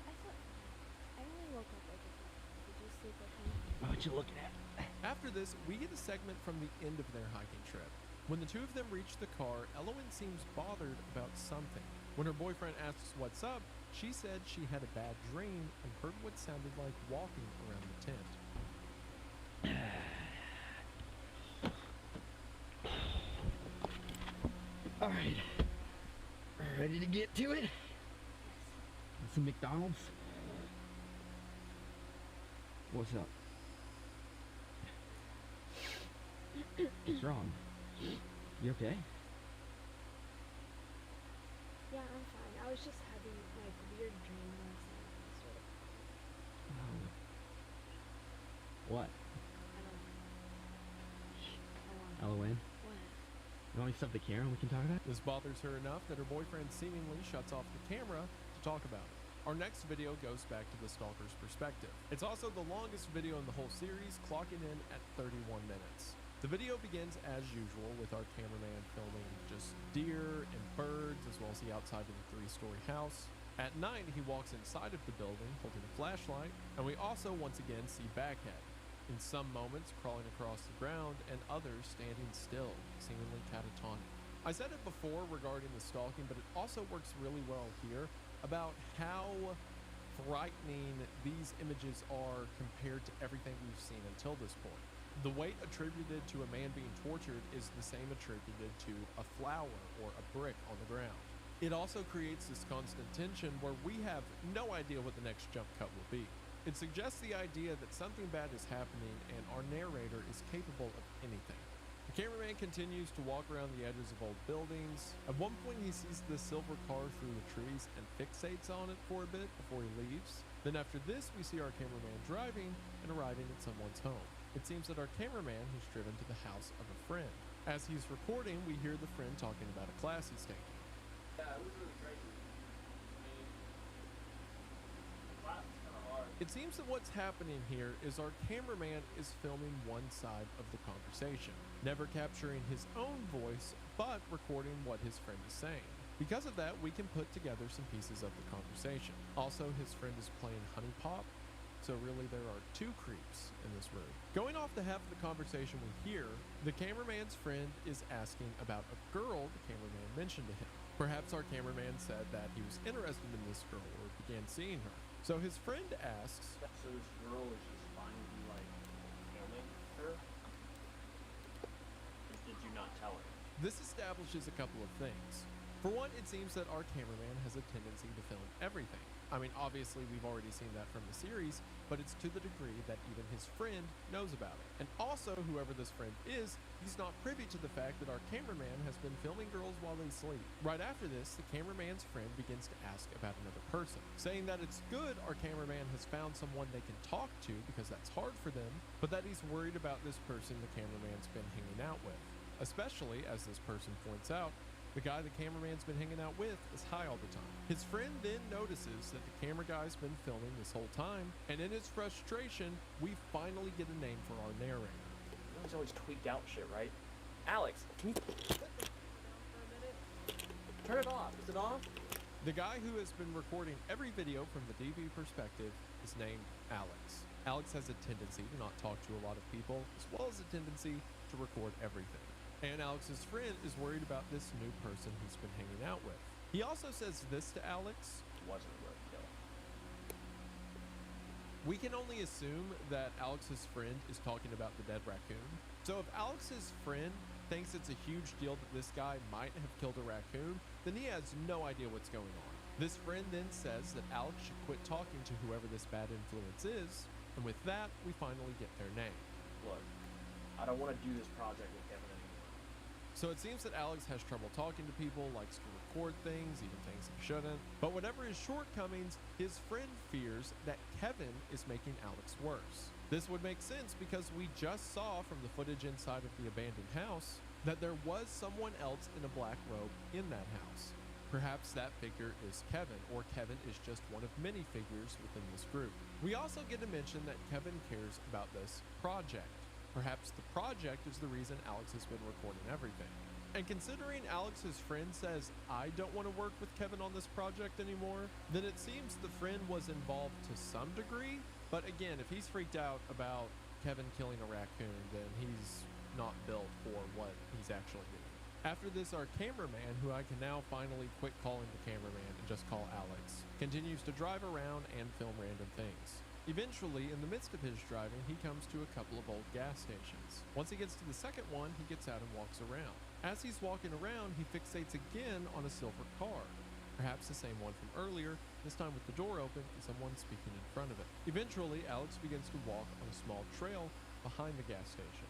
I thought I only woke up like a couple. Did you sleep okay? What you looking at? After this, we get a segment from the end of their hiking trip. When the two of them reach the car, Elowen seems bothered about something. When her boyfriend asks what's up, she said she had a bad dream and heard what sounded like walking around the tent. All right. Ready to get to it? Some McDonald's? What's up? What's wrong? You okay? Yeah, I'm fine. I was just having like weird dream last night. Sort of. What? I don't know. Elowen? What? You want me to stop the camera and we can talk about it? This bothers her enough that her boyfriend seemingly shuts off the camera to talk about it. Our next video goes back to the stalker's perspective. It's also the longest video in the whole series, clocking in at 31 minutes. The video begins as usual with our cameraman filming just deer and birds as well as the outside of the 3-story house. At night, he walks inside of the building holding a flashlight, and we also once again see Baghead, in some moments crawling across the ground and others standing still, seemingly catatonic. I said it before regarding the stalking, but it also works really well here about how frightening these images are compared to everything we've seen until this point. The weight attributed to a man being tortured is the same attributed to a flower or a brick on the ground. It also creates this constant tension where we have no idea what the next jump cut will be. It suggests the idea that something bad is happening and our narrator is capable of anything. The cameraman continues to walk around the edges of old buildings. At one point he sees the silver car through the trees and fixates on it for a bit before he leaves. Then after this we see our cameraman driving and arriving at someone's home. It seems that our cameraman has driven to the house of a friend. As he's recording, we hear the friend talking about a class he's taking. Yeah, it was really crazy. I mean, the class was kind of hard. It seems that what's happening here is our cameraman is filming one side of the conversation, never capturing his own voice, but recording what his friend is saying. Because of that, we can put together some pieces of the conversation. Also, his friend is playing Honey Pop, so really there are two creeps in this room. Going off the half of the conversation we hear, the cameraman's friend is asking about a girl the cameraman mentioned to him. Perhaps our cameraman said that he was interested in this girl or began seeing her. So his friend asks, So this girl is just fine with you, like, filming her? This establishes a couple of things. For one, it seems that our cameraman has a tendency to film everything. I mean, obviously we've already seen that from the series, but it's to the degree that even his friend knows about it. And also, whoever this friend is, he's not privy to the fact that our cameraman has been filming girls while they sleep. Right after this, the cameraman's friend begins to ask about another person, saying that it's good our cameraman has found someone they can talk to because that's hard for them, but that he's worried about this person the cameraman's been hanging out with. Especially, as this person points out, the guy the cameraman's been hanging out with is high all the time. His friend then notices that the camera guy's been filming this whole time, and in his frustration, we finally get a name for our narrator. He's always tweaked out shit, right? Alex, can you turn it off? Is it off? The guy who has been recording every video from the DV perspective is named Alex. Alex has a tendency to not talk to a lot of people, as well as a tendency to record everything. And Alex's friend is worried about this new person he's been hanging out with. He also says this to Alex. Wasn't a rodeo. We can only assume that Alex's friend is talking about the dead raccoon. So if Alex's friend thinks it's a huge deal that this guy might have killed a raccoon, then he has no idea what's going on. This friend then says that Alex should quit talking to whoever this bad influence is, and with that, we finally get their name. Look, I don't want to do this project with Kevin anymore. So it seems that Alex has trouble talking to people, likes to record things, even things he shouldn't. But whatever his shortcomings, his friend fears that Kevin is making Alex worse. This would make sense because we just saw from the footage inside of the abandoned house that there was someone else in a black robe in that house. Perhaps that figure is Kevin, or Kevin is just one of many figures within this group. We also get to mention that Kevin cares about this project. Perhaps the project is the reason Alex has been recording everything. And considering Alex's friend says, I don't want to work with Kevin on this project anymore, then it seems the friend was involved to some degree. But again, if he's freaked out about Kevin killing a raccoon, then he's not built for what he's actually doing. After this, our cameraman, who I can now finally quit calling the cameraman and just call Alex, continues to drive around and film random things. Eventually, in the midst of his driving, he comes to a couple of old gas stations. Once he gets to the second one, he gets out and walks around. As he's walking around, he fixates again on a silver car. Perhaps the same one from earlier, this time with the door open and someone speaking in front of it. Eventually, Alex begins to walk on a small trail behind the gas station.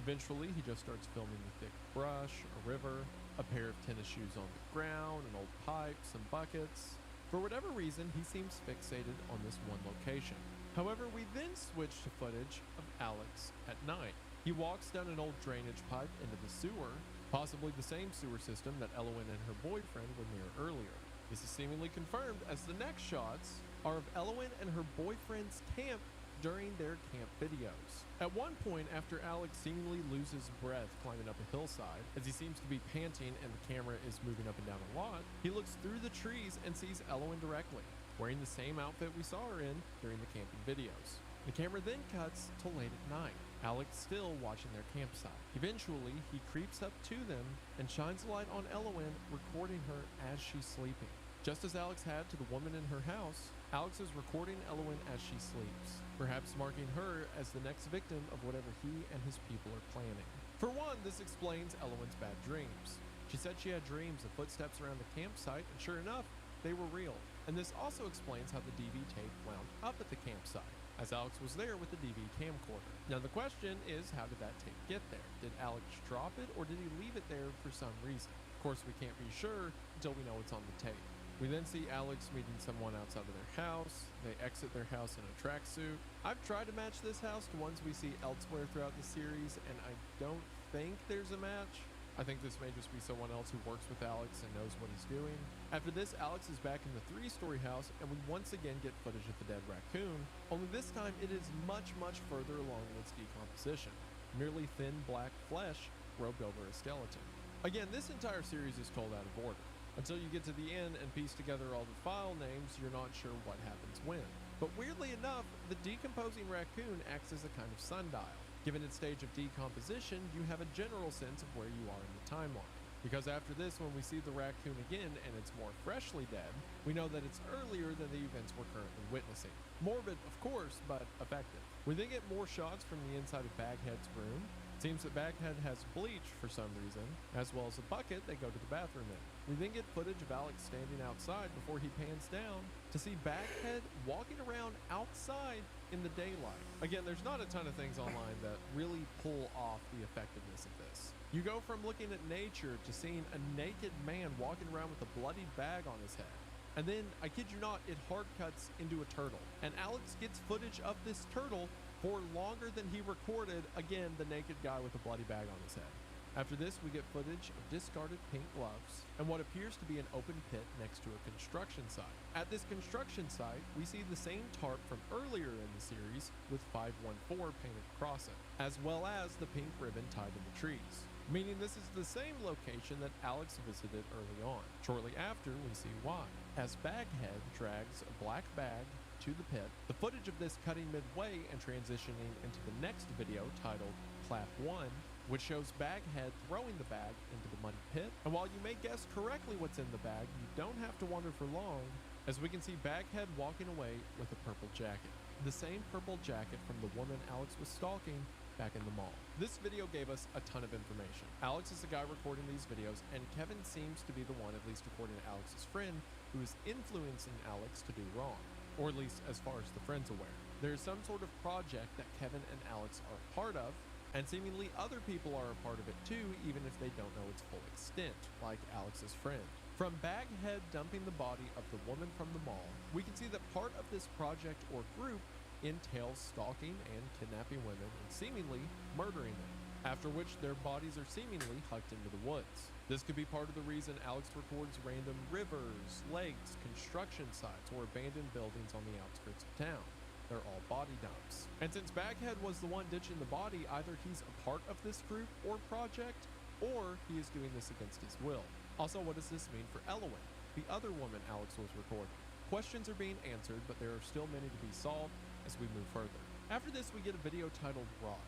Eventually, he just starts filming the thick brush, a river, a pair of tennis shoes on the ground, an old pipe, some buckets. For whatever reason, he seems fixated on this one location. However, we then switch to footage of Alex at night. He walks down an old drainage pipe into the sewer, possibly the same sewer system that Elowen and her boyfriend were near earlier. This is seemingly confirmed as the next shots are of Elowen and her boyfriend's camp during their camp videos. At one point, after Alex seemingly loses breath climbing up a hillside, as he seems to be panting and the camera is moving up and down a lot, he looks through the trees and sees Elowen directly, wearing the same outfit we saw her in during the camping videos. The camera then cuts to late at night, Alex still watching their campsite. Eventually, he creeps up to them and shines a light on Elowen, recording her as she's sleeping. Just as Alex had to the woman in her house, Alex is recording Elowen as she sleeps, perhaps marking her as the next victim of whatever he and his people are planning. For one, this explains Elowen's bad dreams. She said she had dreams of footsteps around the campsite, and sure enough, they were real. And this also explains how the DV tape wound up at the campsite, as Alex was there with the DV camcorder. Now the question is, how did that tape get there? Did Alex drop it, or did he leave it there for some reason? Of course, we can't be sure until we know it's on the tape. We then see Alex meeting someone outside of their house. They exit their house in a tracksuit. I've tried to match this house to ones we see elsewhere throughout the series, and I don't think there's a match. I think this may just be someone else who works with Alex and knows what he's doing. After this, Alex is back in the 3-story house, and we once again get footage of the dead raccoon, only this time it is much, much further along in its decomposition. Merely thin black flesh robed over a skeleton. Again, this entire series is told out of order. Until you get to the end and piece together all the file names, you're not sure what happens when. But weirdly enough, the decomposing raccoon acts as a kind of sundial. Given its stage of decomposition, you have a general sense of where you are in the timeline. Because after this, when we see the raccoon again and it's more freshly dead, we know that it's earlier than the events we're currently witnessing. Morbid, of course, but effective. We then get more shots from the inside of Baghead's room. Seems that Baghead has bleach for some reason, as well as a bucket they go to the bathroom in. We then get footage of Alex standing outside before he pans down to see Baghead walking around outside in the daylight. Again, there's not a ton of things online that really pull off the effectiveness of this. You go from looking at nature to seeing a naked man walking around with a bloodied bag on his head. And then, I kid you not, it hard cuts into a turtle. And Alex gets footage of this turtle for longer than he recorded, again, the naked guy with a bloody bag on his head. After this, we get footage of discarded pink gloves and what appears to be an open pit next to a construction site. At this construction site, we see the same tarp from earlier in the series with 514 painted across it, as well as the pink ribbon tied in the trees, meaning this is the same location that Alex visited early on. Shortly after, we see why. As Baghead drags a black bag to the pit, the footage of this cutting midway and transitioning into the next video titled Clap 1, which shows Baghead throwing the bag into the muddy pit. And while you may guess correctly what's in the bag, you don't have to wonder for long, as we can see Baghead walking away with a purple jacket. The same purple jacket from the woman Alex was stalking back in the mall. This video gave us a ton of information. Alex is the guy recording these videos, and Kevin seems to be the one, at least according to Alex's friend, who is influencing Alex to do wrong, or at least as far as the friend's aware. There is some sort of project that Kevin and Alex are a part of, and seemingly other people are a part of it too, even if they don't know its full extent, like Alex's friend. From Baghead dumping the body of the woman from the mall, we can see that part of this project or group entails stalking and kidnapping women and seemingly murdering them, after which their bodies are seemingly hucked into the woods. This could be part of the reason Alex records random rivers, lakes, construction sites, or abandoned buildings on the outskirts of town. They're all body dumps. And since Baghead was the one ditching the body, either he's a part of this group or project, or he is doing this against his will. Also, what does this mean for Elowen, the other woman Alex was recording? Questions are being answered, but there are still many to be solved as we move further. After this, we get a video titled Rot.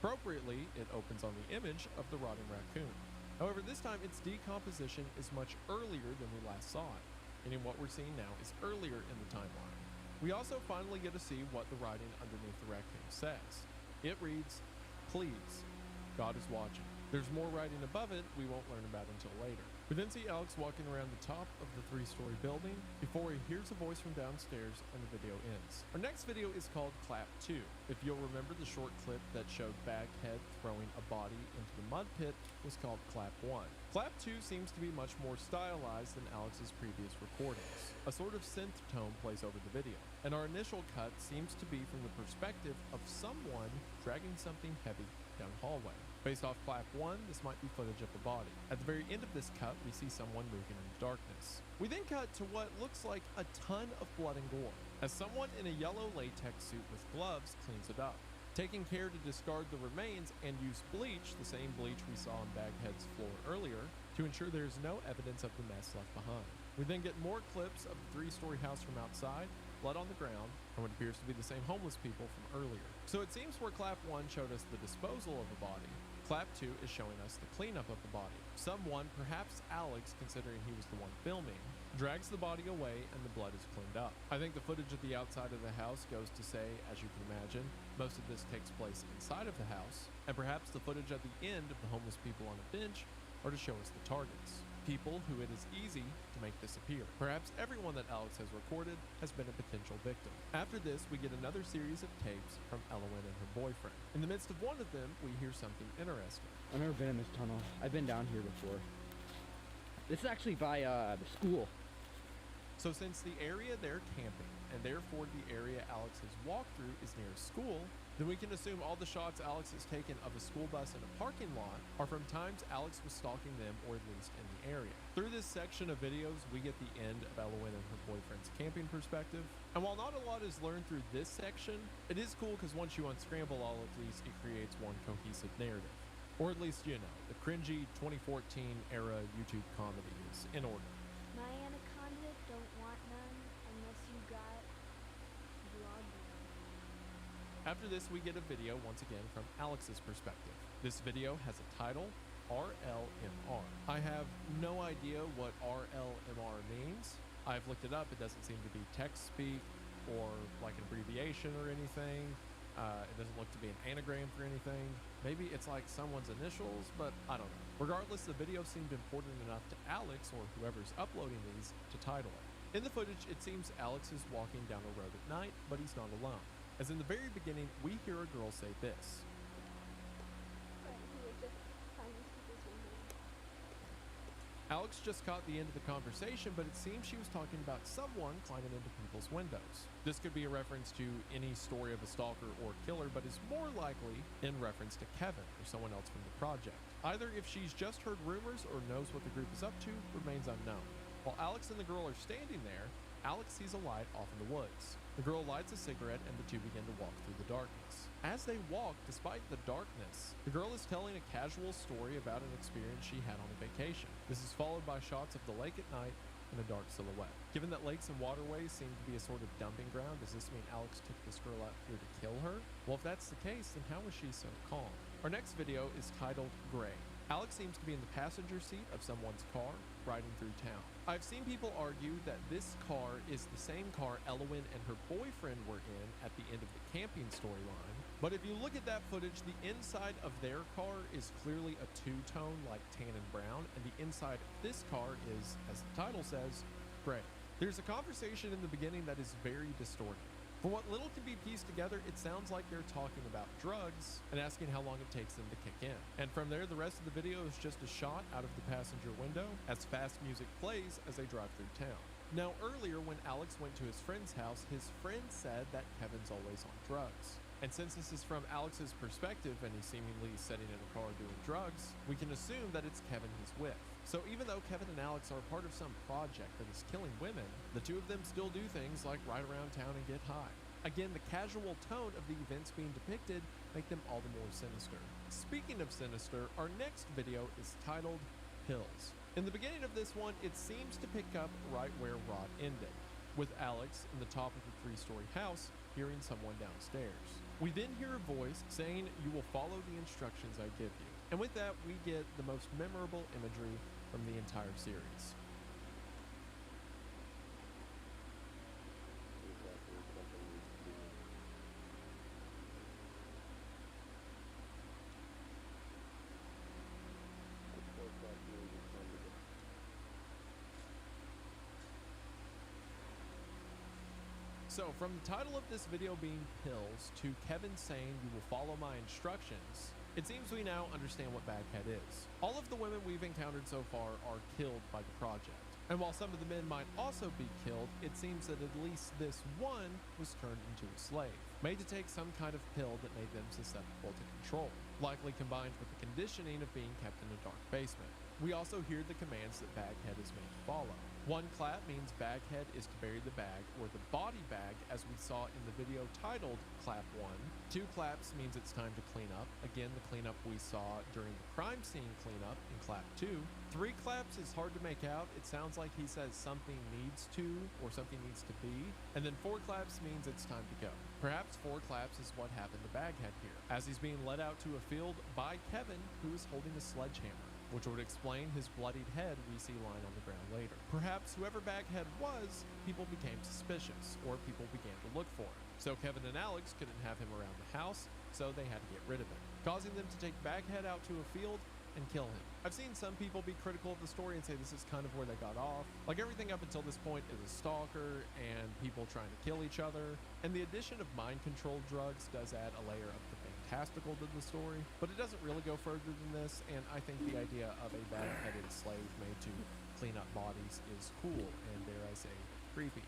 Appropriately, it opens on the image of the rotting raccoon. However, this time its decomposition is much earlier than we last saw it, meaning what we're seeing now is earlier in the timeline. We also finally get to see what the writing underneath the raccoon says. It reads, "Please, God is watching." There's more writing above it we won't learn about until later. We then see Alex walking around the top of the 3-story building before he hears a voice from downstairs and the video ends. Our next video is called Clap 2. If you'll remember, the short clip that showed Baghead throwing a body into the mud pit was called Clap 1. Clap 2 seems to be much more stylized than Alex's previous recordings. A sort of synth tone plays over the video, and our initial cut seems to be from the perspective of someone dragging something heavy down a hallway. Based off Clap 1, this might be footage of the body. At the very end of this cut, we see someone moving in the darkness. We then cut to what looks like a ton of blood and gore, as someone in a yellow latex suit with gloves cleans it up, taking care to discard the remains and use bleach, the same bleach we saw on Baghead's floor earlier, to ensure there is no evidence of the mess left behind. We then get more clips of the 3-story house from outside, blood on the ground, and what appears to be the same homeless people from earlier. So it seems where Clap 1 showed us the disposal of a body, Clap 2 is showing us the cleanup of the body. Someone, perhaps Alex, considering he was the one filming, drags the body away and the blood is cleaned up. I think the footage of the outside of the house goes to say, as you can imagine, most of this takes place inside of the house, and perhaps the footage at the end of the homeless people on a bench are to show us the targets. People who it is easy to make disappear. Perhaps everyone that Alex has recorded has been a potential victim. After this, we get another series of tapes from Elowen and her boyfriend. In the midst of one of them, we hear something interesting. I've never been in this tunnel. I've been down here before. This is actually by the school. So since the area they're camping, and therefore the area Alex has walked through is near a school, then we can assume all the shots Alex has taken of a school bus in a parking lot are from times Alex was stalking them, or at least in the area. Through this section of videos, we get the end of Elowen and her boyfriend's camping perspective. And while not a lot is learned through this section, it is cool because once you unscramble all of these, it creates one cohesive narrative. Or at least, you know, the cringy 2014 era YouTube comedy is in order. My anaconda don't want none unless you got blood. After this, we get a video once again from Alex's perspective. This video has a title, RLMR. I have no idea what RLMR means. I've looked it up. It doesn't seem to be text speak or like an abbreviation or anything. It doesn't look to be an anagram for anything. Maybe it's like someone's initials, but I don't know. Regardless, the video seemed important enough to Alex, or whoever's uploading these, to title it. In the footage, it seems Alex is walking down a road at night, but he's not alone. As in the very beginning, we hear a girl say this. But he was just climbing people's windows. Alex just caught the end of the conversation, but it seems she was talking about someone climbing into people's windows. This could be a reference to any story of a stalker or killer, but is more likely in reference to Kevin or someone else from the project. Either if she's just heard rumors or knows what the group is up to remains unknown. While Alex and the girl are standing there, Alex sees a light off in the woods. The girl lights a cigarette and the two begin to walk through the darkness. As they walk, despite the darkness, the girl is telling a casual story about an experience she had on a vacation. This is followed by shots of the lake at night and a dark silhouette. Given that lakes and waterways seem to be a sort of dumping ground, does this mean Alex took this girl out here to kill her? Well, if that's the case, then how was she so calm? Our next video is titled Gray. Alex seems to be in the passenger seat of someone's car, riding through town. I've seen people argue that this car is the same car Elwyn and her boyfriend were in at the end of the camping storyline. But if you look at that footage, the inside of their car is clearly a two-tone like tan and brown, and the inside of this car is, as the title says, gray. There's a conversation in the beginning that is very distorted. From what little can be pieced together, it sounds like they're talking about drugs and asking how long it takes them to kick in. And from there, the rest of the video is just a shot out of the passenger window as fast music plays as they drive through town. Now, earlier when Alex went to his friend's house, his friend said that Kevin's always on drugs. And since this is from Alex's perspective and he's seemingly sitting in a car doing drugs, we can assume that it's Kevin he's with. So even though Kevin and Alex are part of some project that is killing women, the two of them still do things like ride around town and get high. Again, the casual tone of the events being depicted make them all the more sinister. Speaking of sinister, our next video is titled Pills. In the beginning of this one, it seems to pick up right where Rod ended, with Alex in the top of the 3-story house hearing someone downstairs. We then hear a voice saying, "You will follow the instructions I give you." And with that, we get the most memorable imagery from the entire series. So, from the title of this video being Pills to Kevin saying you will follow my instructions, it seems we now understand what Baghead is. All of the women we've encountered so far are killed by the project. And while some of the men might also be killed, it seems that at least this one was turned into a slave, made to take some kind of pill that made them susceptible to control, likely combined with the conditioning of being kept in a dark basement. We also hear the commands that Baghead is made to follow. One clap means Baghead is to bury the bag or the body bag, as we saw in the video titled Clap 1. 2 claps means it's time to clean up. Again, the cleanup we saw during the crime scene cleanup in Clap 2. 3 claps is hard to make out. It sounds like he says something needs to or something needs to be. And then 4 claps means it's time to go. Perhaps 4 claps is what happened to Baghead here, as he's being led out to a field by Kevin, who is holding a sledgehammer, which would explain his bloodied head we see lying on the ground later. Perhaps whoever Baghead was, people became suspicious, or people began to look for him. So Kevin and Alex couldn't have him around the house, so they had to get rid of him, causing them to take Baghead out to a field and kill him. I've seen some people be critical of the story and say this is kind of where they got off. Like, everything up until this point is a stalker and people trying to kill each other, and the addition of mind-controlled drugs does add a layer of the fantastical to the story, but it doesn't really go further than this, and I think the idea of a bag-headed slave made to clean up bodies is cool and, dare I say, creepy.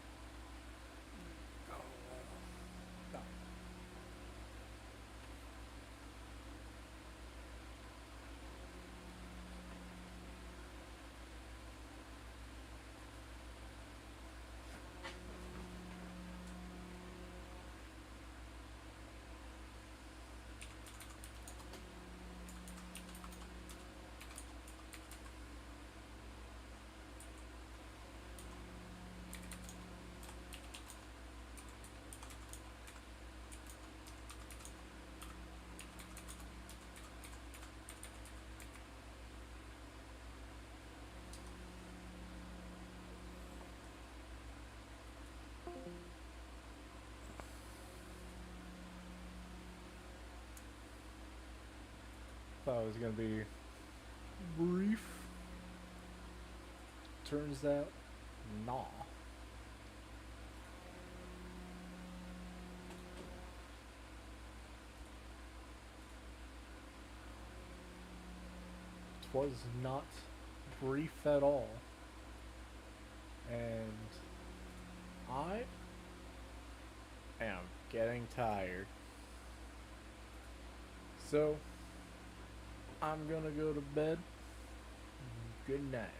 thought it was gonna be brief. Turns out, nah. It was not brief at all. And I am getting tired. So, I'm gonna go to bed. Good night.